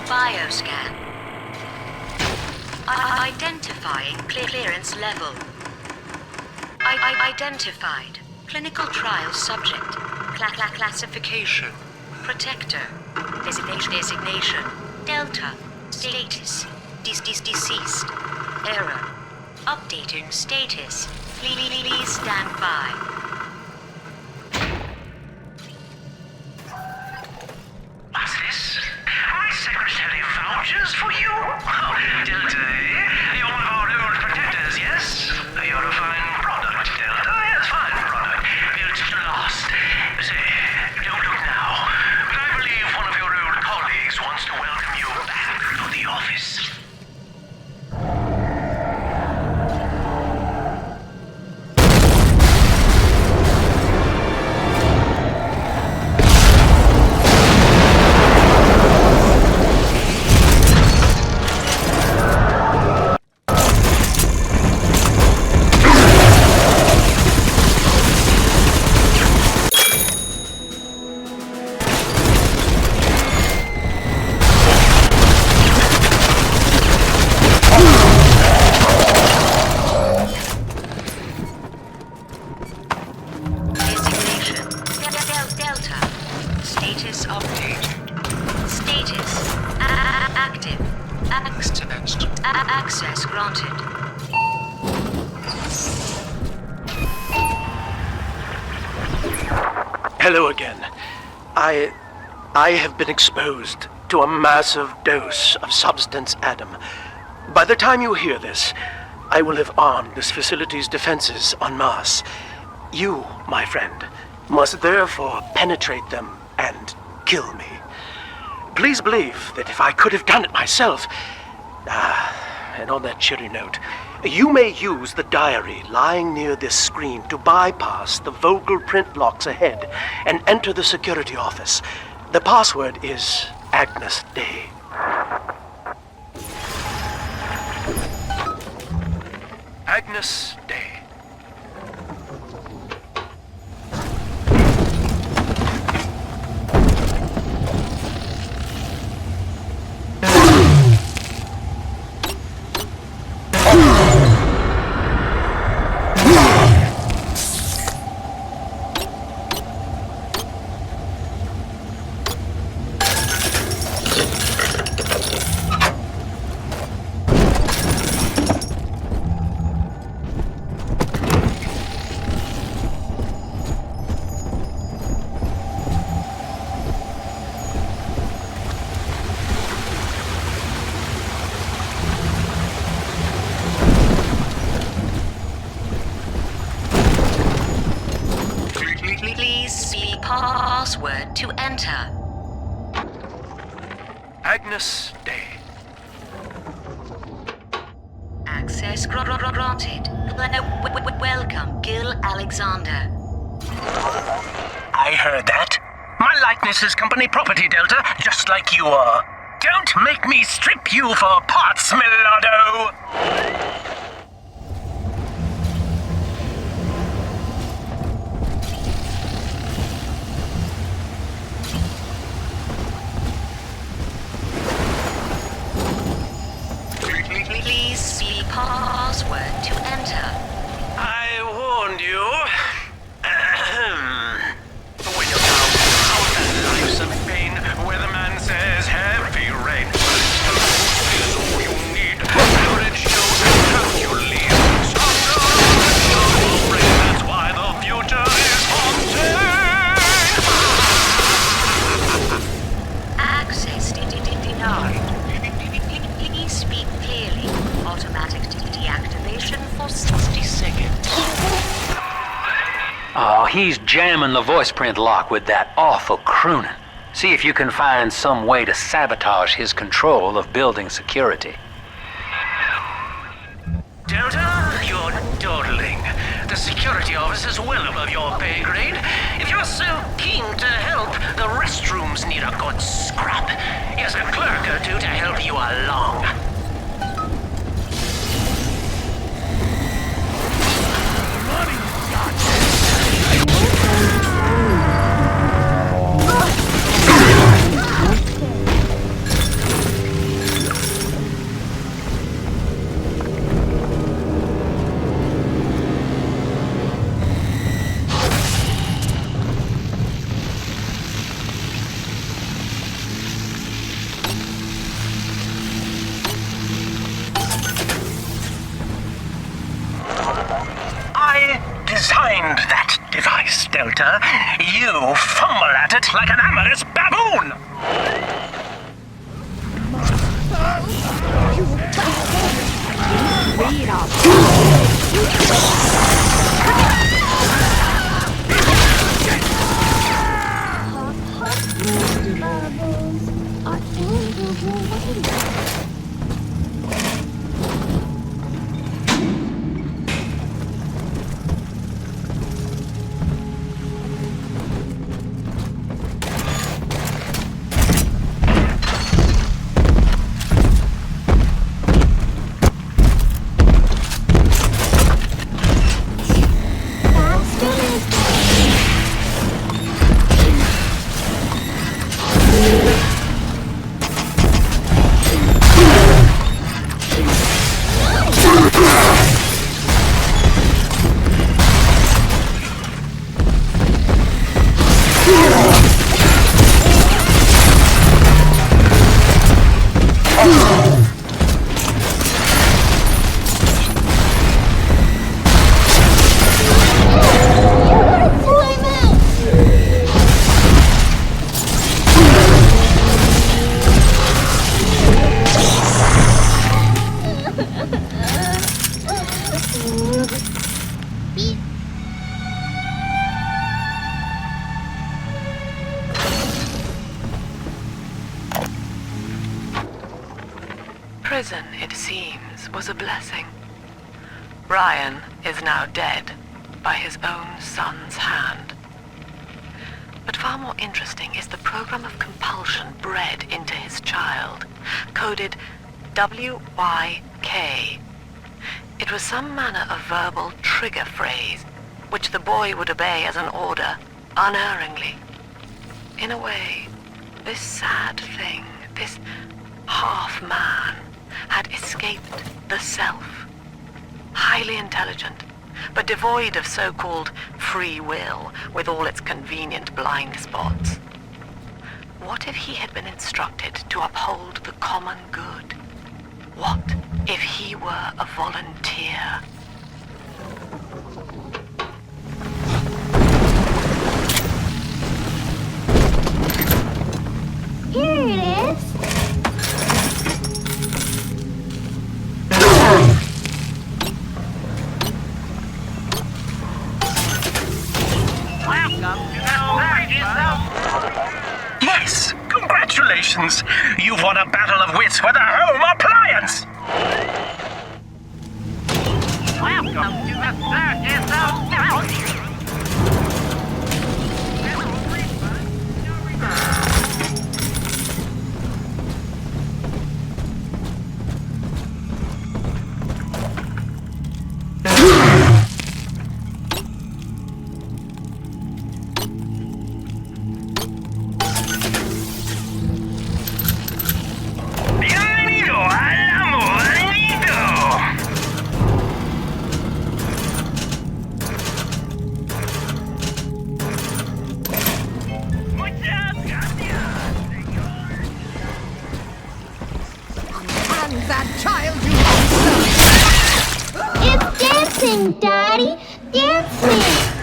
Bioscan. Identifying clearance level. Identified. Clinical trial subject. Classification. Protector. Designation. Delta. Status. Deceased. Error. Updating status. Please stand by. What's this? My secretary vouchers for you? Oh, Delta, eh? You're one of our old protectors, yes? You're a fine product, Delta. Yes, fine product. Built to last. Say, don't look now, but I believe one of your old colleagues wants to welcome you back to the office. Access granted. Hello again. I have been exposed to a massive dose of substance Adam. By the time you hear this, I will have armed this facility's defenses en masse. You, my friend, must therefore penetrate them and kill me. Please believe that if I could have done it myself... and on that cheery note, you may use the diary lying near this screen to bypass the Vogel print locks ahead and enter the security office. The password is Agnes Day. Agnes Day. Password to enter. Agnes Day. Access granted. Welcome, Gil Alexander. I heard that. My likeness is company property, Delta, just like you are. Don't make me strip you for parts, Millardo! Please see password to enter. I warned you. When you're out and life's a pain, where the man says heavy rain. Is all you need. Courage shows how you lead. That's why the future is haunted. Access denied. Please speak clearly. Automatic deactivation for 60 seconds. Oh, he's jamming the voice print lock with that awful crooning. See if you can find some way to sabotage his control of building security. Delta, you're dawdling. The security office is well above your pay grade. If you're so keen to help, the restrooms need a good scrub. Here's a clerk or two to help you along. Designed that device, Delta. You fumble at it like an amorous baboon! Prison, it seems, was a blessing. Ryan is now dead by his own son's hand. But far more interesting is the program of compulsion bred into his child, coded WYK. It was some manner of verbal trigger phrase, which the boy would obey as an order, unerringly. In a way, this sad thing, this half-man, had escaped the self. Highly intelligent, but devoid of so-called free will, with all its convenient blind spots. What if he had been instructed to uphold the common good? What if he were a volunteer? Here it is. Yes, congratulations! You've won a battle of wits with a home appliance! Welcome to the circus of Dancing, Daddy! Dancing!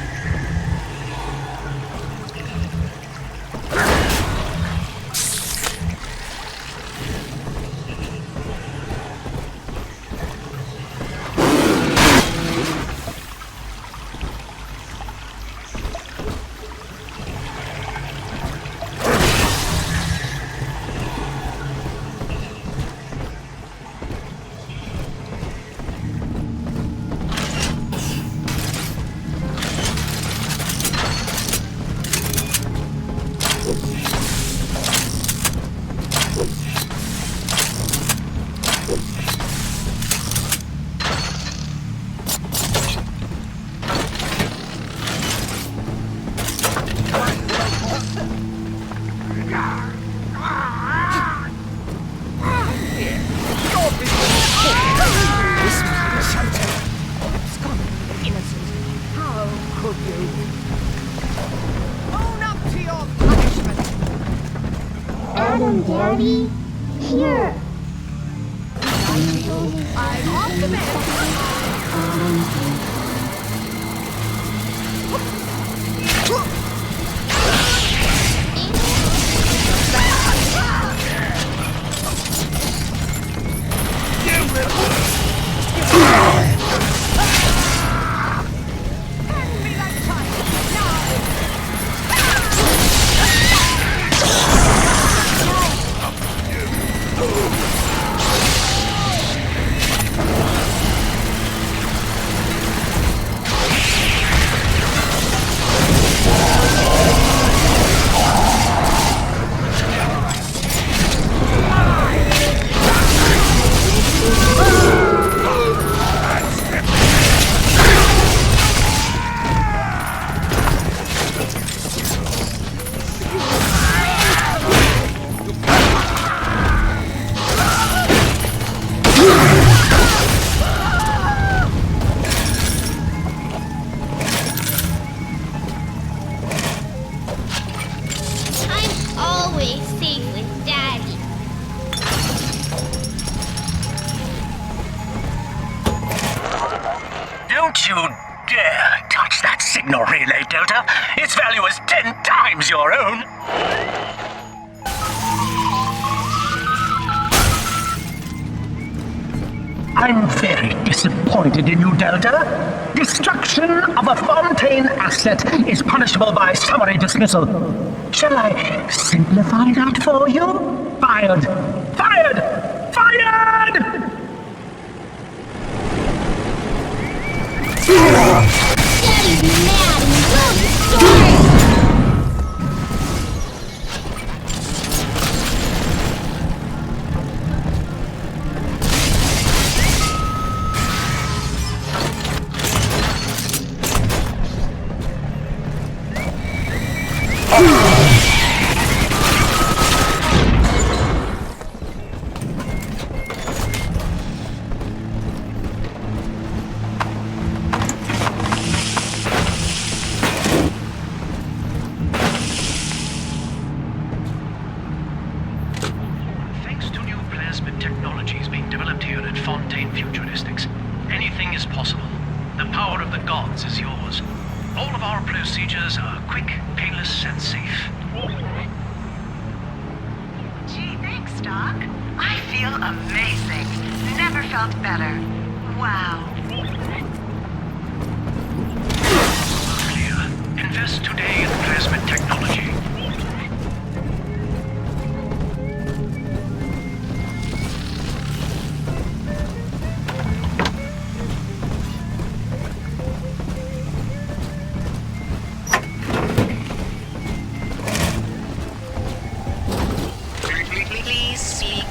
Adam, Daddy, here. I'm off the Don't you dare touch that signal relay, Delta. Its value is 10 times your own. I'm very disappointed in you, Delta. Destruction of a Fontaine asset is punishable by summary dismissal. Shall I simplify that for you? Fired! Fired! Fired! Daddy's mad and will destroy! Technologies being developed here at Fontaine Futuristics. Anything is possible. The power of the gods is yours. All of our procedures are quick, painless, and safe. Gee, thanks, Doc. I feel amazing. Never felt better. Wow. Clear. Invest today in plasmid technology.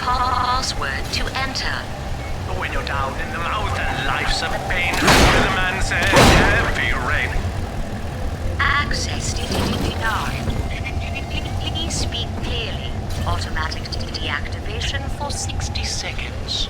Password to enter. When you're down in the mouth and life's a pain, the man said, heavy rain. Access denied. Please speak clearly. Automatic deactivation for 60 seconds.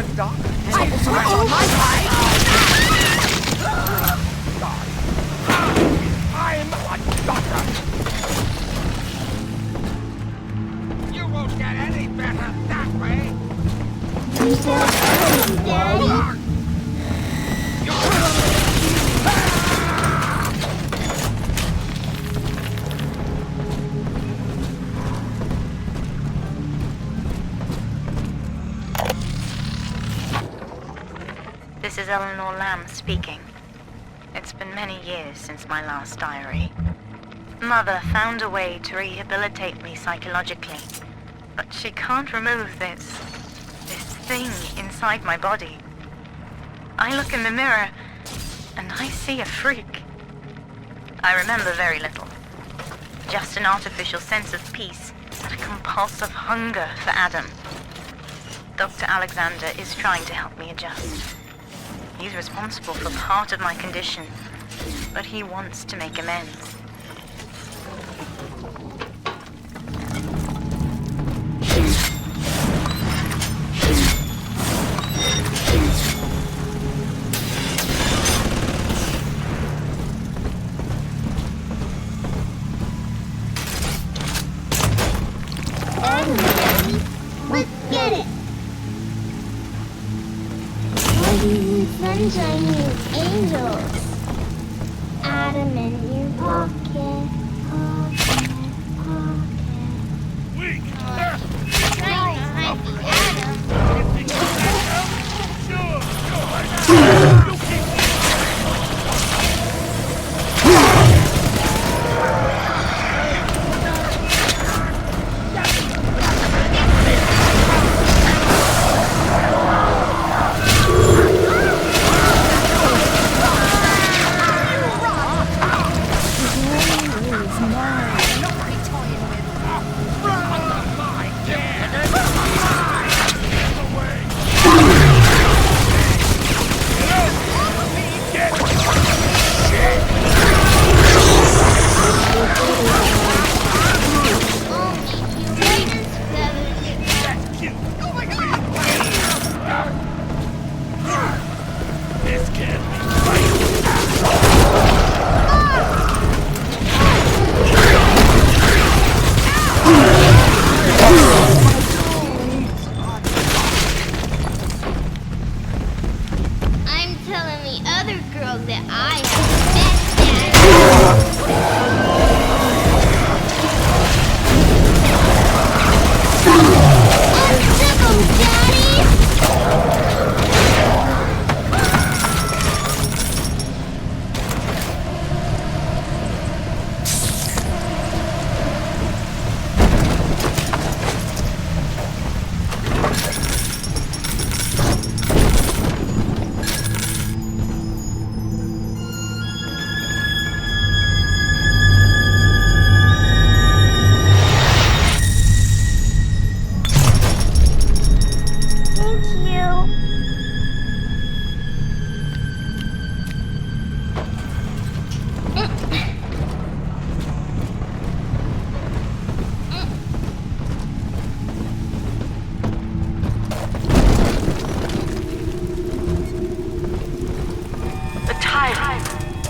a doctor. I will switch on my side. I'm a doctor. You won't get any better that way. Daddy? This is Eleanor Lamb speaking. It's been many years since my last diary. Mother found a way to rehabilitate me psychologically, but she can't remove this thing inside my body. I look in the mirror, and I see a freak. I remember very little. Just an artificial sense of peace and a compulsive hunger for Adam. Dr. Alexander is trying to help me adjust. He's responsible for part of my condition, but he wants to make amends. Let's get it! Sunshine means angels. Adam in your pocket, pocket, pocket. Weak! I'm telling the other girls that I have the best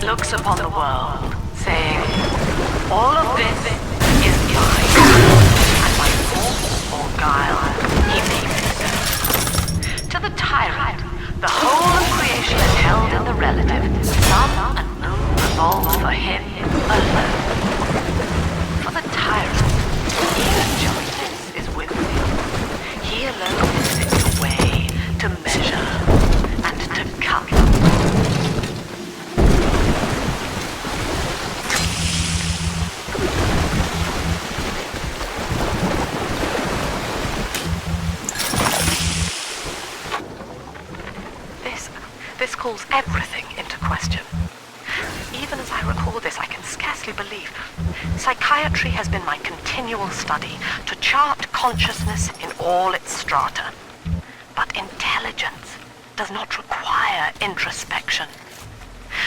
Looks upon the world, saying, all of this is mine, and by force or guile, he makes it so. To the tyrant, the whole of creation is held in the relative. Sun and moon revolve for him alone. For the tyrant, even justice is with him. He alone sits away to measure and to cut. This calls everything into question. Even as I record this, I can scarcely believe. Psychiatry has been my continual study to chart consciousness in all its strata. But intelligence does not require introspection.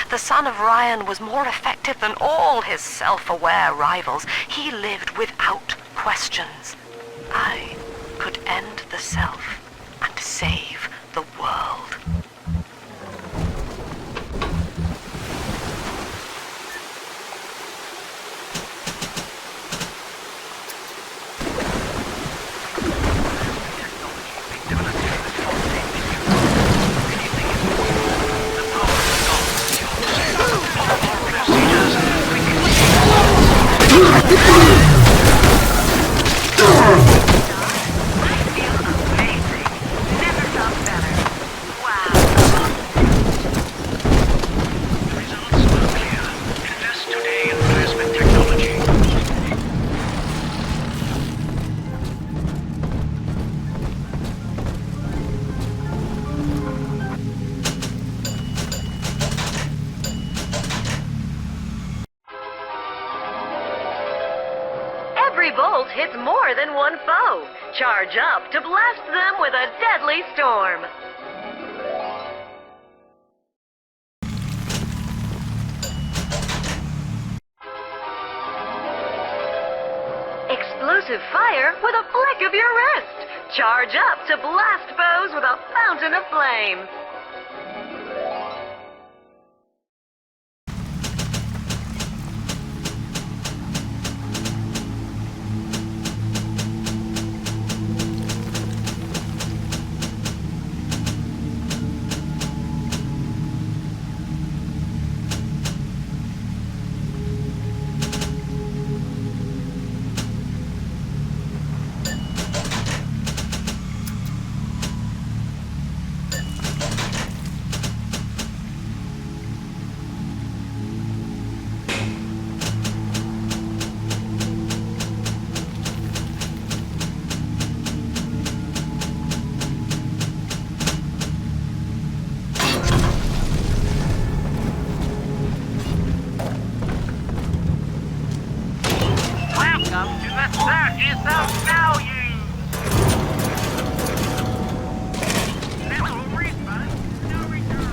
The son of Ryan was more effective than all his self-aware rivals. He lived without questions. I could end the self and save the world. Every bolt hits more than one foe. Charge up to blast them with a deadly storm. Explosive fire with a flick of your wrist. Charge up to blast foes with a fountain of flame. Welcome to the circus of value! Little refund, no return.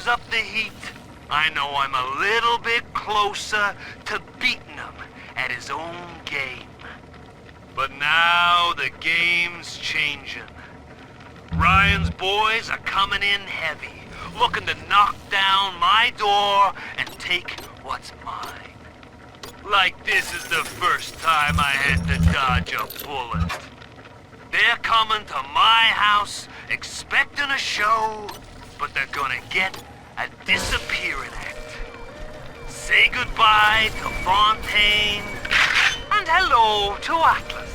Up the heat, I know I'm a little bit closer to beating him at his own game. But now the game's changing. Ryan's boys are coming in heavy, looking to knock down my door and take what's mine. Like this is the first time I had to dodge a bullet. They're coming to my house expecting a show, but they're gonna get a disappearing act. Say goodbye to Fontaine, and hello to Atlas.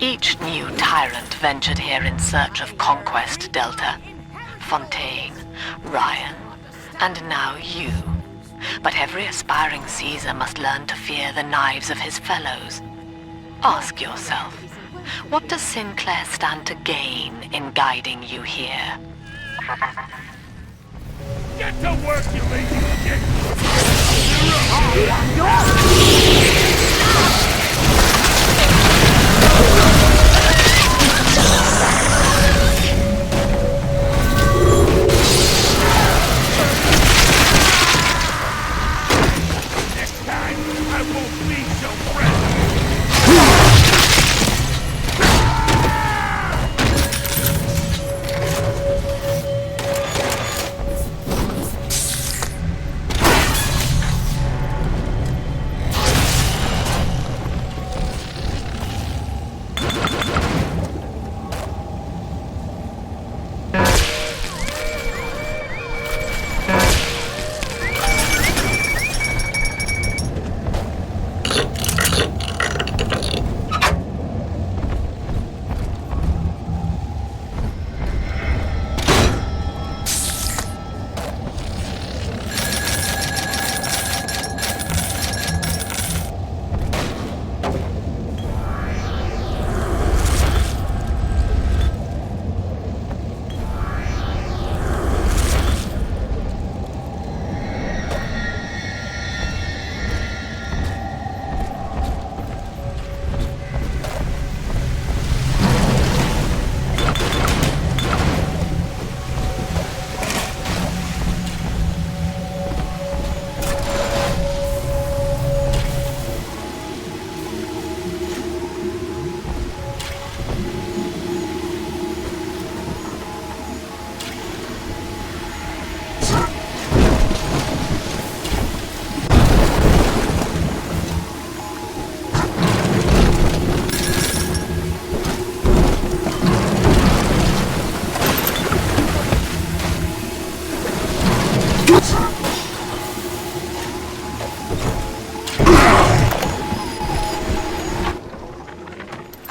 Each new tyrant ventured here in search of conquest, Delta. Fontaine, Ryan, and now you. But every aspiring Caesar must learn to fear the knives of his fellows. Ask yourself, what does Sinclair stand to gain in guiding you here? Get to work, you lazy shit! Next time, I won't be so friendly!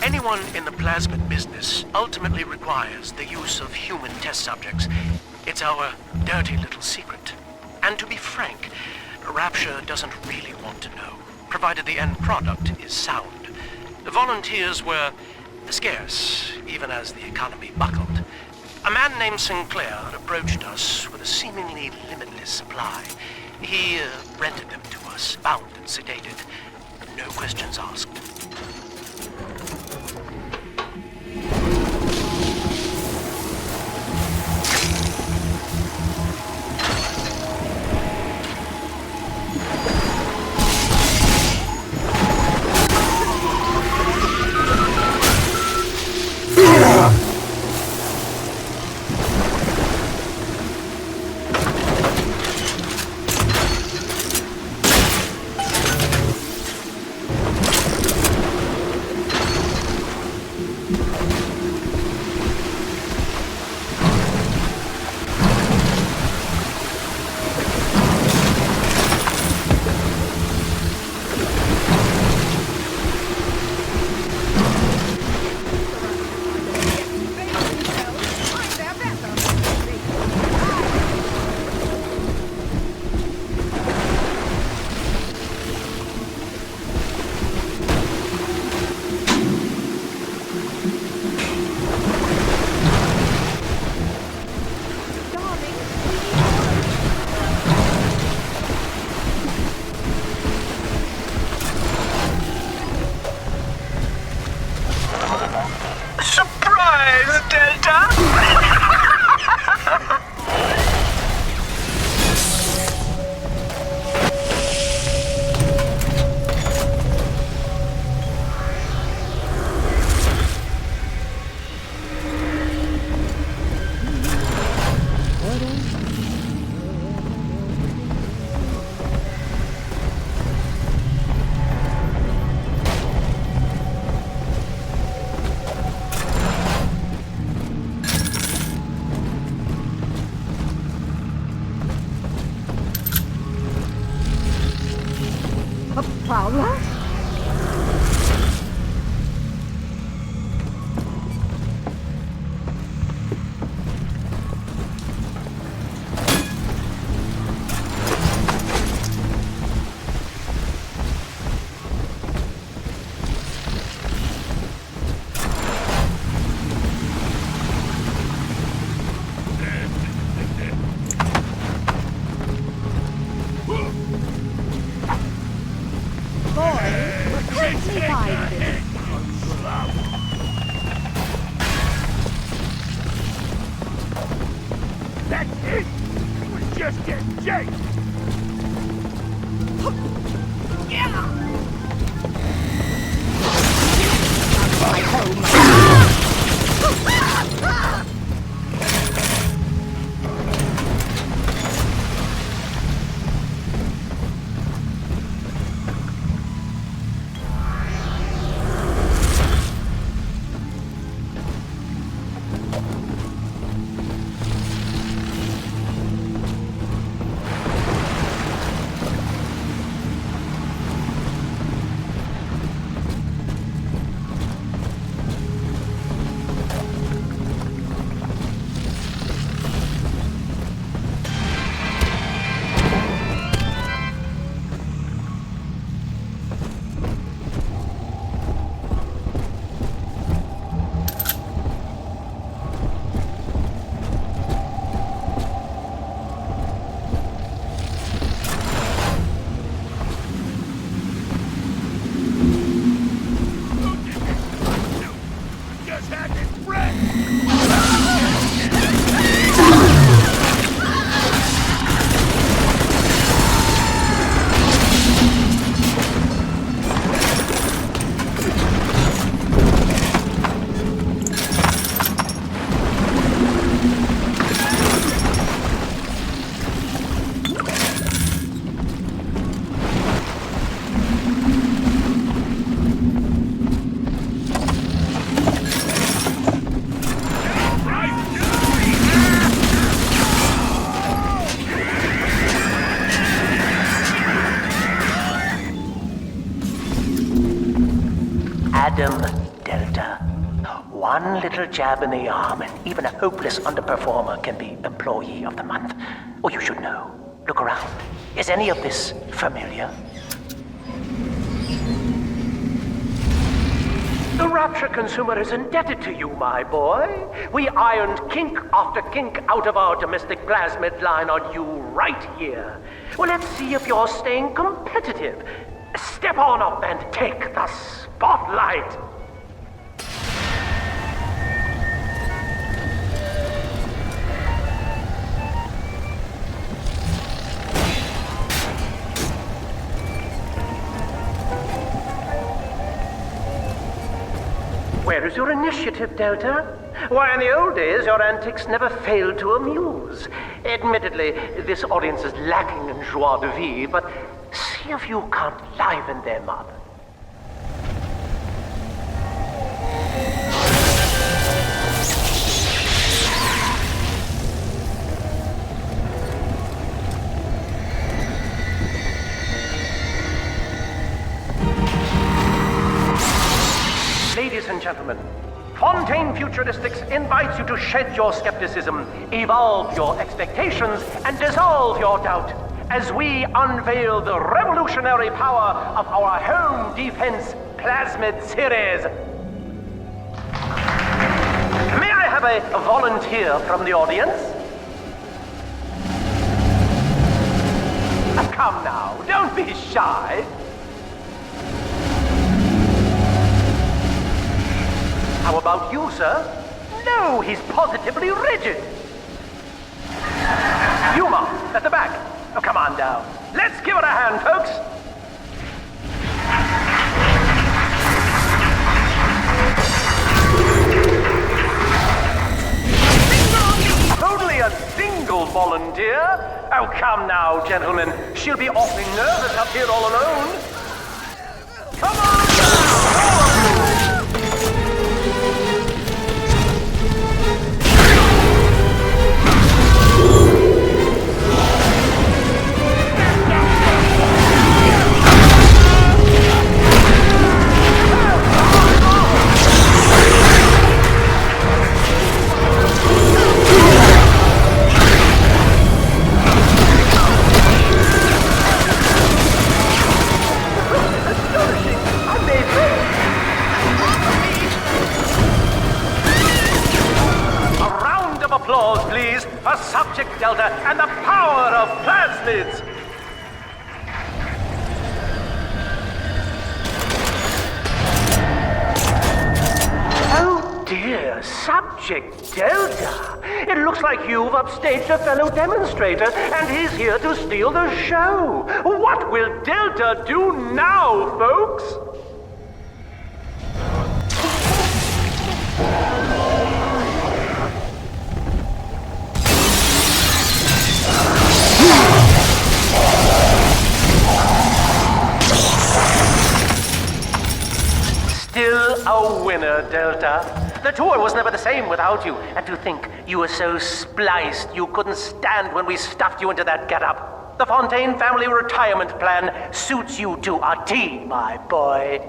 Anyone in the plasmid business ultimately requires the use of human test subjects. It's our dirty little secret. And to be frank, Rapture doesn't really want to know, provided the end product is sound. The volunteers were scarce, even as the economy buckled. A man named Sinclair approached us with a seemingly limitless supply. He rented them to us, bound and sedated. No questions asked. Paula? That's it! He was just getting chased! Adam Delta. One little jab in the arm, and even a hopeless underperformer can be Employee of the Month. Oh, you should know. Look around. Is any of this familiar? The Rapture consumer is indebted to you, my boy. We ironed kink after kink out of our domestic plasmid line on you right here. Well, let's see if you're staying competitive. Step on up and take the spotlight. Where is your initiative, Delta? Why, in the old days, your antics never failed to amuse. Admittedly, this audience is lacking in joie de vivre, but see if you can't liven them up. Ladies and gentlemen, Fontaine Futuristics invites you to shed your skepticism, evolve your expectations, and dissolve your doubt as we unveil the revolutionary power of our home defense plasmid series. May I have a volunteer from the audience? Come now, don't be shy. How about you, sir? No, he's positively rigid. Yuma, at the back. Oh, come on down. Let's give it a hand, folks. Only a single volunteer? Oh, come now, gentlemen. She'll be awfully nervous up here all alone. Come on! dear, Subject Delta. It looks like you've upstaged a fellow demonstrator, and he's here to steal the show. What will Delta do now, folks? Still a winner, Delta. The tour was never the same without you. And to think you were so spliced you couldn't stand when we stuffed you into that getup. The Fontaine family retirement plan suits you to a T, my boy.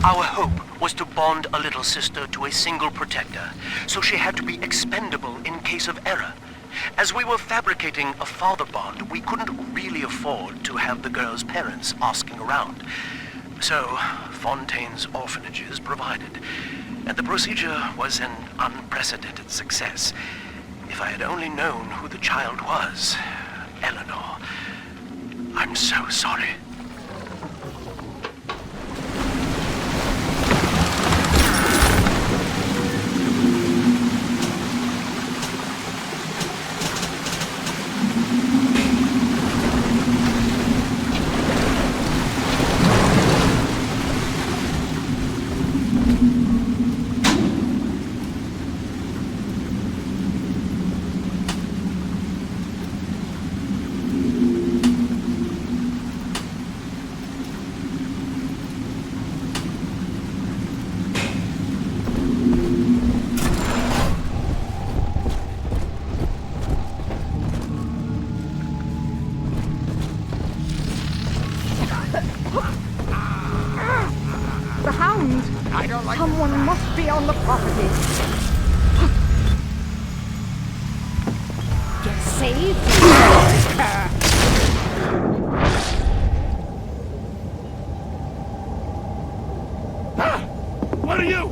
Our hope was to bond a little sister to a single protector, so she had to be expendable in case of error. As we were fabricating a father bond, we couldn't really afford to have the girl's parents asking around. So, Fontaine's orphanages provided, and the procedure was an unprecedented success. If I had only known who the child was, Eleanor, I'm so sorry. Someone must be on the property. Get saved. What are you?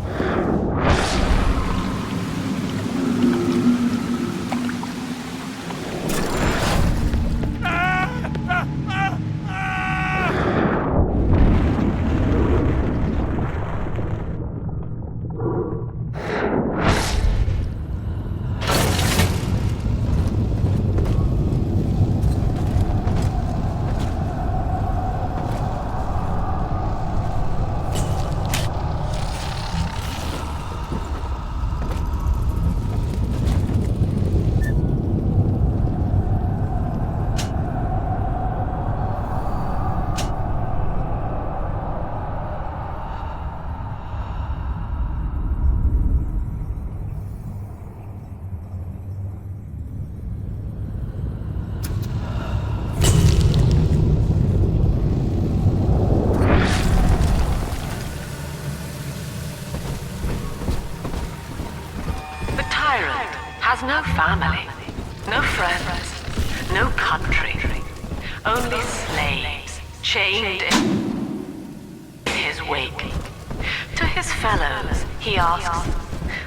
has no family, no friends, no country, only slaves chained in his wake. To his fellows, he asks,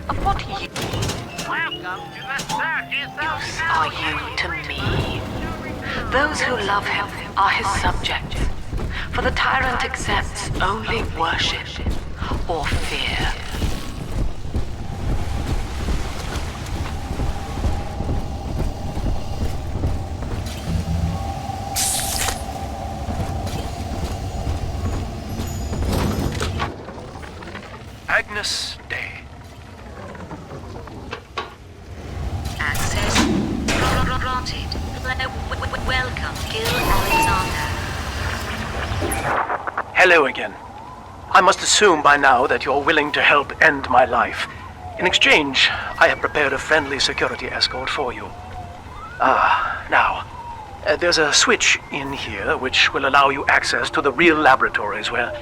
of what use are you to me? Those who love him are his subjects, for the tyrant accepts only worship or fear. Agnes Day. Access granted. Welcome, Gil Alexander. Hello again. I must assume by now that you're willing to help end my life. In exchange, I have prepared a friendly security escort for you. Now, there's a switch in here which will allow you access to the real laboratories where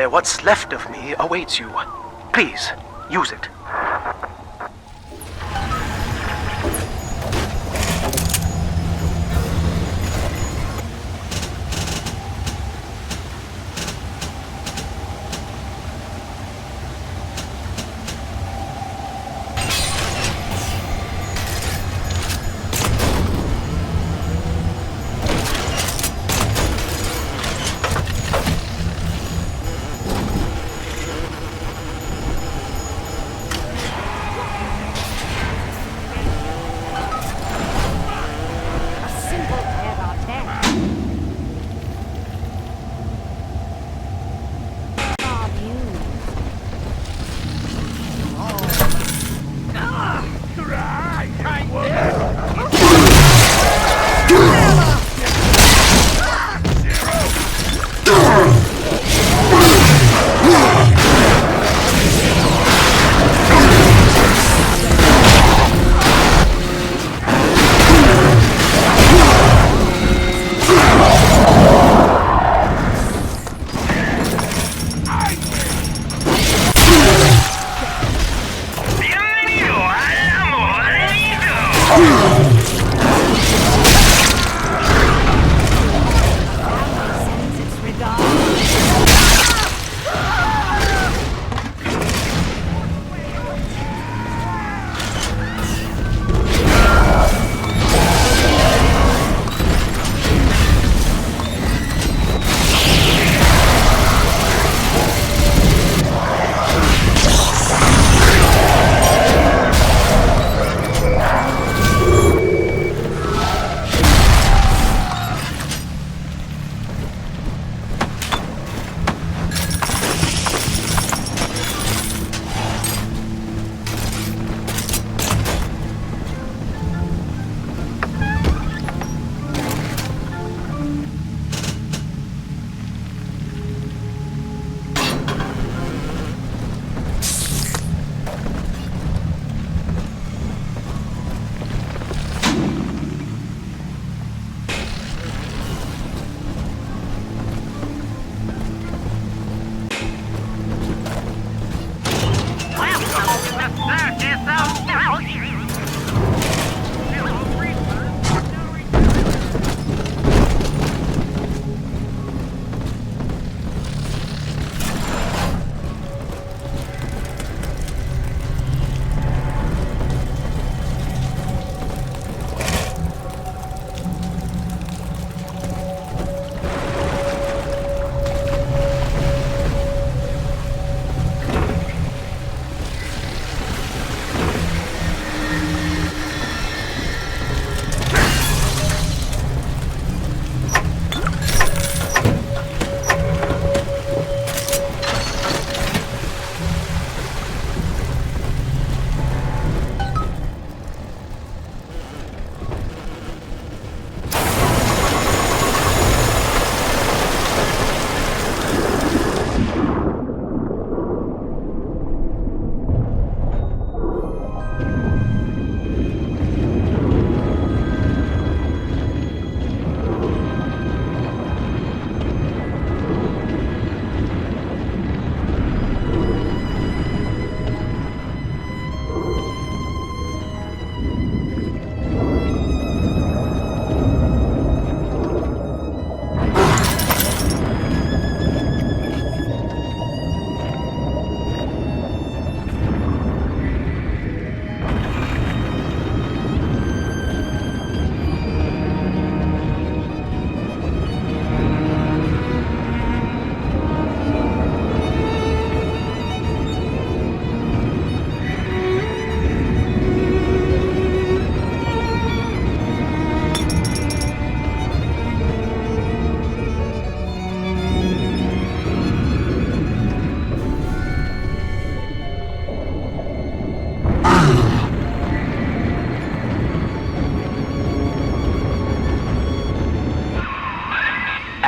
what's left of me awaits you. Please, use it.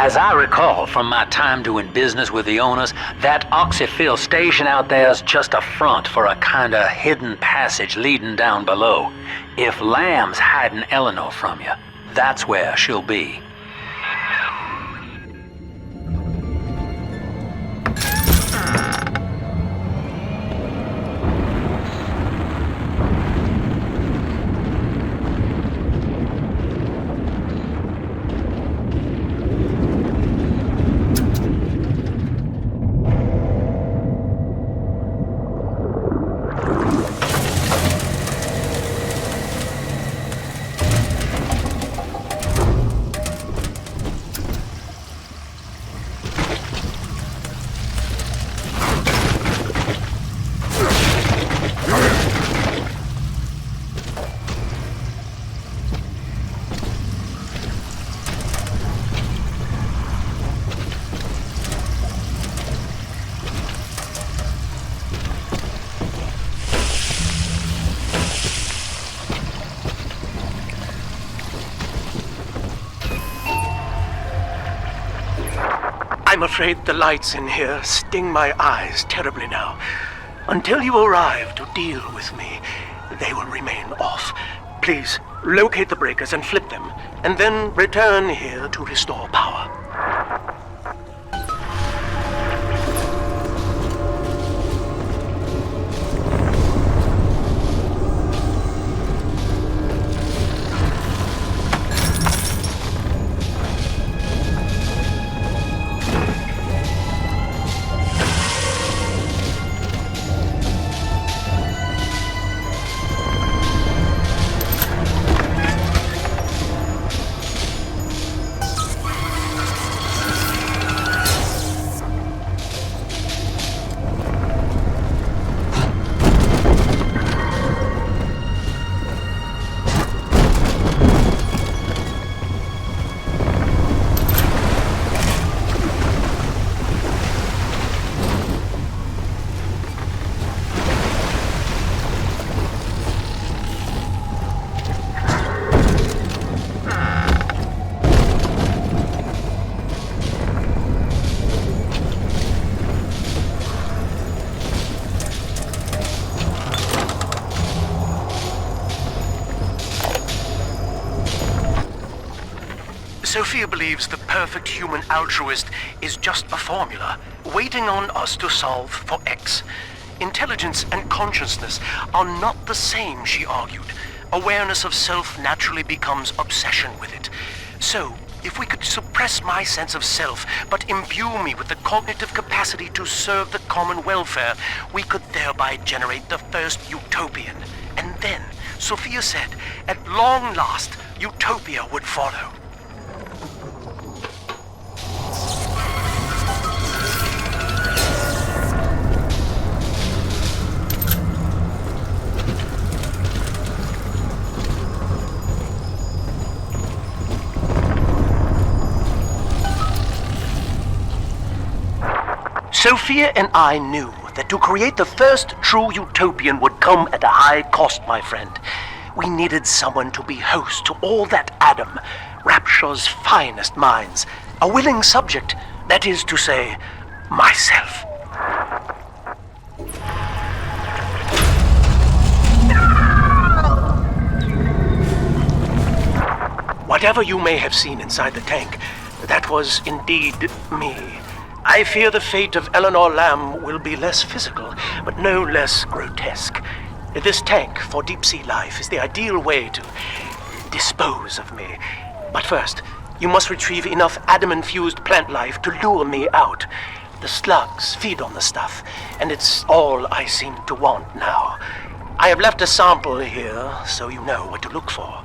As I recall from my time doing business with the owners, that oxyfill station out there's just a front for a kinda hidden passage leading down below. If Lamb's hiding Eleanor from you, that's where she'll be. I'm afraid the lights in here sting my eyes terribly now. Until you arrive to deal with me, they will remain off. Please, locate the breakers and flip them, and then return here to restore power. Sophia believes the perfect human altruist is just a formula, waiting on us to solve for X. Intelligence and consciousness are not the same, she argued. Awareness of self naturally becomes obsession with it. So, if we could suppress my sense of self, but imbue me with the cognitive capacity to serve the common welfare, we could thereby generate the first utopian. And then, Sophia said, at long last, utopia would follow. Sophia and I knew that to create the first true utopian would come at a high cost, my friend. We needed someone to be host to all that Adam, Rapture's finest minds, a willing subject, that is to say, myself. Whatever you may have seen inside the tank, that was indeed me. I fear the fate of Eleanor Lamb will be less physical, but no less grotesque. This tank for deep-sea life is the ideal way to dispose of me. But first, you must retrieve enough Adam-infused plant life to lure me out. The slugs feed on the stuff, and it's all I seem to want now. I have left a sample here, so you know what to look for.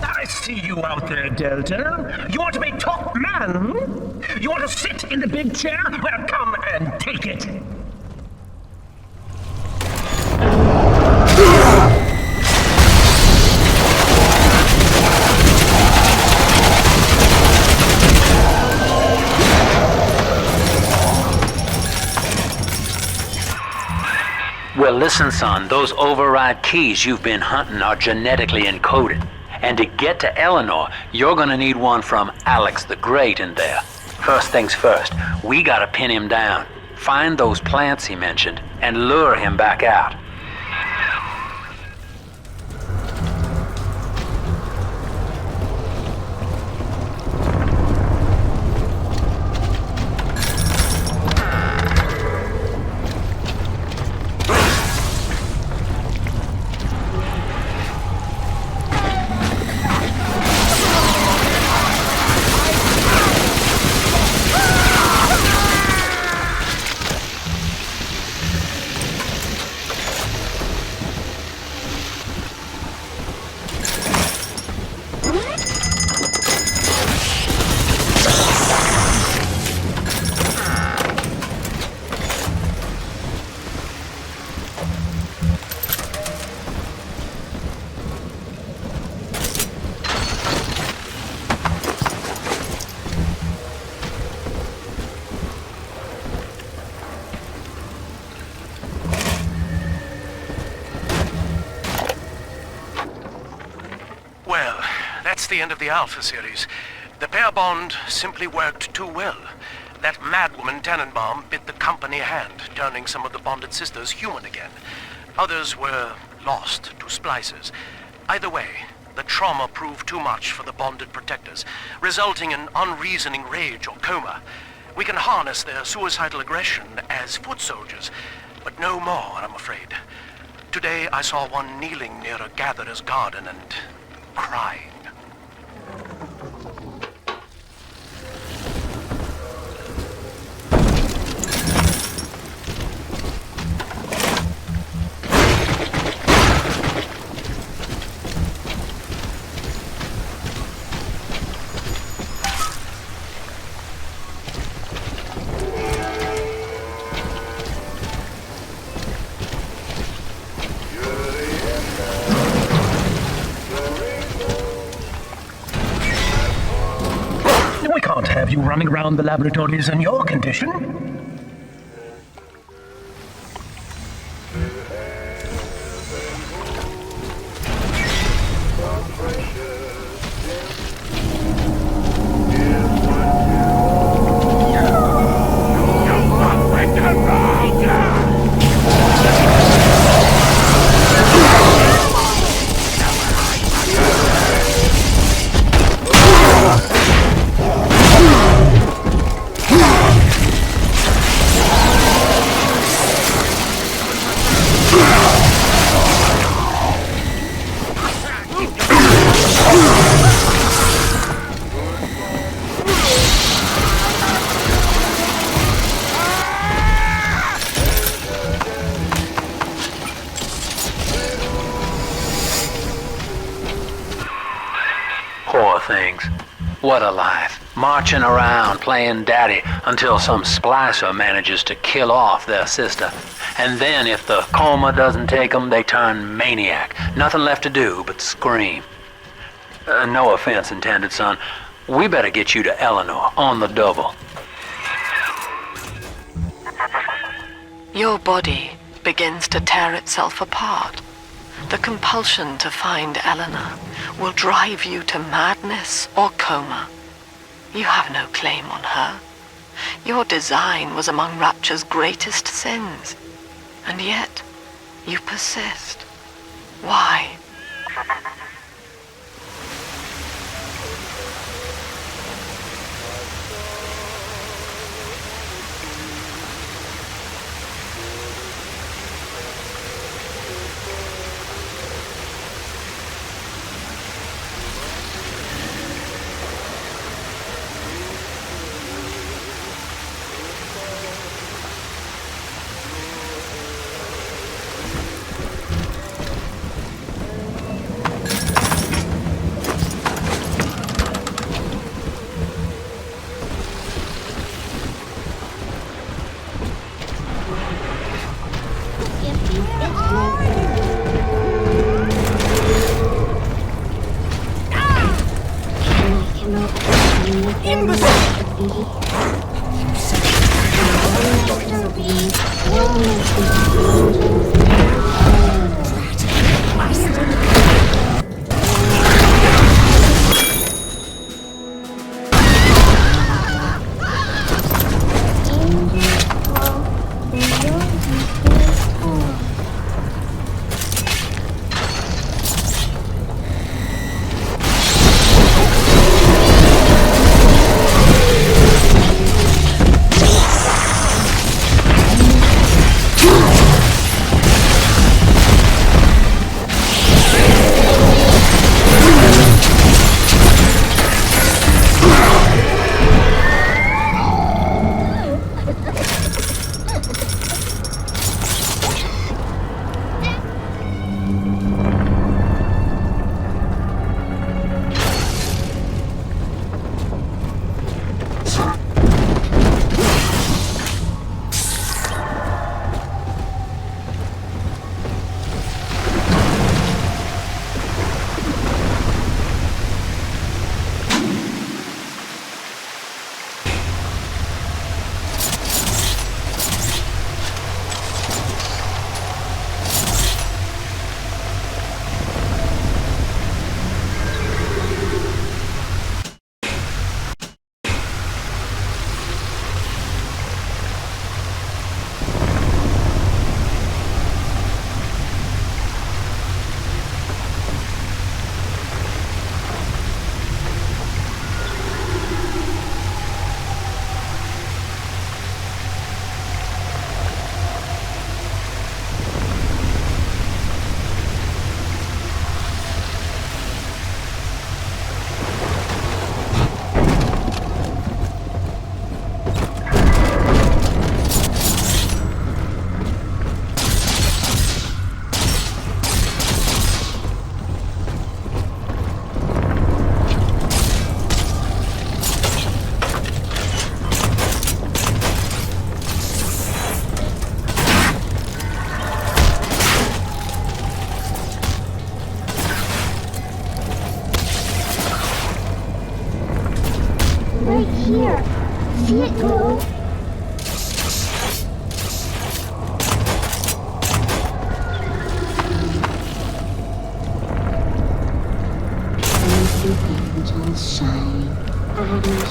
I see you out there, Delta. You want to be top man? You want to sit in the big chair? Well, come and take it. Well, listen, son, those override keys you've been hunting are genetically encoded. And to get to Eleanor, you're gonna need one from Alex the Great in there. First things first, we gotta pin him down. Find those plants he mentioned, and lure him back out. That's the end of the Alpha series. The pair bond simply worked too well. That madwoman Tannenbaum bit the company hand, turning some of the bonded sisters human again. Others were lost to Splicers. Either way, the trauma proved too much for the bonded protectors, resulting in unreasoning rage or coma. We can harness their suicidal aggression as foot soldiers, but no more, I'm afraid. Today I saw one kneeling near a gatherer's garden and crying. We can't have you running around the laboratories in your condition. Poor things. What a life. Marching around playing daddy until some splicer manages to kill off their sister. And then if the coma doesn't take them, they turn maniac. Nothing left to do but scream. No offense intended, son. We better get you to Eleanor on the double. Your body begins to tear itself apart. The compulsion to find Eleanor will drive you to madness or coma. You have no claim on her. Your design was among Rapture's greatest sins. And yet, you persist. Why?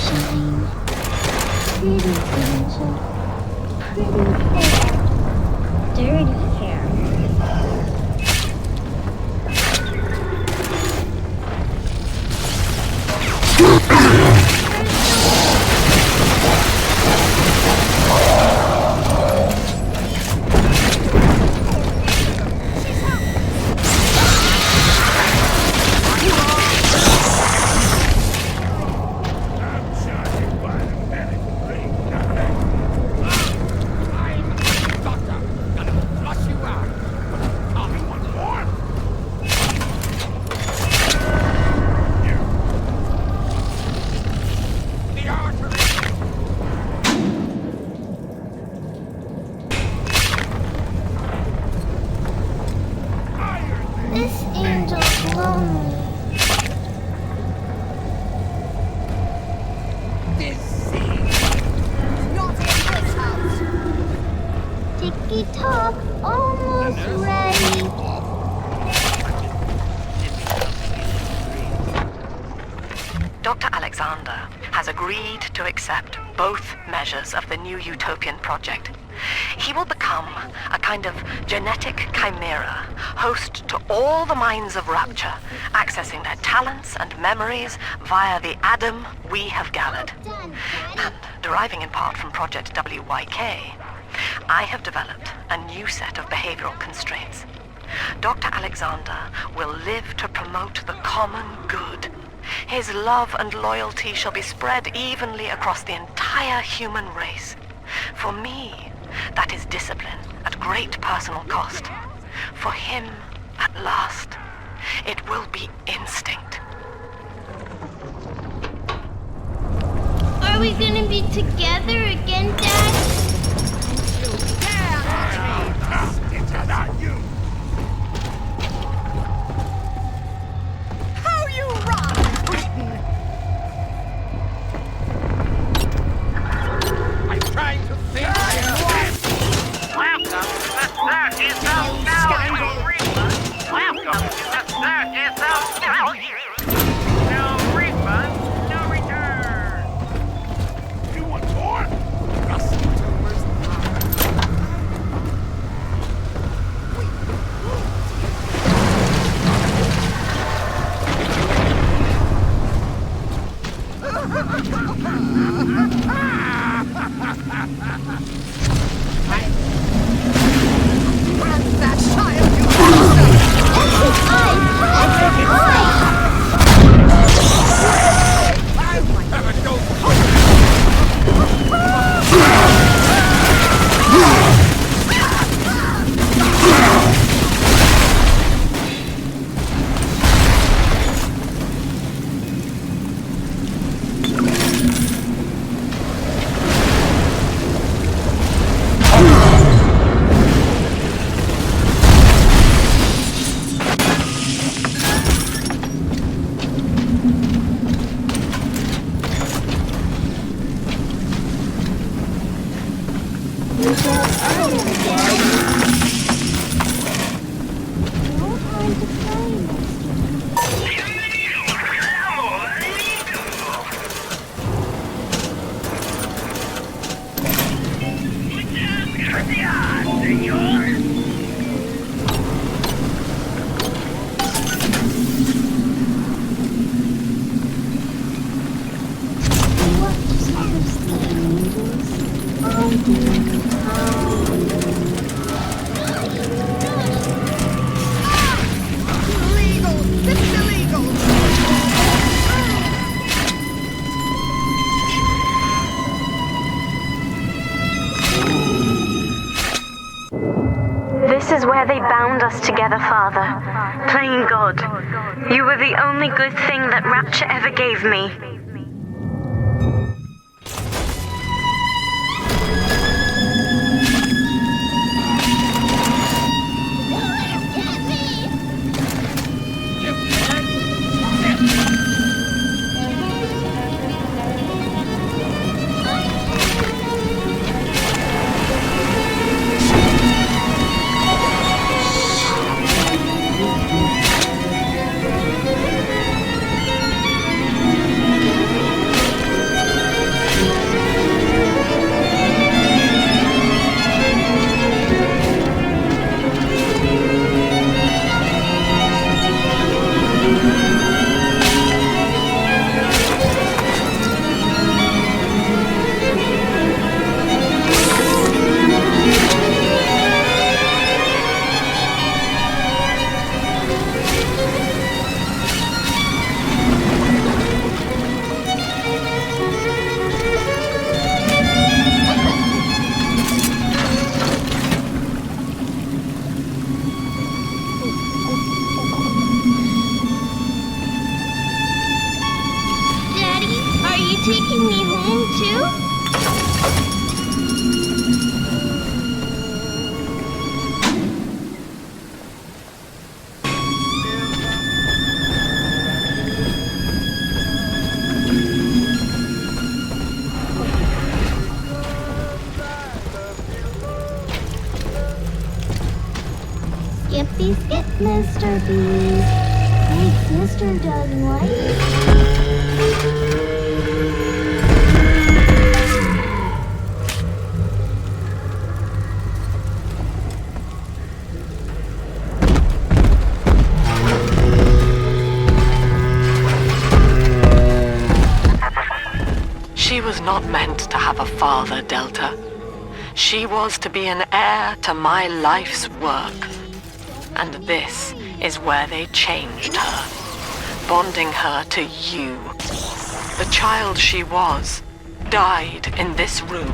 shine. Pretty angel. Pretty hair. Dirty hair. This angel's lonely. Ticky-tock, almost ready. Dr. Alexander has agreed to accept both measures of the new utopian project. He will become a kind of genetic chimera, host to all the minds of Rapture, accessing their talents and memories via the Adam we have gathered. And deriving in part from Project WYK, I have developed a new set of behavioral constraints. Dr. Alexander will live to promote the common good. His love and loyalty shall be spread evenly across the entire human race. For me, that is discipline at great personal cost. For him, at last, it will be instinct. Are we gonna be together again, Dad? It's not you! How you run, Britain! I'm trying to think. Welcome to the circus of no refund. Welcome to the circus of no refund, no return. You want more? That child, you This is where they bound us together, Father. Playing God. You were the only good thing that Rapture ever gave me. Skippy skip, Mr. Bees. Thanks, Mr. Doug White. She was not meant to have a father, Delta. She was to be an heir to my life's work. And this is where they changed her, bonding her to you. The child she was died in this room.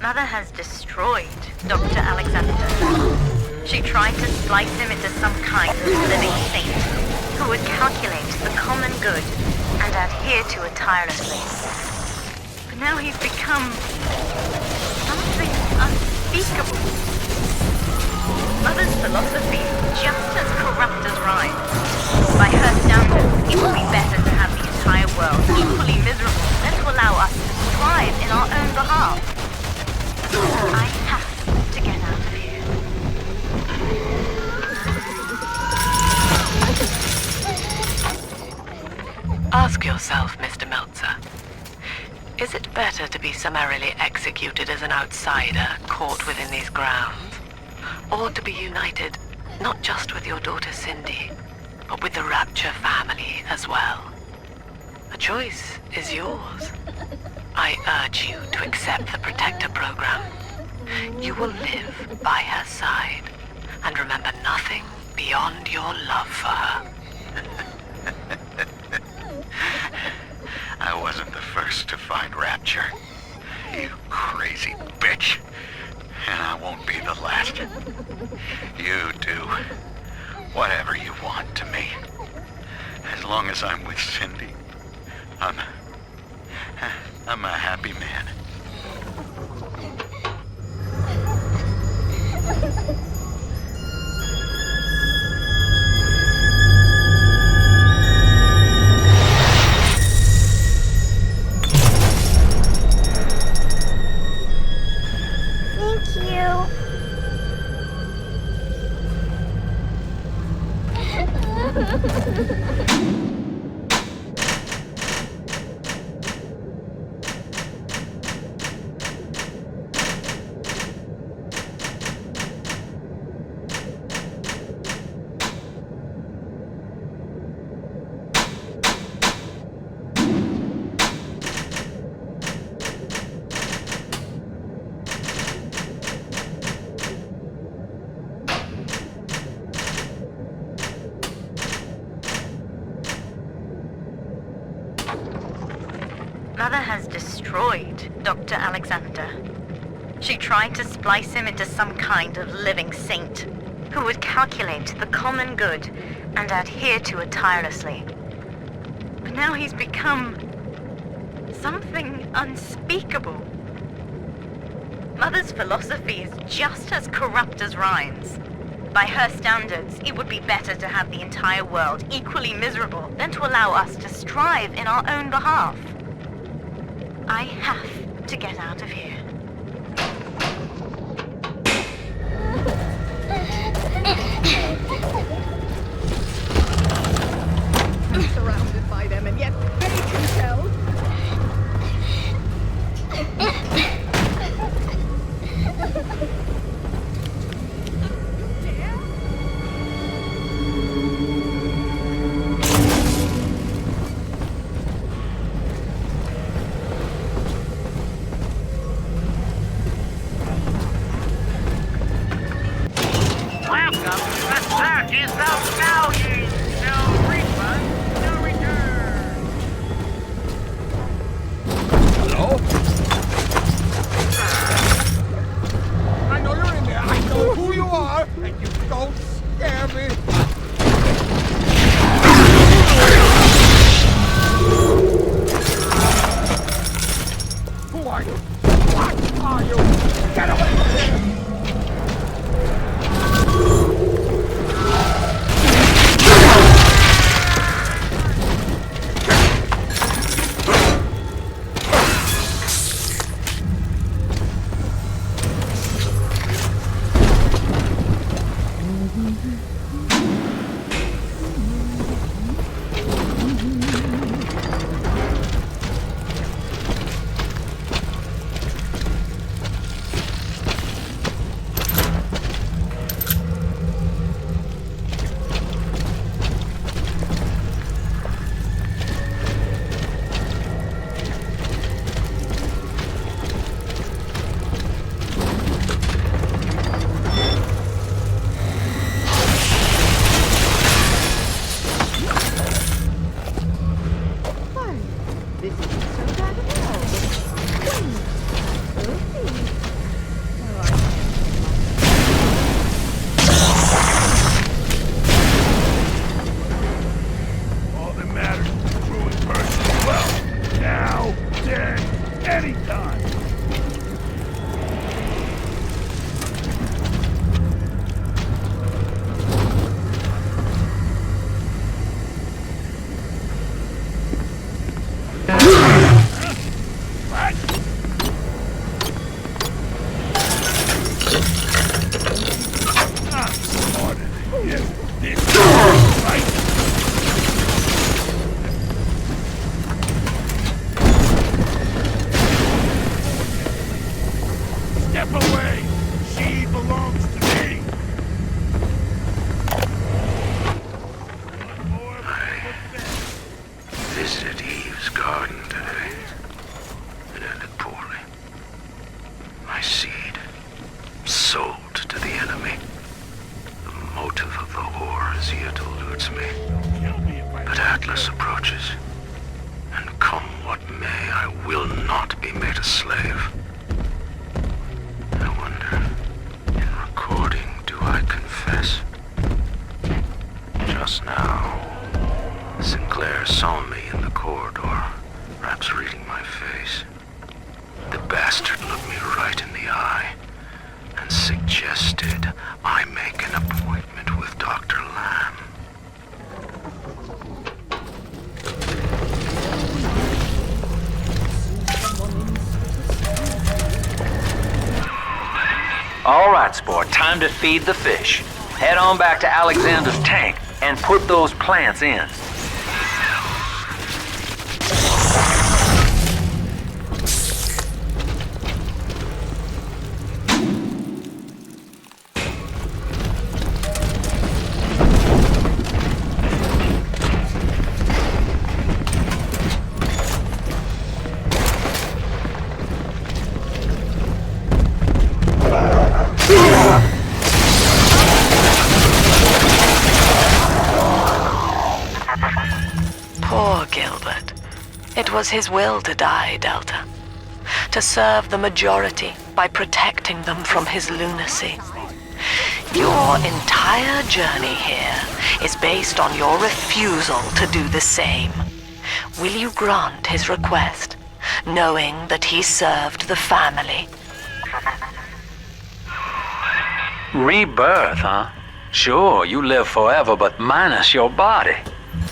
Mother has destroyed Dr. Alexander. She tried to splice him into some kind of living saint who would calculate the common good and adhere to it tirelessly. But now he's become something unspeakable. Mother's philosophy is just as corrupt as Ryan. By her standards, it would be better to have the entire world equally miserable than to allow us to thrive in our own behalf. I have to get out of here. Ask yourself, Mr. Meltzer. Is it better to be summarily executed as an outsider caught within these grounds? Or to be united not just with your daughter Cindy, but with the Rapture family as well? The choice is yours. I urge you to accept the Protector program. You will live by her side and remember nothing beyond your love for her. I wasn't the first to find Rapture, you crazy bitch. And I won't be the last. You do whatever you want to me. As long as I'm with Cindy, I'm a happy man. Thank you. Mother has destroyed Dr. Alexander. She tried to splice him into some kind of living saint who would calculate the common good and adhere to it tirelessly. But now he's become something unspeakable. Mother's philosophy is just as corrupt as Ryan's. By her standards, it would be better to have the entire world equally miserable than to allow us to strive in our own behalf. I have to get out of here. surrounded by them, and yet they can tell. Welcome to the circus of value. No refund, no return. Hello? I know you're in there. I know who you are, and you don't scare me. Who are you? What are you? Get away from here! All that matters is the crewing person. Well, now, then, anytime. What? I'm smarter than you. This is right. Step away! She belongs to me! Visited Eve's garden today. It ended poorly. My seed, sold to the enemy. The motive of the whore as yet eludes me. But Atlas approaches. And come what may, I will not be made a slave. I wonder, in recording, do I confess? Just now, Sinclair saw me in the corridor, perhaps reading my face. The bastard looked me right in the eye and suggested I make an appointment with Dr. Lamb. All right, sport, time to feed the fish. Head on back to Alexander's tank and put those plants in. Poor Gilbert. It was his will to die, Delta. To serve the majority by protecting them from his lunacy. Your entire journey here is based on your refusal to do the same. Will you grant his request, knowing that he served the family? Rebirth, huh? Sure, you live forever, but minus your body.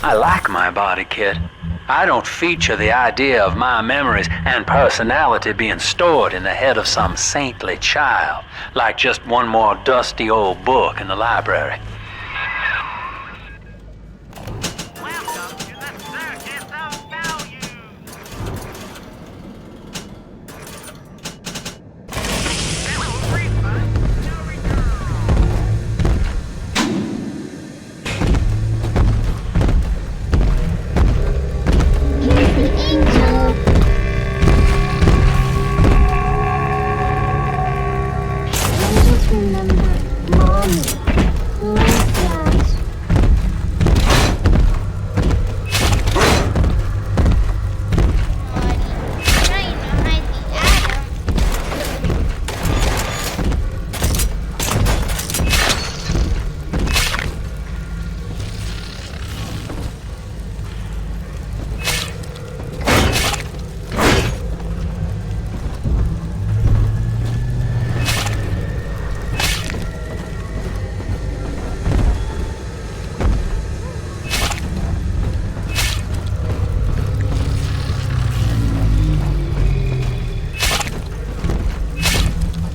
I like my body, kid. I don't feature the idea of my memories and personality being stored in the head of some saintly child, like just one more dusty old book in the library. Welcome to the angel. Angels remember Mommy. Who is that?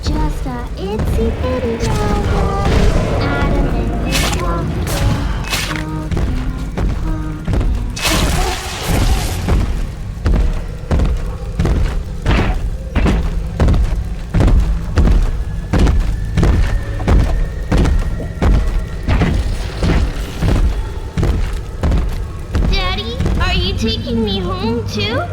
Just a itsy bitty robot. Adam and Eve Daddy, are you taking me home too?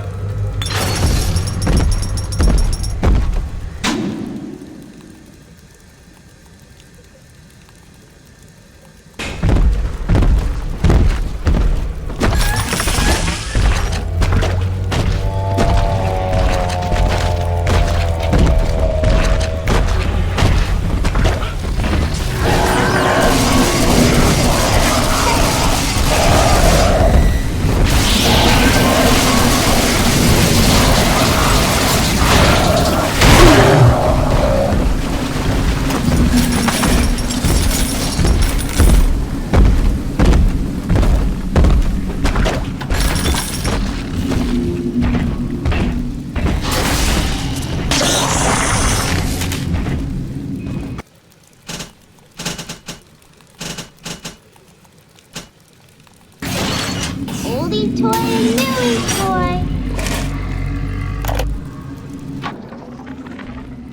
Oldie toy and newie toy.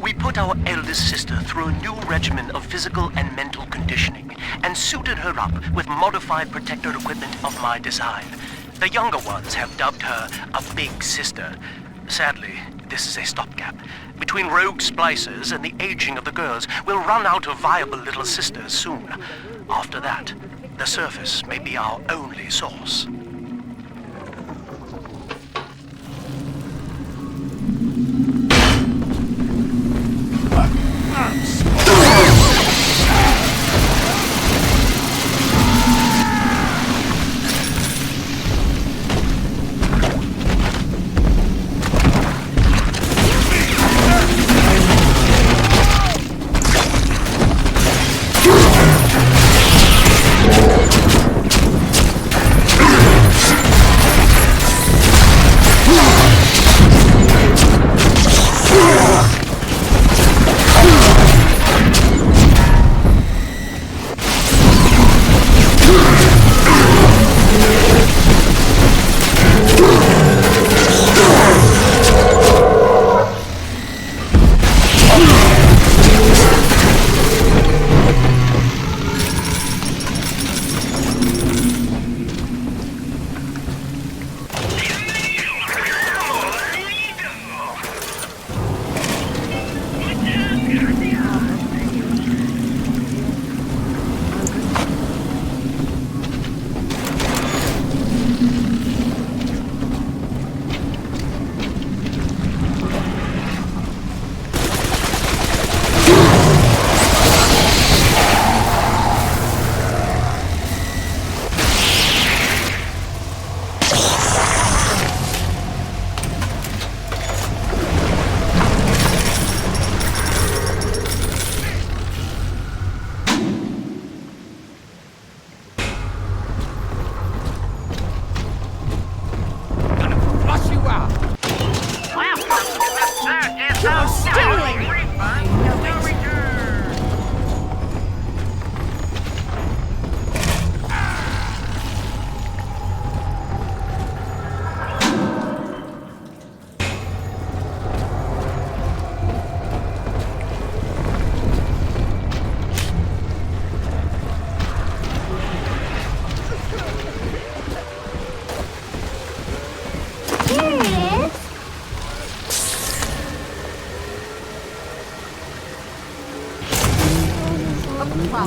We put our eldest sister through a new regimen of physical and mental conditioning and suited her up with modified protector equipment of my design. The younger ones have dubbed her a big sister. Sadly, this is a stopgap. Between rogue splicers and the aging of the girls, we'll run out of viable little sisters soon. After that, the surface may be our only source.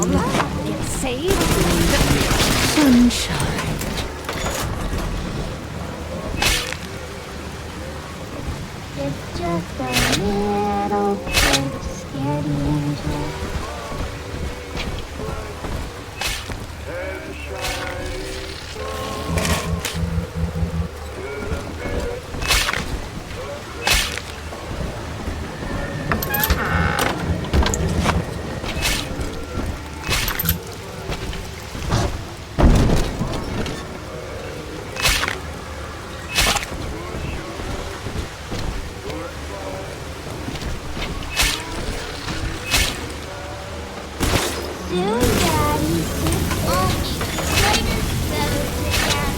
I'll get saved. Sunshine. It's just a little bit scaredy angel. Soon, Daddy. Only Splicers feathers again.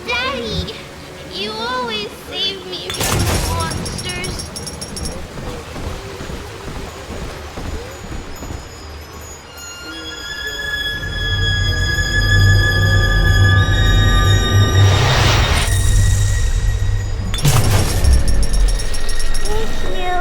Daddy, you always save me from monsters. Thank you.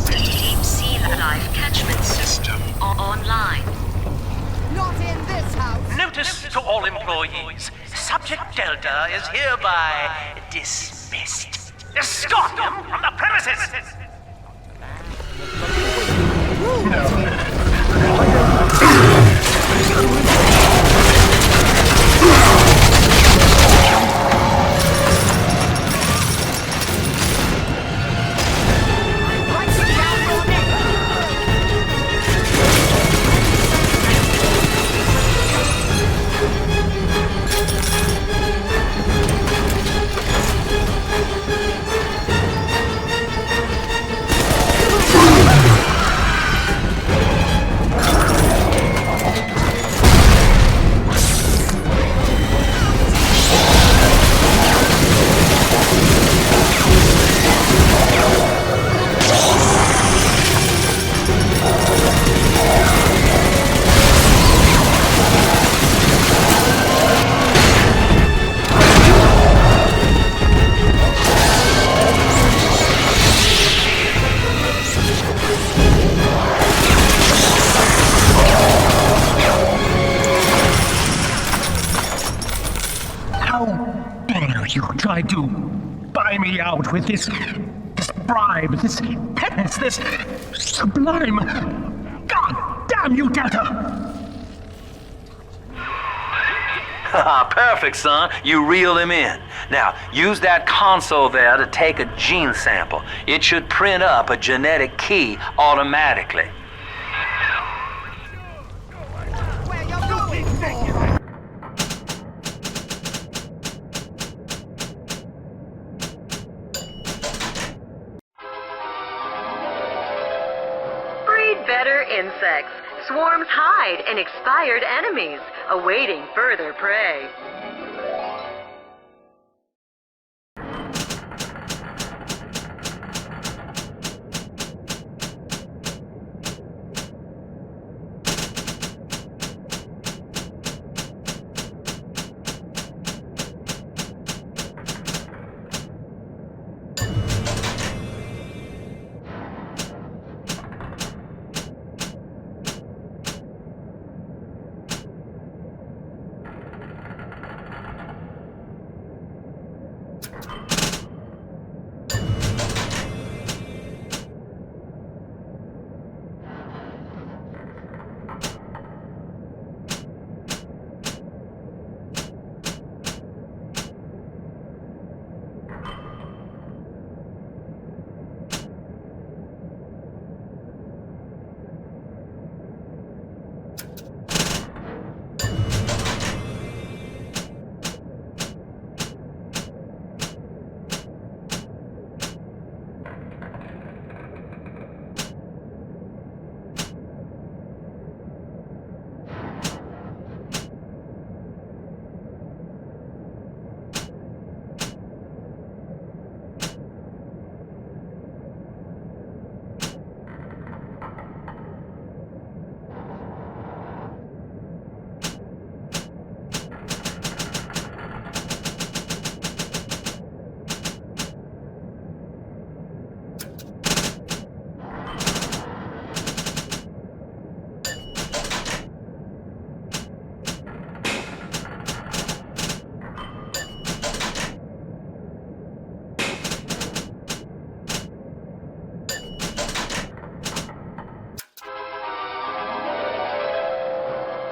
Deep sea life catchment system online. Not in this house. Notice to all employees. Subject Delta is hereby dismissed. Escort them from the premises! How dare you try to buy me out with this bribe, this penance, this sublime... God damn you, Delta! Perfect, son. You reel him in. Now, use that console there to take a gene sample. It should print up a genetic key automatically. Where you're going for? Breed better insects. Swarms hide in expired enemies, awaiting further prey.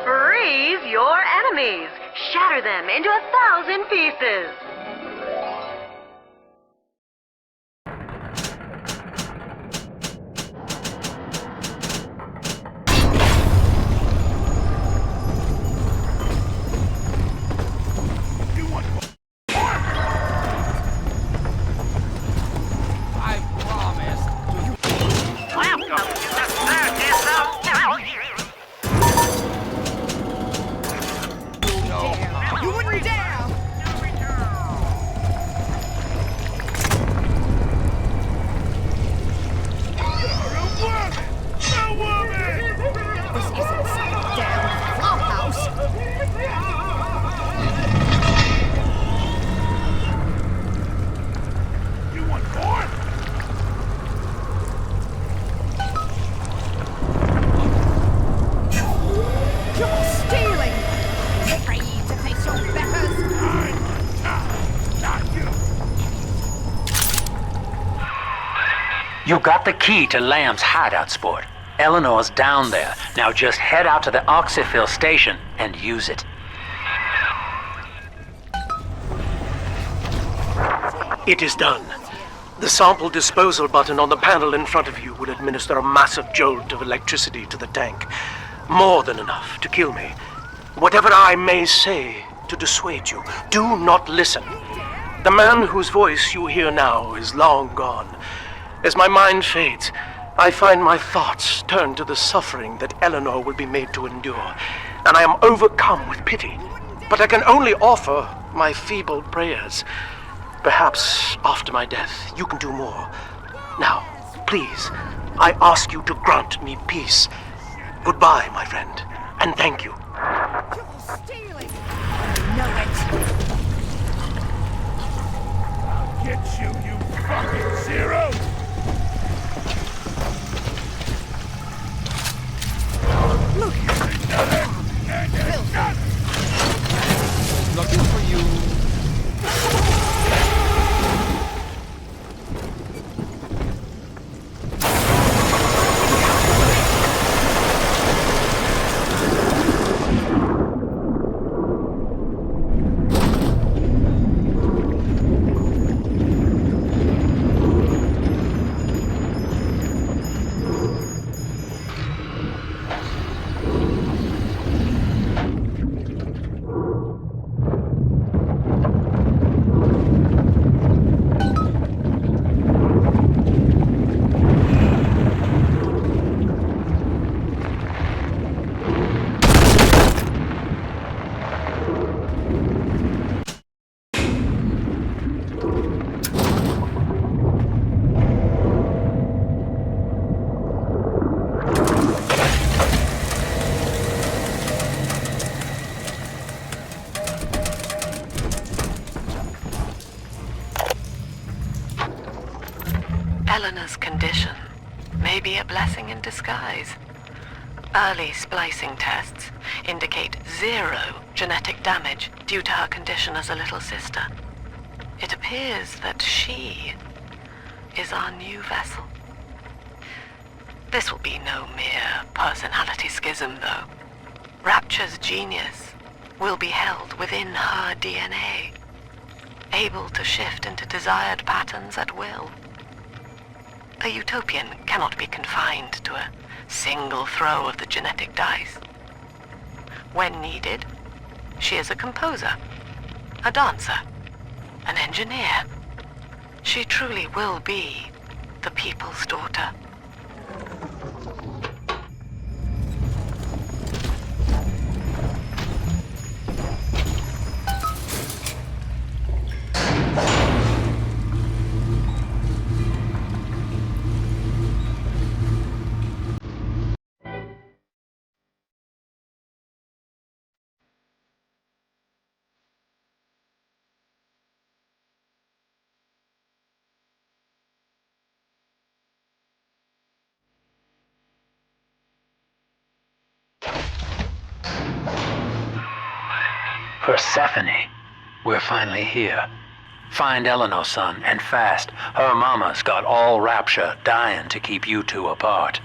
Freeze your enemies! Shatter them into 1,000 pieces! You wouldn't dare! This isn't some damn flophouse. You want more? You're stealing! Afraid to face your betters? I'm on top, not you. You got the key to Lamb's hideout, sport. Eleanor's down there. Now just head out to the oxyfill station and use it. It is done. The sample disposal button on the panel in front of you will administer a massive jolt of electricity to the tank. More than enough to kill me. Whatever I may say to dissuade you, do not listen. The man whose voice you hear now is long gone. As my mind fades, I find my thoughts turn to the suffering that Eleanor will be made to endure, and I am overcome with pity. But I can only offer my feeble prayers. Perhaps after my death, you can do more. Now, please, I ask you to grant me peace. Goodbye, my friend, and thank you. You're stealing! I know it! I'll get you, you fucking zero! Look at Looking for you. blessing in disguise. Early splicing tests indicate 0 genetic damage due to her condition as a little sister. It appears that she is our new vessel. This will be no mere personality schism, though. Rapture's genius will be held within her DNA, able to shift into desired patterns at will. A utopian cannot be confined to a single throw of the genetic dice. When needed, she is a composer, a dancer, an engineer. She truly will be the people's daughter. Persephone, we're finally here. Find Eleanor, son, and fast. Her mama's got all Rapture dying to keep you two apart.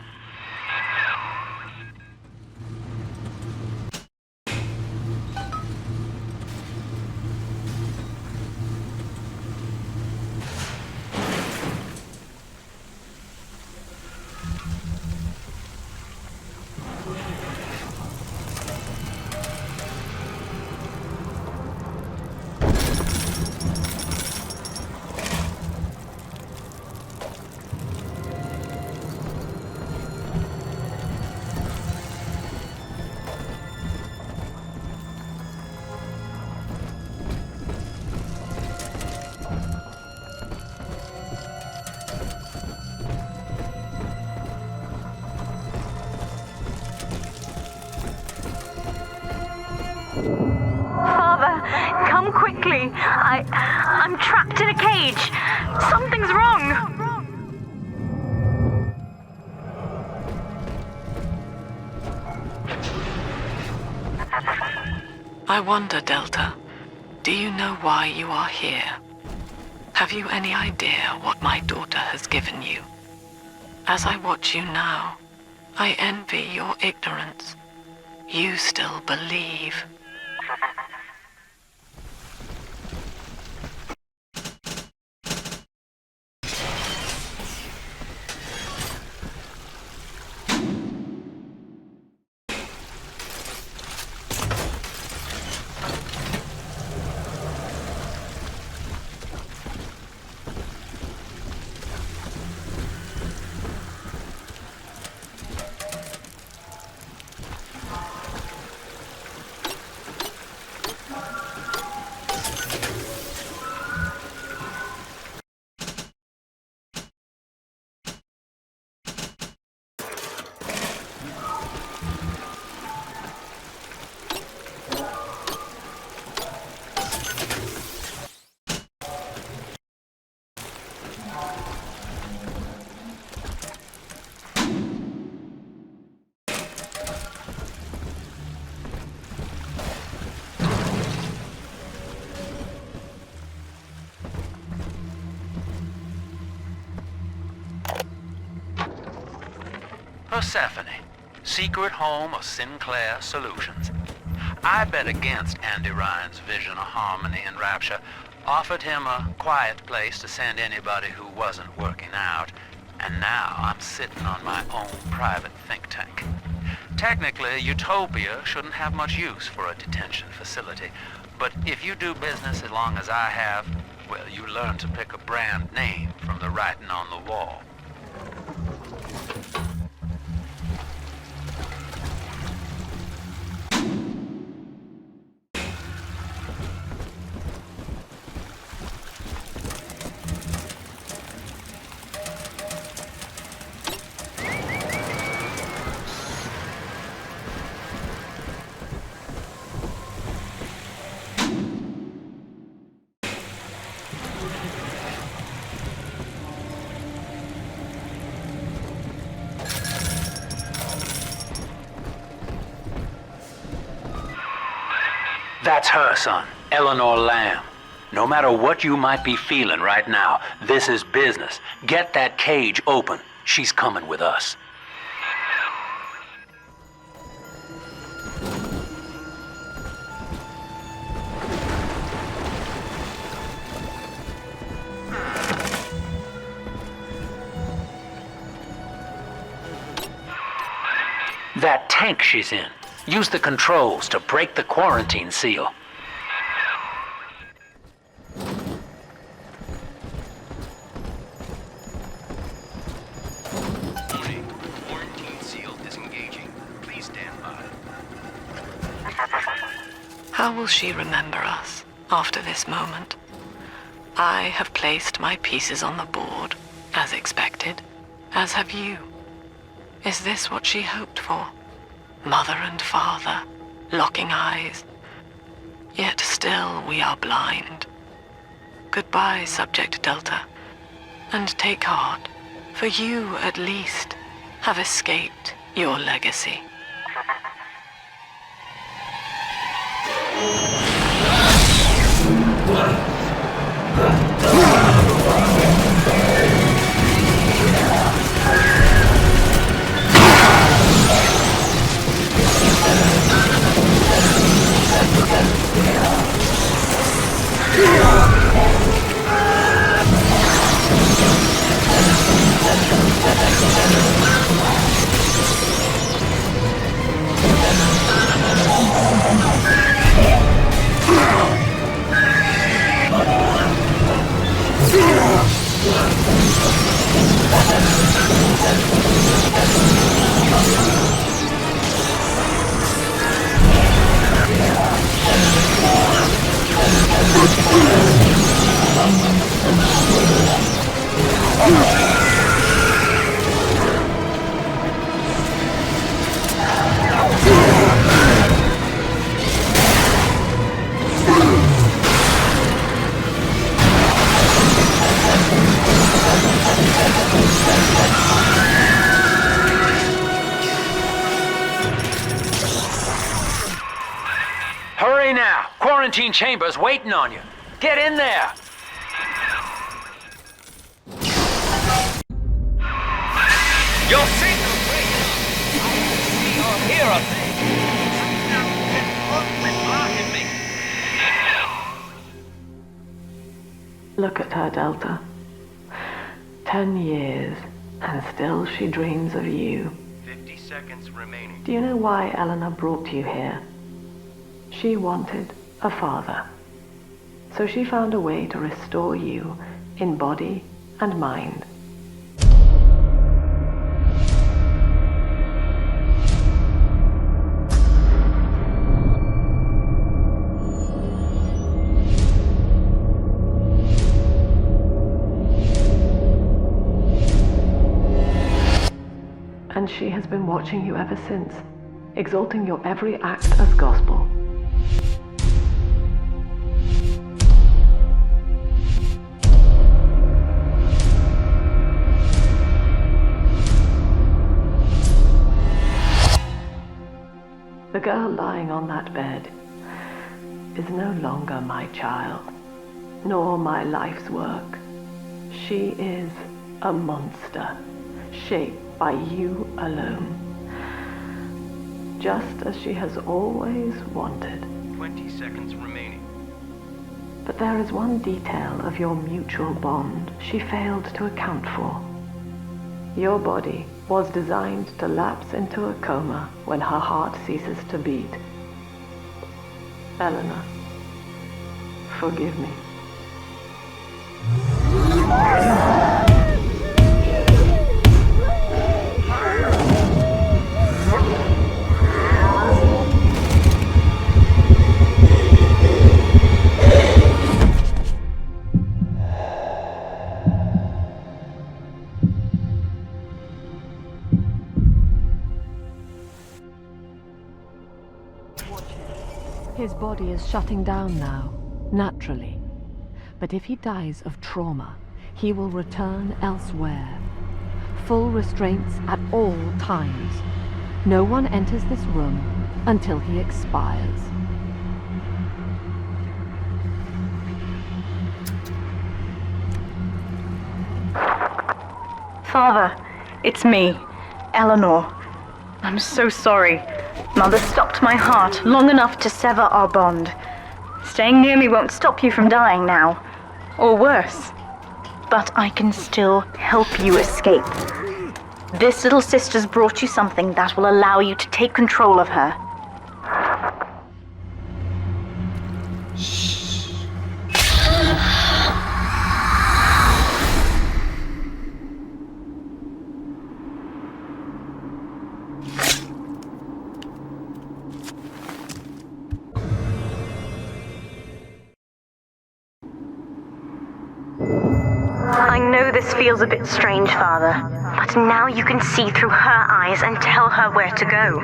Come quickly. I'm trapped in a cage. Something's wrong. I wonder, Delta, do you know why you are here? Have you any idea what my daughter has given you? As I watch you now, I envy your ignorance. You still believe. Persephone, secret home of Sinclair Solutions. I bet against Andy Ryan's vision of harmony and rapture, offered him a quiet place to send anybody who wasn't working out, and now I'm sitting on my own private think tank. Technically, Utopia shouldn't have much use for a detention facility, but if you do business as long as I have, well, you learn to pick a brand name from the writing on the wall. That's her, son, Eleanor Lamb. No matter what you might be feeling right now, this is business. Get that cage open. She's coming with us. That tank she's in. Use the controls to break the quarantine seal. Warning. Quarantine seal disengaging. Please stand by. How will she remember us after this moment? I have placed my pieces on the board, as expected, as have you. Is this what she hoped for? Mother and father, locking eyes. Yet still we are blind. Goodbye, Subject Delta. And take heart, for you, at least, have escaped your legacy. Hurry now! Quarantine chamber's waiting on you. Get in there! Your signal breaks. I see or hear a thing. Something blocking me. Look at her, Delta. 10 years, and still she dreams of you. 50 seconds remaining. Do you know why Eleanor brought you here? She wanted a father. So she found a way to restore you in body and mind. And she has been watching you ever since, exalting your every act as gospel. The girl lying on that bed is no longer my child, nor my life's work. She is a monster, shaped by you alone. Just as she has always wanted. 20 seconds remaining. But there is one detail of your mutual bond she failed to account for. Your body was designed to lapse into a coma when her heart ceases to beat. Eleanor, forgive me. His body is shutting down now, naturally. But if he dies of trauma, he will return elsewhere. Full restraints at all times. No one enters this room until he expires. Father, it's me, Eleanor. I'm so sorry. Mother stopped my heart long enough to sever our bond. Staying near me won't stop you from dying now. Or worse. But I can still help you escape. This little sister's brought you something that will allow you to take control of her. I know this feels a bit strange, Father, but now you can see through her eyes and tell her where to go.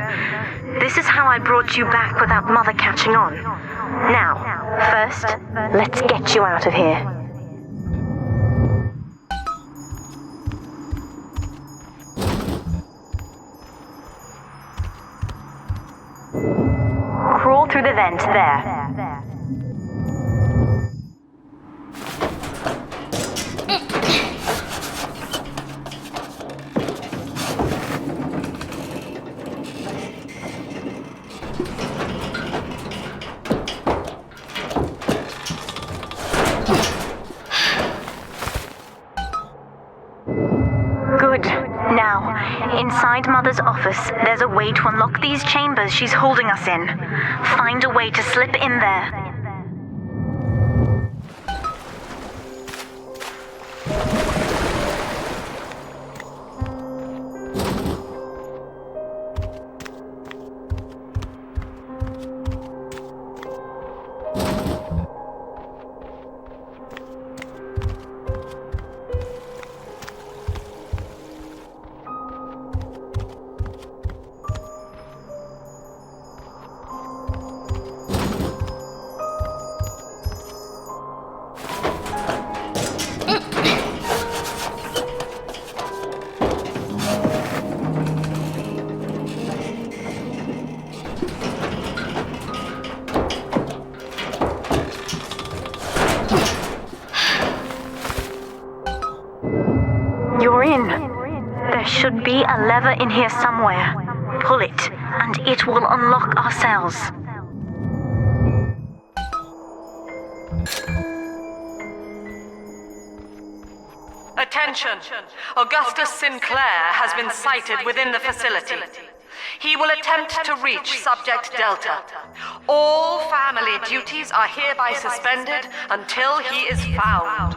This is how I brought you back without Mother catching on. Now, first, let's get you out of here. Crawl through the vent there. Good. Now, inside Mother's office, there's a way to unlock these chambers she's holding us in. Find a way to slip in there. You're in. There should be a lever in here somewhere. Pull it, and it will unlock our cells. Attention! Augustus Sinclair has been sighted within the facility. He will attempt to reach Subject Delta. All family duties are hereby suspended until he is found.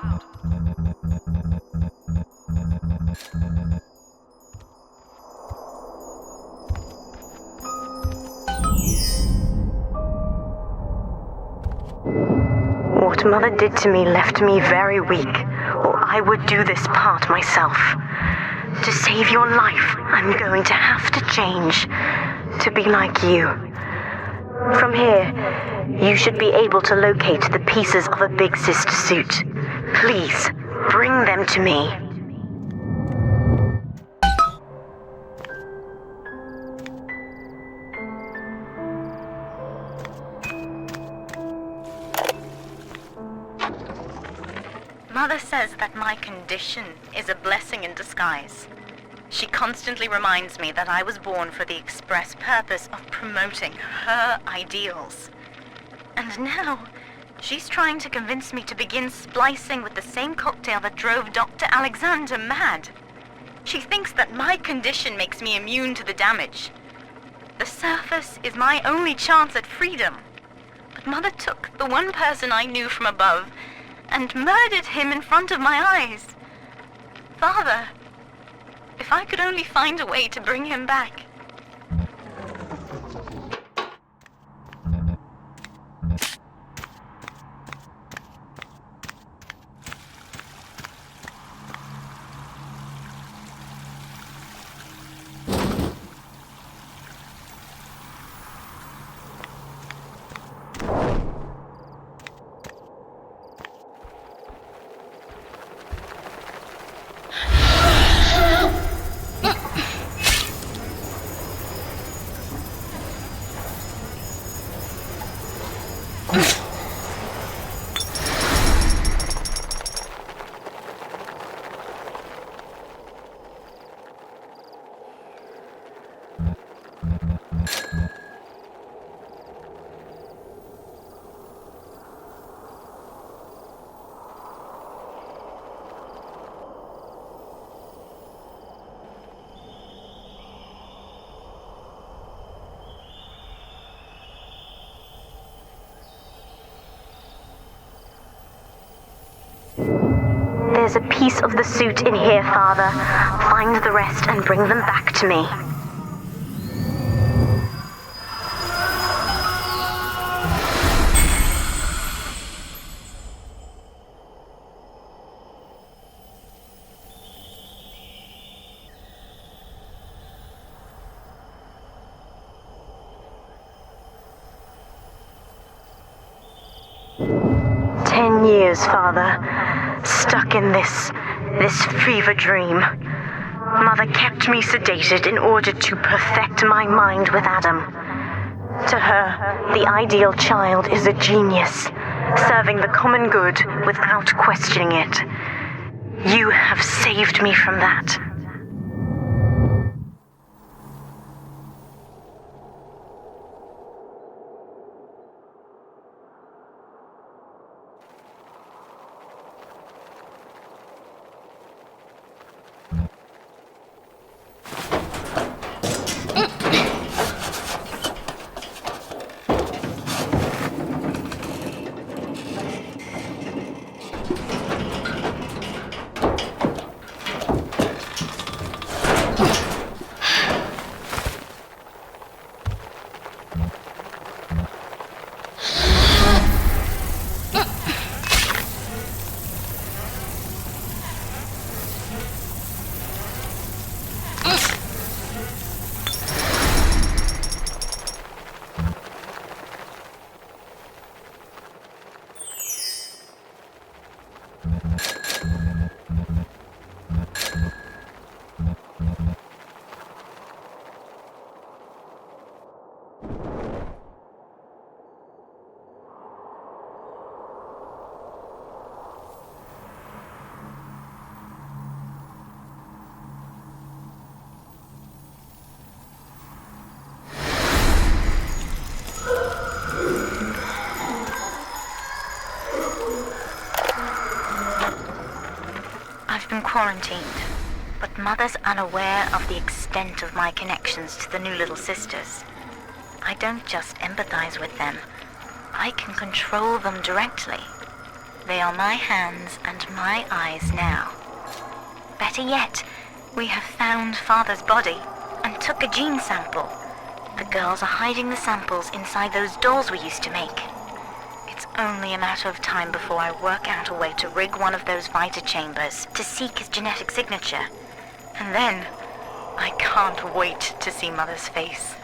What Mother did to me left me very weak, or I would do this part myself. To save your life, I'm going to have to change, to be like you. From here, you should be able to locate the pieces of a Big Sister suit. Please, bring them to me. Mother says that my condition is a blessing in disguise. She constantly reminds me that I was born for the express purpose of promoting her ideals. And now, she's trying to convince me to begin splicing with the same cocktail that drove Dr. Alexander mad. She thinks that my condition makes me immune to the damage. The surface is my only chance at freedom. But Mother took the one person I knew from above and murdered him in front of my eyes. Father, if I could only find a way to bring him back. There's a piece of the suit in here, Father. Find the rest and bring them back to me. Father, stuck in this fever dream. Mother kept me sedated in order to perfect my mind with Adam. To her, the ideal child is a genius, serving the common good without questioning it. You have saved me from that. Quarantined, but Mother's unaware of the extent of my connections to the new little sisters. I don't just empathize with them, I can control them directly. They are my hands and my eyes now. Better yet, we have found Father's body and took a gene sample. The girls are hiding the samples inside those dolls we used to make. It's only a matter of time before I work out a way to rig one of those vita chambers to seek his genetic signature. And then, I can't wait to see Mother's face.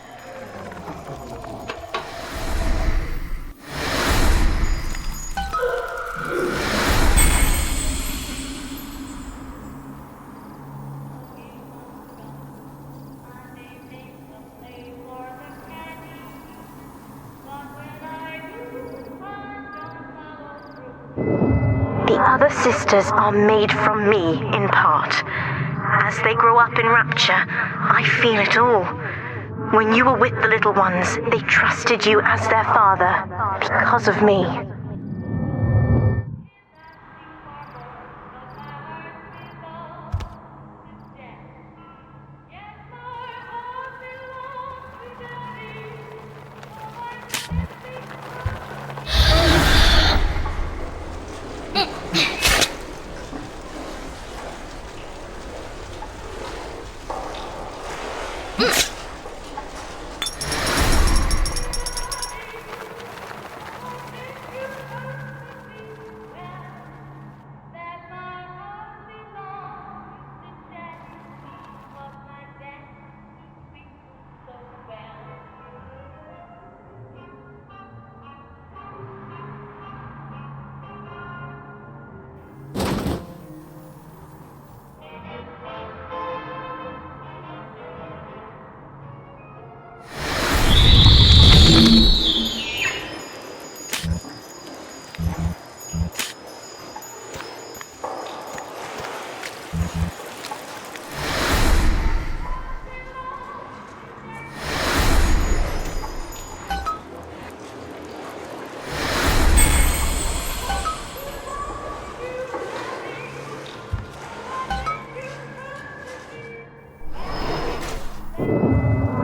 Other sisters are made from me, in part. As they grow up in Rapture, I feel it all. When you were with the little ones, they trusted you as their father, because of me.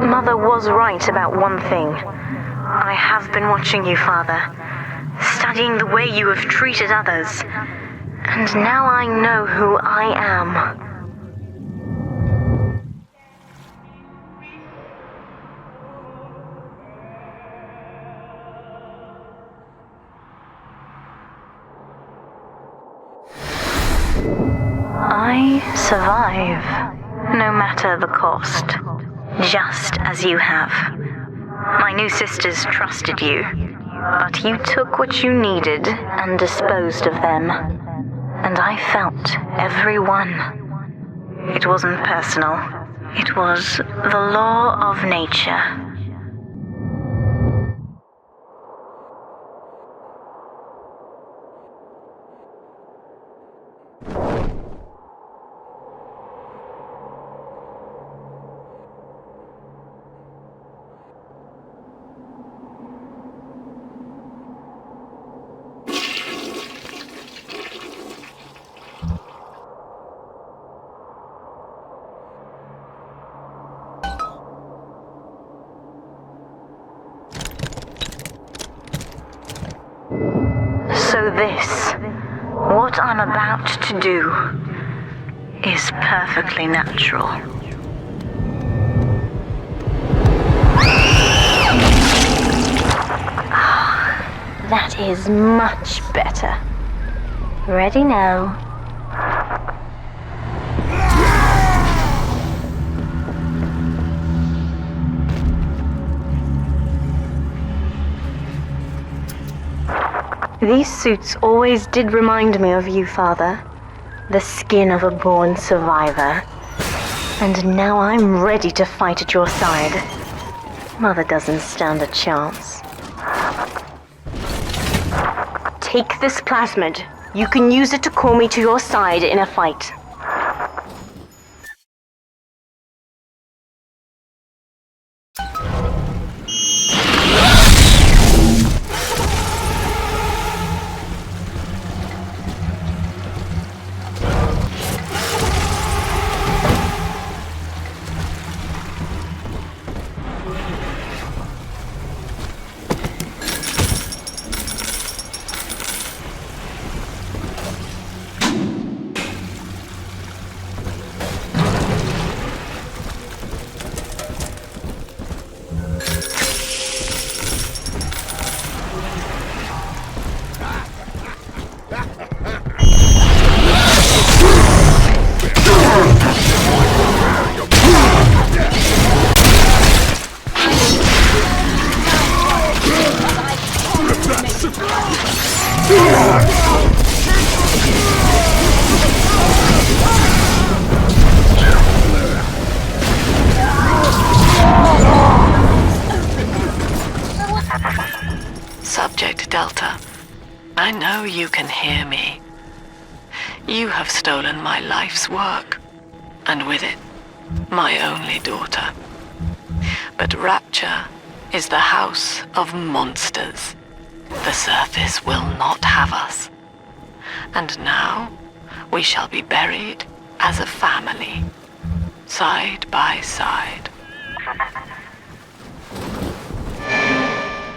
Mother was right about one thing. I have been watching you, Father, studying the way you have treated others. And now I know who I am. I survive, no matter the cost, just as you have. My new sisters trusted you, but you took what you needed and disposed of them. And I felt every one. It wasn't personal. It was the law of nature. So this, what I'm about to do, is perfectly natural. That is much better. Ready now. These suits always did remind me of you, Father. The skin of a born survivor. And now I'm ready to fight at your side. Mother doesn't stand a chance. Take this plasmid. You can use it to call me to your side in a fight. Subject Delta, I know you can hear me. You have stolen my life's work, and with it, my only daughter. But Rapture is the house of monsters. The surface will not have us. And now, we shall be buried as a family, side by side.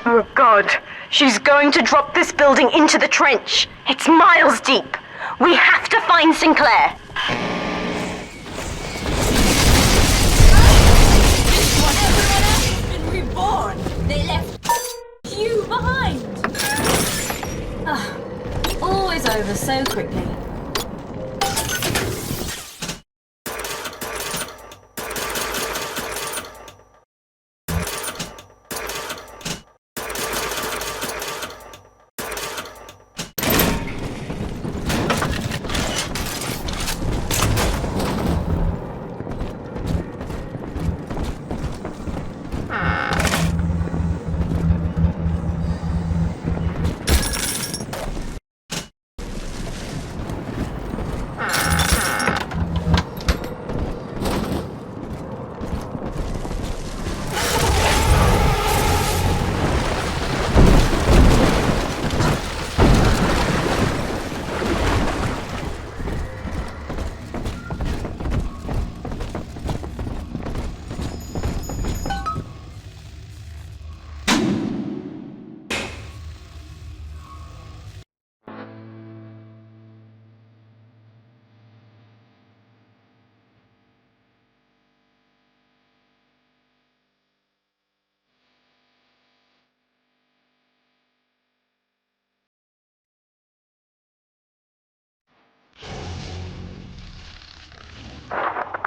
Oh God, she's going to drop this building into the trench. It's miles deep. We have to find Sinclair. Been reborn. They left you behind. Always over so quickly.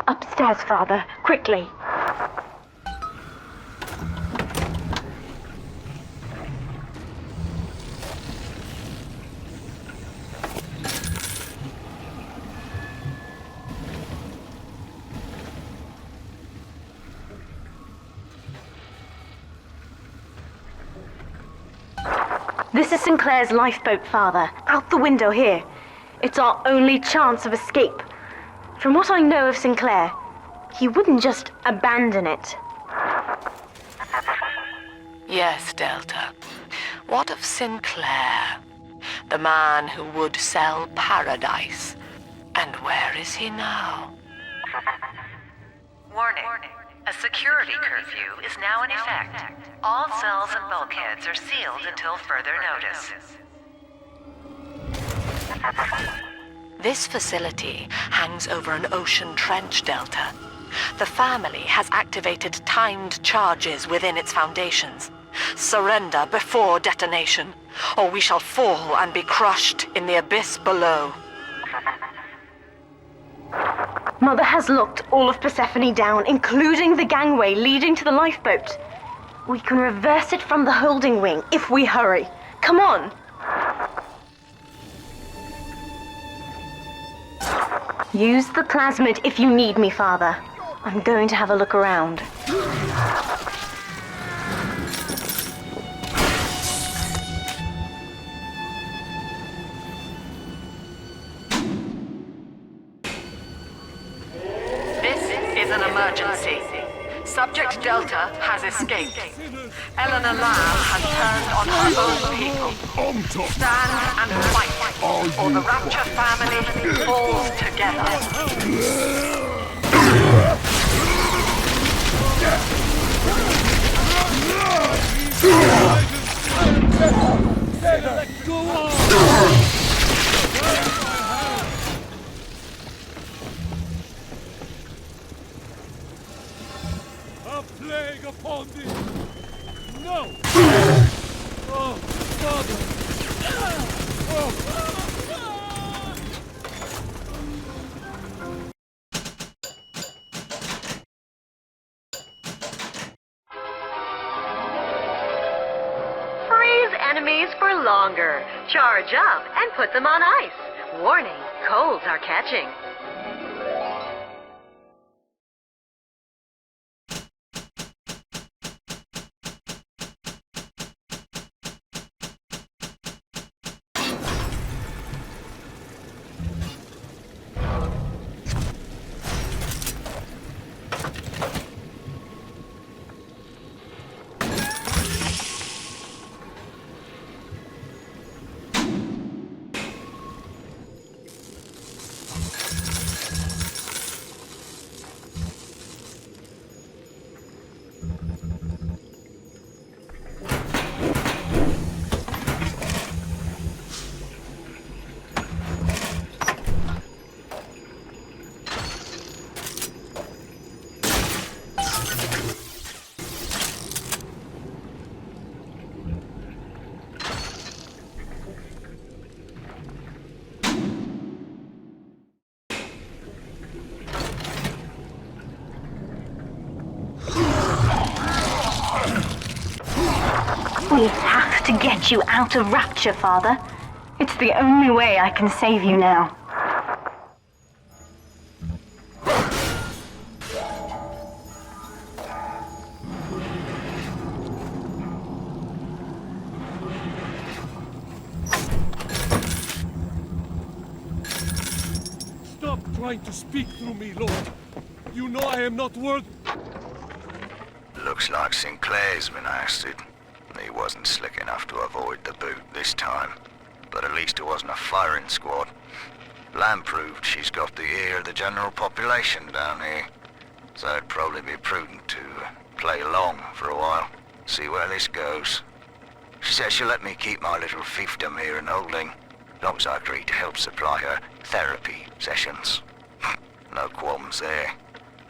Upstairs, Father. Quickly. This is Sinclair's lifeboat, Father. Out the window here. It's our only chance of escape. From what I know of Sinclair, he wouldn't just abandon it. Yes, Delta. What of Sinclair? The man who would sell paradise. And where is he now? Warning. A security curfew is now in effect. All cells and bulkheads are sealed until further notice. This facility hangs over an ocean trench, Delta. The family has activated timed charges within its foundations. Surrender before detonation, or we shall fall and be crushed in the abyss below. Mother has locked all of Persephone down, including the gangway leading to the lifeboat. We can reverse it from the holding wing if we hurry. Come on! Use the plasmid if you need me, Father. I'm going to have a look around. An emergency. Subject Delta has escaped. Eleanor Lamb has turned on her own people. Stand and fight, or the Rapture family falls together. Go on! Plague upon thee! No! Oh, Father! Oh. Freeze enemies for longer. Charge up and put them on ice. Warning, colds are catching. We have to get you out of Rapture, Father. It's the only way I can save you now. Stop trying to speak through me, Lord. You know I am not worthy. Looks like Sinclair's been ousted. He wasn't slick enough to avoid the boot this time. But at least it wasn't a firing squad. Lamb proved she's got the ear of the general population down here. So it'd probably be prudent to play along for a while. See where this goes. She says she'll let me keep my little fiefdom here in holding. As long as I agree to help supply her therapy sessions. No qualms there.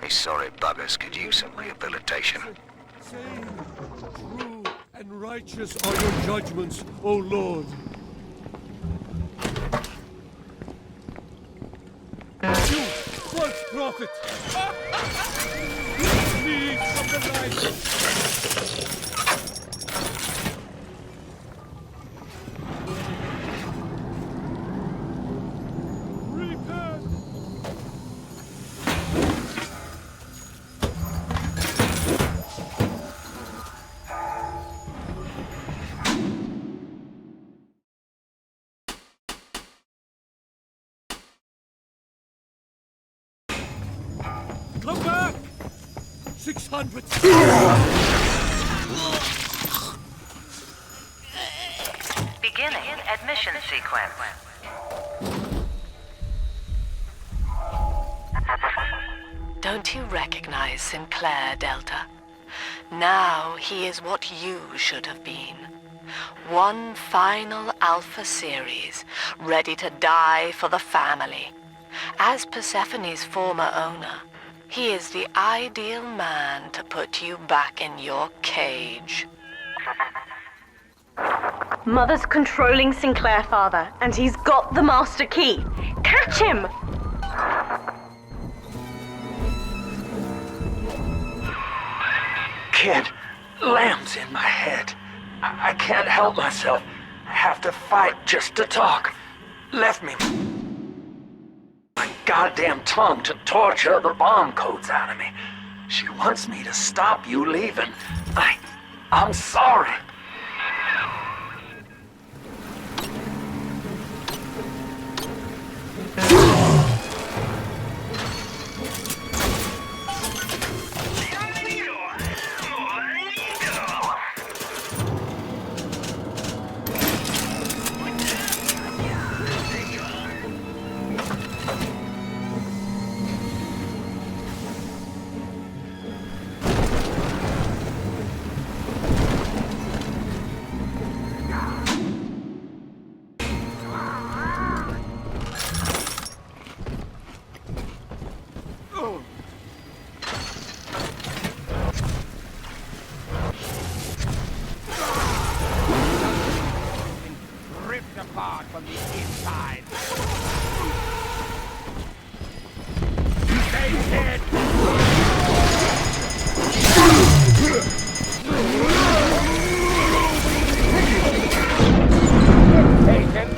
These sorry buggers could use some rehabilitation. Sane, true, and righteous are your judgments, O Lord. You, false prophet! worth it. Please, from the light. Come back! 600! Beginning admission sequence. Don't you recognize Sinclair, Delta? Now he is what you should have been. One final Alpha series, ready to die for the family. As Persephone's former owner, he is the ideal man to put you back in your cage. Mother's controlling Sinclair, Father, and he's got the master key. Catch him! Kid, Lamb's in my head. I can't help myself. I have to fight just to talk. Left me my goddamn tongue to torture the bomb codes out of me. She wants me to stop you leaving. I'm sorry. Apart from the inside. Stay dead. Taken.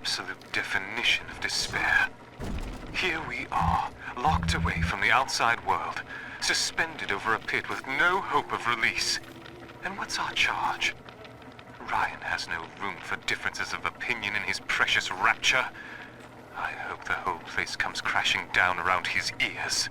absolute definition of despair. Here we are, locked away from the outside world, suspended over a pit with no hope of release. And what's our charge? Ryan has no room for differences of opinion in his precious Rapture. I hope the whole place comes crashing down around his ears.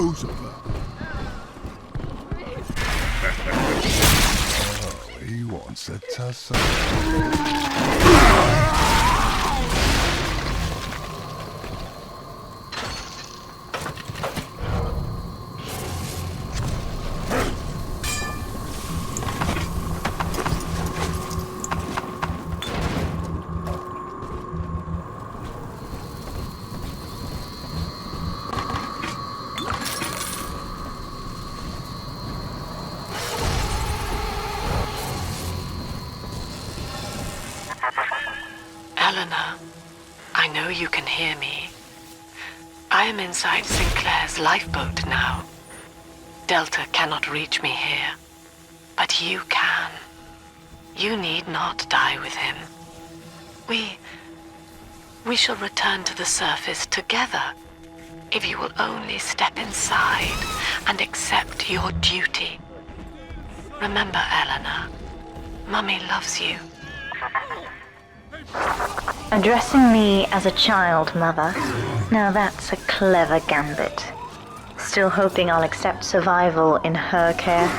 Oh, he wants a tussle. Eleanor, I know you can hear me. I am inside Sinclair's lifeboat now. Delta cannot reach me here, but you can. You need not die with him. We shall return to the surface together, if you will only step inside and accept your duty. Remember, Eleanor, Mummy loves you. Addressing me as a child, Mother. Now that's a clever gambit. Still hoping I'll accept survival in her care?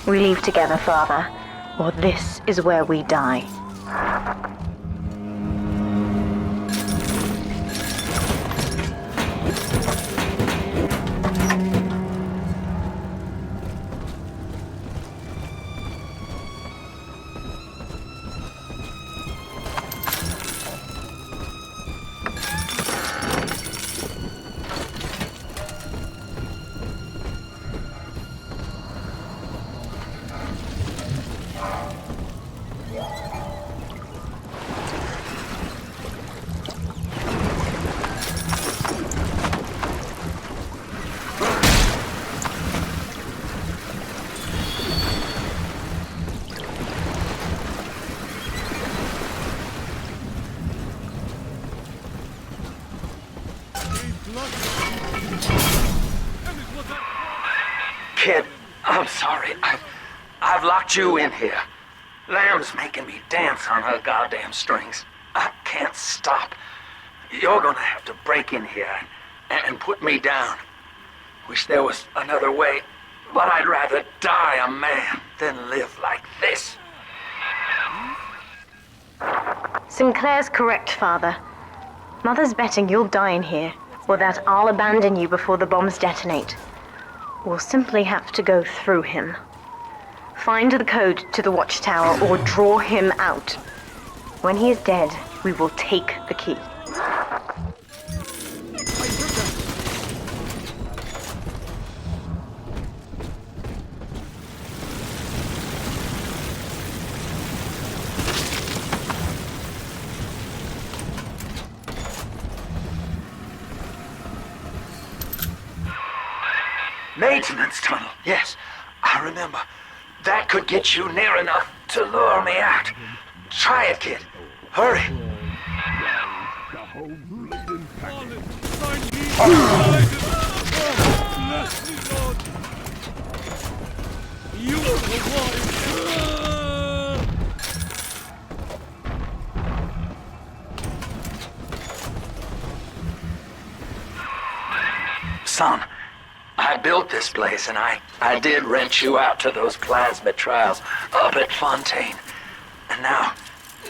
We leave together, Father, or this is where we die. Kid, I'm sorry. I've locked you in here. Lamb's making me dance on her goddamn strings. I can't stop. You're gonna have to break in here and put me down. Wish there was another way, but I'd rather die a man than live like this. Sinclair's correct, Father. Mother's betting you'll die in here, or that I'll abandon you before the bombs detonate. We'll simply have to go through him. Find the code to the watchtower or draw him out. When he is dead, we will take the key. Maintenance tunnel, yes, I remember. That could get you near enough to lure me out. Try it, kid. Hurry. Son, I built this place, and I did rent you out to those plasmid trials up at Fontaine. And now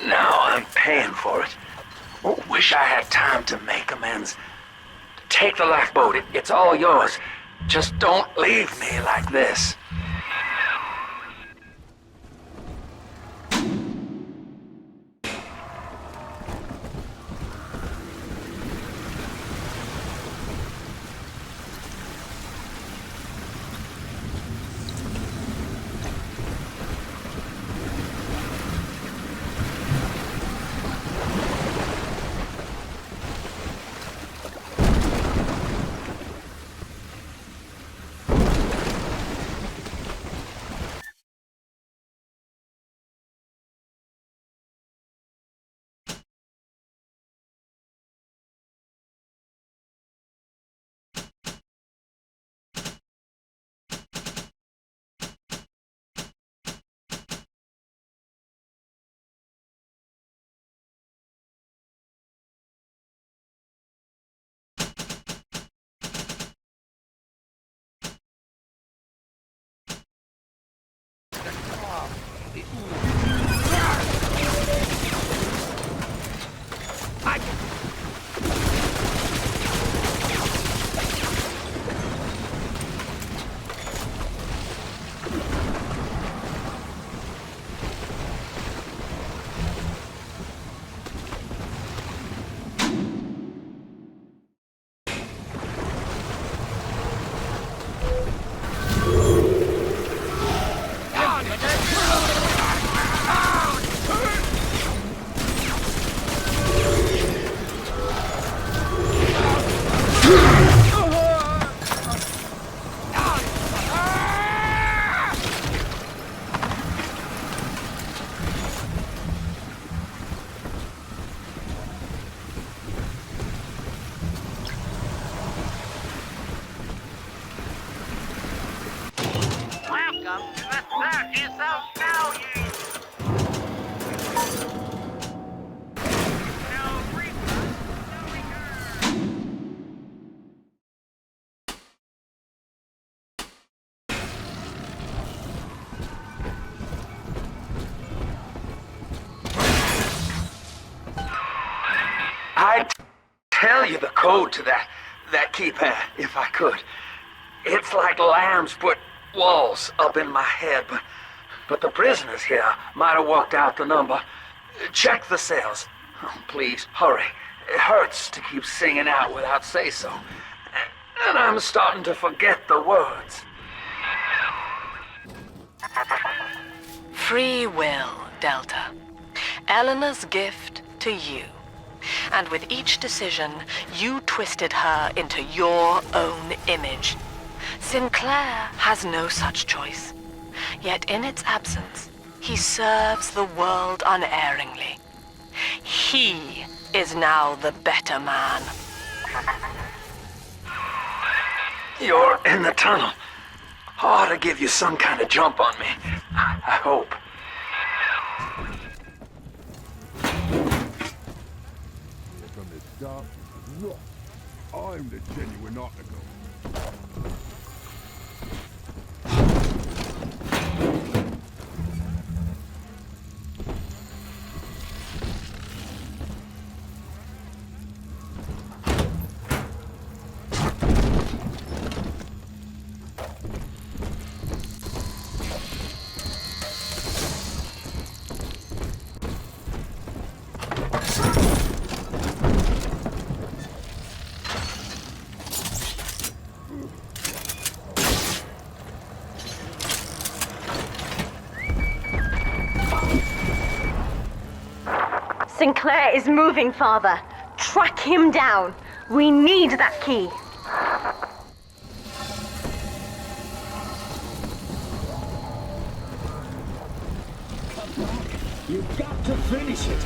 I'm paying for it. Wish I had time to make amends. Take the lifeboat, it's all yours. Just don't leave me like this. I'd tell you the code to that keypad if I could. It's like Lamb's put walls up in my head, but the prisoners here might have worked out the number. Check the cells. Oh, please, hurry. It hurts to keep singing out without say-so. And I'm starting to forget the words. Free will, Delta. Eleanor's gift to you. And with each decision, you twisted her into your own image. Sinclair has no such choice. Yet in its absence, he serves the world unerringly. He is now the better man. You're in the tunnel. Ought to give you some kind of jump on me. I hope. From the start, look, I'm the genuine article. Sinclair is moving, Father. Track him down. We need that key. You've got to finish it.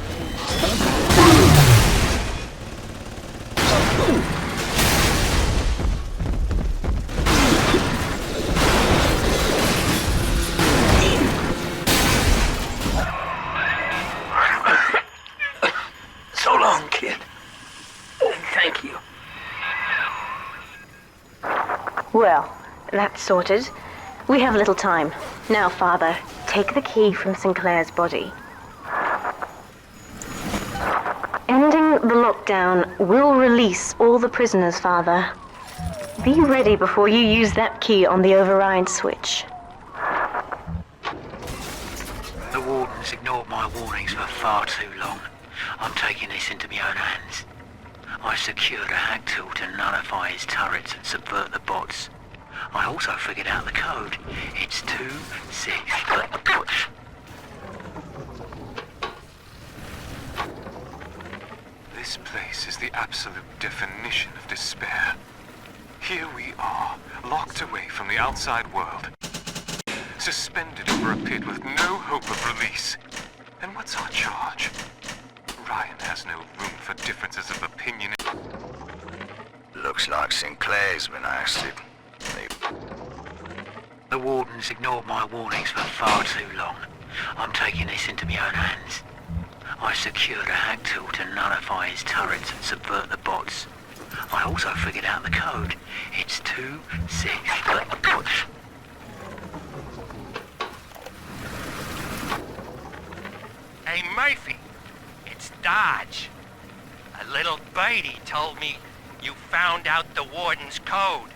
So long, kid. Thank you. Well, that's sorted. We have little time. Now, Father, take the key from Sinclair's body. Ending the lockdown will release all the prisoners, Father. Be ready before you use that key on the override switch. The warden's ignored my warnings for far too long. I'm taking this into my own hands. I secured a hack tool to nullify his turrets and subvert the bots. I also figured out the code. It's 2-6. This place is the absolute definition of despair. Here we are, locked away from the outside world, suspended over a pit with no hope of release. And what's our charge? Ryan has no room for differences of opinion. Looks like Sinclair's been ousted. The warden's ignored my warnings for far too long. I'm taking this into my own hands. I secured a hack tool to nullify his turrets and subvert the bots. I also figured out the code. It's 2-6. Hey, Murphy. It's Dodge. A little birdie told me you found out the warden's code.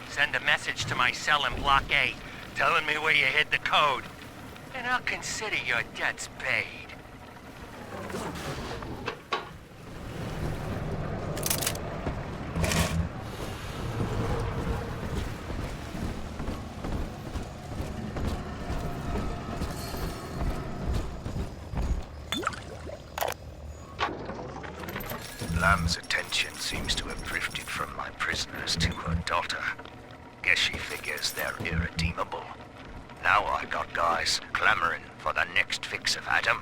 Send a message to my cell in Block A, telling me where you hid the code. And I'll consider your debts paid. Lamb's attention seems to have drifted from my prisoners to her daughter. Guess she figures they're irredeemable. Now I've got guys clamoring for the next fix of Adam,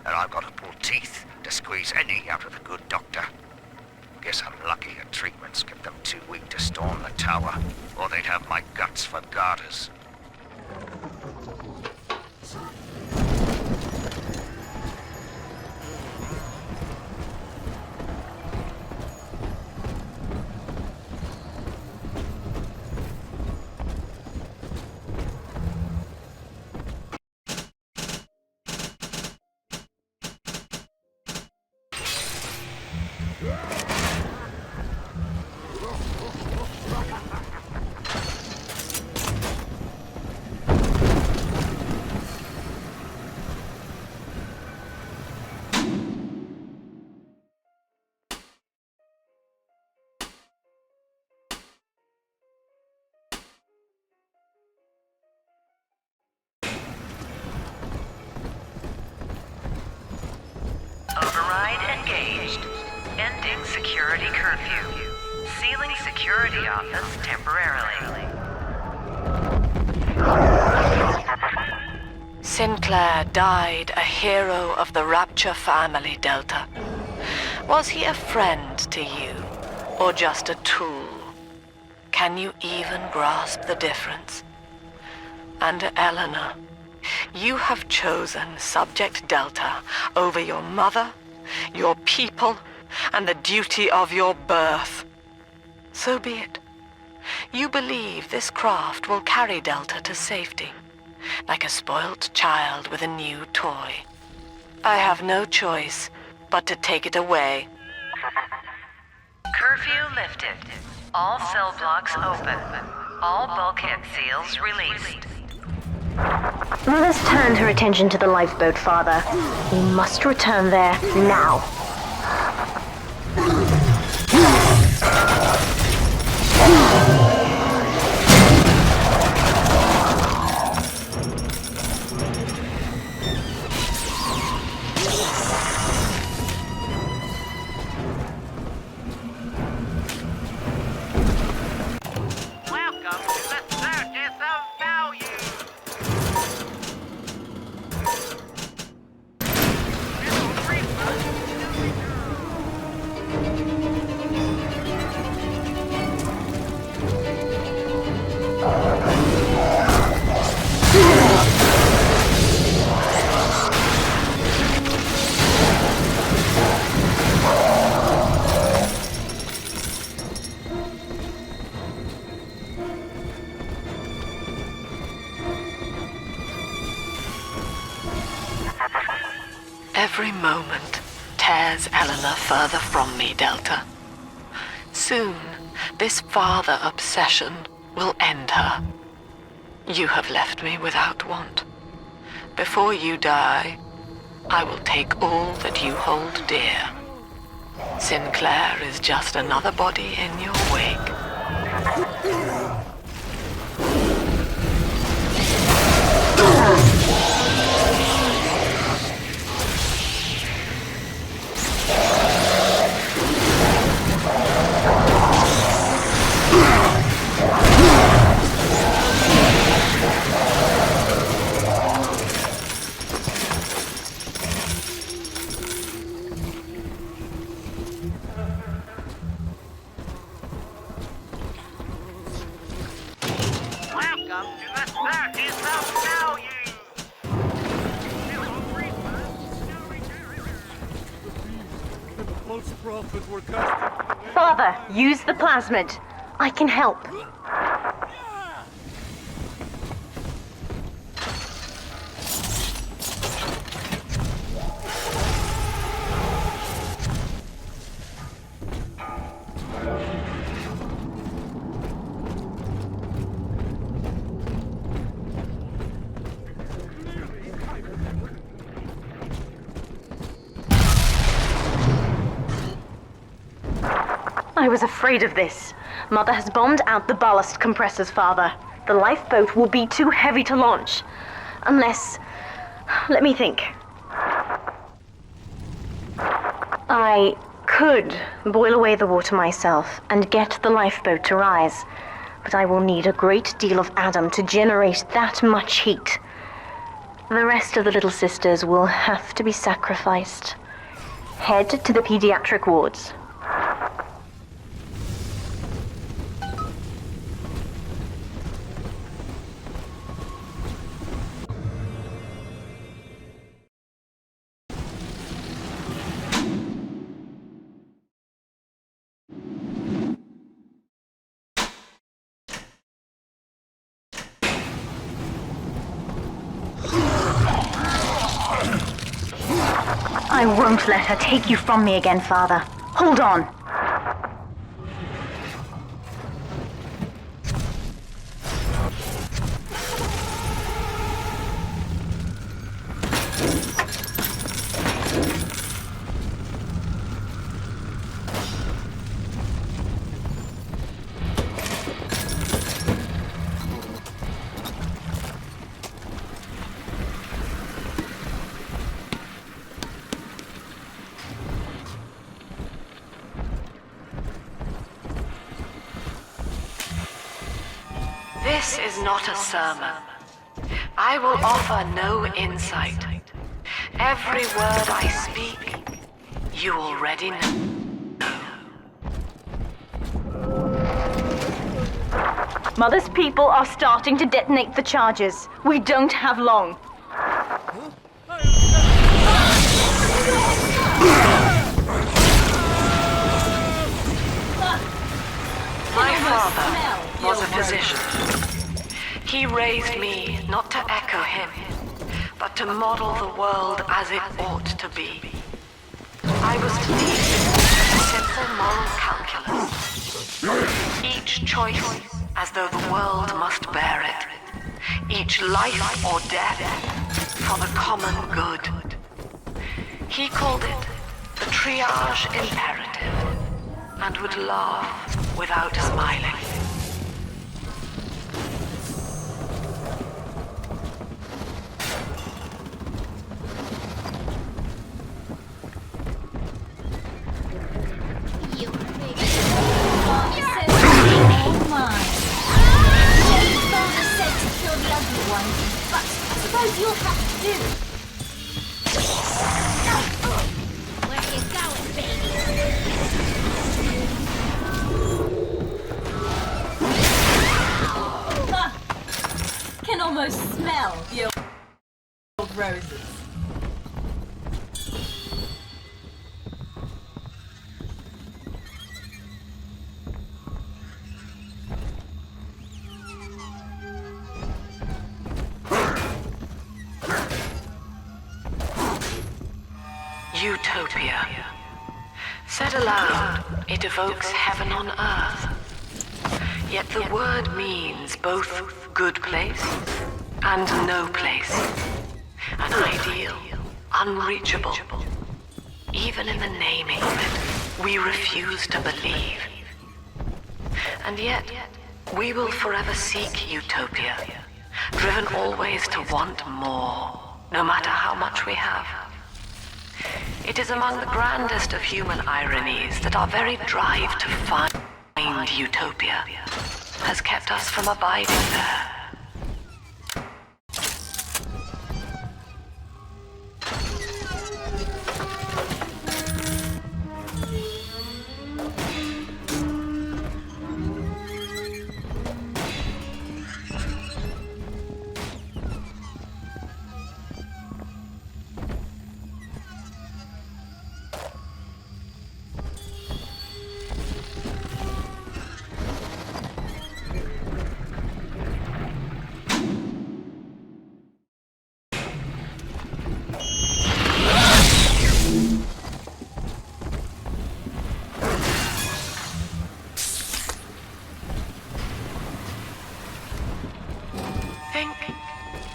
and I've got to pull teeth to squeeze any out of the good doctor. Guess I'm lucky her treatments kept them too weak to storm the tower, or they'd have my guts for garters. Override engaged. Ending security curfew. Sealing security office temporarily. Sinclair died a hero of the Rapture family, Delta. Was he a friend to you, or just a tool? Can you even grasp the difference? And Eleanor, you have chosen Subject Delta over your mother, your people, and the duty of your birth. So be it. You believe this craft will carry Delta to safety, like a spoilt child with a new toy. I have no choice but to take it away. Curfew lifted. All cell blocks open. All bulkhead seals released. Mother's turned her attention to the lifeboat, Father. We must return there now. Welcome to the Circus of Value. Every moment tears Eleanor further from me, Delta. Soon, this father obsession will end her. You have left me without want. Before you die, I will take all that you hold dear. Sinclair is just another body in your wake. Welcome to the Circus of Value. The false prophet were casting. Father, use the plasmid. I can help. I was afraid of this. Mother has bombed out the ballast compressors, Father. The lifeboat will be too heavy to launch. Unless... let me think. I could boil away the water myself and get the lifeboat to rise. But I will need a great deal of Adam to generate that much heat. The rest of the little sisters will have to be sacrificed. Head to the pediatric wards. I won't let her take you from me again, Father. Hold on. This is not a sermon. I will offer no insight. Every word I speak, you already know. Mother's people are starting to detonate the charges. We don't have long. My father was a physician. He raised me not to echo him, but to model the world as it ought to be. I was to teach simple moral calculus. Each choice as though the world must bear it. Each life or death for the common good. He called it the triage imperative, and would laugh without smiling. But I suppose you'll have to do. Where you going, baby? Can almost smell the old roses. Utopia. Said aloud, it evokes heaven on earth. Yet the word means both good place and no place. An ideal, unreachable. Even in the naming of it, we refuse to believe. And yet, we will forever seek utopia, driven always to want more, no matter how much we have. It is among the grandest of human ironies that our very drive to find utopia has kept us from abiding there.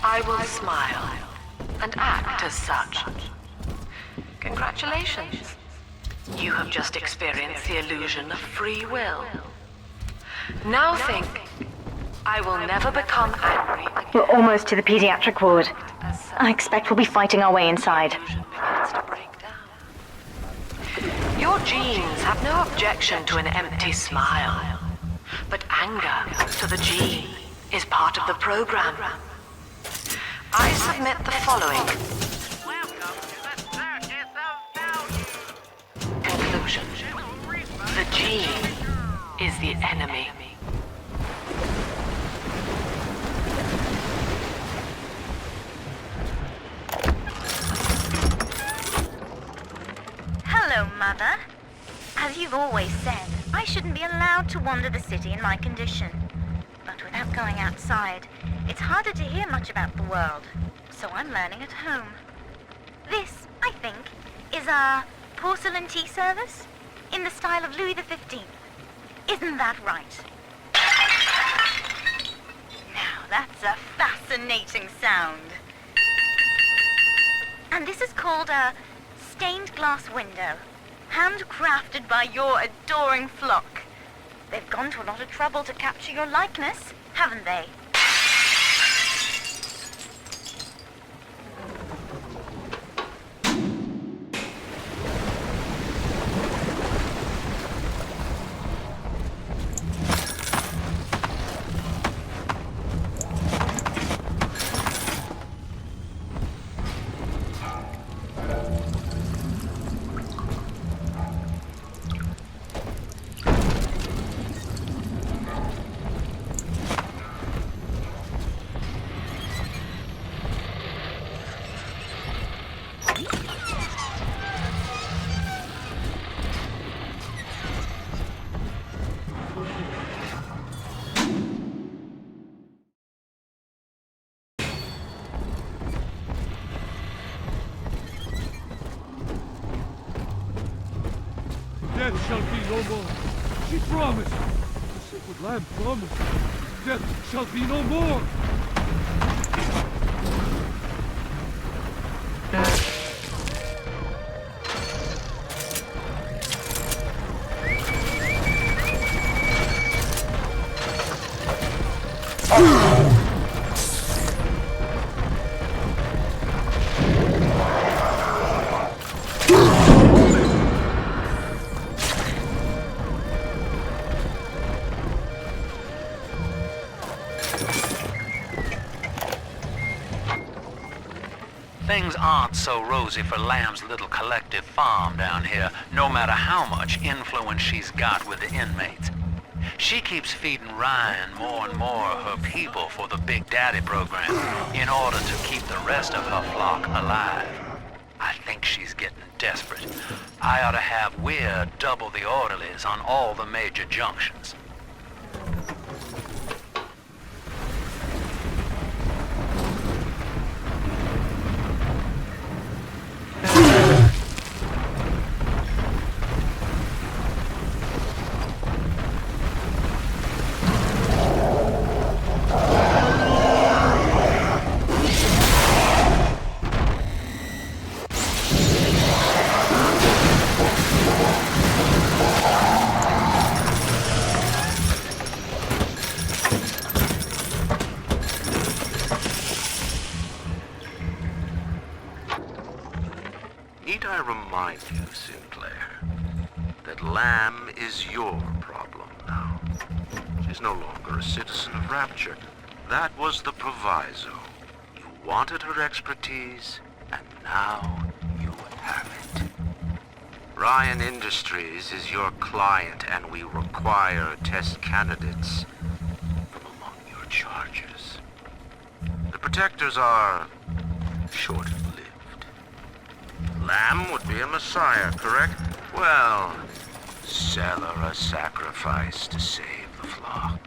I will smile and act as such. Congratulations. You have just experienced the illusion of free will. Now think, I will never become angry again. We're almost to the pediatric ward. I expect we'll be fighting our way inside. Your genes have no objection to an empty smile. But anger to the gene is part of the program. I submit the following. Conclusion. The gene is the enemy. Hello, Mother. As you've always said, I shouldn't be allowed to wander the city in my condition. But without going outside, it's harder to hear much about the world, so I'm learning at home. This, I think, is our porcelain tea service. in the style of Louis XV. Isn't that right? Now, that's a fascinating sound. And this is called a stained glass window, handcrafted by your adoring flock. They've gone to a lot of trouble to capture your likeness, haven't they? Death shall be no more. She promised. The sacred lamb promised. Death shall be no more. Things aren't so rosy for Lamb's little collective farm down here, no matter how much influence she's got with the inmates. She keeps feeding Ryan more and more of her people for the Big Daddy program in order to keep the rest of her flock alive. I think she's getting desperate. I ought to have Weir double the orderlies on all the major junctions. Need I remind you, Sinclair, that Lamb is your problem now. She's no longer a citizen of Rapture. That was the proviso. You wanted her expertise, and now you have it. Ryan Industries is your client, and we require test candidates from among your charges. The protectors are short-lived. Lamb would be a messiah, correct? Well, sell her a sacrifice to save the flock.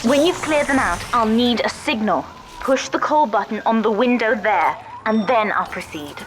When you've cleared them out, I'll need a signal. Push the call button on the window there, and then I'll proceed.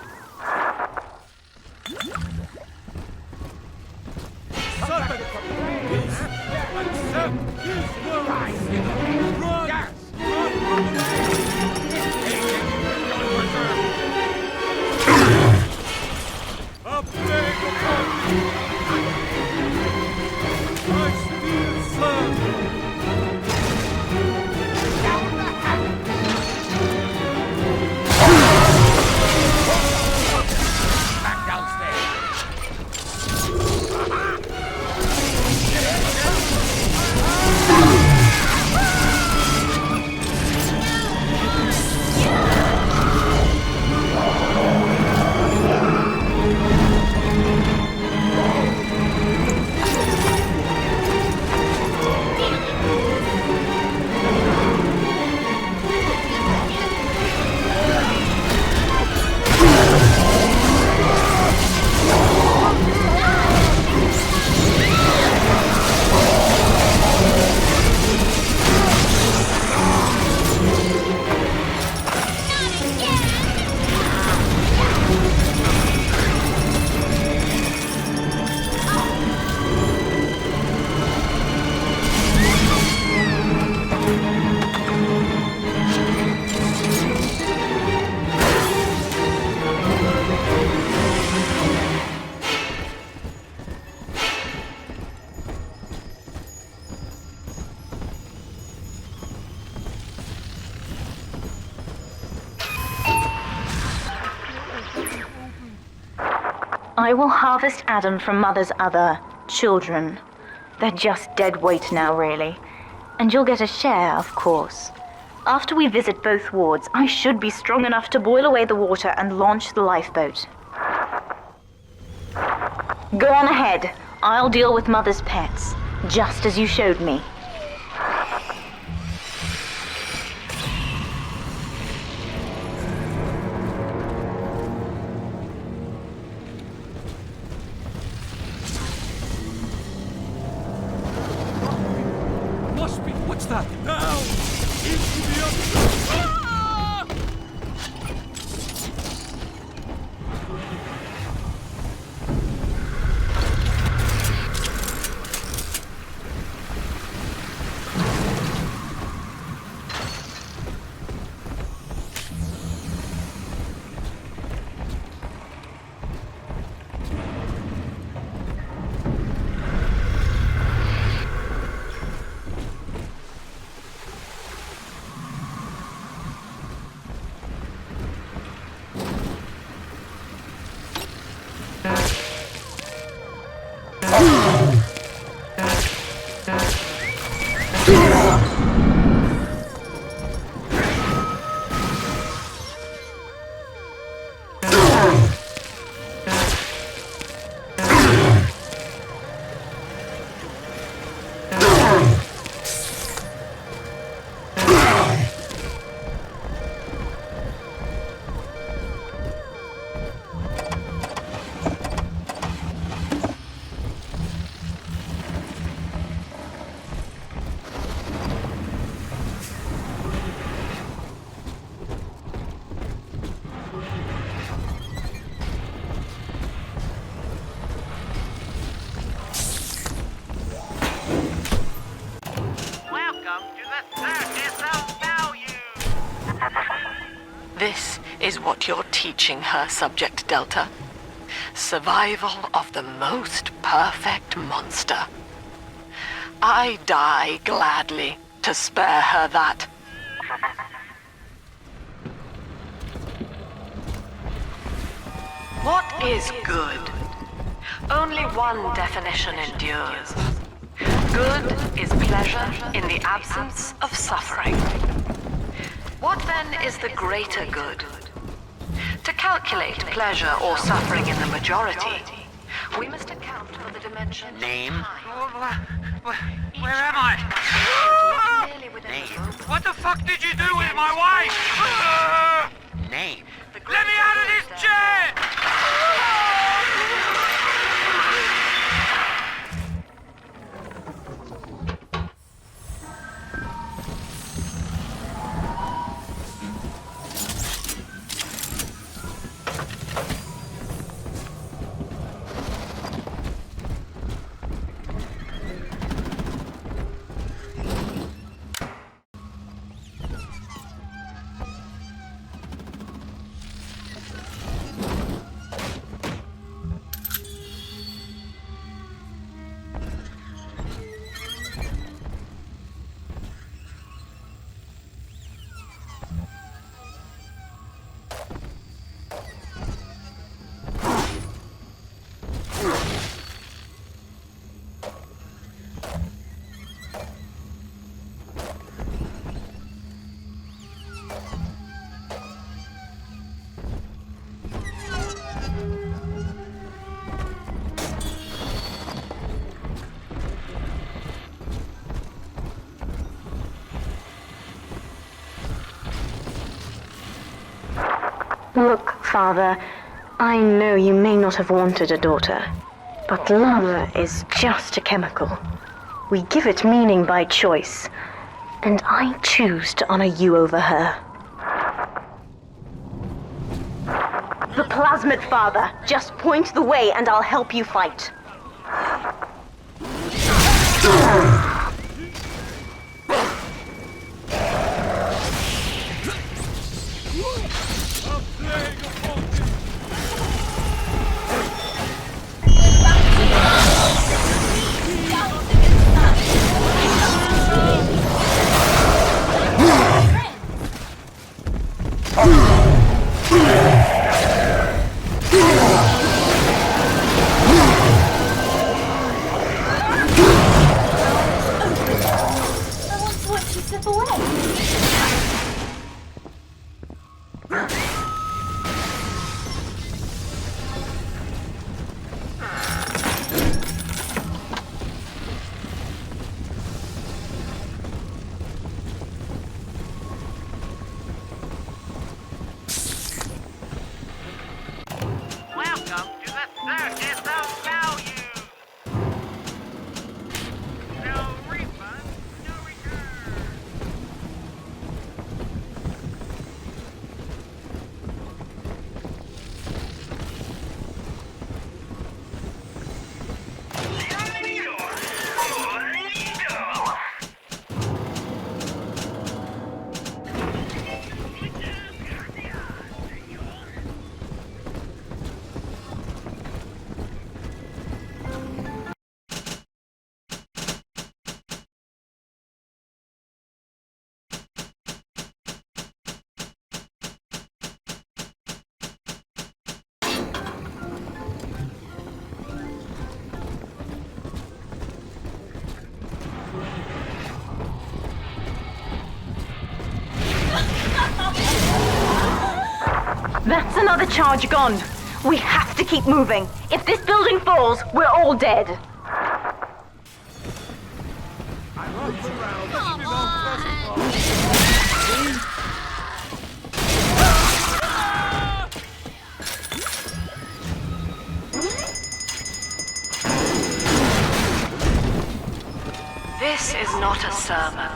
I will harvest Adam from Mother's other children. They're just dead weight now, really. And you'll get a share, of course. After we visit both wards, I should be strong enough to boil away the water and launch the lifeboat. Go on ahead. I'll deal with Mother's pets, just as you showed me. What's that? Now! Into the other... This is what you're teaching her, Subject Delta. Survival of the most perfect monster. I die gladly to spare her that. What is good? Only one definition endures. Good is pleasure in the absence of suffering. What then is the greater good? To calculate pleasure or suffering in the majority, we must account for the dimension. Name? Where am I? Name? What the fuck did you do with my wife? Name? Let me out of this chair! Look, Father, I know you may not have wanted a daughter, but love is just a chemical. We give it meaning by choice, and I choose to honor you over her. The plasmid, Father. Just point the way and I'll help you fight. That's another charge gone. We have to keep moving. If this building falls, we're all dead. This is not a sermon.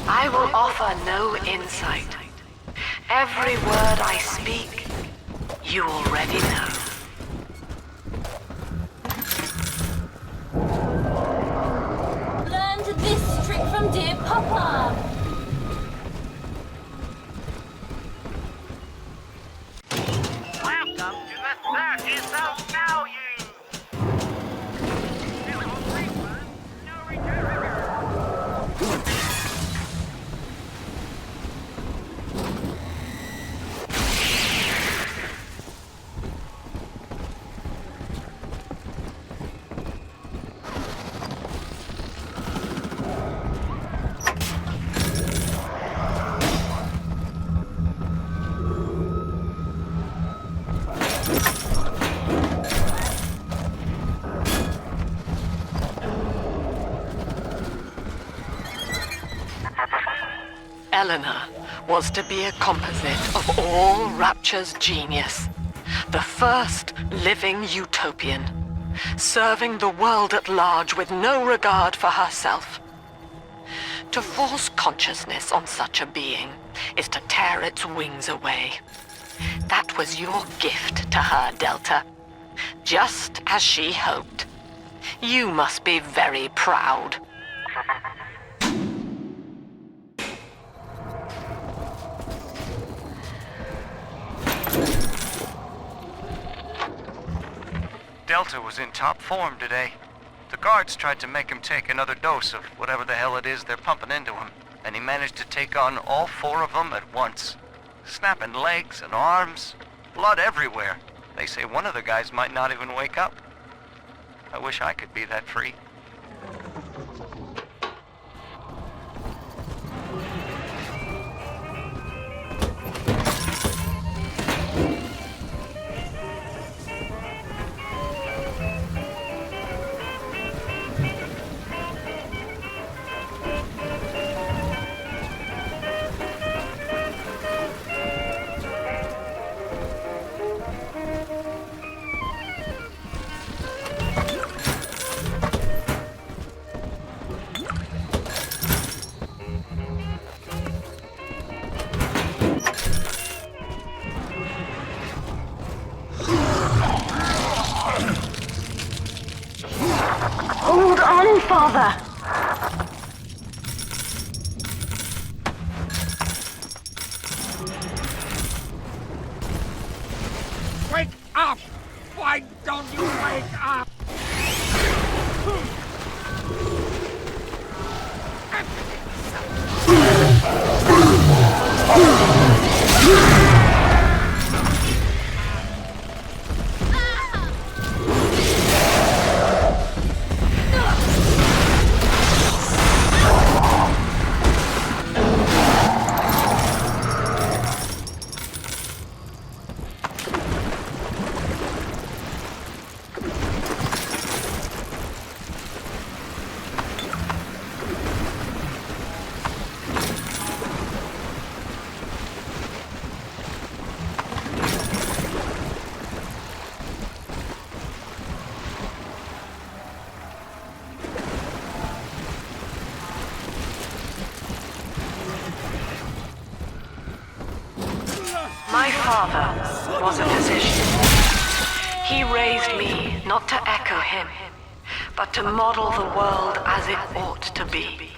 I will offer no insight. Every word I speak, you already know. Learned this trick from dear Papa. Welcome to the circus of value. Eleanor was to be a composite of all Rapture's genius. The first living utopian, serving the world at large with no regard for herself. To force consciousness on such a being is to tear its wings away. That was your gift to her, Delta. Just as she hoped. You must be very proud. Delta was in top form today. The guards tried to make him take another dose of whatever the hell it is they're pumping into him, and he managed to take on all 4 of them at once. Snapping legs and arms, blood everywhere. They say one of the guys might not even wake up. I wish I could be that free. Father! Wake up! Why don't you wake up? My father was a physician. He raised me not to echo him, but to model the world as it ought to be.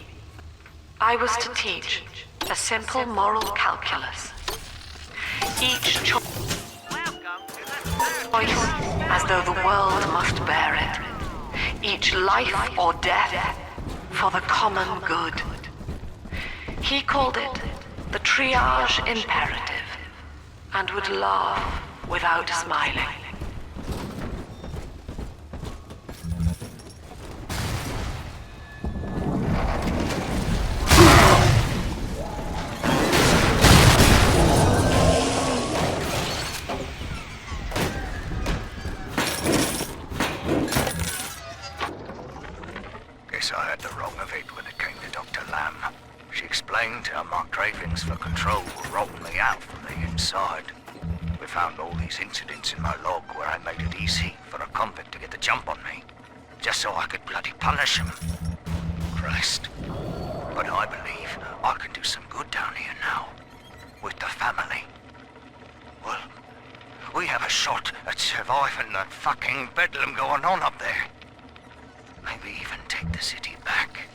I was to teach a simple moral calculus. Each choice as though the world must bear it. Each life or death for the common good. He called it the triage imperative, and would laugh without smiling. Guess I had the wrong of it when it came to Dr. Lamb. She explained how my cravings for control were rotting me out from the inside. We found all these incidents in my log where I made it easy for a convict to get the jump on me, just so I could bloody punish him. Christ. But I believe I can do some good down here now, with the family. Well, we have a shot at surviving that fucking bedlam going on up there. Maybe even take the city back.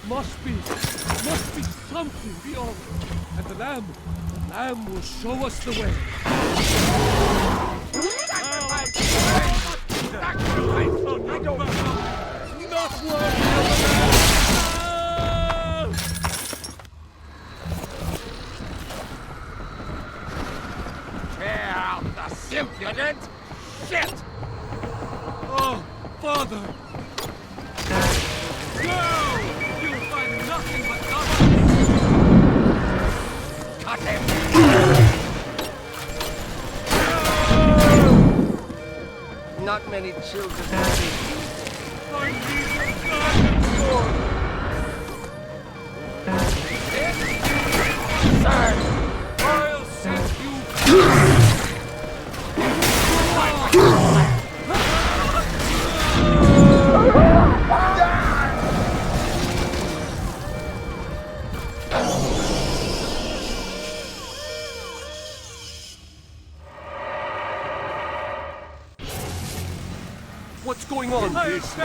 Must be something beyond. And the lamb will show us the way. Not one! Tear out the impudent shit! Oh, Father! many children have they? I need a goddamn sword! Sir! I'll set you... What's going on? This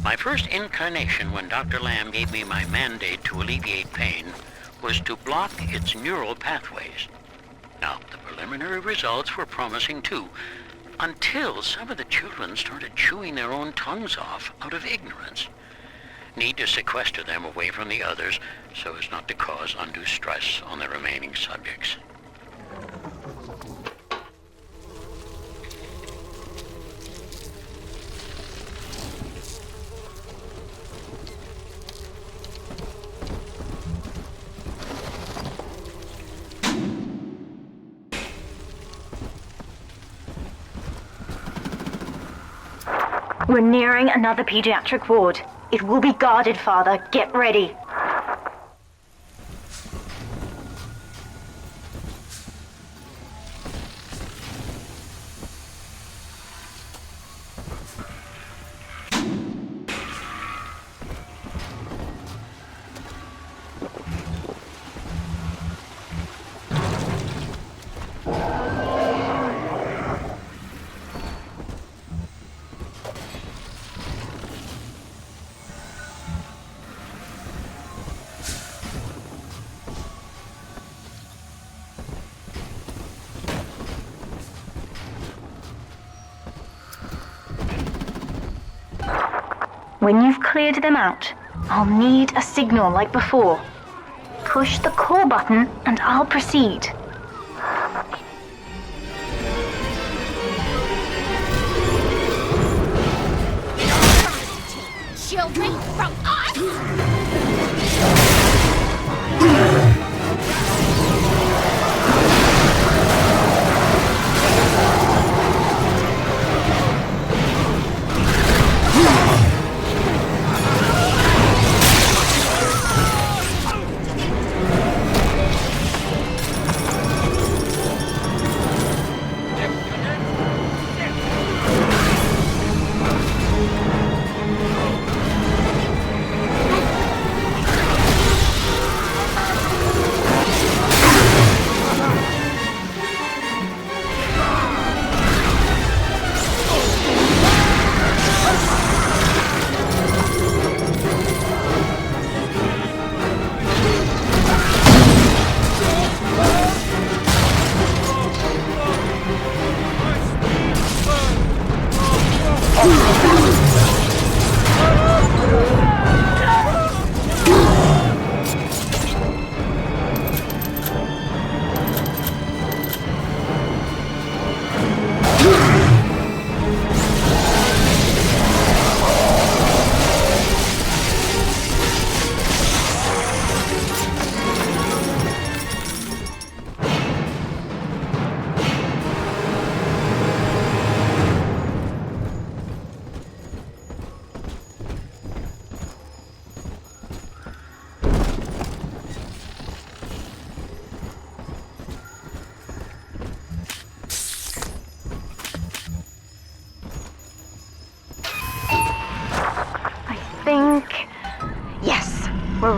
My first incarnation when Dr. Lamb gave me my mandate to alleviate pain was to block its neural pathways. Now, the preliminary results were promising too, until some of the children started chewing their own tongues off out of ignorance. Need to sequester them away from the others so as not to cause undue stress on the remaining subjects. We're nearing another pediatric ward. It will be guarded, Father. Get ready. When you've cleared them out, I'll need a signal like before. Push the call button and I'll proceed. Children from us!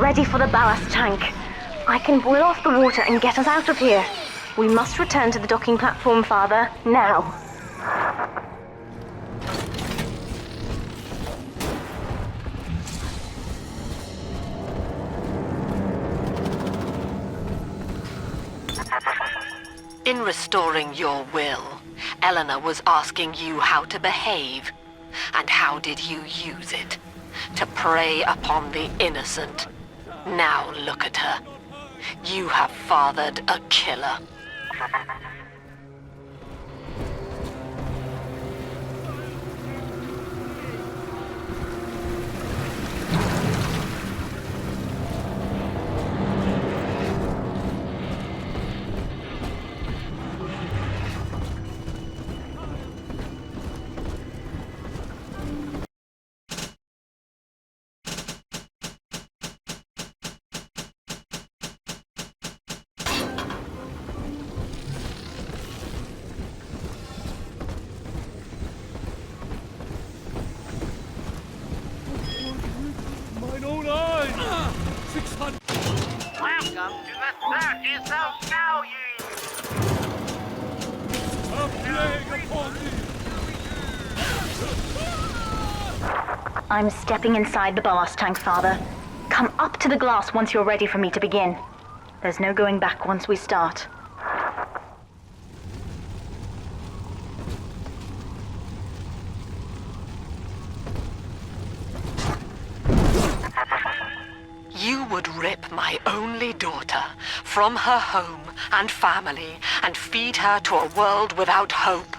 ready for the ballast tank. I can boil off the water and get us out of here. We must return to the docking platform, Father, now. In restoring your will, Eleanor was asking you how to behave. And how did you use it? To prey upon the innocent. Now look at her. You have fathered a killer. Mine own eyes! 600. Welcome to the circus of value! A plague upon thee! I'm stepping inside the ballast tank, Father. Come up to the glass once you're ready for me to begin. There's no going back once we start. You would rip my only daughter from her home and family and feed her to a world without hope.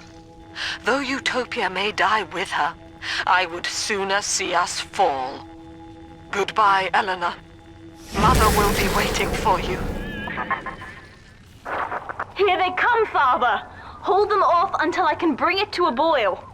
Though Utopia may die with her, I would sooner see us fall. Goodbye, Eleanor. Mother will be waiting for you. Here they come, Father! Hold them off until I can bring it to a boil.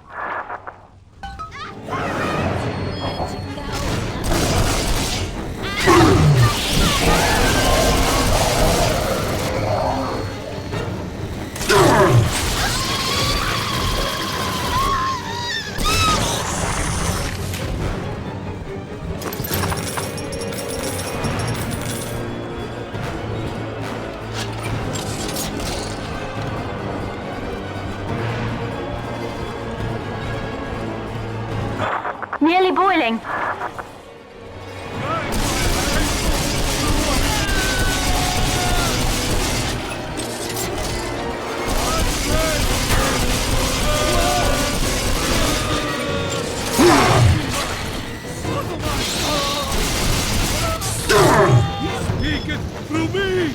Nearly boiling. Peeking through me!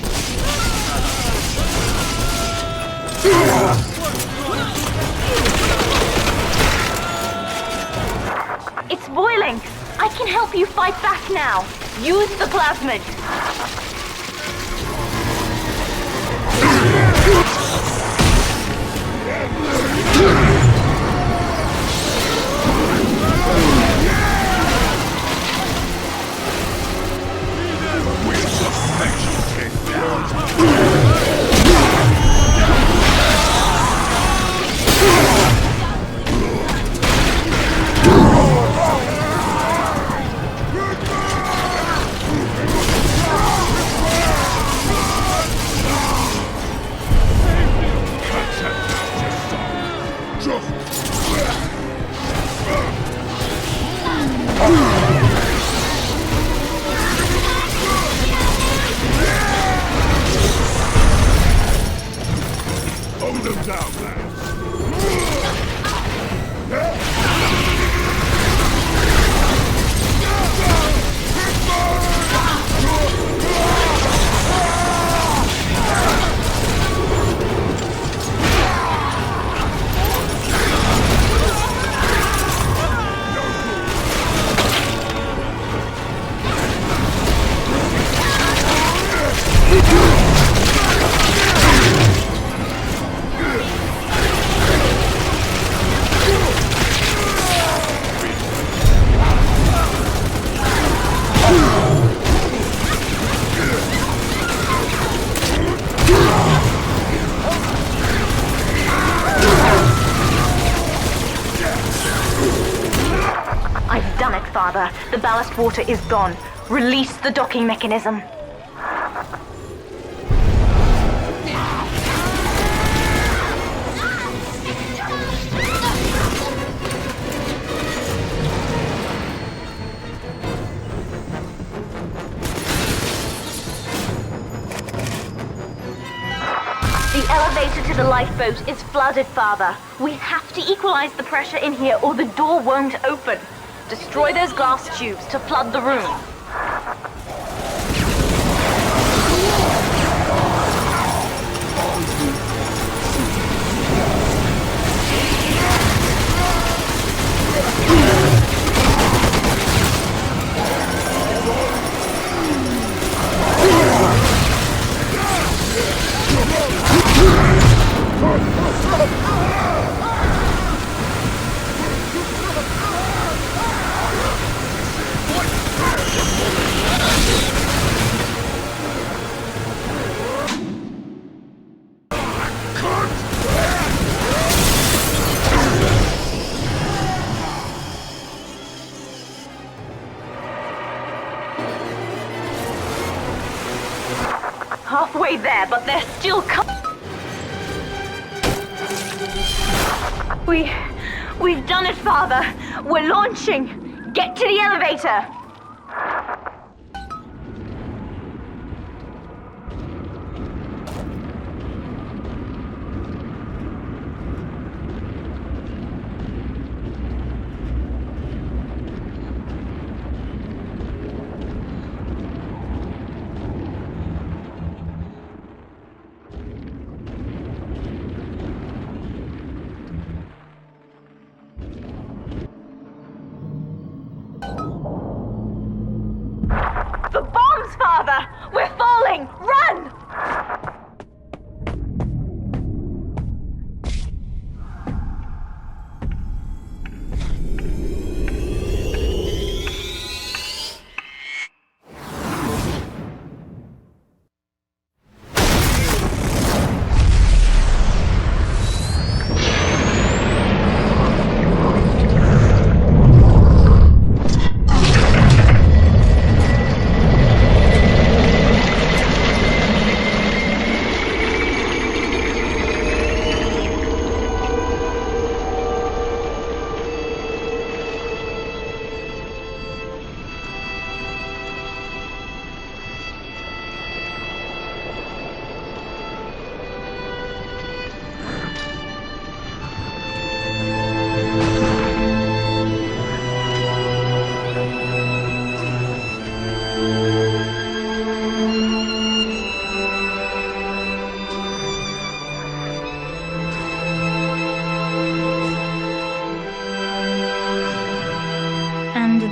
It's boiling! I can help you fight back now. Use the plasmid. I've done it, Father. The ballast water is gone. Release the docking mechanism. The elevator to the lifeboat is flooded, Father. We have to equalize the pressure in here or the door won't open. Destroy those glass tubes to flood the room. Halfway there, but they're still coming. We've done it, Father. We're launching. Get to the elevator. The bombs, Father! We're falling! Run!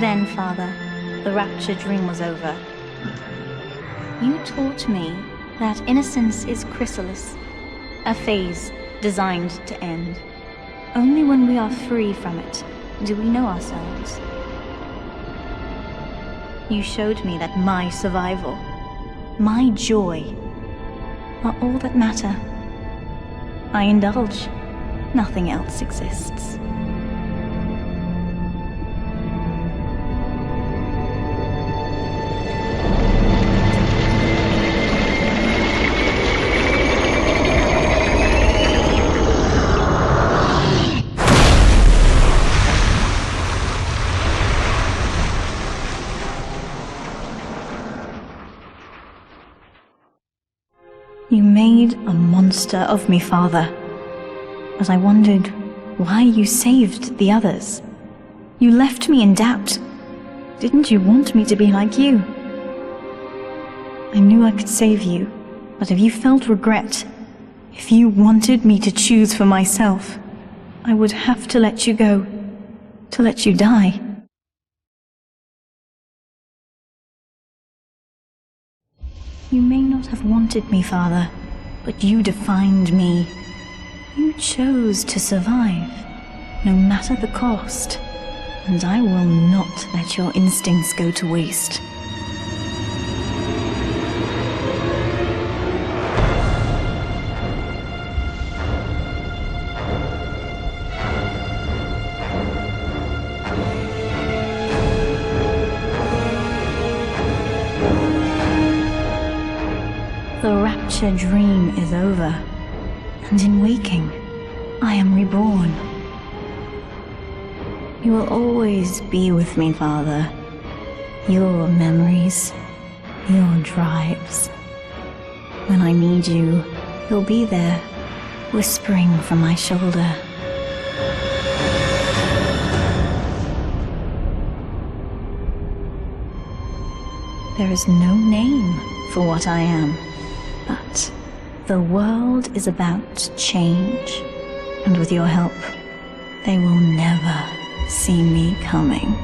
Then, Father, the Rapture dream was over. You taught me that innocence is chrysalis, a phase designed to end. Only when we are free from it do we know ourselves. You showed me that my survival, my joy, are all that matter. I indulge. Nothing else exists. You made a monster of me, Father. But I wondered why you saved the others. You left me in doubt. Didn't you want me to be like you? I knew I could save you, but if you felt regret, if you wanted me to choose for myself, I would have to let you go, to let you die. You may not have wanted me, Father, but you defined me. You chose to survive, no matter the cost, and I will not let your instincts go to waste. Rapture dream is over, and in waking, I am reborn. You will always be with me, Father. Your memories, your drives. When I need you, you'll be there, whispering from my shoulder. There is no name for what I am, but the world is about to change, and with your help, they will never see me coming.